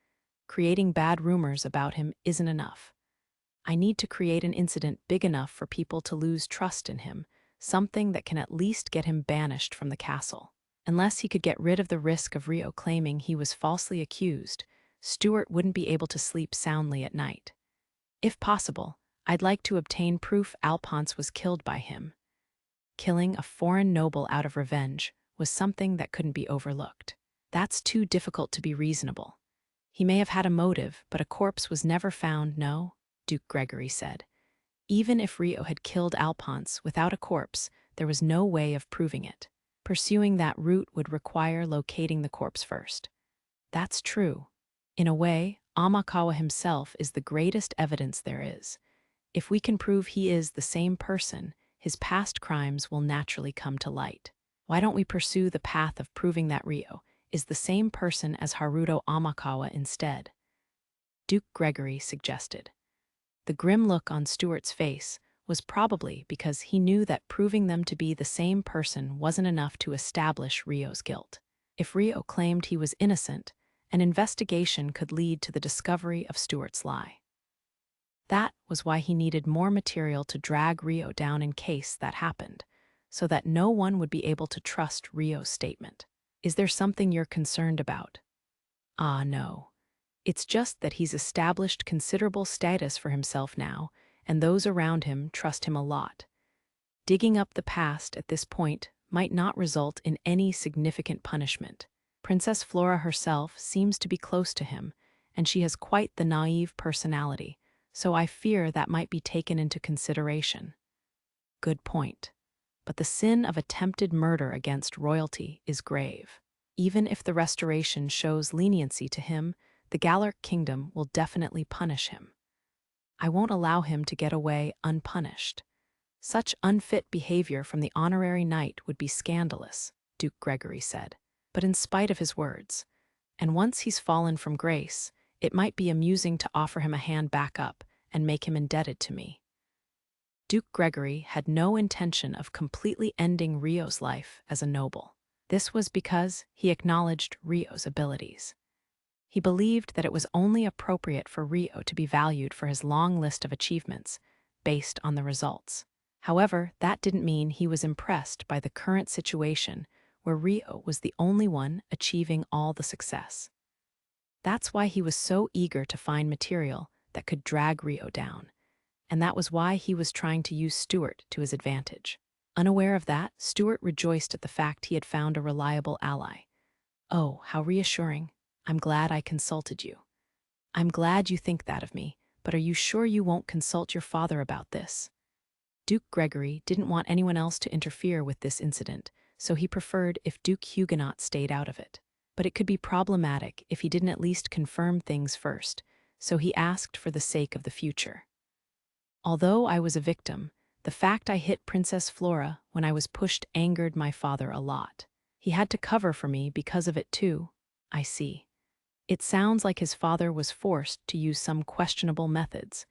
Creating bad rumors about him isn't enough. I need to create an incident big enough for people to lose trust in him, something that can at least get him banished from the castle. Unless he could get rid of the risk of Rio claiming he was falsely accused, Stuart wouldn't be able to sleep soundly at night. If possible, I'd like to obtain proof Alphonse was killed by him. Killing a foreign noble out of revenge was something that couldn't be overlooked. That's too difficult to be reasonable. He may have had a motive, but a corpse was never found, no? Duke Gregory said. Even if Rio had killed Alphonse without a corpse, there was no way of proving it. Pursuing that route would require locating the corpse first. That's true. In a way, Amakawa himself is the greatest evidence there is. If we can prove he is the same person, his past crimes will naturally come to light. Why don't we pursue the path of proving that Rio is the same person as Haruto Amakawa instead? Duke Gregory suggested. The grim look on Stuart's face was probably because he knew that proving them to be the same person wasn't enough to establish Rio's guilt. If Rio claimed he was innocent, an investigation could lead to the discovery of Stuart's lie. That was why he needed more material to drag Rio down in case that happened, so that no one would be able to trust Rio's statement. Is there something you're concerned about? Ah, no. It's just that he's established considerable status for himself now, and those around him trust him a lot. Digging up the past at this point might not result in any significant punishment. Princess Flora herself seems to be close to him, and she has quite the naive personality, so I fear that might be taken into consideration. Good point. But the sin of attempted murder against royalty is grave. Even if the restoration shows leniency to him, the Gallic kingdom will definitely punish him. I won't allow him to get away unpunished. Such unfit behavior from the honorary knight would be scandalous, Duke Gregory said. But in spite of his words, and once he's fallen from grace, it might be amusing to offer him a hand back up and make him indebted to me. Duke Gregory had no intention of completely ending Rio's life as a noble. This was because he acknowledged Rio's abilities. He believed that it was only appropriate for Rio to be valued for his long list of achievements, based on the results. However, that didn't mean he was impressed by the current situation where Rio was the only one achieving all the success. That's why he was so eager to find material that could drag Rio down, and that was why he was trying to use Stuart to his advantage. Unaware of that, Stuart rejoiced at the fact he had found a reliable ally. Oh, how reassuring. I'm glad I consulted you. I'm glad you think that of me, but are you sure you won't consult your father about this? Duke Gregory didn't want anyone else to interfere with this incident, so he preferred if Duke Huguenot stayed out of it. But it could be problematic if he didn't at least confirm things first, so he asked for the sake of the future. Although I was a victim, the fact I hit Princess Flora when I was pushed angered my father a lot. He had to cover for me because of it too. I see. It sounds like his father was forced to use some questionable methods.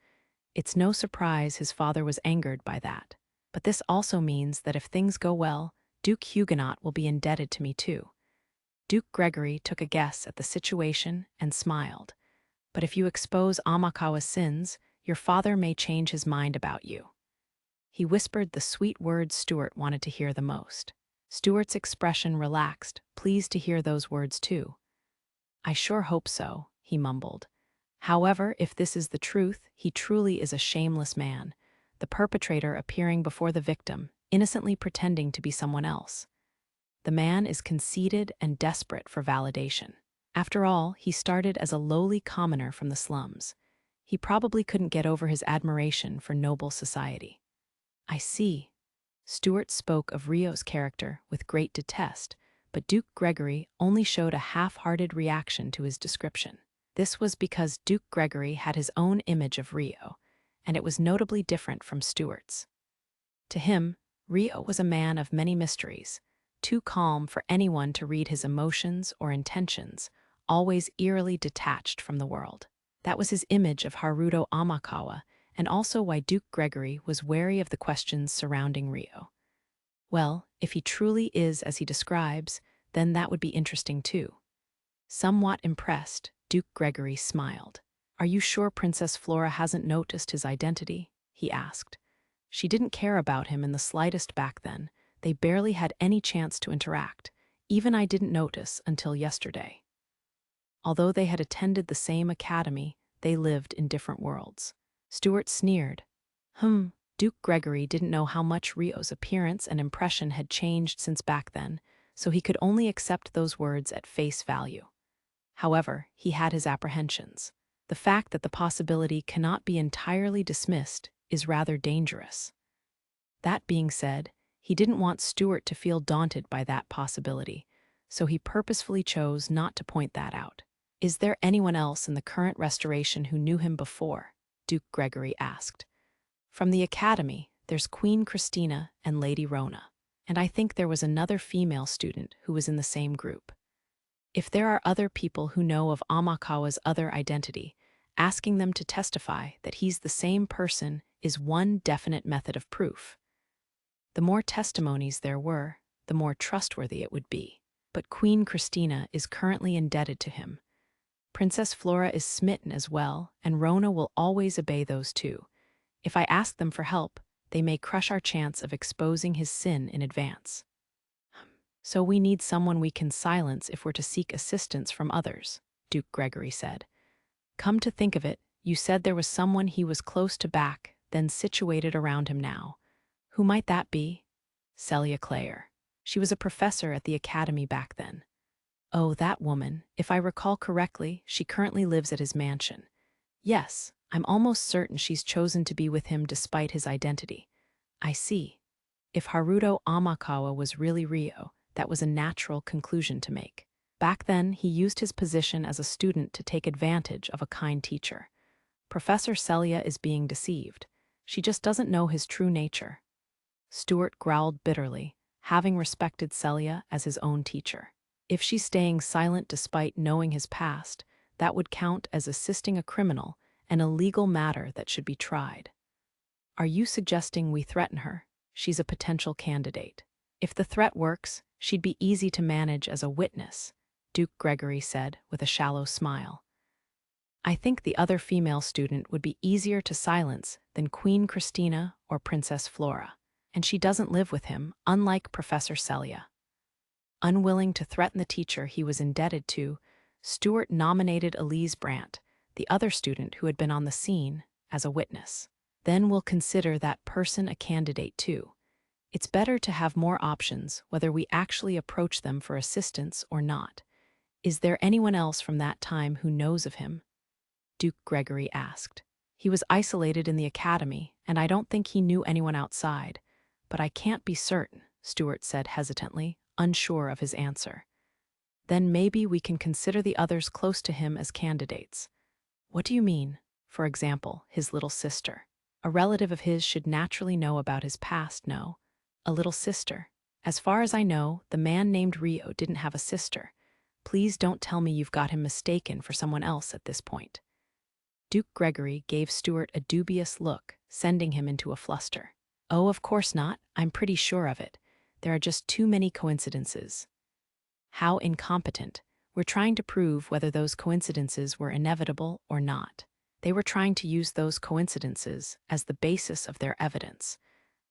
It's no surprise his father was angered by that. But this also means that if things go well, Duke Huguenot will be indebted to me too. Duke Gregory took a guess at the situation and smiled. But if you expose Amakawa's sins, your father may change his mind about you. He whispered the sweet words Stuart wanted to hear the most. Stuart's expression relaxed, pleased to hear those words too. I sure hope so, he mumbled. However, if this is the truth, he truly is a shameless man, the perpetrator appearing before the victim, innocently pretending to be someone else. The man is conceited and desperate for validation. After all, he started as a lowly commoner from the slums. He probably couldn't get over his admiration for noble society. I see. Stuart spoke of Rio's character with great detest, but Duke Gregory only showed a half-hearted reaction to his description. This was because Duke Gregory had his own image of Rio, and it was notably different from Stuart's. To him, Rio was a man of many mysteries, too calm for anyone to read his emotions or intentions, always eerily detached from the world. That was his image of Haruto Amakawa, and also why Duke Gregory was wary of the questions surrounding Rio. Well, if he truly is as he describes, then that would be interesting too. Somewhat impressed, Duke Gregory smiled. "Are you sure Princess Flora hasn't noticed his identity?" he asked. She didn't care about him in the slightest back then. They barely had any chance to interact. Even I didn't notice until yesterday. Although they had attended the same academy, they lived in different worlds. Stuart sneered. Duke Gregory didn't know how much Rio's appearance and impression had changed since back then, so he could only accept those words at face value. However, he had his apprehensions. The fact that the possibility cannot be entirely dismissed is rather dangerous. That being said, he didn't want Stuart to feel daunted by that possibility, so he purposefully chose not to point that out. "Is there anyone else in the current restoration who knew him before?" Duke Gregory asked. "From the academy, there's Queen Christina and Lady Rona, and I think there was another female student who was in the same group. If there are other people who know of Amakawa's other identity, asking them to testify that he's the same person is one definite method of proof. The more testimonies there were, the more trustworthy it would be. But Queen Christina is currently indebted to him. Princess Flora is smitten as well, and Rona will always obey those two. If I ask them for help, they may crush our chance of exposing his sin in advance. So we need someone we can silence if we're to seek assistance from others," Duke Gregory said. "Come to think of it, you said there was someone he was close to back, then situated around him now. Who might that be?" "Celia Clare. She was a professor at the academy back then." "Oh, that woman. If I recall correctly, she currently lives at his mansion." "Yes, I'm almost certain she's chosen to be with him despite his identity." "I see. If Haruto Amakawa was really Rio, that was a natural conclusion to make. Back then, he used his position as a student to take advantage of a kind teacher. Professor Celia is being deceived. She just doesn't know his true nature." Stuart growled bitterly, having respected Celia as his own teacher. If she's staying silent despite knowing his past, that would count as assisting a criminal, an illegal matter that should be tried. "Are you suggesting we threaten her? She's a potential candidate. If the threat works, she'd be easy to manage as a witness," Duke Gregory said with a shallow smile. "I think the other female student would be easier to silence than Queen Christina or Princess Flora, and she doesn't live with him, unlike Professor Celia." Unwilling to threaten the teacher he was indebted to, Stuart nominated Elise Brandt, the other student who had been on the scene, as a witness. "Then we'll consider that person a candidate too. It's better to have more options whether we actually approach them for assistance or not. Is there anyone else from that time who knows of him?" Duke Gregory asked. "He was isolated in the academy, and I don't think he knew anyone outside. But I can't be certain," Stuart said hesitantly, unsure of his answer. "Then maybe we can consider the others close to him as candidates." "What do you mean?" "For example, his little sister. A relative of his should naturally know about his past, no? A little sister. As far as I know, the man named Rio didn't have a sister. Please don't tell me you've got him mistaken for someone else at this point." Duke Gregory gave Stuart a dubious look, sending him into a fluster. "Oh, of course not. I'm pretty sure of it. There are just too many coincidences." "How incompetent. We're trying to prove whether those coincidences were inevitable or not. They were trying to use those coincidences as the basis of their evidence.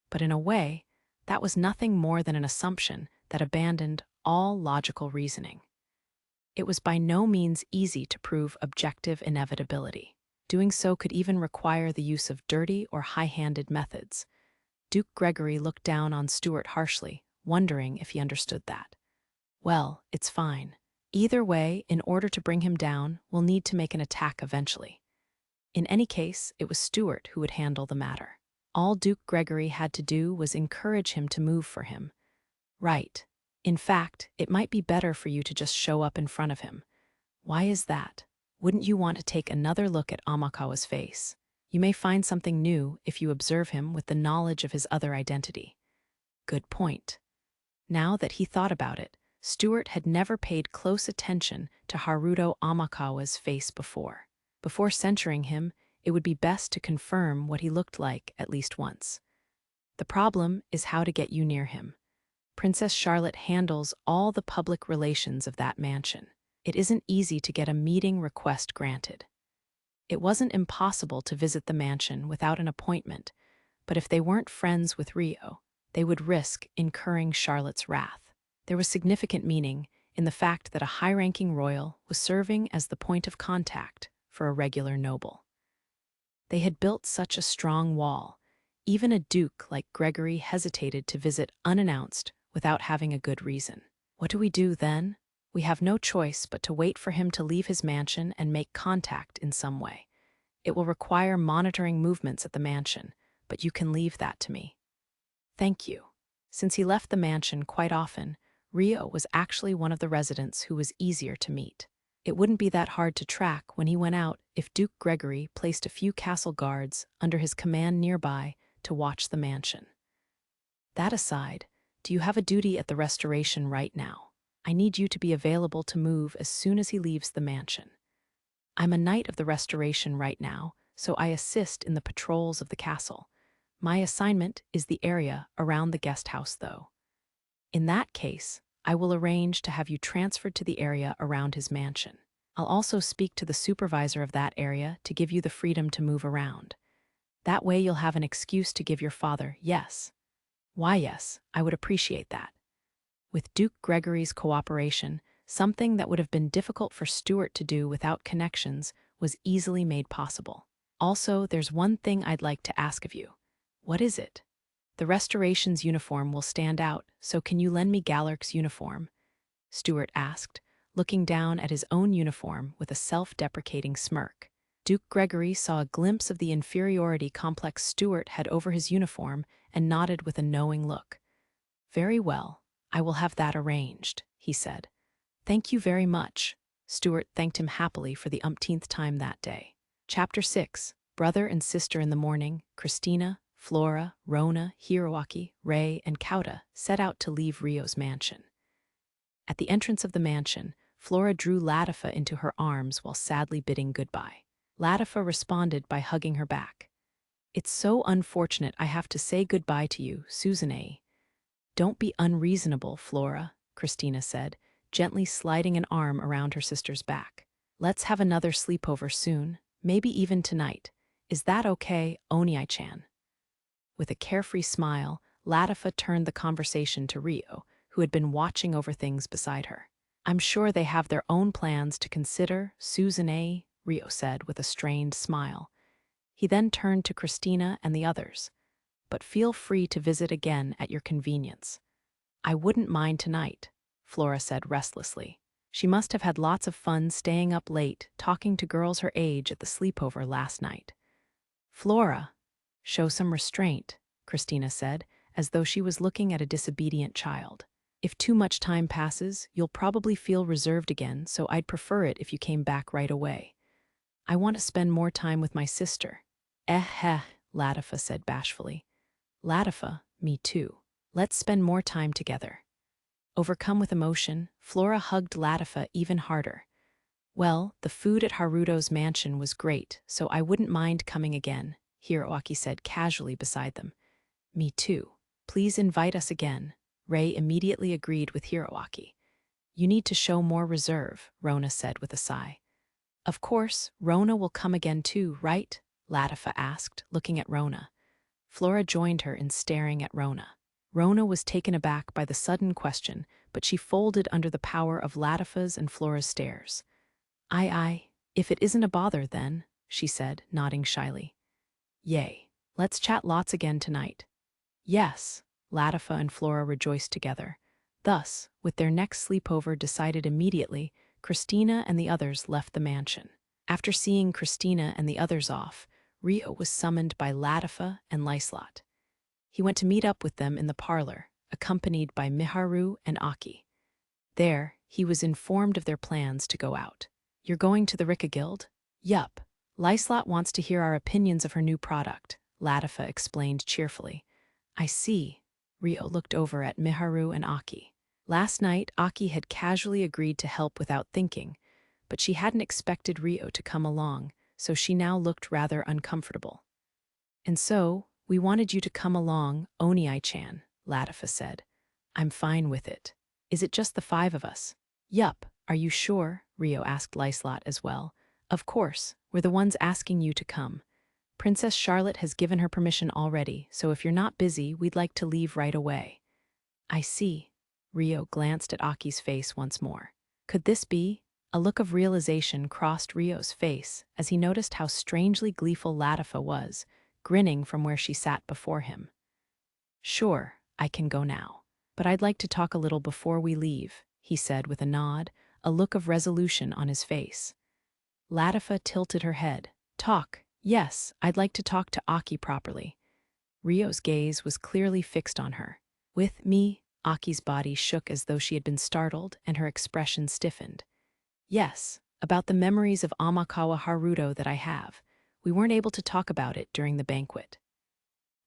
But in a way, that was nothing more than an assumption that abandoned all logical reasoning. It was by no means easy to prove objective inevitability. Doing so could even require the use of dirty or high-handed methods." Duke Gregory looked down on Stuart harshly, wondering if he understood that. "Well, it's fine. Either way, in order to bring him down, we'll need to make an attack eventually." In any case, it was Stuart who would handle the matter. All Duke Gregory had to do was encourage him to move for him. "Right. In fact, it might be better for you to just show up in front of him." "Why is that?" "Wouldn't you want to take another look at Amakawa's face? You may find something new if you observe him with the knowledge of his other identity." Good point. Now that he thought about it, Stuart had never paid close attention to Haruto Amakawa's face before. Before censuring him, it would be best to confirm what he looked like at least once. The problem is how to get you near him. Princess Charlotte handles all the public relations of that mansion. It isn't easy to get a meeting request granted. It wasn't impossible to visit the mansion without an appointment, but if they weren't friends with Rio, they would risk incurring Charlotte's wrath. There was significant meaning in the fact that a high-ranking royal was serving as the point of contact for a regular noble. They had built such a strong wall, even a duke like Gregory hesitated to visit unannounced without having a good reason. What do we do then? We have no choice but to wait for him to leave his mansion and make contact in some way. It will require monitoring movements at the mansion, but you can leave that to me. Thank you. Since he left the mansion quite often, Rio was actually one of the residents who was easier to meet. It wouldn't be that hard to track when he went out if Duke Gregory placed a few castle guards under his command nearby to watch the mansion. That aside, do you have a duty at the restoration right now? I need you to be available to move as soon as he leaves the mansion. I'm a knight of the restoration right now, so I assist in the patrols of the castle. My assignment is the area around the guest house, though. In that case, I will arrange to have you transferred to the area around his mansion. I'll also speak to the supervisor of that area to give you the freedom to move around. That way you'll have an excuse to give your father yes. Why yes, I would appreciate that. With Duke Gregory's cooperation, something that would have been difficult for Stuart to do without connections was easily made possible. Also, there's one thing I'd like to ask of you. What is it? The restoration's uniform will stand out, so can you lend me Gallerk's uniform? Stuart asked, looking down at his own uniform with a self-deprecating smirk. Duke Gregory saw a glimpse of the inferiority complex Stuart had over his uniform and nodded with a knowing look. Very well, I will have that arranged, he said. Thank you very much. Stuart thanked him happily for the umpteenth time that day. Chapter 6. Brother and sister in the morning, Christina, Flora, Rona, Hiroaki, Rei, and Kauta set out to leave Rio's mansion. At the entrance of the mansion, Flora drew Latifa into her arms while sadly bidding goodbye. Latifa responded by hugging her back. It's so unfortunate I have to say goodbye to you, Seirei. Don't be unreasonable, Flora, Christina said, gently sliding an arm around her sister's back. Let's have another sleepover soon, maybe even tonight. Is that okay, Oniai-chan? With a carefree smile, Latifa turned the conversation to Rio, who had been watching over things beside her. I'm sure they have their own plans to consider, Seirei, Rio said with a strained smile. He then turned to Christina and the others. But feel free to visit again at your convenience. I wouldn't mind tonight, Flora said restlessly. She must have had lots of fun staying up late, talking to girls her age at the sleepover last night. Flora, show some restraint, Christina said, as though she was looking at a disobedient child. If too much time passes, you'll probably feel reserved again, so I'd prefer it if you came back right away. I want to spend more time with my sister. Latifa said bashfully. Latifa, me too. Let's spend more time together. Overcome with emotion, Flora hugged Latifa even harder. Well, the food at Haruto's mansion was great, so I wouldn't mind coming again, Hiroaki said casually beside them. Me too. Please invite us again. Rei immediately agreed with Hiroaki. You need to show more reserve, Rona said with a sigh. Of course, Rona will come again too, right? Latifa asked, looking at Rona. Flora joined her in staring at Rona. Rona was taken aback by the sudden question, but she folded under the power of Latifa's and Flora's stares. If it isn't a bother then, she said, nodding shyly. Yay, let's chat lots again tonight. Yes, Latifa and Flora rejoiced together. Thus, with their next sleepover decided immediately, Christina and the others left the mansion. After seeing Christina and the others off, Rio was summoned by Latifa and Lyslot. He went to meet up with them in the parlor, accompanied by Miharu and Aki. There, he was informed of their plans to go out. You're going to the Rika Guild? Yup. Lyslot wants to hear our opinions of her new product, Latifa explained cheerfully. I see. Rio looked over at Miharu and Aki. Last night, Aki had casually agreed to help without thinking, but she hadn't expected Rio to come along, so she now looked rather uncomfortable. "And so, we wanted you to come along, Onii-chan," Latifa said. "I'm fine with it. Is it just the 5 of us?" "Yup, are you sure?" Rio asked Lyslot as well. "Of course, we're the ones asking you to come. Princess Charlotte has given her permission already, so if you're not busy, we'd like to leave right away." "I see." Rio glanced at Aki's face once more. Could this be? A look of realization crossed Rio's face as he noticed how strangely gleeful Latifa was, grinning from where she sat before him. "Sure, I can go now. But I'd like to talk a little before we leave," he said with a nod, a look of resolution on his face. Latifa tilted her head. "Talk. Yes, I'd like to talk to Aki properly." Rio's gaze was clearly fixed on her. "With me?" Aki's body shook as though she had been startled, and her expression stiffened. "Yes, about the memories of Amakawa Haruto that I have. We weren't able to talk about it during the banquet."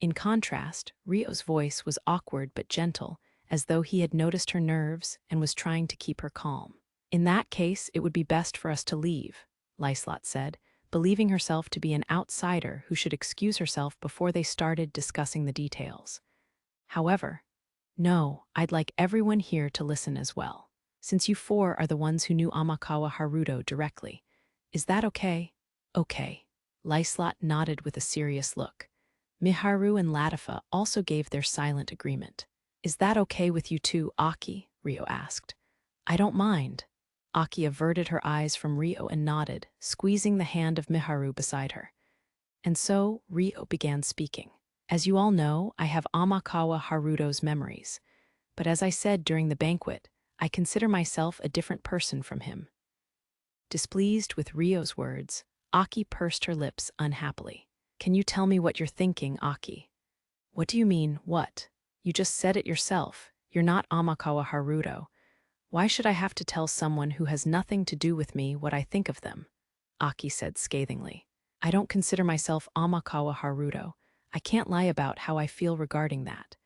In contrast, Rio's voice was awkward but gentle, as though he had noticed her nerves and was trying to keep her calm. "In that case, it would be best for us to leave," Lyslot said, believing herself to be an outsider who should excuse herself before they started discussing the details. "However, no, I'd like everyone here to listen as well, since you 4 are the ones who knew Amakawa Haruto directly. Is that okay?" "Okay." Lyslot nodded with a serious look. Miharu and Latifa also gave their silent agreement. "Is that okay with you too, Aki?" Rio asked. "I don't mind." Aki averted her eyes from Rio and nodded, squeezing the hand of Miharu beside her. And so Rio began speaking. "As you all know, I have Amakawa Haruto's memories. But as I said during the banquet, I consider myself a different person from him." Displeased with Rio's words, Aki pursed her lips unhappily. "Can you tell me what you're thinking, Aki?" "What do you mean, what? You just said it yourself. You're not Amakawa Haruto. Why should I have to tell someone who has nothing to do with me what I think of them?" Aki said scathingly. "I don't consider myself Amakawa Haruto. I can't lie about how I feel regarding that.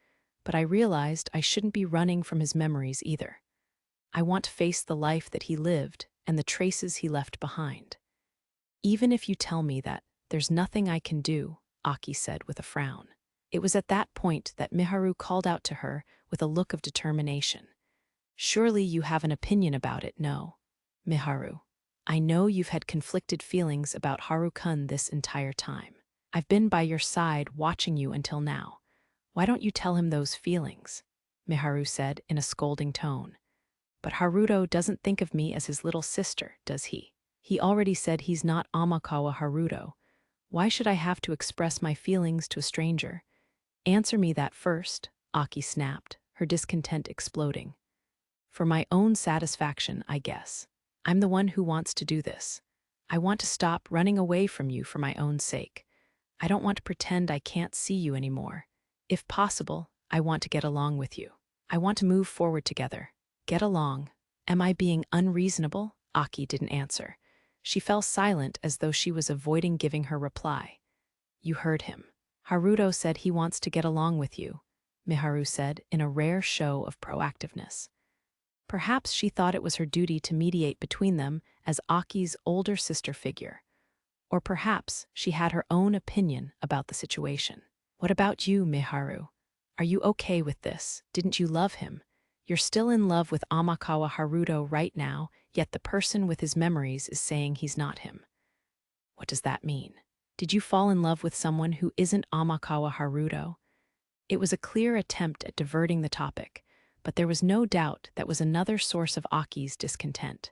But I realized I shouldn't be running from his memories either. I want to face the life that he lived and the traces he left behind. Even if you tell me that there's nothing I can do," Aki said with a frown. It was at that point that Miharu called out to her with a look of determination. "Surely you have an opinion about it, no?" "Miharu, I know you've had conflicted feelings about Haru-kun this entire time. I've been by your side watching you until now. Why don't you tell him those feelings?" Miharu said in a scolding tone. "But Haruto doesn't think of me as his little sister, does he? He already said he's not Amakawa Haruto. Why should I have to express my feelings to a stranger?" "Answer me that first," Aki snapped, her discontent exploding. "For my own satisfaction, I guess. I'm the one who wants to do this. I want to stop running away from you for my own sake. I don't want to pretend I can't see you anymore. If possible, I want to get along with you. I want to move forward together. Get along. Am I being unreasonable?" Aki didn't answer. She fell silent as though she was avoiding giving her reply. "You heard him. Haruto said he wants to get along with you," Miharu said in a rare show of proactiveness. Perhaps she thought it was her duty to mediate between them as Aki's older sister figure. Or perhaps she had her own opinion about the situation. "What about you, Miharu? Are you okay with this? Didn't you love him? You're still in love with Amakawa Haruto right now, yet the person with his memories is saying he's not him. What does that mean? Did you fall in love with someone who isn't Amakawa Haruto?" It was a clear attempt at diverting the topic, but there was no doubt that was another source of Aki's discontent.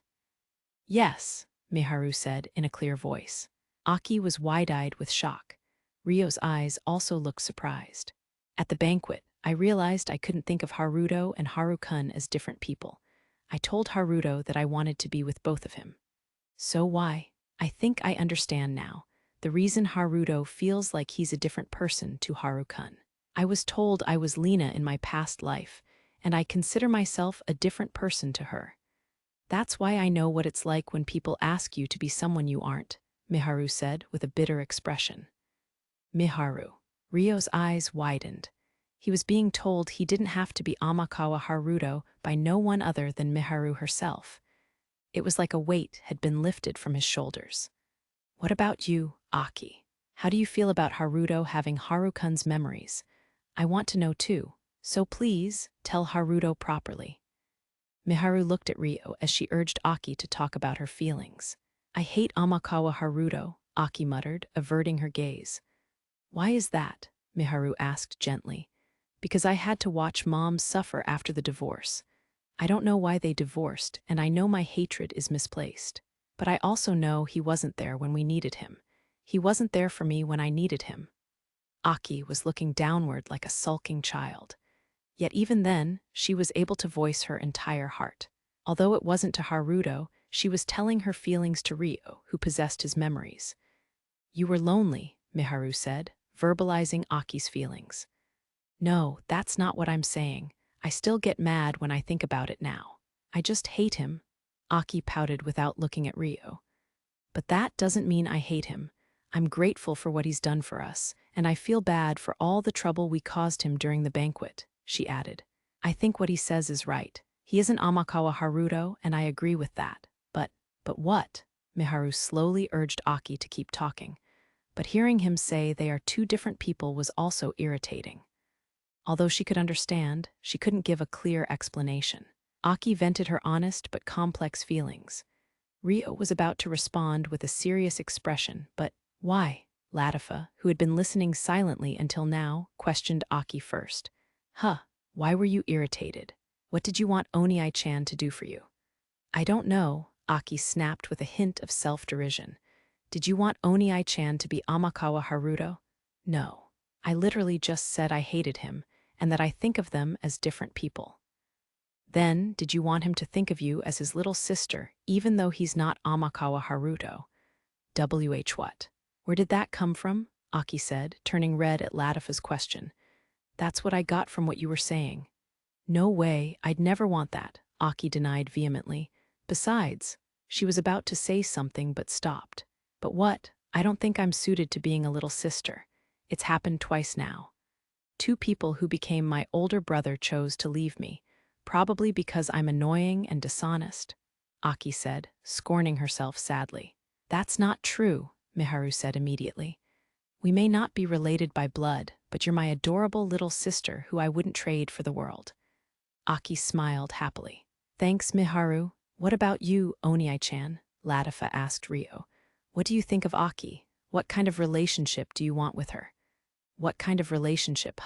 "Yes," Miharu said in a clear voice. Aki was wide-eyed with shock. Rio's eyes also looked surprised. "At the banquet, I realized I couldn't think of Haruto and Haru-kun as different people. I told Haruto that I wanted to be with both of him." "So why?" "I think I understand now. The reason Haruto feels like he's a different person to Haru-kun. I was told I was Lena in my past life, and I consider myself a different person to her. That's why I know what it's like when people ask you to be someone you aren't," Miharu said with a bitter expression. "Miharu." Rio's eyes widened. He was being told he didn't have to be Amakawa Haruto by no one other than Miharu herself. It was like a weight had been lifted from his shoulders. What about you, Aki? How do you feel about Haruto having Harukun's memories? I want to know too, so please tell Haruto properly. Miharu looked at Ryo as she urged Aki to talk about her feelings. I hate Amakawa Haruto, Aki muttered, averting her gaze. Why is that? Miharu asked gently. Because I had to watch Mom suffer after the divorce. I don't know why they divorced, and I know my hatred is misplaced. But I also know he wasn't there when we needed him. He wasn't there for me when I needed him. Aki was looking downward like a sulking child. Yet even then, she was able to voice her entire heart. Although it wasn't to Haruto, she was telling her feelings to Ryo, who possessed his memories. You were lonely, Miharu said, verbalizing Aki's feelings. No, that's not what I'm saying. I still get mad when I think about it now. I just hate him. Aki pouted without looking at Ryo. But that doesn't mean I hate him. I'm grateful for what he's done for us, and I feel bad for all the trouble we caused him during the banquet, she added. I think what he says is right. He isn't Amakawa Haruto, and I agree with that. But what? Miharu slowly urged Aki to keep talking. But hearing him say they are two different people was also irritating. Although she could understand, she couldn't give a clear explanation. Aki vented her honest but complex feelings. Ryo was about to respond with a serious expression, but why? Latifa, who had been listening silently until now, questioned Aki first. Why were you irritated? What did you want Oniai-chan to do for you? I don't know, Aki snapped with a hint of self-derision. Did you want Oniai-chan to be Amakawa Haruto? No. I literally just said I hated him, and that I think of them as different people. Then, did you want him to think of you as his little sister, even though he's not Amakawa Haruto? What? Where did that come from? Aki said, turning red at Latifa's question. That's what I got from what you were saying. No way, I'd never want that, Aki denied vehemently. Besides, she was about to say something but stopped. But what? I don't think I'm suited to being a little sister. It's happened twice now. Two people who became my older brother chose to leave me, probably because I'm annoying and dishonest, Aki said, scorning herself sadly. That's not true, Miharu said immediately. We may not be related by blood, but you're my adorable little sister who I wouldn't trade for the world. Aki smiled happily. Thanks, Miharu. What about you, Oniai-chan? Latifa asked Ryo. What do you think of Aki? What kind of relationship do you want with her? What kind of relationship,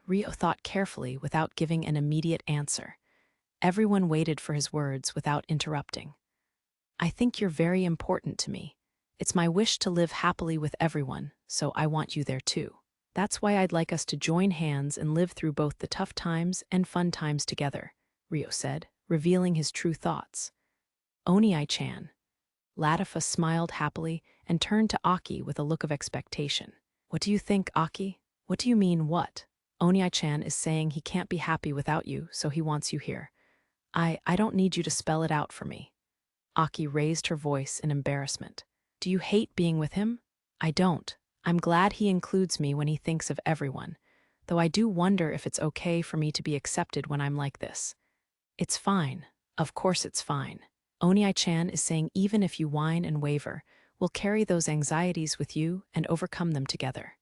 Ryo thought carefully without giving an immediate answer. Everyone waited for his words without interrupting. I think you're very important to me. It's my wish to live happily with everyone, so I want you there too. That's why I'd like us to join hands and live through both the tough times and fun times together, Ryo said, revealing his true thoughts. Oniai-chan. Latifa smiled happily and turned to Aki with a look of expectation. What do you think, Aki? What do you mean, what? Oniai-chan is saying he can't be happy without you, so he wants you here. I don't need you to spell it out for me. Aki raised her voice in embarrassment. Do you hate being with him? I don't. I'm glad he includes me when he thinks of everyone, though I do wonder if it's okay for me to be accepted when I'm like this. It's fine. Of course it's fine. Oniai-chan is saying even if you whine and waver, we'll carry those anxieties with you and overcome them together.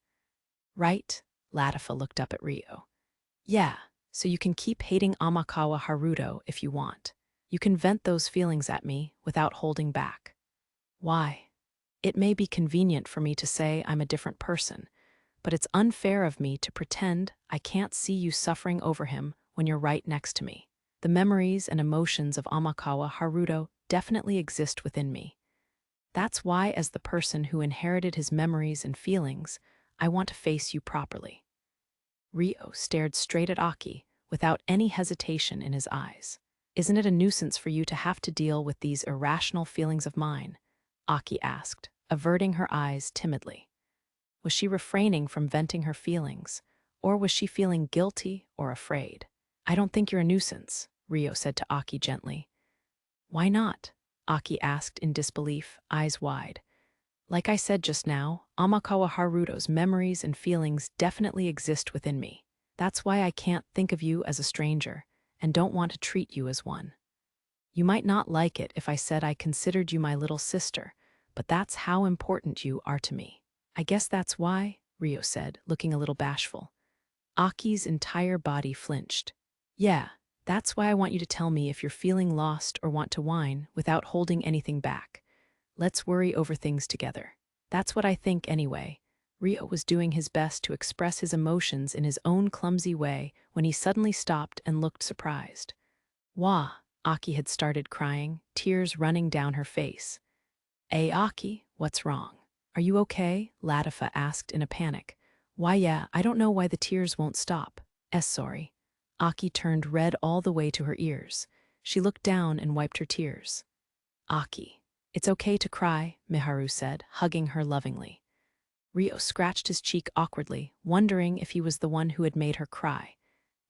Right? Latifa looked up at Ryo. Yeah, so you can keep hating Amakawa Haruto if you want. You can vent those feelings at me without holding back. Why? It may be convenient for me to say I'm a different person, but it's unfair of me to pretend I can't see you suffering over him when you're right next to me. The memories and emotions of Amakawa Haruto definitely exist within me. That's why, as the person who inherited his memories and feelings, I want to face you properly. Ryo stared straight at Aki without any hesitation in his eyes. Isn't it a nuisance for you to have to deal with these irrational feelings of mine? Aki asked, averting her eyes timidly. Was she refraining from venting her feelings, or was she feeling guilty or afraid? I don't think you're a nuisance, Ryo said to Aki gently. Why not? Aki asked in disbelief, eyes wide. Like I said just now, Amakawa Haruto's memories and feelings definitely exist within me. That's why I can't think of you as a stranger and don't want to treat you as one. You might not like it if I said I considered you my little sister, but that's how important you are to me. I guess that's why, Rio said, looking a little bashful. Aki's entire body flinched. Yeah, that's why I want you to tell me if you're feeling lost or want to whine without holding anything back. Let's worry over things together. That's what I think anyway. Rio was doing his best to express his emotions in his own clumsy way when he suddenly stopped and looked surprised. Wah! Aki had started crying, tears running down her face. Hey, Aki, what's wrong? Are you okay? Latifa asked in a panic. Why, yeah, I don't know why the tears won't stop. Sorry. Aki turned red all the way to her ears. She looked down and wiped her tears. Aki. It's okay to cry, Miharu said, hugging her lovingly. Rio scratched his cheek awkwardly, wondering if he was the one who had made her cry.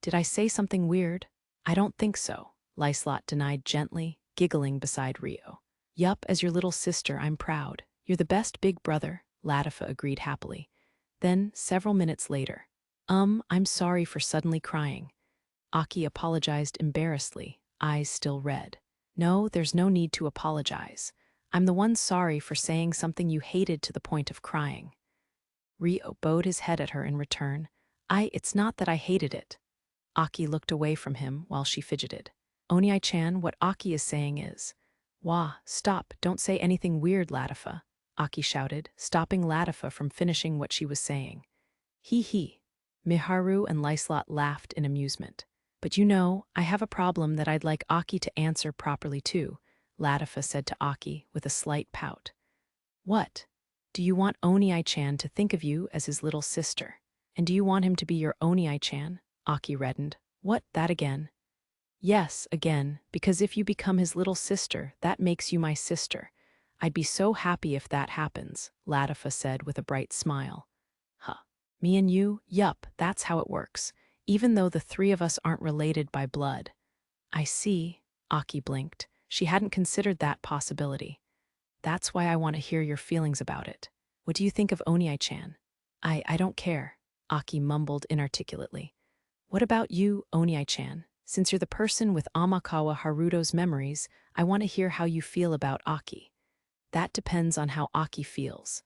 Did I say something weird? I don't think so, Lyslot denied gently, giggling beside Rio. Yup, as your little sister, I'm proud. You're the best big brother, Latifa agreed happily. Then, several minutes later, I'm sorry for suddenly crying. Aki apologized embarrassedly, eyes still red. No, there's no need to apologize. I'm the one sorry for saying something you hated to the point of crying. Rio bowed his head at her in return. It's not that I hated it. Aki looked away from him while she fidgeted. Onii-chan, what Aki is saying is, Wah, stop, don't say anything weird, Latifa, Aki shouted, stopping Latifa from finishing what she was saying. He. Miharu and Lyslot laughed in amusement. But you know, I have a problem that I'd like Aki to answer properly too, Latifa said to Aki with a slight pout. What? Do you want Onii-chan to think of you as his little sister? And do you want him to be your Onii-chan? Aki reddened. What, that again? Yes, again, because if you become his little sister, that makes you my sister. I'd be so happy if that happens, Latifa said with a bright smile. Huh. Me and you? Yup, that's how it works, even though the three of us aren't related by blood. I see, Aki blinked. She hadn't considered that possibility. That's why I want to hear your feelings about it. What do you think of Onii-chan? I don't care, Aki mumbled inarticulately. What about you, Onii-chan? Since you're the person with Amakawa Haruto's memories, I want to hear how you feel about Aki. That depends on how Aki feels.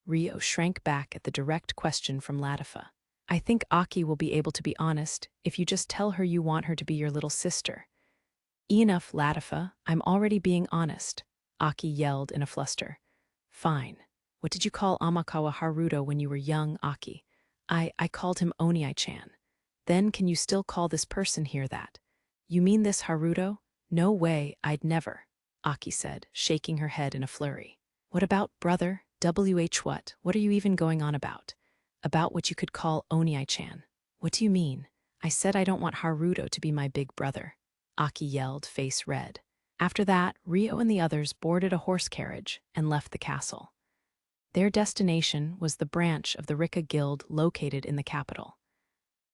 Rio shrank back at the direct question from Latifa. I think Aki will be able to be honest if you just tell her you want her to be your little sister. Enough, Latifa, I'm already being honest, Aki yelled in a fluster. Fine. What did you call Amakawa Haruto when you were young, Aki? I called him Onii-chan. Then can you still call this person here that? You mean this Haruto? No way, I'd never, Aki said, shaking her head in a flurry. What about brother? What? What are you even going on about? About what you could call Onii-chan. What do you mean? I said I don't want Haruto to be my big brother, Aki yelled, face red. After that, Rio and the others boarded a horse carriage and left the castle. Their destination was the branch of the Rika Guild located in the capital.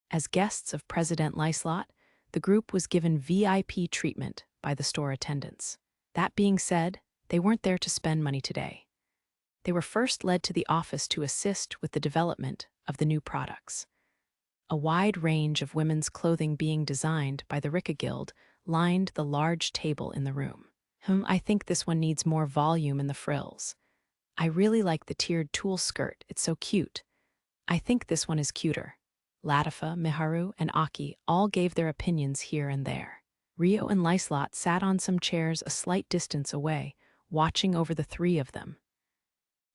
As guests of President Lyslot, the group was given VIP treatment by the store attendants. That being said, they weren't there to spend money today. They were first led to the office to assist with the development of the new products. A wide range of women's clothing being designed by the Rika Guild lined the large table in the room. I think this one needs more volume in the frills. I really like the tiered tulle skirt, it's so cute. I think this one is cuter. Latifa, Miharu, and Aki all gave their opinions here and there. Rio and Lyslot sat on some chairs a slight distance away, watching over the three of them.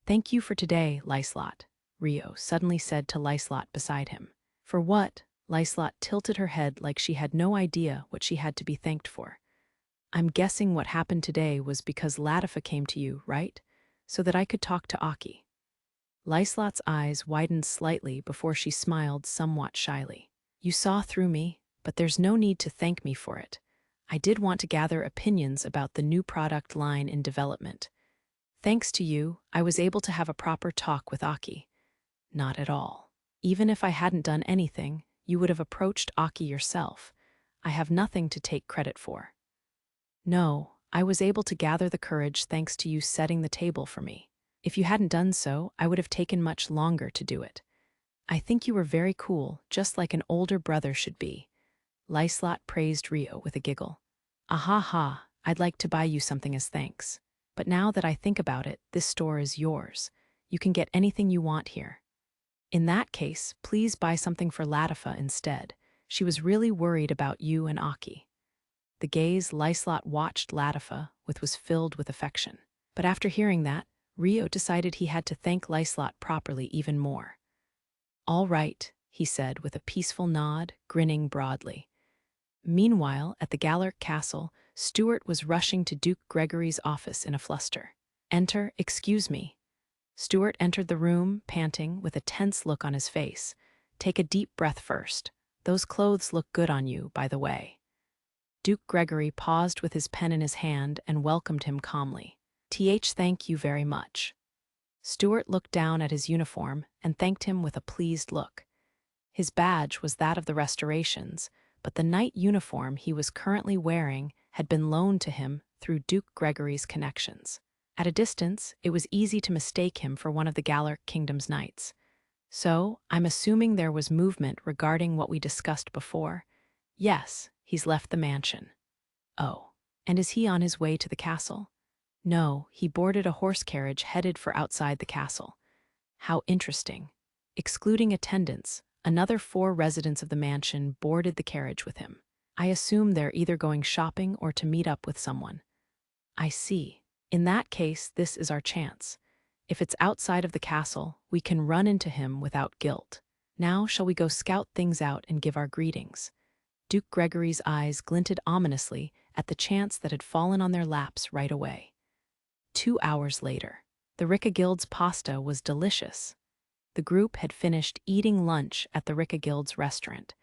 Thank you for today, Lyslot, Rio suddenly said to Lyslot beside him. For what? Lyslot tilted her head like she had no idea what she had to be thanked for. I'm guessing what happened today was because Latifa came to you, right? So that I could talk to Aki. Lyslot's eyes widened slightly before she smiled somewhat shyly. You saw through me, but there's no need to thank me for it. I did want to gather opinions about the new product line in development. Thanks to you, I was able to have a proper talk with Aki. Not at all. Even if I hadn't done anything, you would have approached Aki yourself. I have nothing to take credit for. No, I was able to gather the courage thanks to you setting the table for me. If you hadn't done so, I would have taken much longer to do it. I think you were very cool, just like an older brother should be. Lyslot praised Rio with a giggle. Aha ha, I'd like to buy you something as thanks. But now that I think about it, this store is yours. You can get anything you want here. In that case, please buy something for Latifa instead. She was really worried about you and Aki. The gaze Lyslot watched Latifa with was filled with affection. But after hearing that, Rio decided he had to thank Lyslot properly even more. All right, he said with a peaceful nod, grinning broadly. Meanwhile, at the Gallic castle, Stuart was rushing to Duke Gregory's office in a fluster. Enter, excuse me. Stuart entered the room, panting, with a tense look on his face. Take a deep breath first. Those clothes look good on you, by the way. Duke Gregory paused with his pen in his hand and welcomed him calmly. Thank you very much. Stuart looked down at his uniform and thanked him with a pleased look. His badge was that of the Restorations, but the knight uniform he was currently wearing had been loaned to him through Duke Gregory's connections. At a distance, it was easy to mistake him for one of the Gallic Kingdom's knights. So, I'm assuming there was movement regarding what we discussed before. Yes, he's left the mansion. Oh, and is he on his way to the castle? No, he boarded a horse carriage headed for outside the castle. How interesting. Excluding attendants, another 4 residents of the mansion boarded the carriage with him. I assume they're either going shopping or to meet up with someone. I see. In that case, this is our chance. If it's outside of the castle, we can run into him without guilt. Now shall we go scout things out and give our greetings? Duke Gregory's eyes glinted ominously at the chance that had fallen on their laps right away. 2 hours later, the Ricca Guild's pasta was delicious. The group had finished eating lunch at the Ricca Guild's restaurant,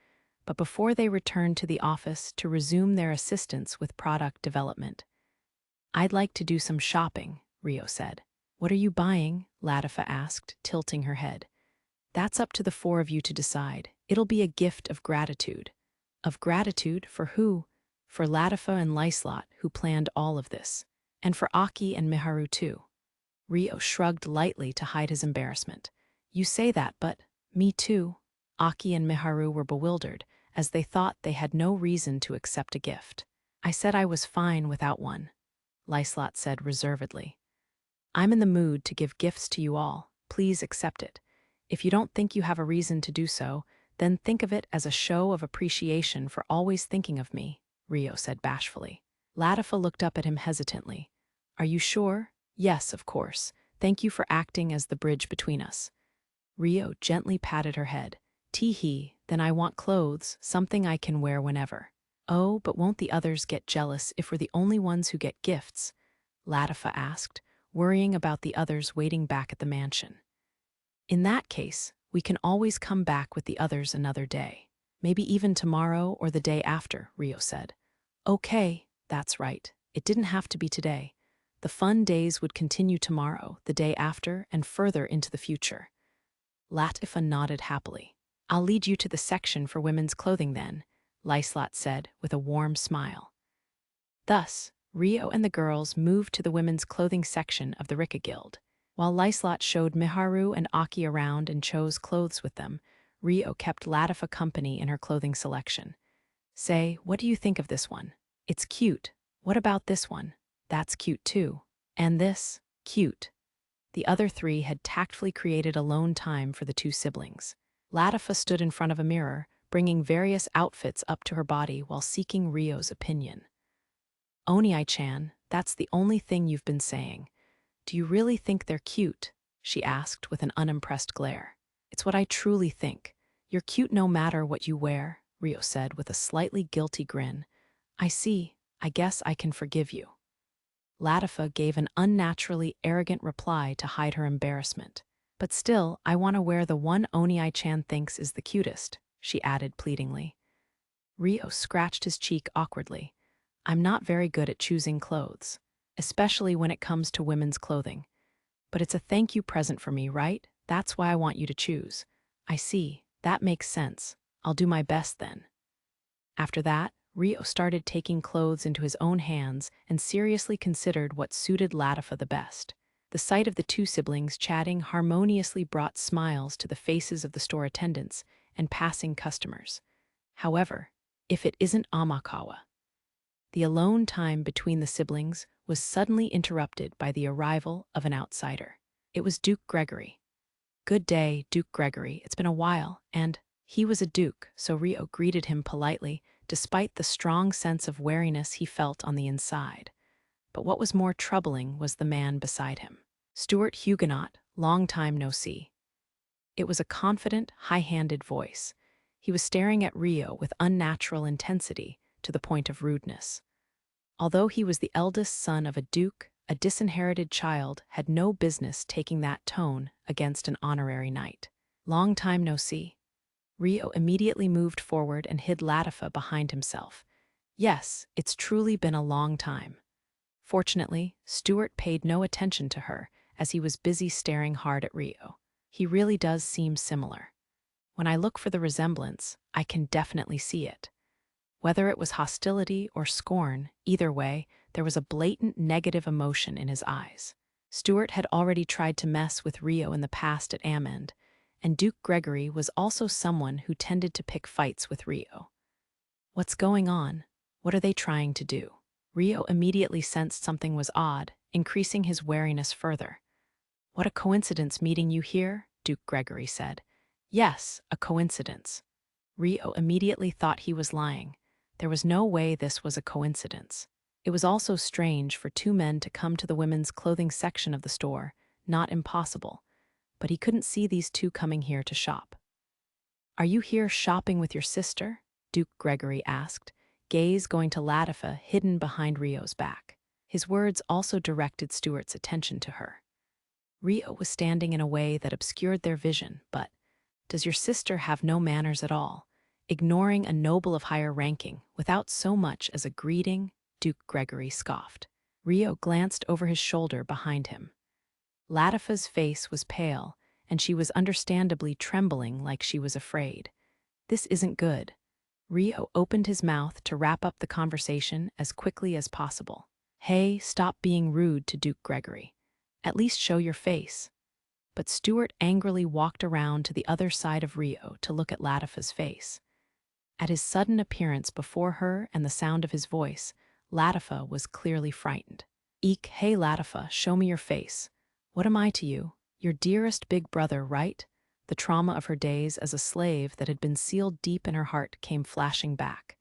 but before they returned to the office to resume their assistance with product development. I'd like to do some shopping, Rio said. What are you buying? Latifa asked, tilting her head. That's up to the 4 of you to decide. It'll be a gift of gratitude. Of gratitude for who? For Latifa and Lyslot, who planned all of this. And for Aki and Miharu too. Rio shrugged lightly to hide his embarrassment. You say that, but me too. Aki and Miharu were bewildered, as they thought they had no reason to accept a gift. I said I was fine without one, Lyslot said reservedly. I'm in the mood to give gifts to you all. Please accept it. If you don't think you have a reason to do so, then think of it as a show of appreciation for always thinking of me, Rio said bashfully. Latifa looked up at him hesitantly. Are you sure? Yes, of course. Thank you for acting as the bridge between us. Rio gently patted her head. Tee-hee, then I want clothes, something I can wear whenever. Oh, but won't the others get jealous if we're the only ones who get gifts? Latifa asked, worrying about the others waiting back at the mansion. In that case, we can always come back with the others another day. Maybe even tomorrow or the day after, Rio said. Okay, that's right. It didn't have to be today. The fun days would continue tomorrow, the day after, and further into the future. Latifa nodded happily. I'll lead you to the section for women's clothing then, Lyslot said with a warm smile. Thus, Rio and the girls moved to the women's clothing section of the Ricca Guild. While Lyslot showed Miharu and Aki around and chose clothes with them, Rio kept Latifa company in her clothing selection. Say, what do you think of this one? It's cute. What about this one? That's cute too. And this? Cute. The other 3 had tactfully created alone time for the 2 siblings. Latifa stood in front of a mirror, bringing various outfits up to her body while seeking Rio's opinion. Oni-chan, that's the only thing you've been saying. Do you really think they're cute? She asked with an unimpressed glare. It's what I truly think. You're cute no matter what you wear, Rio said with a slightly guilty grin. I see. I guess I can forgive you. Latifa gave an unnaturally arrogant reply to hide her embarrassment. But still, I want to wear the one Oni-chan thinks is the cutest, she added pleadingly. Rio scratched his cheek awkwardly. I'm not very good at choosing clothes, especially when it comes to women's clothing. But it's a thank you present for me, right? That's why I want you to choose. I see. That makes sense. I'll do my best then. After that, Rio started taking clothes into his own hands and seriously considered what suited Latifa the best. The sight of the 2 siblings chatting harmoniously brought smiles to the faces of the store attendants and passing customers. However, if it isn't Amakawa. The alone time between the siblings was suddenly interrupted by the arrival of an outsider. It was Duke Gregory. "Good day, Duke Gregory. It's been a while," and he was a duke, so Rio greeted him politely, despite the strong sense of wariness he felt on the inside. But what was more troubling was the man beside him. "Stuart Huguenot, long time no see." It was a confident, high-handed voice. He was staring at Rio with unnatural intensity, to the point of rudeness. Although he was the eldest son of a duke, a disinherited child had no business taking that tone against an honorary knight. "Long time no see." Rio immediately moved forward and hid Latifa behind himself. "Yes, it's truly been a long time." Fortunately, Stuart paid no attention to her, as he was busy staring hard at Rio. "He really does seem similar. When I look for the resemblance, I can definitely see it." Whether it was hostility or scorn, either way, there was a blatant negative emotion in his eyes. Stuart had already tried to mess with Rio in the past at Amend, and Duke Gregory was also someone who tended to pick fights with Rio. What's going on? What are they trying to do? Rio immediately sensed something was odd, increasing his wariness further. "What a coincidence meeting you here," Duke Gregory said. "Yes, a coincidence." Rio immediately thought he was lying. There was no way this was a coincidence. It was also strange for two men to come to the women's clothing section of the store, not impossible. But he couldn't see these two coming here to shop. "Are you here shopping with your sister?" Duke Gregory asked, gaze going to Latifa hidden behind Rio's back. His words also directed Stuart's attention to her. Rio was standing in a way that obscured their vision, but does your sister have no manners at all? Ignoring a noble of higher ranking, without so much as a greeting, Duke Gregory scoffed. Rio glanced over his shoulder behind him. Latifa's face was pale, and she was understandably trembling like she was afraid. This isn't good. Rio opened his mouth to wrap up the conversation as quickly as possible. "Hey, stop being rude to Duke Gregory. At least show your face." But Stuart angrily walked around to the other side of Rio to look at Latifa's face. At his sudden appearance before her and the sound of his voice, Latifa was clearly frightened. "Eek, hey Latifa, show me your face. What am I to you? Your dearest big brother, right?" The trauma of her days as a slave that had been sealed deep in her heart came flashing back.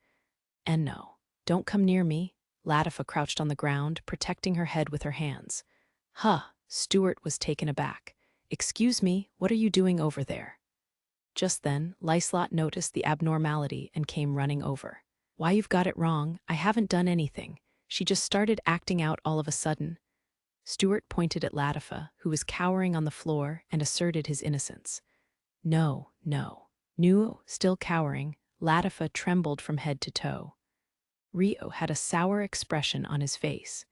"And no, don't come near me." Latifa crouched on the ground, protecting her head with her hands. "Huh," Stuart was taken aback. "Excuse me, what are you doing over there?" Just then, Lyslot noticed the abnormality and came running over. "Why, you've got it wrong. I haven't done anything. She just started acting out all of a sudden." Stuart pointed at Latifa, who was cowering on the floor, and asserted his innocence. "No, no." Nu, still cowering, Latifa trembled from head to toe. Rio had a sour expression on his face.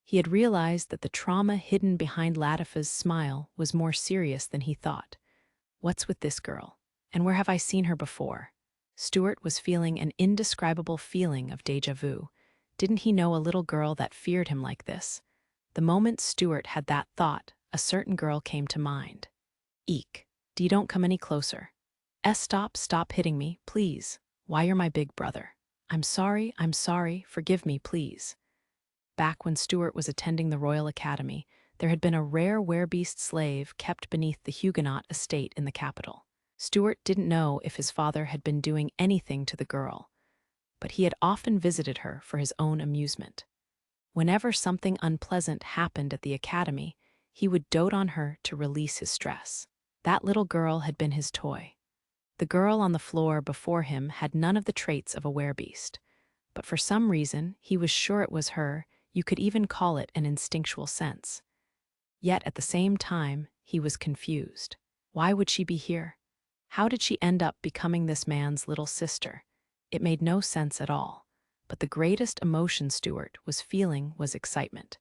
He had realized that the trauma hidden behind Latifa's smile was more serious than he thought. What's with this girl? And where have I seen her before? Stuart was feeling an indescribable feeling of déjà vu. Didn't he know a little girl that feared him like this? The moment Stuart had that thought, a certain girl came to mind. "Eek, you don't come any closer." Stop hitting me, please. Why, you're my big brother." I'm sorry, forgive me, please." Back when Stuart was attending the Royal Academy, there had been a rare werebeast slave kept beneath the Huguenot estate in the capital. Stuart didn't know if his father had been doing anything to the girl, but he had often visited her for his own amusement. Whenever something unpleasant happened at the academy, he would dote on her to release his stress. That little girl had been his toy. The girl on the floor before him had none of the traits of a werebeast, but for some reason he was sure it was her. You could even call it an instinctual sense. Yet at the same time, he was confused. Why would she be here? How did she end up becoming this man's little sister? It made no sense at all. But the greatest emotion Stuart was feeling was excitement.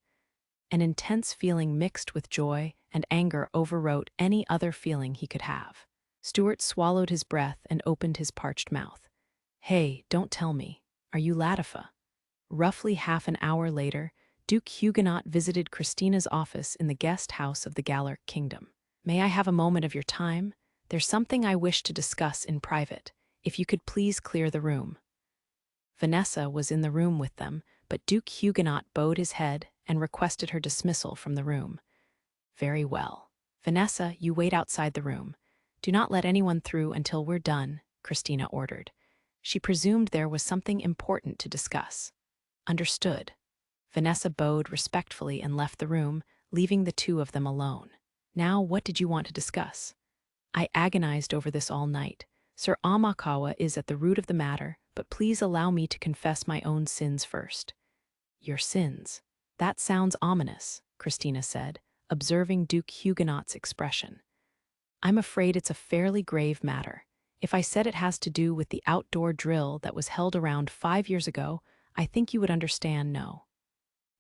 An intense feeling mixed with joy and anger overwrote any other feeling he could have. Stuart swallowed his breath and opened his parched mouth. "Hey, don't tell me. Are you Latifa?" Roughly half an hour later, Duke Huguenot visited Christina's office in the guest house of the Gallic Kingdom. "May I have a moment of your time? There's something I wish to discuss in private. If you could please clear the room." Vanessa was in the room with them, but Duke Huguenot bowed his head and requested her dismissal from the room. Very well. Vanessa, you wait outside the room. Do not let anyone through until we're done, Christina ordered. She presumed there was something important to discuss. Understood. Vanessa bowed respectfully and left the room, leaving the two of them alone. Now, what did you want to discuss? I agonized over this all night. Sir Amakawa is at the root of the matter, but please allow me to confess my own sins first. Your sins? That sounds ominous, Christina said, observing Duke Huguenot's expression. I'm afraid it's a fairly grave matter. If I said it has to do with the outdoor drill that was held around 5 years ago, I think you would understand no.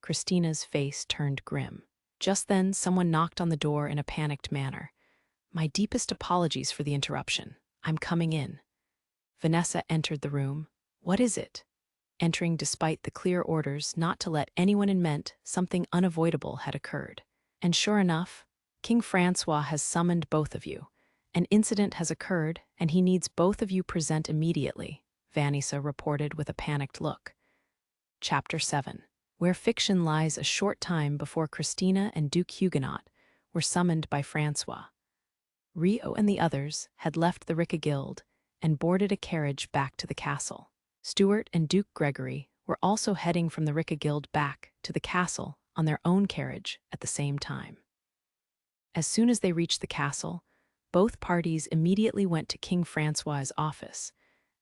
Christina's face turned grim. Just then, someone knocked on the door in a panicked manner. My deepest apologies for the interruption. I'm coming in. Vanessa entered the room. What is it? Entering despite the clear orders not to let anyone in meant something unavoidable had occurred. And sure enough, King Francois has summoned both of you. An incident has occurred, and he needs both of you present immediately, Vanessa reported with a panicked look. Chapter 7. Where fiction lies a short time before Christina and Duke Huguenot were summoned by Francois. Rio and the others had left the Ricca Guild and boarded a carriage back to the castle. Stuart and Duke Gregory were also heading from the Ricca Guild back to the castle on their own carriage at the same time. As soon as they reached the castle, both parties immediately went to King Francois's office,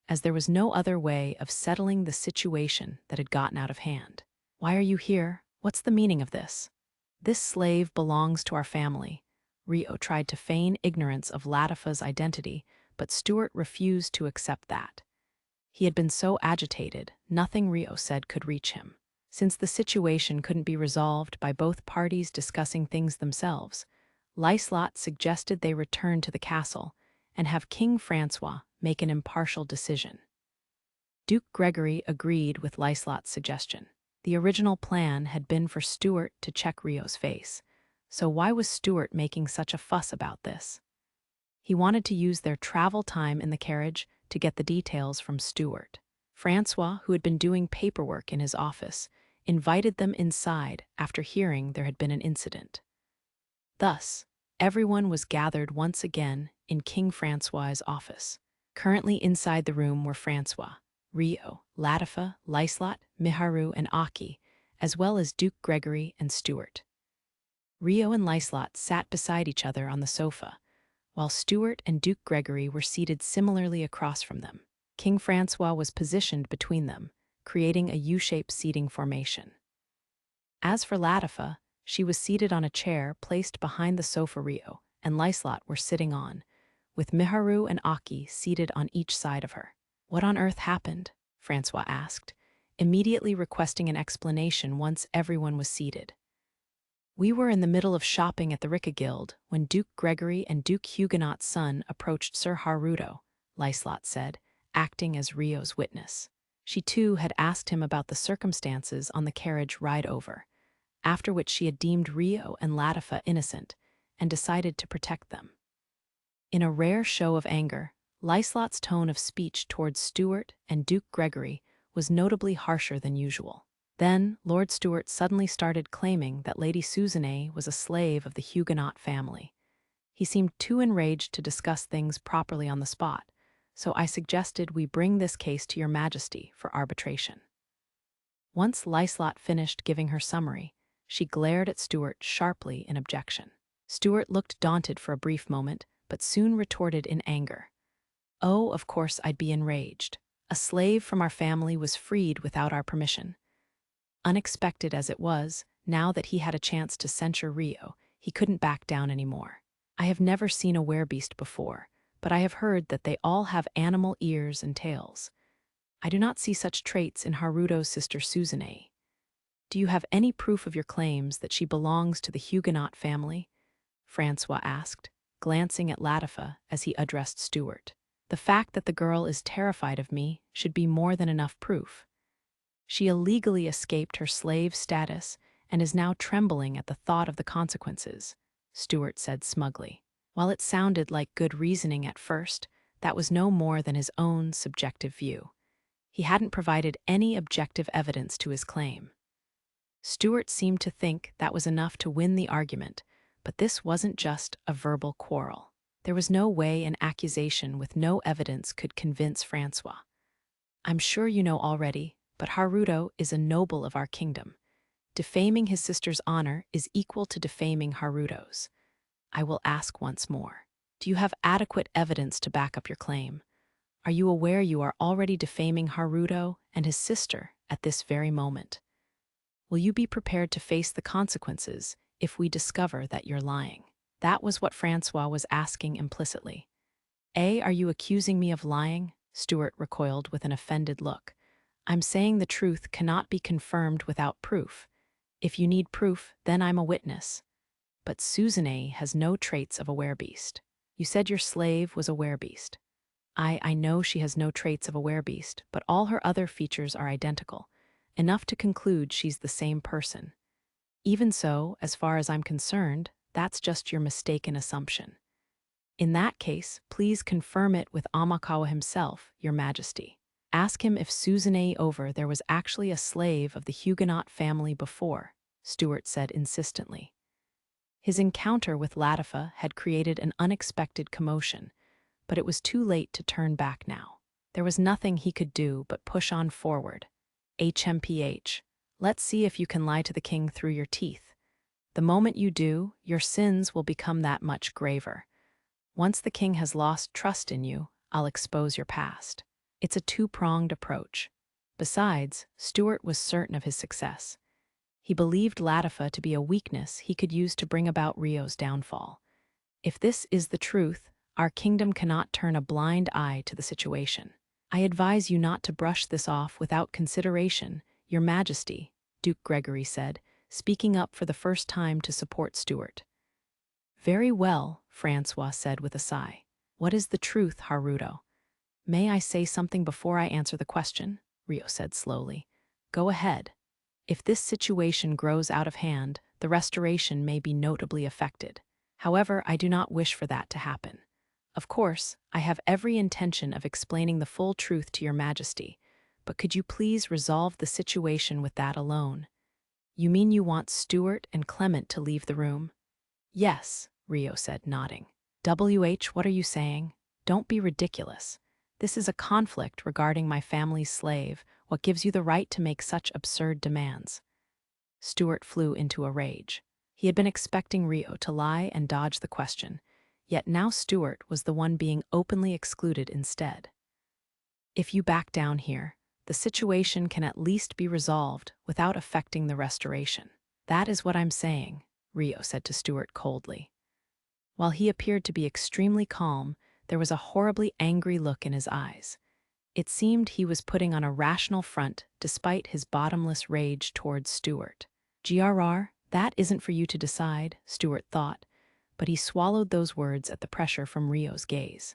as there was no other way of settling the situation that had gotten out of hand. Why are you here? What's the meaning of this? This slave belongs to our family. Rio tried to feign ignorance of Latifa's identity, but Stuart refused to accept that. He had been so agitated, nothing Rio said could reach him. Since the situation couldn't be resolved by both parties discussing things themselves, Lyslot suggested they return to the castle and have King Francois make an impartial decision. Duke Gregory agreed with Lyslot's suggestion. The original plan had been for Stuart to check Rio's face, so why was Stuart making such a fuss about this? He wanted to use their travel time in the carriage to get the details from Stuart. Francois, who had been doing paperwork in his office, invited them inside after hearing there had been an incident. Thus, everyone was gathered once again in King Francois's office. Currently inside the room were Francois, Rio, Latifa, Lyslot, Miharu, and Aki, as well as Duke Gregory and Stuart. Rio and Lyslot sat beside each other on the sofa, while Stuart and Duke Gregory were seated similarly across from them. King Francois was positioned between them, creating a U-shaped seating formation. As for Latifa, she was seated on a chair placed behind the sofa Rio and Lyslot were sitting on, with Miharu and Aki seated on each side of her. What on earth happened? Francois asked, immediately requesting an explanation once everyone was seated. We were in the middle of shopping at the Ricca Guild when Duke Gregory and Duke Huguenot's son approached Sir Haruto, Lyslot said, acting as Rio's witness. She too had asked him about the circumstances on the carriage ride over, after which she had deemed Rio and Latifa innocent and decided to protect them. In a rare show of anger, Lyslot's tone of speech towards Stuart and Duke Gregory was notably harsher than usual. Then, Lord Stuart suddenly started claiming that Lady Seirei was a slave of the Huguenot family. He seemed too enraged to discuss things properly on the spot, so I suggested we bring this case to your Majesty for arbitration. Once Lyslot finished giving her summary, she glared at Stuart sharply in objection. Stuart looked daunted for a brief moment, but soon retorted in anger. Oh, of course I'd be enraged. A slave from our family was freed without our permission. Unexpected as it was, now that he had a chance to censure Rio, he couldn't back down anymore. I have never seen a werebeast before, but I have heard that they all have animal ears and tails. I do not see such traits in Haruto's sister Seirei. Do you have any proof of your claims that she belongs to the Huguenot family? Francois asked, glancing at Latifa as he addressed Stuart. The fact that the girl is terrified of me should be more than enough proof. She illegally escaped her slave status and is now trembling at the thought of the consequences, Stuart said smugly. While it sounded like good reasoning at first, that was no more than his own subjective view. He hadn't provided any objective evidence to his claim. Stuart seemed to think that was enough to win the argument, but this wasn't just a verbal quarrel. There was no way an accusation with no evidence could convince Francois. I'm sure you know already, but Haruto is a noble of our kingdom. Defaming his sister's honor is equal to defaming Haruto's. I will ask once more. Do you have adequate evidence to back up your claim? Are you aware you are already defaming Haruto and his sister at this very moment? Will you be prepared to face the consequences if we discover that you're lying? That was what Francois was asking implicitly. Are you accusing me of lying? Stuart recoiled with an offended look. I'm saying the truth cannot be confirmed without proof. If you need proof, then I'm a witness. But Susanne has no traits of a werebeast. You said your slave was a werebeast. I know she has no traits of a werebeast, but all her other features are identical, enough to conclude she's the same person. Even so, as far as I'm concerned, that's just your mistaken assumption. In that case, please confirm it with Amakawa himself, Your Majesty. Ask him if Susanne over there was actually a slave of the Huguenot family before, Stuart said insistently. His encounter with Latifa had created an unexpected commotion, but it was too late to turn back now. There was nothing he could do but push on forward. HMPH, let's see if you can lie to the king through your teeth. The moment you do, your sins will become that much graver. Once the king has lost trust in you, I'll expose your past. It's a two-pronged approach. Besides, Stuart was certain of his success. He believed Latifa to be a weakness he could use to bring about Rio's downfall. If this is the truth, our kingdom cannot turn a blind eye to the situation. I advise you not to brush this off without consideration, Your Majesty, Duke Gregory said, speaking up for the first time to support Stuart. Very well, Francois said with a sigh. What is the truth, Haruto? May I say something before I answer the question? Rio said slowly. Go ahead. If this situation grows out of hand, the restoration may be notably affected. However, I do not wish for that to happen. Of course, I have every intention of explaining the full truth to Your Majesty, but could you please resolve the situation with that alone? You mean you want Stuart and Clement to leave the room? Yes, Rio said, nodding. What are you saying? Don't be ridiculous. This is a conflict regarding my family's slave. What gives you the right to make such absurd demands? Stuart flew into a rage. He had been expecting Rio to lie and dodge the question, yet now Stuart was the one being openly excluded instead. If you back down here, the situation can at least be resolved without affecting the restoration. That is what I'm saying, Rio said to Stuart coldly. While he appeared to be extremely calm, there was a horribly angry look in his eyes. It seemed he was putting on a rational front despite his bottomless rage towards Stuart. GRR, that isn't for you to decide, Stuart thought, but he swallowed those words at the pressure from Rio's gaze.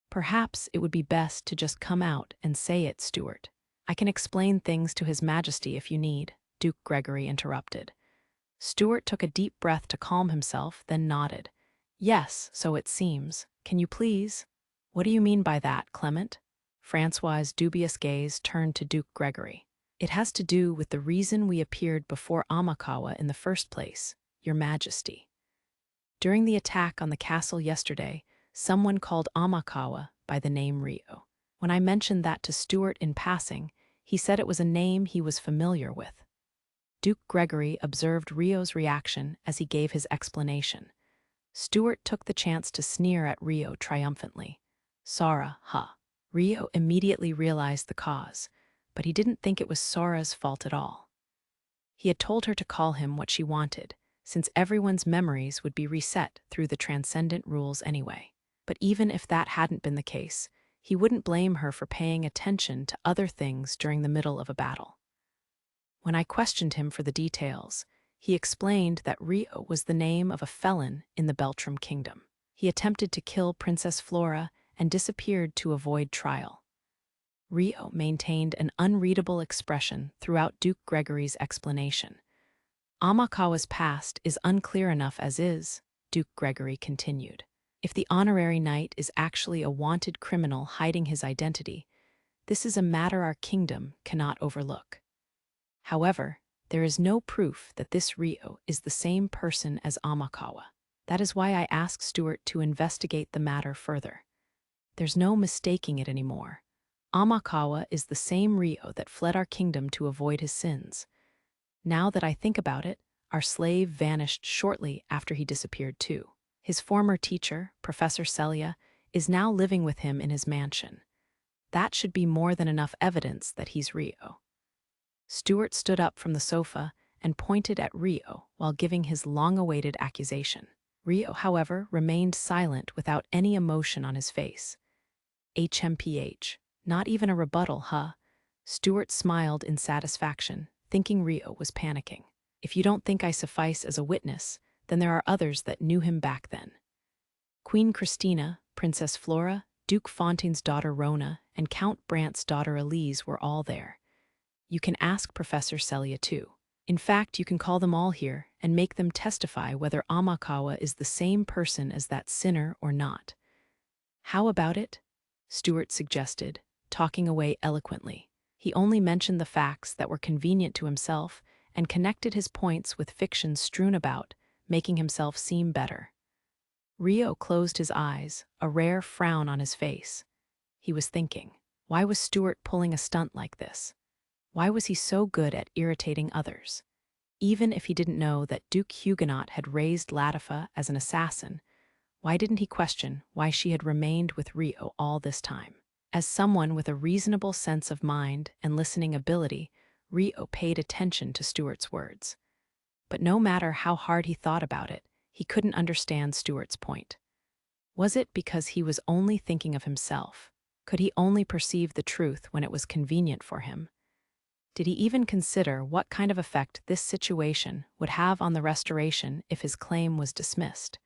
Perhaps it would be best to just come out and say it, Stuart. I can explain things to His Majesty if you need, Duke Gregory interrupted. Stuart took a deep breath to calm himself, then nodded. Yes, so it seems. Can you please? What do you mean by that, Clement? Francois' dubious gaze turned to Duke Gregory. It has to do with the reason we appeared before Amakawa in the first place, Your Majesty. During the attack on the castle yesterday, someone called Amakawa by the name Rio. When I mentioned that to Stuart in passing, he said it was a name he was familiar with. Duke Gregory observed Rio's reaction as he gave his explanation. Stuart took the chance to sneer at Rio triumphantly. Sora, huh? Rio immediately realized the cause, but he didn't think it was Sora's fault at all. He had told her to call him what she wanted, since everyone's memories would be reset through the transcendent rules anyway. But even if that hadn't been the case, he wouldn't blame her for paying attention to other things during the middle of a battle. When I questioned him for the details, he explained that Rio was the name of a felon in the Beltram kingdom. He attempted to kill Princess Flora and disappeared to avoid trial. Rio maintained an unreadable expression throughout Duke Gregory's explanation. Amakawa's past is unclear enough as is, Duke Gregory continued. If the honorary knight is actually a wanted criminal hiding his identity, this is a matter our kingdom cannot overlook. However, There is no proof that this Ryo is the same person as Amakawa. That is why I asked Stuart to investigate the matter further. There's no mistaking it anymore. Amakawa is the same Ryo that fled our kingdom to avoid his sins. Now that I think about it, our slave vanished shortly after he disappeared too. His former teacher, Professor Celia, is now living with him in his mansion. That should be more than enough evidence that he's Ryo. Stuart stood up from the sofa and pointed at Ryo while giving his long-awaited accusation. Ryo, however, remained silent without any emotion on his face. HMPH. Not even a rebuttal, huh? Stuart smiled in satisfaction, thinking Ryo was panicking. If you don't think I suffice as a witness, then there are others that knew him back then. Queen Christina, Princess Flora, Duke Fontaine's daughter Rona, and Count Brant's daughter Elise were all there. You can ask Professor Celia too. In fact, you can call them all here and make them testify whether Amakawa is the same person as that sinner or not. How about it? Stuart suggested, talking away eloquently. He only mentioned the facts that were convenient to himself and connected his points with fiction strewn about, making himself seem better. Ryo closed his eyes, a rare frown on his face. He was thinking, why was Stuart pulling a stunt like this? Why was he so good at irritating others? Even if he didn't know that Duke Huguenot had raised Latifa as an assassin, why didn't he question why she had remained with Ryo all this time? As someone with a reasonable sense of mind and listening ability, Ryo paid attention to Stuart's words. But no matter how hard he thought about it, he couldn't understand Stuart's point. Was it because he was only thinking of himself? Could he only perceive the truth when it was convenient for him? Did he even consider what kind of effect this situation would have on the restoration if his claim was dismissed?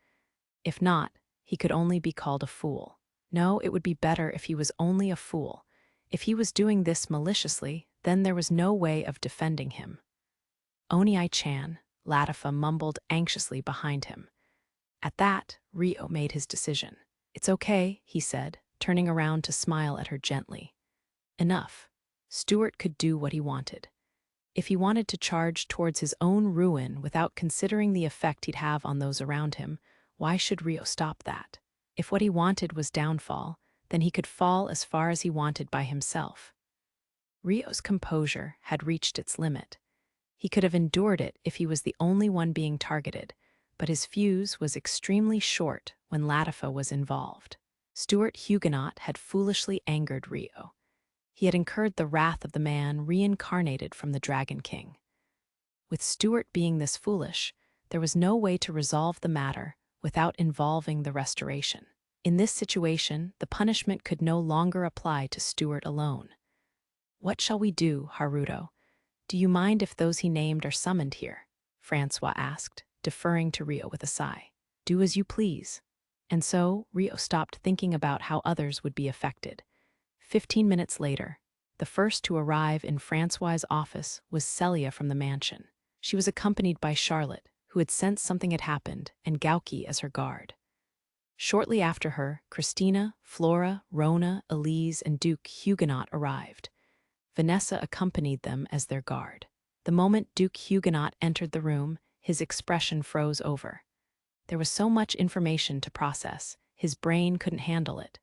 If not, he could only be called a fool. No, it would be better if he was only a fool. If he was doing this maliciously, then there was no way of defending him. Oni-chan, Latifa mumbled anxiously behind him. At that, Ryo made his decision. It's okay, he said, turning around to smile at her gently. Enough. Stuart could do what he wanted. If he wanted to charge towards his own ruin without considering the effect he'd have on those around him, why should Ryo stop that? If what he wanted was downfall, then he could fall as far as he wanted by himself. Ryo's composure had reached its limit. He could have endured it if he was the only one being targeted, but his fuse was extremely short when Latifa was involved. Stuart Huguenot had foolishly angered Ryo. He had incurred the wrath of the man reincarnated from the Dragon King. With Stuart being this foolish, there was no way to resolve the matter without involving the restoration. In this situation, the punishment could no longer apply to Stuart alone. What shall we do, Haruto? Do you mind if those he named are summoned here? Francois asked, deferring to Ryo with a sigh. Do as you please. And so, Ryo stopped thinking about how others would be affected. 15 minutes later, the first to arrive in Francois's office was Celia from the mansion. She was accompanied by Charlotte, who had sensed something had happened, and Gauki as her guard. Shortly after her, Christina, Flora, Rona, Elise, and Duke Huguenot arrived. Vanessa accompanied them as their guard. The moment Duke Huguenot entered the room, his expression froze over. There was so much information to process, his brain couldn't handle it.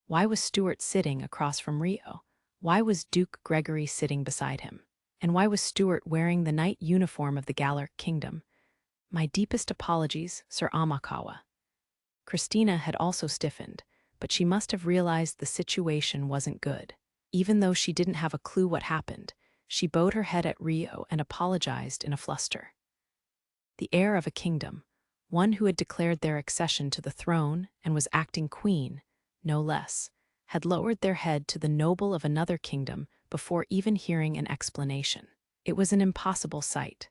Why was Stuart sitting across from Ryo? Why was Duke Gregory sitting beside him? And why was Stuart wearing the knight uniform of the Gallic Kingdom? My deepest apologies, Sir Amakawa. Christina had also stiffened, but she must have realized the situation wasn't good. Even though she didn't have a clue what happened, she bowed her head at Ryo and apologized in a fluster. The heir of a kingdom, one who had declared their accession to the throne and was acting queen, no less, had lowered their head to the noble of another kingdom before even hearing an explanation. It was an impossible sight.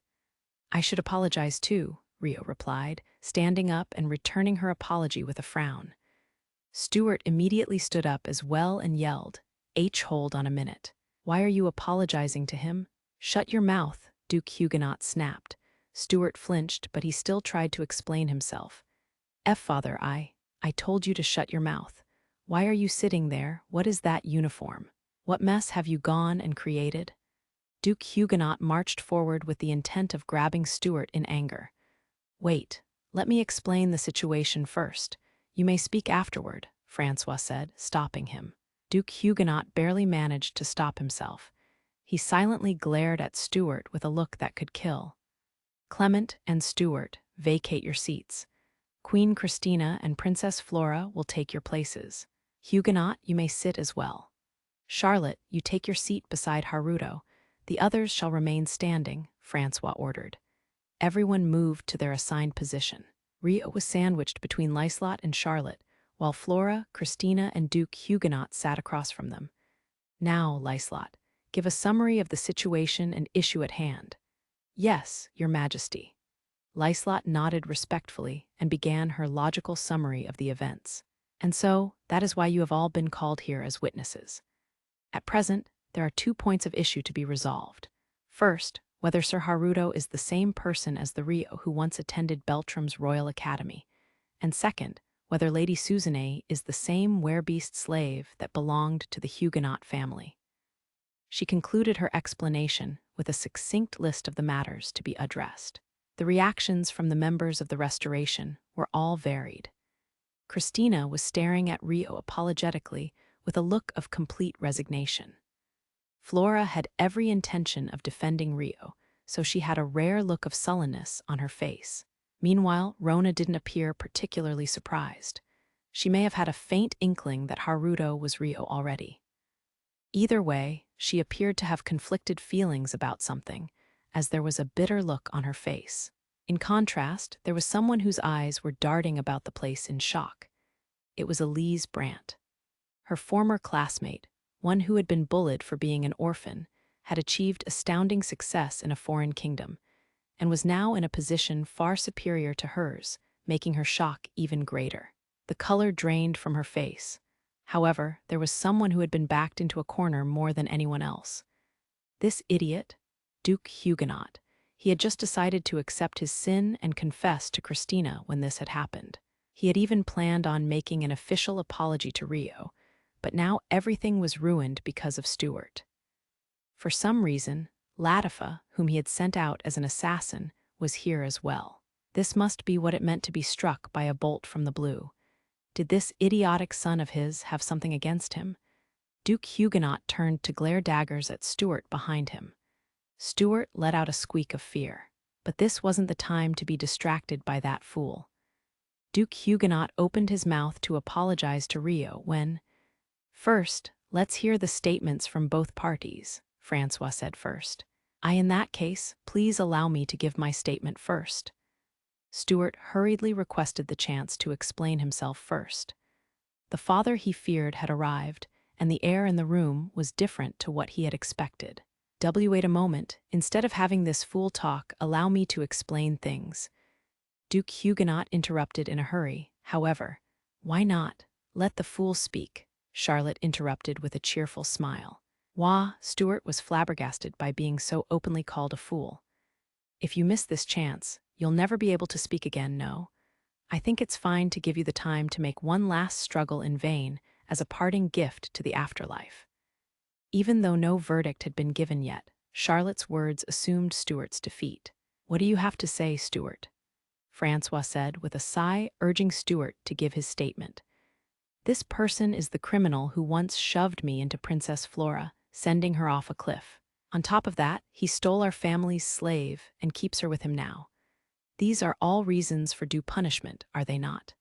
I should apologize too, Ryo replied, standing up and returning her apology with a frown. Stuart immediately stood up as well and yelled, Hold on a minute. Why are you apologizing to him? Shut your mouth, Duke Huguenot snapped. Stuart flinched, but he still tried to explain himself. Father, I told you to shut your mouth. Why are you sitting there? What is that uniform? What mess have you gone and created? Duke Huguenot marched forward with the intent of grabbing Stuart in anger. "Wait, let me explain the situation first. You may speak afterward," Francois said, stopping him. Duke Huguenot barely managed to stop himself. He silently glared at Stuart with a look that could kill. "Clement and Stuart, vacate your seats. Queen Christina and Princess Flora will take your places. Huguenot, you may sit as well. Charlotte, you take your seat beside Haruto. The others shall remain standing," Francois ordered. Everyone moved to their assigned position. Rio was sandwiched between Lyslot and Charlotte, while Flora, Christina, and Duke Huguenot sat across from them. "Now, Lyslot, give a summary of the situation and issue at hand." "Yes, Your Majesty." Lyslot nodded respectfully and began her logical summary of the events. "And so, that is why you have all been called here as witnesses. At present, there are 2 points of issue to be resolved. First, whether Sir Haruto is the same person as the Rio who once attended Beltram's Royal Academy, and second, whether Lady Susanne is the same werebeast slave that belonged to the Huguenot family. She concluded her explanation with a succinct list of the matters to be addressed. The reactions from the members of the Restoration were all varied. Christina was staring at Rio apologetically with a look of complete resignation. Flora had every intention of defending Rio, so she had a rare look of sullenness on her face. Meanwhile, Rona didn't appear particularly surprised. She may have had a faint inkling that Haruto was Rio already. Either way, she appeared to have conflicted feelings about something, as there was a bitter look on her face. In contrast, there was someone whose eyes were darting about the place in shock. It was Elise Brandt. Her former classmate, one who had been bullied for being an orphan, had achieved astounding success in a foreign kingdom, and was now in a position far superior to hers, making her shock even greater. The color drained from her face. However, there was someone who had been backed into a corner more than anyone else. This idiot, Duke Huguenot. He had just decided to accept his sin and confess to Christina when this had happened. He had even planned on making an official apology to Rio, but now everything was ruined because of Stuart. For some reason, Latifa, whom he had sent out as an assassin, was here as well. This must be what it meant to be struck by a bolt from the blue. Did this idiotic son of his have something against him? Duke Huguenot turned to glare daggers at Stuart behind him. Stuart let out a squeak of fear. But this wasn't the time to be distracted by that fool. Duke Huguenot opened his mouth to apologize to Rio when, "First, let's hear the statements from both parties," Francois said first. In that case, please allow me to give my statement first." Stuart hurriedly requested the chance to explain himself first. The father he feared had arrived, and the air in the room was different to what he had expected. "Wait a moment. Instead of having this fool talk, allow me to explain things." Duke Huguenot interrupted in a hurry. "However, why not? Let the fool speak," Charlotte interrupted with a cheerful smile. Wah, Stuart was flabbergasted by being so openly called a fool. "If you miss this chance, you'll never be able to speak again, no? I think it's fine to give you the time to make one last struggle in vain as a parting gift to the afterlife." Even though no verdict had been given yet, Charlotte's words assumed Stuart's defeat. "What do you have to say, Stuart?" Francois said with a sigh, urging Stuart to give his statement. "This person is the criminal who once shoved me into Princess Flora, sending her off a cliff. On top of that, he stole our family's slave and keeps her with him now. These are all reasons for due punishment, are they not?"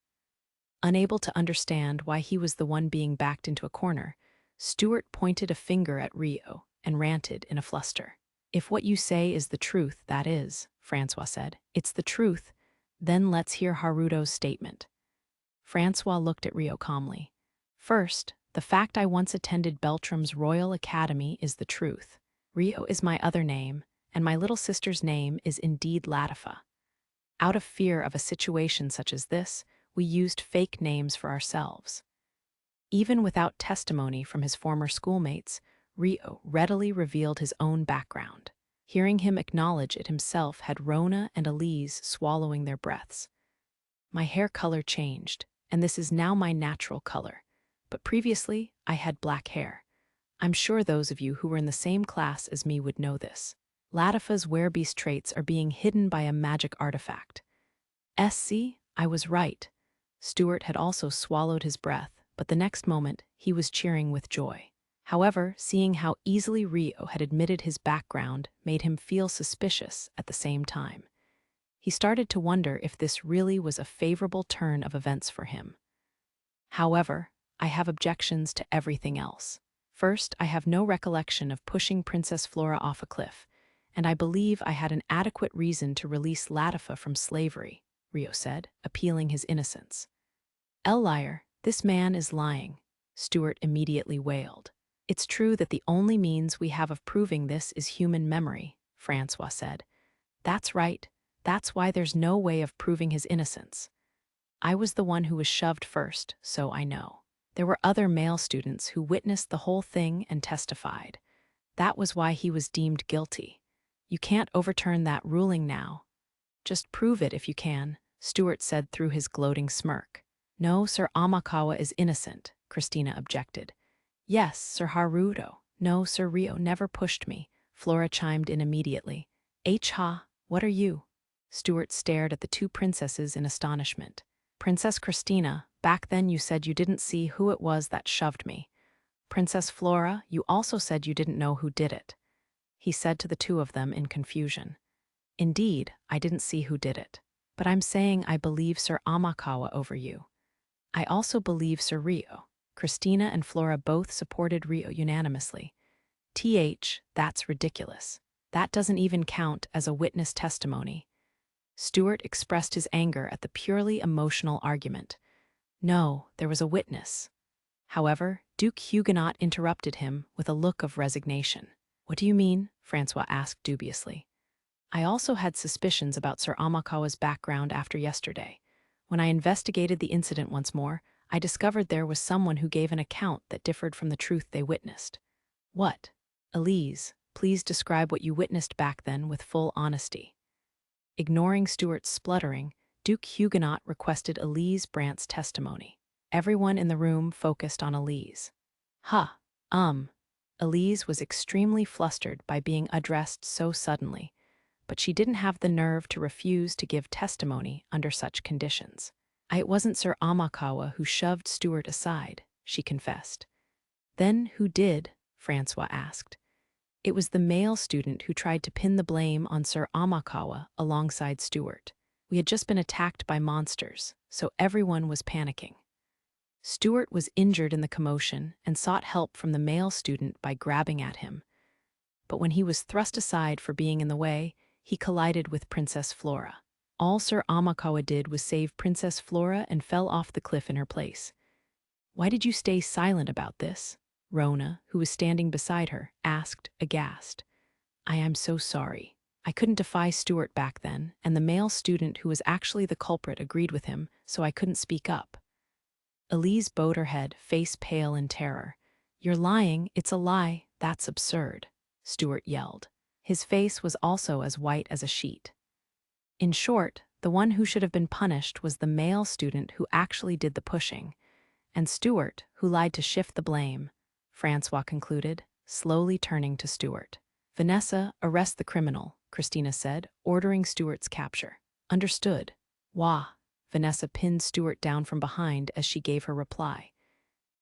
Unable to understand why he was the one being backed into a corner, Stuart pointed a finger at Rio and ranted in a fluster. "If what you say is the truth, that is," Francois said. "It's the truth. Then let's hear Haruto's statement." Francois looked at Rio calmly. "First, the fact I once attended Beltram's Royal Academy is the truth. Rio is my other name, and my little sister's name is indeed Latifa. Out of fear of a situation such as this, we used fake names for ourselves." Even without testimony from his former schoolmates, Rio readily revealed his own background. Hearing him acknowledge it himself had Rona and Elise swallowing their breaths. "My hair color changed, and this is now my natural color. But previously, I had black hair. I'm sure those of you who were in the same class as me would know this. Latifa's werebeast traits are being hidden by a magic artifact. SC, I was right. Stuart had also swallowed his breath, but the next moment he was cheering with joy. However, seeing how easily Rio had admitted his background made him feel suspicious at the same time. He started to wonder if this really was a favorable turn of events for him. However, I have objections to everything else. First, I have no recollection of pushing Princess Flora off a cliff, and I believe I had an adequate reason to release Latifa from slavery, Rio said, appealing his innocence. Liar, this man is lying, Stuart immediately wailed. It's true that the only means we have of proving this is human memory, Francois said. That's right, that's why there's no way of proving his innocence. I was the one who was shoved first, so I know. There were other male students who witnessed the whole thing and testified. That was why he was deemed guilty. You can't overturn that ruling now. Just prove it if you can, Stuart said through his gloating smirk. No, Sir Amakawa is innocent, Christina objected. Yes, Sir Haruto. No, Sir Rio never pushed me, Flora chimed in immediately. Ha, what are you? Stuart stared at the two princesses in astonishment. Princess Christina, back then you said you didn't see who it was that shoved me. Princess Flora, you also said you didn't know who did it. He said to the two of them in confusion. Indeed, I didn't see who did it. But I'm saying I believe Sir Amakawa over you. I also believe Sir Rio. Christina and Flora both supported Rio unanimously. That's ridiculous. That doesn't even count as a witness testimony. Stuart expressed his anger at the purely emotional argument. No, there was a witness. However, Duke Huguenot interrupted him with a look of resignation. What do you mean? Francois asked dubiously. I also had suspicions about Sir Amakawa's background after yesterday. When I investigated the incident once more, I discovered there was someone who gave an account that differed from the truth they witnessed. What? Elise, please describe what you witnessed back then with full honesty. Ignoring Stuart's spluttering, Duke Huguenot requested Elise Brandt's testimony. Everyone in the room focused on Elise. Elise was extremely flustered by being addressed so suddenly, but she didn't have the nerve to refuse to give testimony under such conditions. It wasn't Sir Amakawa who shoved Stuart aside, she confessed. Then who did? Francois asked. It was the male student who tried to pin the blame on Sir Amakawa alongside Stuart. We had just been attacked by monsters, so everyone was panicking. Stuart was injured in the commotion and sought help from the male student by grabbing at him. But when he was thrust aside for being in the way, he collided with Princess Flora. All Sir Amakawa did was save Princess Flora and fell off the cliff in her place. Why did you stay silent about this? Rona, who was standing beside her, asked, aghast. I am so sorry. I couldn't defy Stuart back then, and the male student who was actually the culprit agreed with him, so I couldn't speak up. Elise bowed her head, face pale in terror. You're lying, it's a lie, that's absurd, Stuart yelled. His face was also as white as a sheet. In short, the one who should have been punished was the male student who actually did the pushing, and Stuart, who lied to shift the blame, Francois concluded, slowly turning to Stuart. Vanessa, arrest the criminal, Christina said, ordering Stuart's capture. Understood. Wah. Vanessa pinned Stuart down from behind as she gave her reply.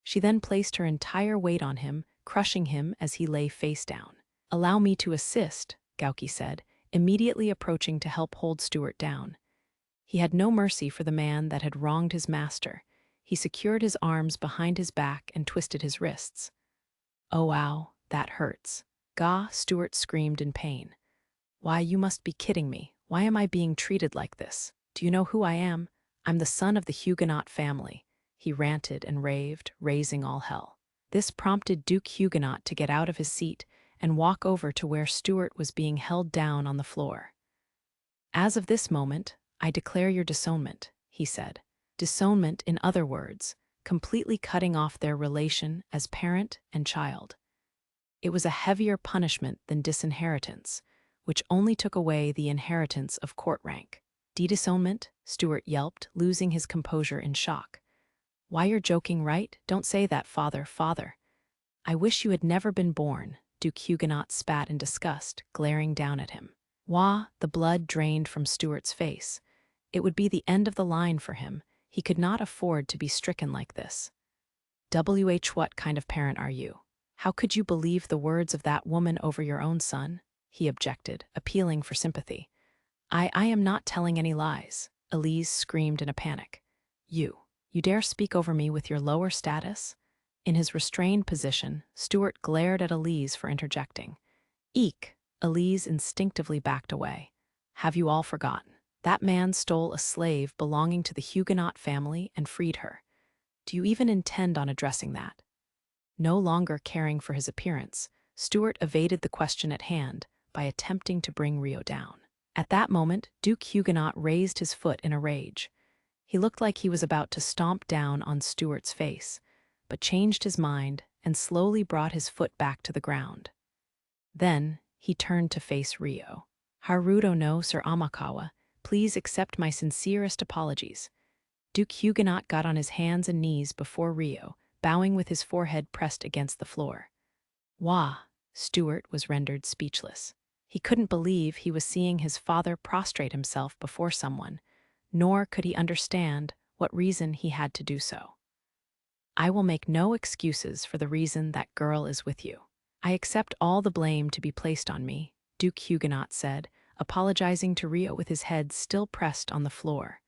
She then placed her entire weight on him, crushing him as he lay face down. Allow me to assist, Gauki said, immediately approaching to help hold Stuart down. He had no mercy for the man that had wronged his master. He secured his arms behind his back and twisted his wrists. Oh wow, that hurts. Gah, Stuart screamed in pain. Why, you must be kidding me. Why am I being treated like this? Do you know who I am? I'm the son of the Huguenot family. He ranted and raved, raising all hell. This prompted Duke Huguenot to get out of his seat and walk over to where Stuart was being held down on the floor. As of this moment, I declare your disownment, he said. Disownment, in other words, completely cutting off their relation as parent and child. It was a heavier punishment than disinheritance, which only took away the inheritance of court rank. Disownment? Stuart yelped, losing his composure in shock. Why, you're joking, right? Don't say that, father. I wish you had never been born, Duke Huguenot spat in disgust, glaring down at him. Wah, the blood drained from Stuart's face. It would be the end of the line for him. He could not afford to be stricken like this. What kind of parent are you? How could you believe the words of that woman over your own son? He objected, appealing for sympathy. I am not telling any lies, Elise screamed in a panic. You dare speak over me with your lower status? In his restrained position, Stuart glared at Elise for interjecting. Eek! Elise instinctively backed away. Have you all forgotten? That man stole a slave belonging to the Huguenot family and freed her. Do you even intend on addressing that? No longer caring for his appearance, Stuart evaded the question at hand by attempting to bring Rio down. At that moment, Duke Huguenot raised his foot in a rage. He looked like he was about to stomp down on Stuart's face, but changed his mind and slowly brought his foot back to the ground. Then he turned to face Rio. Haruto no Sir Amakawa, please accept my sincerest apologies. Duke Huguenot got on his hands and knees before Rio, bowing with his forehead pressed against the floor. Wah! Stuart was rendered speechless. He couldn't believe he was seeing his father prostrate himself before someone, nor could he understand what reason he had to do so. I will make no excuses for the reason that girl is with you. I accept all the blame to be placed on me, Duke Huguenot said, apologizing to Rio with his head still pressed on the floor.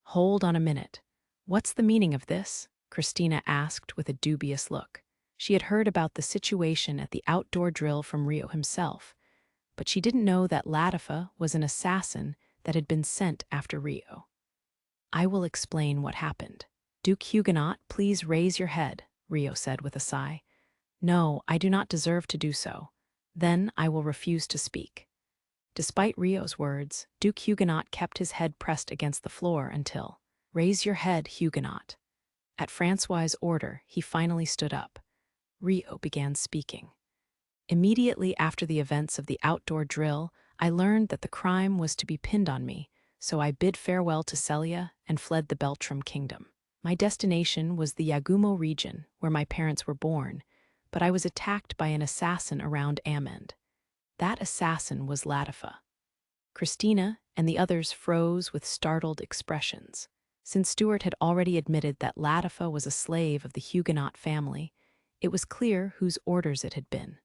Hold on a minute. What's the meaning of this? Christina asked with a dubious look. She had heard about the situation at the outdoor drill from Rio himself, but she didn't know that Latifa was an assassin that had been sent after Rio. I will explain what happened. Duke Huguenot, please raise your head, Rio said with a sigh. No, I do not deserve to do so. Then I will refuse to speak. Despite Rio's words, Duke Huguenot kept his head pressed against the floor until, raise your head, Huguenot. At Francois's order, he finally stood up. Rio began speaking. Immediately after the events of the outdoor drill, I learned that the crime was to be pinned on me, so I bid farewell to Celia and fled the Beltram kingdom. My destination was the Yagumo region, where my parents were born, but I was attacked by an assassin around Amend. That assassin was Latifa. Christina and the others froze with startled expressions. Since Stuart had already admitted that Latifa was a slave of the Huguenot family, it was clear whose orders it had been.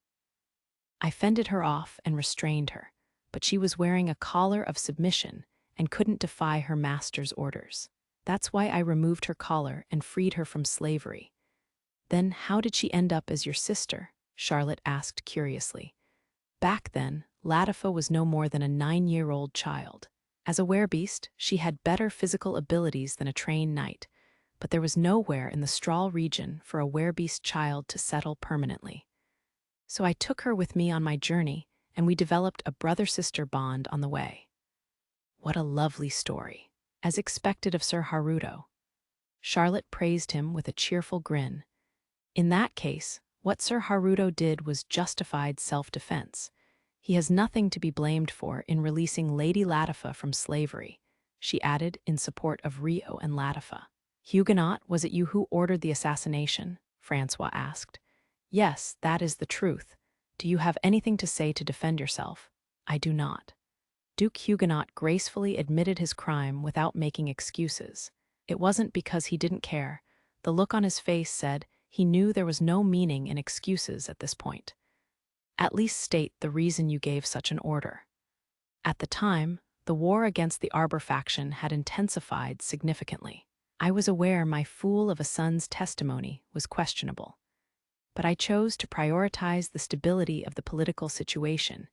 I fended her off and restrained her, but she was wearing a collar of submission and couldn't defy her master's orders. That's why I removed her collar and freed her from slavery. Then how did she end up as your sister? Charlotte asked curiously. Back then, Latifa was no more than a 9-year-old child. As a werebeast, she had better physical abilities than a trained knight, but there was nowhere in the Strahl region for a werebeast child to settle permanently. So I took her with me on my journey, and we developed a brother-sister bond on the way. What a lovely story, as expected of Sir Haruto. Charlotte praised him with a cheerful grin. In that case, what Sir Haruto did was justified self-defense. He has nothing to be blamed for in releasing Lady Latifa from slavery, she added in support of Rio and Latifa. Huguenot, was it you who ordered the assassination? Francois asked. Yes, that is the truth. Do you have anything to say to defend yourself? I do not. Duke Huguenot gracefully admitted his crime without making excuses. It wasn't because he didn't care. The look on his face said he knew there was no meaning in excuses at this point. At least state the reason you gave such an order. At the time, the war against the Arbor faction had intensified significantly. I was aware my fool of a son's testimony was questionable, but I chose to prioritize the stability of the political situation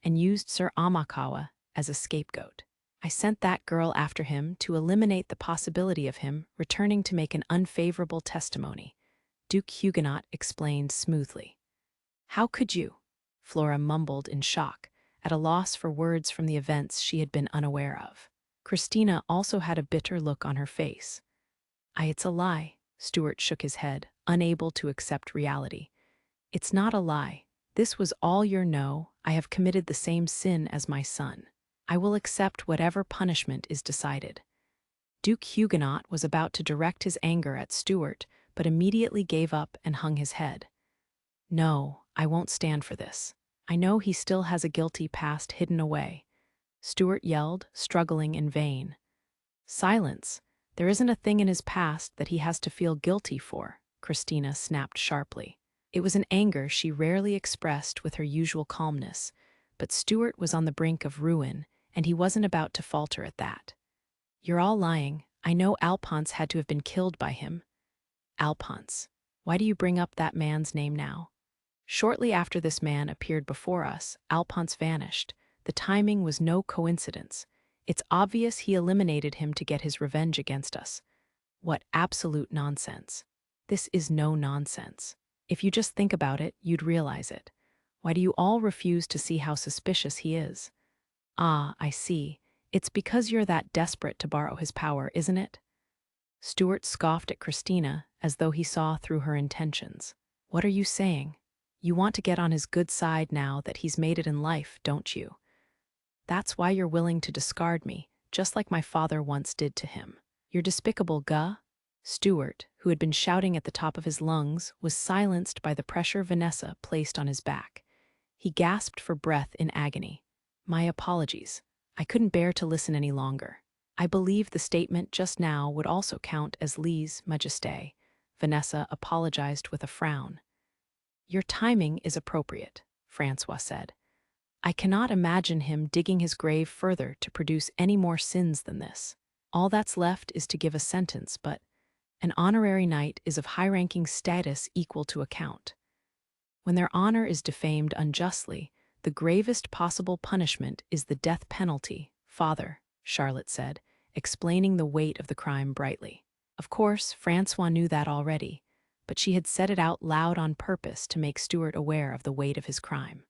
and used Sir Amakawa as a scapegoat. I sent that girl after him to eliminate the possibility of him returning to make an unfavorable testimony, Duke Huguenot explained smoothly. How could you? Flora mumbled in shock, at a loss for words from the events she had been unaware of. Christina also had a bitter look on her face. It's a lie, Stuart shook his head, unable to accept reality. It's not a lie. This was all your no. I have committed the same sin as my son. I will accept whatever punishment is decided. Duke Huguenot was about to direct his anger at Stuart, but immediately gave up and hung his head. No, I won't stand for this. I know he still has a guilty past hidden away. Stuart yelled, struggling in vain. Silence. There isn't a thing in his past that he has to feel guilty for, Christina snapped sharply. It was an anger she rarely expressed with her usual calmness, but Stuart was on the brink of ruin, and he wasn't about to falter at that. You're all lying. I know Alphonse had to have been killed by him. Alphonse. Why do you bring up that man's name now? Shortly after this man appeared before us, Alphonse vanished. The timing was no coincidence. It's obvious he eliminated him to get his revenge against us. What absolute nonsense. This is no nonsense. If you just think about it, you'd realize it. Why do you all refuse to see how suspicious he is? Ah, I see. It's because you're that desperate to borrow his power, isn't it? Stuart scoffed at Christina as though he saw through her intentions. What are you saying? You want to get on his good side now that he's made it in life, don't you? That's why you're willing to discard me, just like my father once did to him. You're despicable, Guh. Stuart, who had been shouting at the top of his lungs, was silenced by the pressure Vanessa placed on his back. He gasped for breath in agony. My apologies. I couldn't bear to listen any longer. I believe the statement just now would also count as lèse majesté. Vanessa apologized with a frown. Your timing is appropriate, Francois said. I cannot imagine him digging his grave further to produce any more sins than this. All that's left is to give a sentence, but an honorary knight is of high-ranking status equal to account. When their honor is defamed unjustly, the gravest possible punishment is the death penalty, Father, Charlotte said, explaining the weight of the crime brightly. Of course, Francois knew that already, but she had said it out loud on purpose to make Stuart aware of the weight of his crime.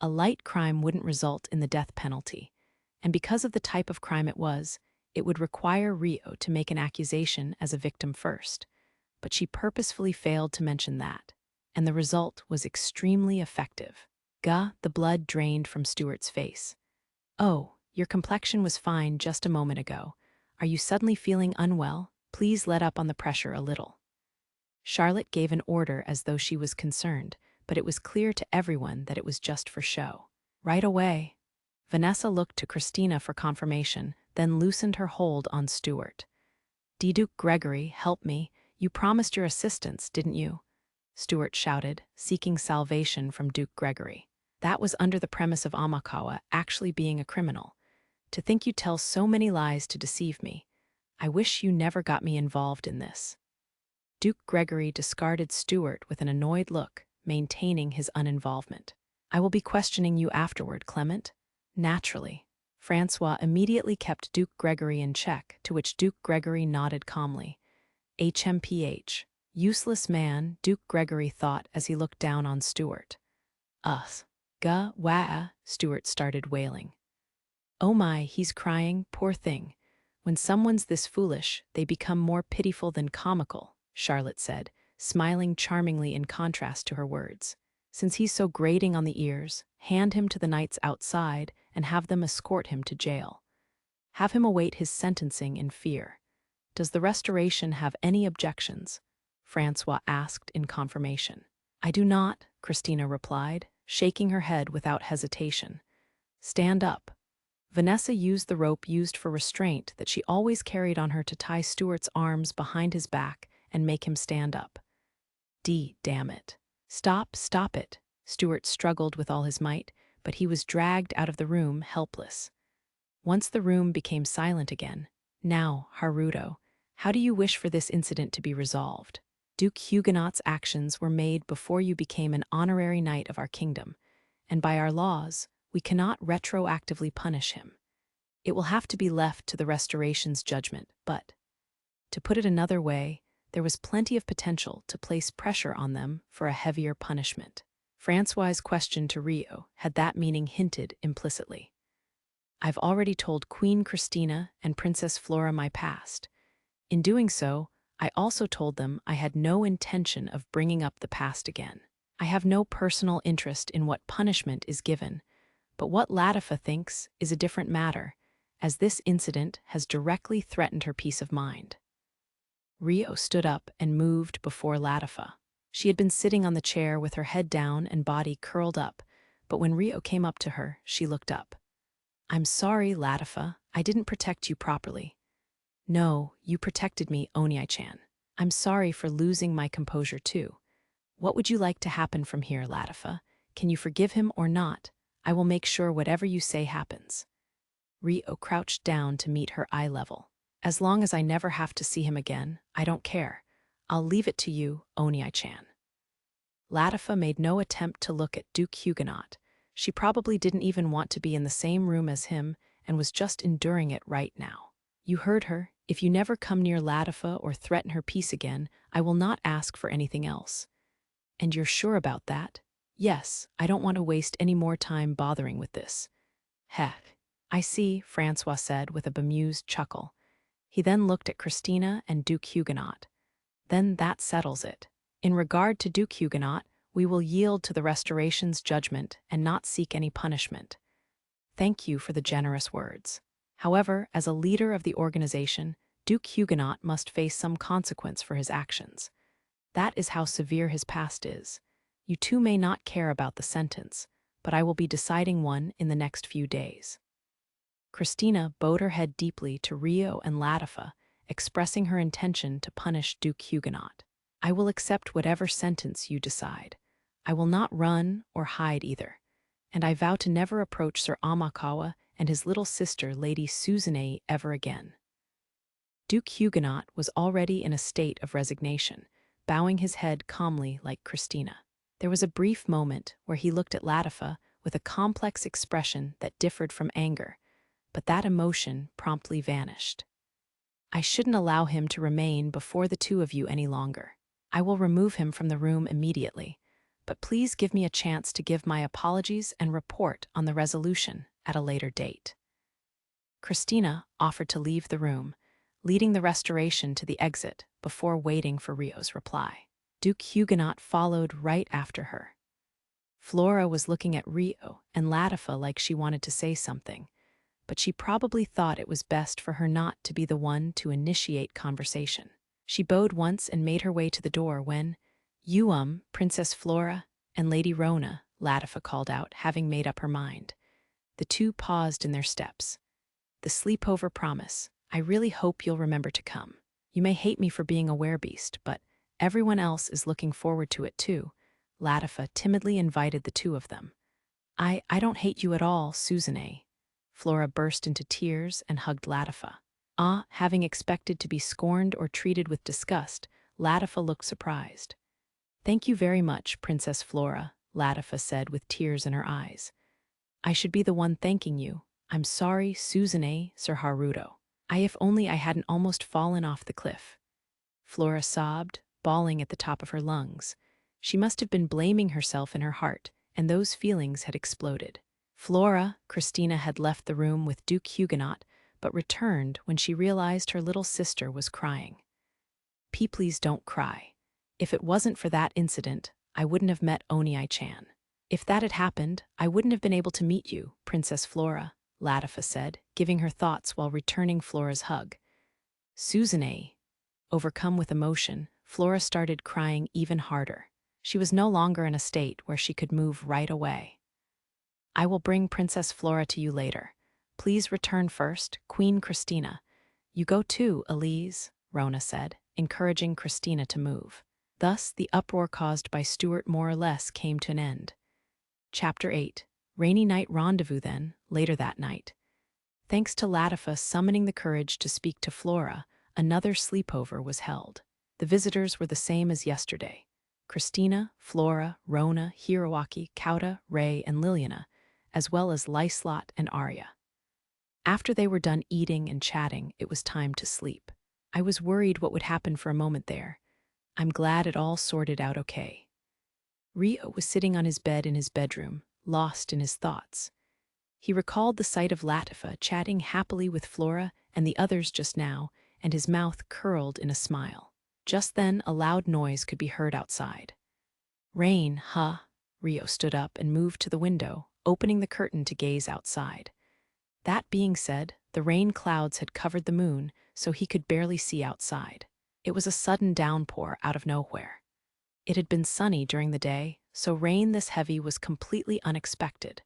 A light crime wouldn't result in the death penalty, and because of the type of crime it would require Rio to make an accusation as a victim first, but she purposefully failed to mention that, and the result was extremely effective. The blood drained from Stuart's face. Oh, your complexion was fine just a moment ago. Are you suddenly feeling unwell? Please let up on the pressure a little. Charlotte gave an order as though she was concerned, but it was clear to everyone that it was just for show. Right away. Vanessa looked to Christina for confirmation, then loosened her hold on Stuart. Duke Gregory, help me. You promised your assistance, didn't you? Stuart shouted, seeking salvation from Duke Gregory. That was under the premise of Amakawa actually being a criminal. To think you tell so many lies to deceive me. I wish you never got me involved in this. Duke Gregory discarded Stuart with an annoyed look, maintaining his uninvolvement. I will be questioning you afterward, Clement. Naturally. Francois immediately kept Duke Gregory in check, to which Duke Gregory nodded calmly. HMPH. Useless man, Duke Gregory thought as he looked down on Stuart. Stuart started wailing. Oh my, he's crying, poor thing. When someone's this foolish, they become more pitiful than comical, Charlotte said, smiling charmingly in contrast to her words. Since he's so grating on the ears, hand him to the knights outside and have them escort him to jail. Have him await his sentencing in fear. Does the Restoration have any objections? Francois asked in confirmation. I do not, Christina replied, shaking her head without hesitation. Stand up. Vanessa used the rope used for restraint that she always carried on her to tie Stuart's arms behind his back and make him stand up. Damn it. Stop it. Stuart struggled with all his might, but he was dragged out of the room helpless. Once the room became silent again. Now, Haruto, how do you wish for this incident to be resolved? Duke Huguenot's actions were made before you became an honorary knight of our kingdom, and by our laws, we cannot retroactively punish him. It will have to be left to the Restoration's judgment, but, to put it another way, there was plenty of potential to place pressure on them for a heavier punishment. Francois' question to Rio had that meaning hinted implicitly. I've already told Queen Christina and Princess Flora my past. In doing so, I also told them I had no intention of bringing up the past again. I have no personal interest in what punishment is given, but what Latifa thinks is a different matter, as this incident has directly threatened her peace of mind. Rio stood up and moved before Latifa. She had been sitting on the chair with her head down and body curled up, but when Rio came up to her, she looked up. "I'm sorry, Latifa. I didn't protect you properly." "No, you protected me, Onyai-chan. I'm sorry for losing my composure too. What would you like to happen from here, Latifa? Can you forgive him or not? I will make sure whatever you say happens." Rio crouched down to meet her eye level. "As long as I never have to see him again, I don't care. I'll leave it to you, Onyai-chan." Latifa made no attempt to look at Duke Huguenot. She probably didn't even want to be in the same room as him and was just enduring it right now. "You heard her. If you never come near Latifa or threaten her peace again, I will not ask for anything else." "And you're sure about that?" "Yes, I don't want to waste any more time bothering with this." "Heh, I see," Francois said with a bemused chuckle. He then looked at Christina and Duke Huguenot. "Then that settles it. In regard to Duke Huguenot, we will yield to the Restoration's judgment and not seek any punishment." "Thank you for the generous words. However, as a leader of the organization, Duke Huguenot must face some consequence for his actions. That is how severe his past is. You two may not care about the sentence, but I will be deciding one in the next few days." Christina bowed her head deeply to Rio and Latifa, expressing her intention to punish Duke Huguenot. "I will accept whatever sentence you decide. I will not run or hide either. And I vow to never approach Sir Amakawa and his little sister, Lady Susanne, ever again." Duke Huguenot was already in a state of resignation, bowing his head calmly like Christina. There was a brief moment where he looked at Latifa with a complex expression that differed from anger, but that emotion promptly vanished. "I shouldn't allow him to remain before the two of you any longer. I will remove him from the room immediately, but please give me a chance to give my apologies and report on the resolution at a later date." Christina offered to leave the room, leading the Restoration to the exit before waiting for Rio's reply. Duke Huguenot followed right after her. Flora was looking at Rio and Latifa like she wanted to say something, but she probably thought it was best for her not to be the one to initiate conversation. She bowed once and made her way to the door when, "You, Princess Flora and Lady Rona," Latifa called out, having made up her mind. The two paused in their steps. "The sleepover promise. I really hope you'll remember to come. You may hate me for being a werebeast, but everyone else is looking forward to it too." Latifa timidly invited the two of them. I don't hate you at all, Susanne." Flora burst into tears and hugged Latifa. Having expected to be scorned or treated with disgust, Latifa looked surprised. "Thank you very much, Princess Flora," Latifa said with tears in her eyes. "I should be the one thanking you. I'm sorry, Susanne, Sir Haruto. If only I hadn't almost fallen off the cliff." Flora sobbed, bawling at the top of her lungs. She must have been blaming herself in her heart, and those feelings had exploded. Christina had left the room with Duke Huguenot, but returned when she realized her little sister was crying. Please don't cry. If it wasn't for that incident, I wouldn't have met Onyai-chan. If that had happened, I wouldn't have been able to meet you, Princess Flora," Latifa said, giving her thoughts while returning Flora's hug. Susanne. Overcome with emotion, Flora started crying even harder. She was no longer in a state where she could move right away. "I will bring Princess Flora to you later. Please return first, Queen Christina." "You go too, Elise," Rona said, encouraging Christina to move. Thus, the uproar caused by Stuart more or less came to an end. Chapter 8. Rainy Night Rendezvous then, later that night. Thanks to Latifa summoning the courage to speak to Flora, another sleepover was held. The visitors were the same as yesterday. Christina, Flora, Rona, Hiroaki, Kauta, Ray, and Liliana, as well as Lyslot and Arya. After they were done eating and chatting, it was time to sleep. I was worried what would happen for a moment there. I'm glad it all sorted out okay. Rio was sitting on his bed in his bedroom, lost in his thoughts. He recalled the sight of Latifa chatting happily with Flora and the others just now, and his mouth curled in a smile. Just then, a loud noise could be heard outside. "Rain, huh?" Rio stood up and moved to the window, opening the curtain to gaze outside. That being said, the rain clouds had covered the moon, so he could barely see outside. It was a sudden downpour out of nowhere. It had been sunny during the day, so rain this heavy was completely unexpected.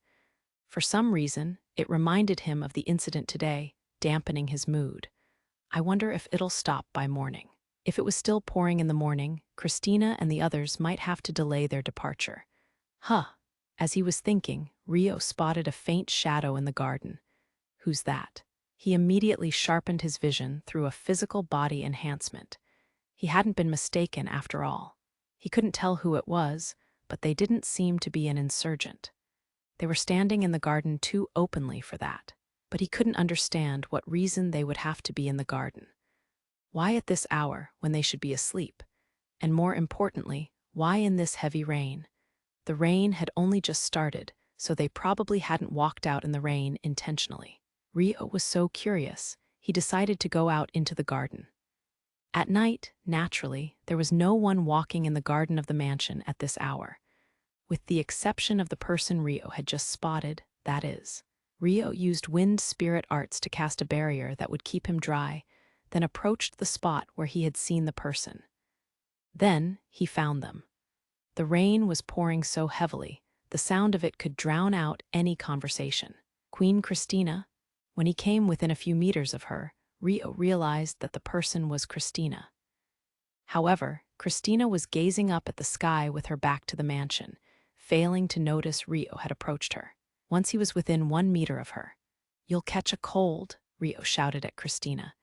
For some reason, it reminded him of the incident today, dampening his mood. I wonder if it'll stop by morning. If it was still pouring in the morning, Christina and the others might have to delay their departure. Huh. As he was thinking, Rio spotted a faint shadow in the garden. Who's that? He immediately sharpened his vision through a physical body enhancement. He hadn't been mistaken after all. He couldn't tell who it was, but they didn't seem to be an insurgent. They were standing in the garden too openly for that. But he couldn't understand what reason they would have to be in the garden. Why at this hour, when they should be asleep? And more importantly, why in this heavy rain? The rain had only just started, so they probably hadn't walked out in the rain intentionally. Rio was so curious, he decided to go out into the garden. At night, naturally, there was no one walking in the garden of the mansion at this hour. With the exception of the person Rio had just spotted, that is. Rio used wind spirit arts to cast a barrier that would keep him dry, then approached the spot where he had seen the person. Then he found them. The rain was pouring so heavily, the sound of it could drown out any conversation. Queen Christina. When he came within a few meters of her, Rio realized that the person was Christina. However, Christina was gazing up at the sky with her back to the mansion, failing to notice Rio had approached her. Once he was within 1 meter of her. "You'll catch a cold," Rio shouted at Christina.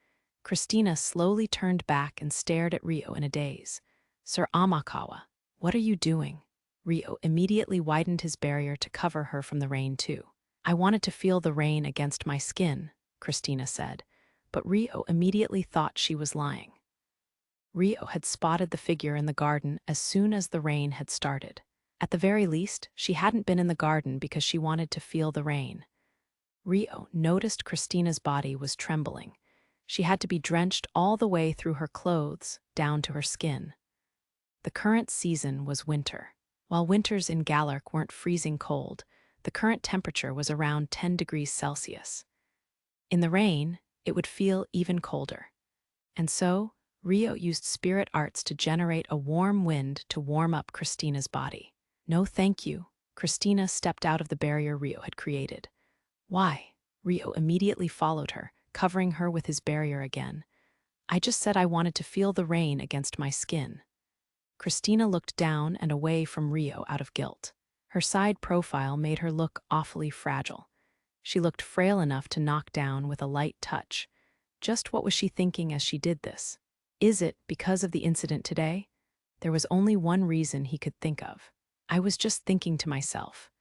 Christina slowly turned back and stared at Rio in a daze. "Sir Amakawa, what are you doing?" Rio immediately widened his barrier to cover her from the rain too. "I wanted to feel the rain against my skin," Christina said, but Rio immediately thought she was lying. Rio had spotted the figure in the garden as soon as the rain had started. At the very least, she hadn't been in the garden because she wanted to feel the rain. Rio noticed Christina's body was trembling. She had to be drenched all the way through her clothes, down to her skin. The current season was winter. While winters in Galark weren't freezing cold, the current temperature was around 10 degrees Celsius. In the rain, it would feel even colder. And so, Rio used spirit arts to generate a warm wind to warm up Christina's body. "No thank you." Christina stepped out of the barrier Rio had created. "Why?" Rio immediately followed her, covering her with his barrier again. "I just said I wanted to feel the rain against my skin." Christina looked down and away from Rio out of guilt. Her side profile made her look awfully fragile. She looked frail enough to knock down with a light touch. Just what was she thinking as she did this? Is it because of the incident today? There was only one reason he could think of. "I was just thinking to myself.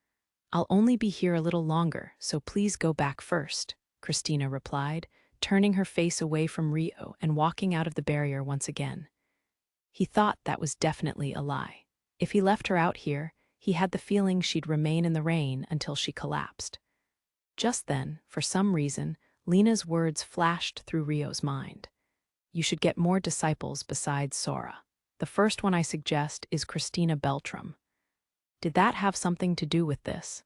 I'll only be here a little longer, so please go back first," Christina replied, turning her face away from Rio and walking out of the barrier once again. He thought that was definitely a lie. If he left her out here, he had the feeling she'd remain in the rain until she collapsed. Just then, for some reason, Lena's words flashed through Rio's mind. "You should get more disciples besides Sora. The first one I suggest is Christina Beltram." Did that have something to do with this?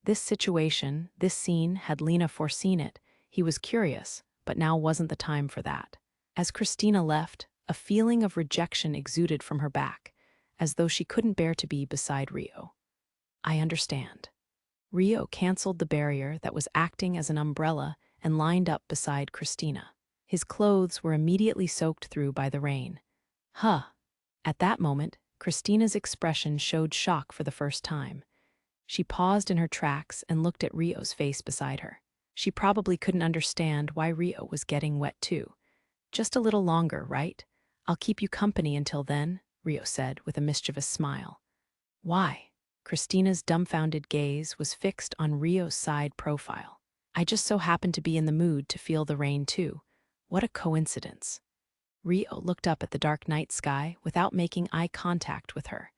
This situation, this scene, had Lena foreseen it? He was curious, but now wasn't the time for that. As Christina left, a feeling of rejection exuded from her back, as though she couldn't bear to be beside Rio. "I understand." Rio canceled the barrier that was acting as an umbrella and lined up beside Christina. His clothes were immediately soaked through by the rain. Huh. At that moment, Christina's expression showed shock for the first time. She paused in her tracks and looked at Rio's face beside her. She probably couldn't understand why Rio was getting wet too. "Just a little longer, right? I'll keep you company until then," Rio said with a mischievous smile. "Why?" Christina's dumbfounded gaze was fixed on Rio's side profile. "I just so happened to be in the mood to feel the rain too. What a coincidence." Rio looked up at the dark night sky without making eye contact with her.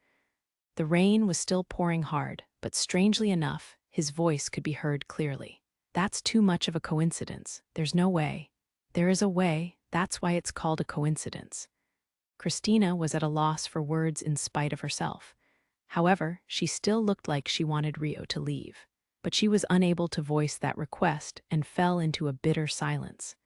The rain was still pouring hard, but strangely enough, his voice could be heard clearly. "That's too much of a coincidence. There's no way." "There is a way, that's why it's called a coincidence." Christina was at a loss for words in spite of herself. However, she still looked like she wanted Rio to leave. But she was unable to voice that request and fell into a bitter silence.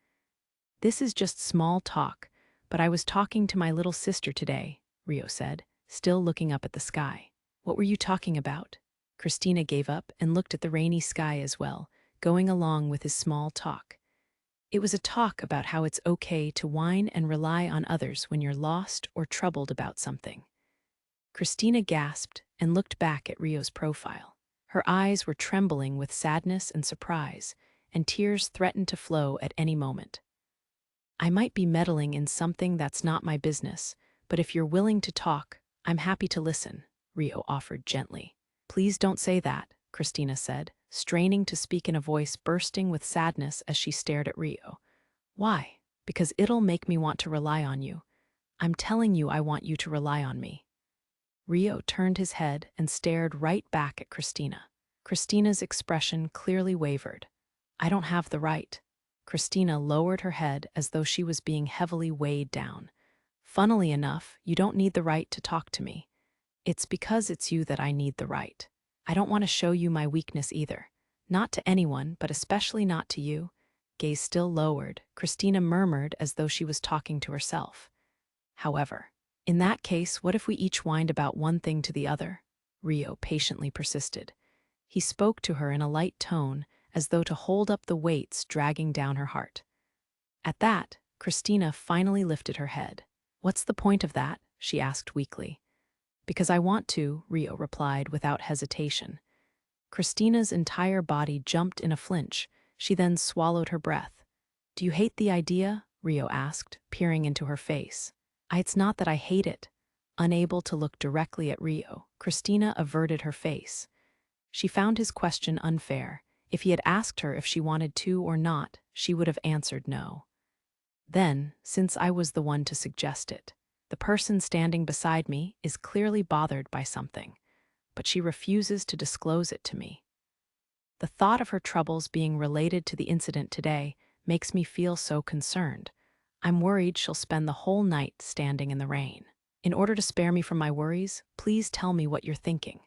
"This is just small talk, but I was talking to my little sister today," Rio said. still looking up at the sky. What were you talking about? Christina gave up and looked at the rainy sky as well, going along with his small talk. It was a talk about how it's okay to whine and rely on others when you're lost or troubled about something. Christina gasped and looked back at Rio's profile. Her eyes were trembling with sadness and surprise, and tears threatened to flow at any moment. I might be meddling in something that's not my business, but if you're willing to talk, I'm happy to listen, Rio offered gently. Please don't say that, Christina said, straining to speak in a voice bursting with sadness as she stared at Rio. Why? Because it'll make me want to rely on you. I'm telling you I want you to rely on me. Rio turned his head and stared right back at Christina. Christina's expression clearly wavered. I don't have the right. Christina lowered her head as though she was being heavily weighed down. Funnily enough, you don't need the right to talk to me. It's because it's you that I need the right. I don't want to show you my weakness either. Not to anyone, but especially not to you. Gaze still lowered, Christina murmured as though she was talking to herself. However, in that case, what if we each whined about one thing to the other? Rio patiently persisted. He spoke to her in a light tone, as though to hold up the weights dragging down her heart. At that, Christina finally lifted her head. What's the point of that? She asked weakly. Because I want to, Rio replied without hesitation. Christina's entire body jumped in a flinch. She then swallowed her breath. Do you hate the idea? Rio asked, peering into her face. It's not that I hate it. Unable to look directly at Rio, Christina averted her face. She found his question unfair. If he had asked her if she wanted to or not, she would have answered no. Then, since I was the one to suggest it, the person standing beside me is clearly bothered by something, but she refuses to disclose it to me. The thought of her troubles being related to the incident today makes me feel so concerned. I'm worried she'll spend the whole night standing in the rain. In order to spare me from my worries, please tell me what you're thinking.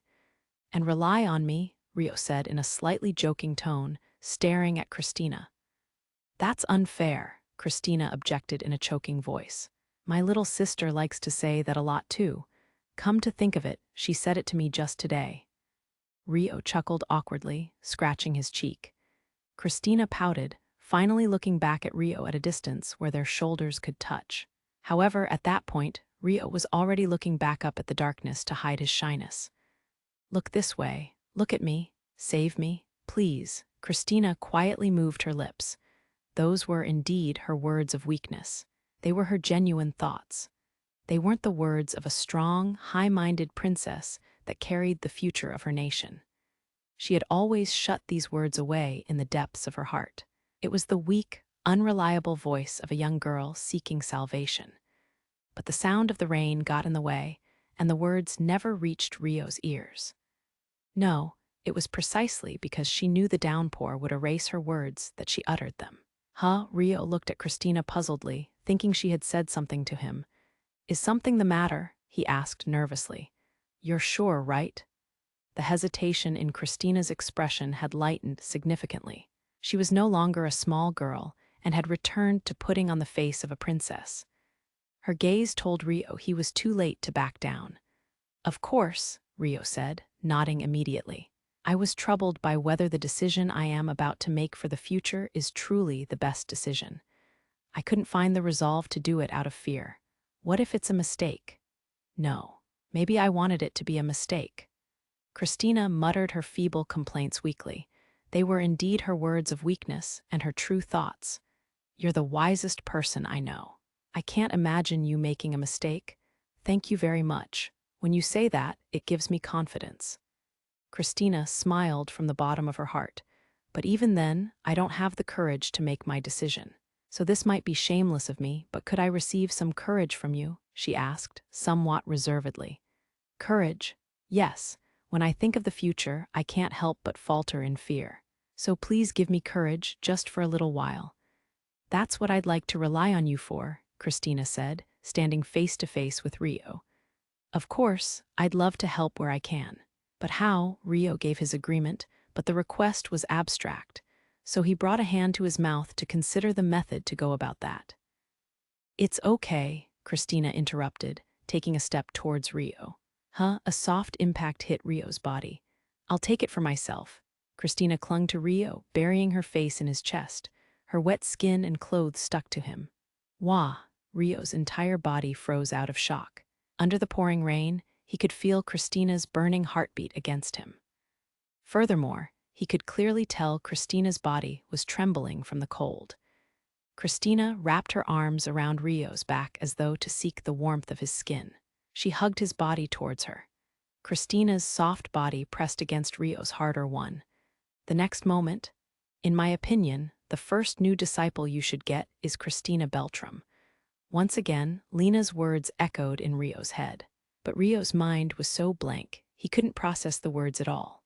And rely on me, Rio said in a slightly joking tone, staring at Christina. That's unfair, Christina objected in a choking voice. My little sister likes to say that a lot too. Come to think of it, she said it to me just today. Rio chuckled awkwardly, scratching his cheek. Christina pouted, finally looking back at Rio at a distance where their shoulders could touch. However, at that point, Rio was already looking back up at the darkness to hide his shyness. Look this way. Look at me. Save me. Please. Christina quietly moved her lips. Those were indeed her words of weakness. They were her genuine thoughts. They weren't the words of a strong, high-minded princess that carried the future of her nation. She had always shut these words away in the depths of her heart. It was the weak, unreliable voice of a young girl seeking salvation. But the sound of the rain got in the way, and the words never reached Rio's ears. No, it was precisely because she knew the downpour would erase her words that she uttered them. Rio looked at Christina puzzledly, thinking she had said something to him. Is something the matter? He asked nervously. You're sure, right? The hesitation in Christina's expression had lightened significantly. She was no longer a small girl and had returned to putting on the face of a princess. Her gaze told Rio he was too late to back down. Of course, Rio said, nodding immediately. I was troubled by whether the decision I am about to make for the future is truly the best decision. I couldn't find the resolve to do it out of fear. What if it's a mistake? No, maybe I wanted it to be a mistake. Christina muttered her feeble complaints weakly. They were indeed her words of weakness and her true thoughts. You're the wisest person I know. I can't imagine you making a mistake. Thank you very much. When you say that, it gives me confidence. Christina smiled from the bottom of her heart. But even then, I don't have the courage to make my decision. So this might be shameless of me, but could I receive some courage from you? She asked, somewhat reservedly. Courage? Yes. When I think of the future, I can't help but falter in fear. So please give me courage just for a little while. That's what I'd like to rely on you for, Christina said, standing face to face with Rio. Of course, I'd love to help where I can. But how? Rio gave his agreement, but the request was abstract, so he brought a hand to his mouth to consider the method to go about that. It's okay, Christina interrupted, taking a step towards Rio. Huh? A soft impact hit Rio's body. I'll take it for myself. Christina clung to Rio, burying her face in his chest. Her wet skin and clothes stuck to him. Wah! Rio's entire body froze out of shock. Under the pouring rain, he could feel Christina's burning heartbeat against him. Furthermore, he could clearly tell Christina's body was trembling from the cold. Christina wrapped her arms around Rio's back as though to seek the warmth of his skin. She hugged his body towards her. Christina's soft body pressed against Rio's harder one. The next moment, in my opinion, the first new disciple you should get is Christina Beltram. Once again, Lena's words echoed in Rio's head. But Rio's mind was so blank, he couldn't process the words at all.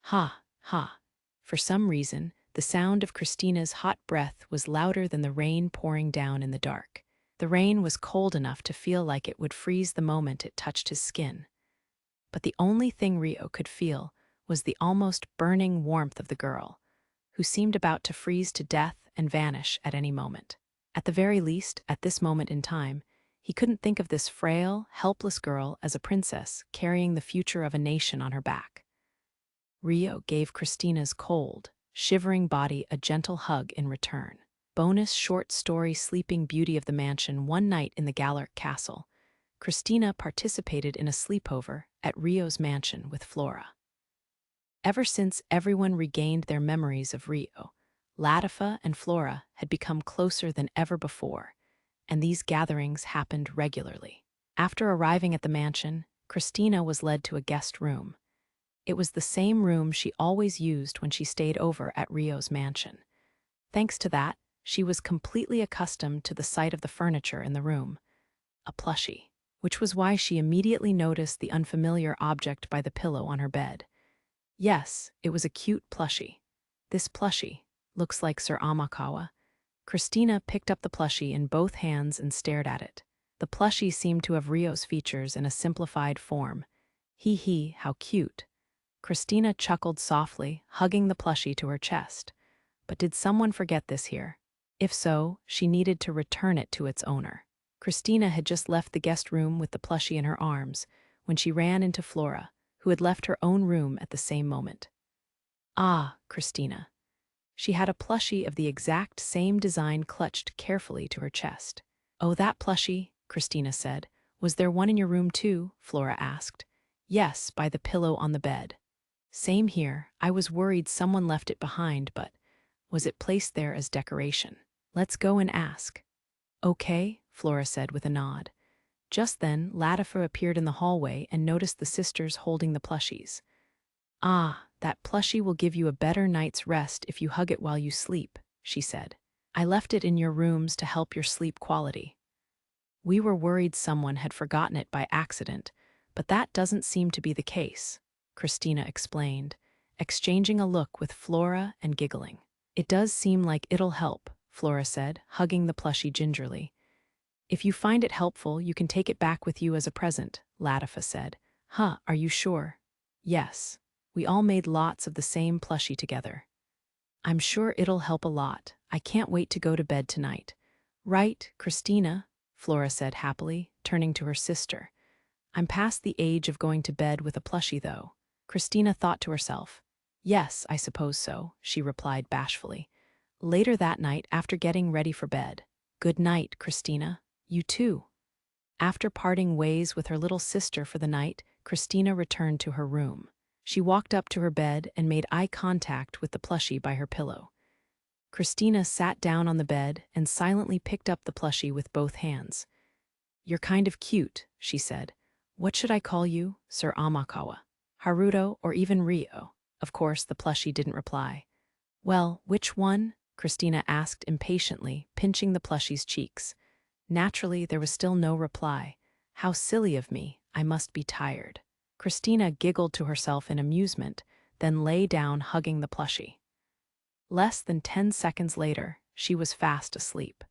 Ha, ha. For some reason, the sound of Christina's hot breath was louder than the rain pouring down in the dark. The rain was cold enough to feel like it would freeze the moment it touched his skin. But the only thing Rio could feel was the almost burning warmth of the girl, who seemed about to freeze to death and vanish at any moment. At the very least, at this moment in time, he couldn't think of this frail, helpless girl as a princess carrying the future of a nation on her back. Rio gave Christina's cold, shivering body a gentle hug in return. Bonus short story Sleeping Beauty of the Mansion. One night in the Galark Castle, Christina participated in a sleepover at Rio's mansion with Flora. Ever since everyone regained their memories of Rio, Latifa and Flora had become closer than ever before, and these gatherings happened regularly. After arriving at the mansion, Christina was led to a guest room. It was the same room she always used when she stayed over at Rio's mansion. Thanks to that, she was completely accustomed to the sight of the furniture in the room, a plushie, which was why she immediately noticed the unfamiliar object by the pillow on her bed. Yes, it was a cute plushie. This plushie looks like Sir Amakawa. Christina picked up the plushie in both hands and stared at it. The plushie seemed to have Rio's features in a simplified form. Hee, how cute. Christina chuckled softly, hugging the plushie to her chest. But did someone forget this here? If so, she needed to return it to its owner. Christina had just left the guest room with the plushie in her arms when she ran into Flora, who had left her own room at the same moment. Ah, Christina. She had a plushie of the exact same design clutched carefully to her chest. Oh, that plushie, Christina said. Was there one in your room too? Flora asked. Yes, by the pillow on the bed. Same here. I was worried someone left it behind, but was it placed there as decoration? Let's go and ask. Okay, Flora said with a nod. Just then, Latifa appeared in the hallway and noticed the sisters holding the plushies. Ah, that plushie will give you a better night's rest if you hug it while you sleep, she said. I left it in your rooms to help your sleep quality. We were worried someone had forgotten it by accident, but that doesn't seem to be the case, Christina explained, exchanging a look with Flora and giggling. It does seem like it'll help, Flora said, hugging the plushie gingerly. If you find it helpful, you can take it back with you as a present, Latifa said. Huh, are you sure? Yes. We all made lots of the same plushie together. I'm sure it'll help a lot. I can't wait to go to bed tonight. Right, Christina, Flora said happily, turning to her sister. I'm past the age of going to bed with a plushie, though. Christina thought to herself. Yes, I suppose so, she replied bashfully. Later that night, after getting ready for bed. Good night, Christina. You too. After parting ways with her little sister for the night, Christina returned to her room. She walked up to her bed and made eye contact with the plushie by her pillow. Christina sat down on the bed and silently picked up the plushie with both hands. You're kind of cute, she said. What should I call you, Sir Amakawa? Haruto or even Rio? Of course, the plushie didn't reply. Well, which one? Christina asked impatiently, pinching the plushie's cheeks. Naturally, there was still no reply. How silly of me. I must be tired. Christina giggled to herself in amusement, then lay down hugging the plushie. Less than 10 seconds later, she was fast asleep.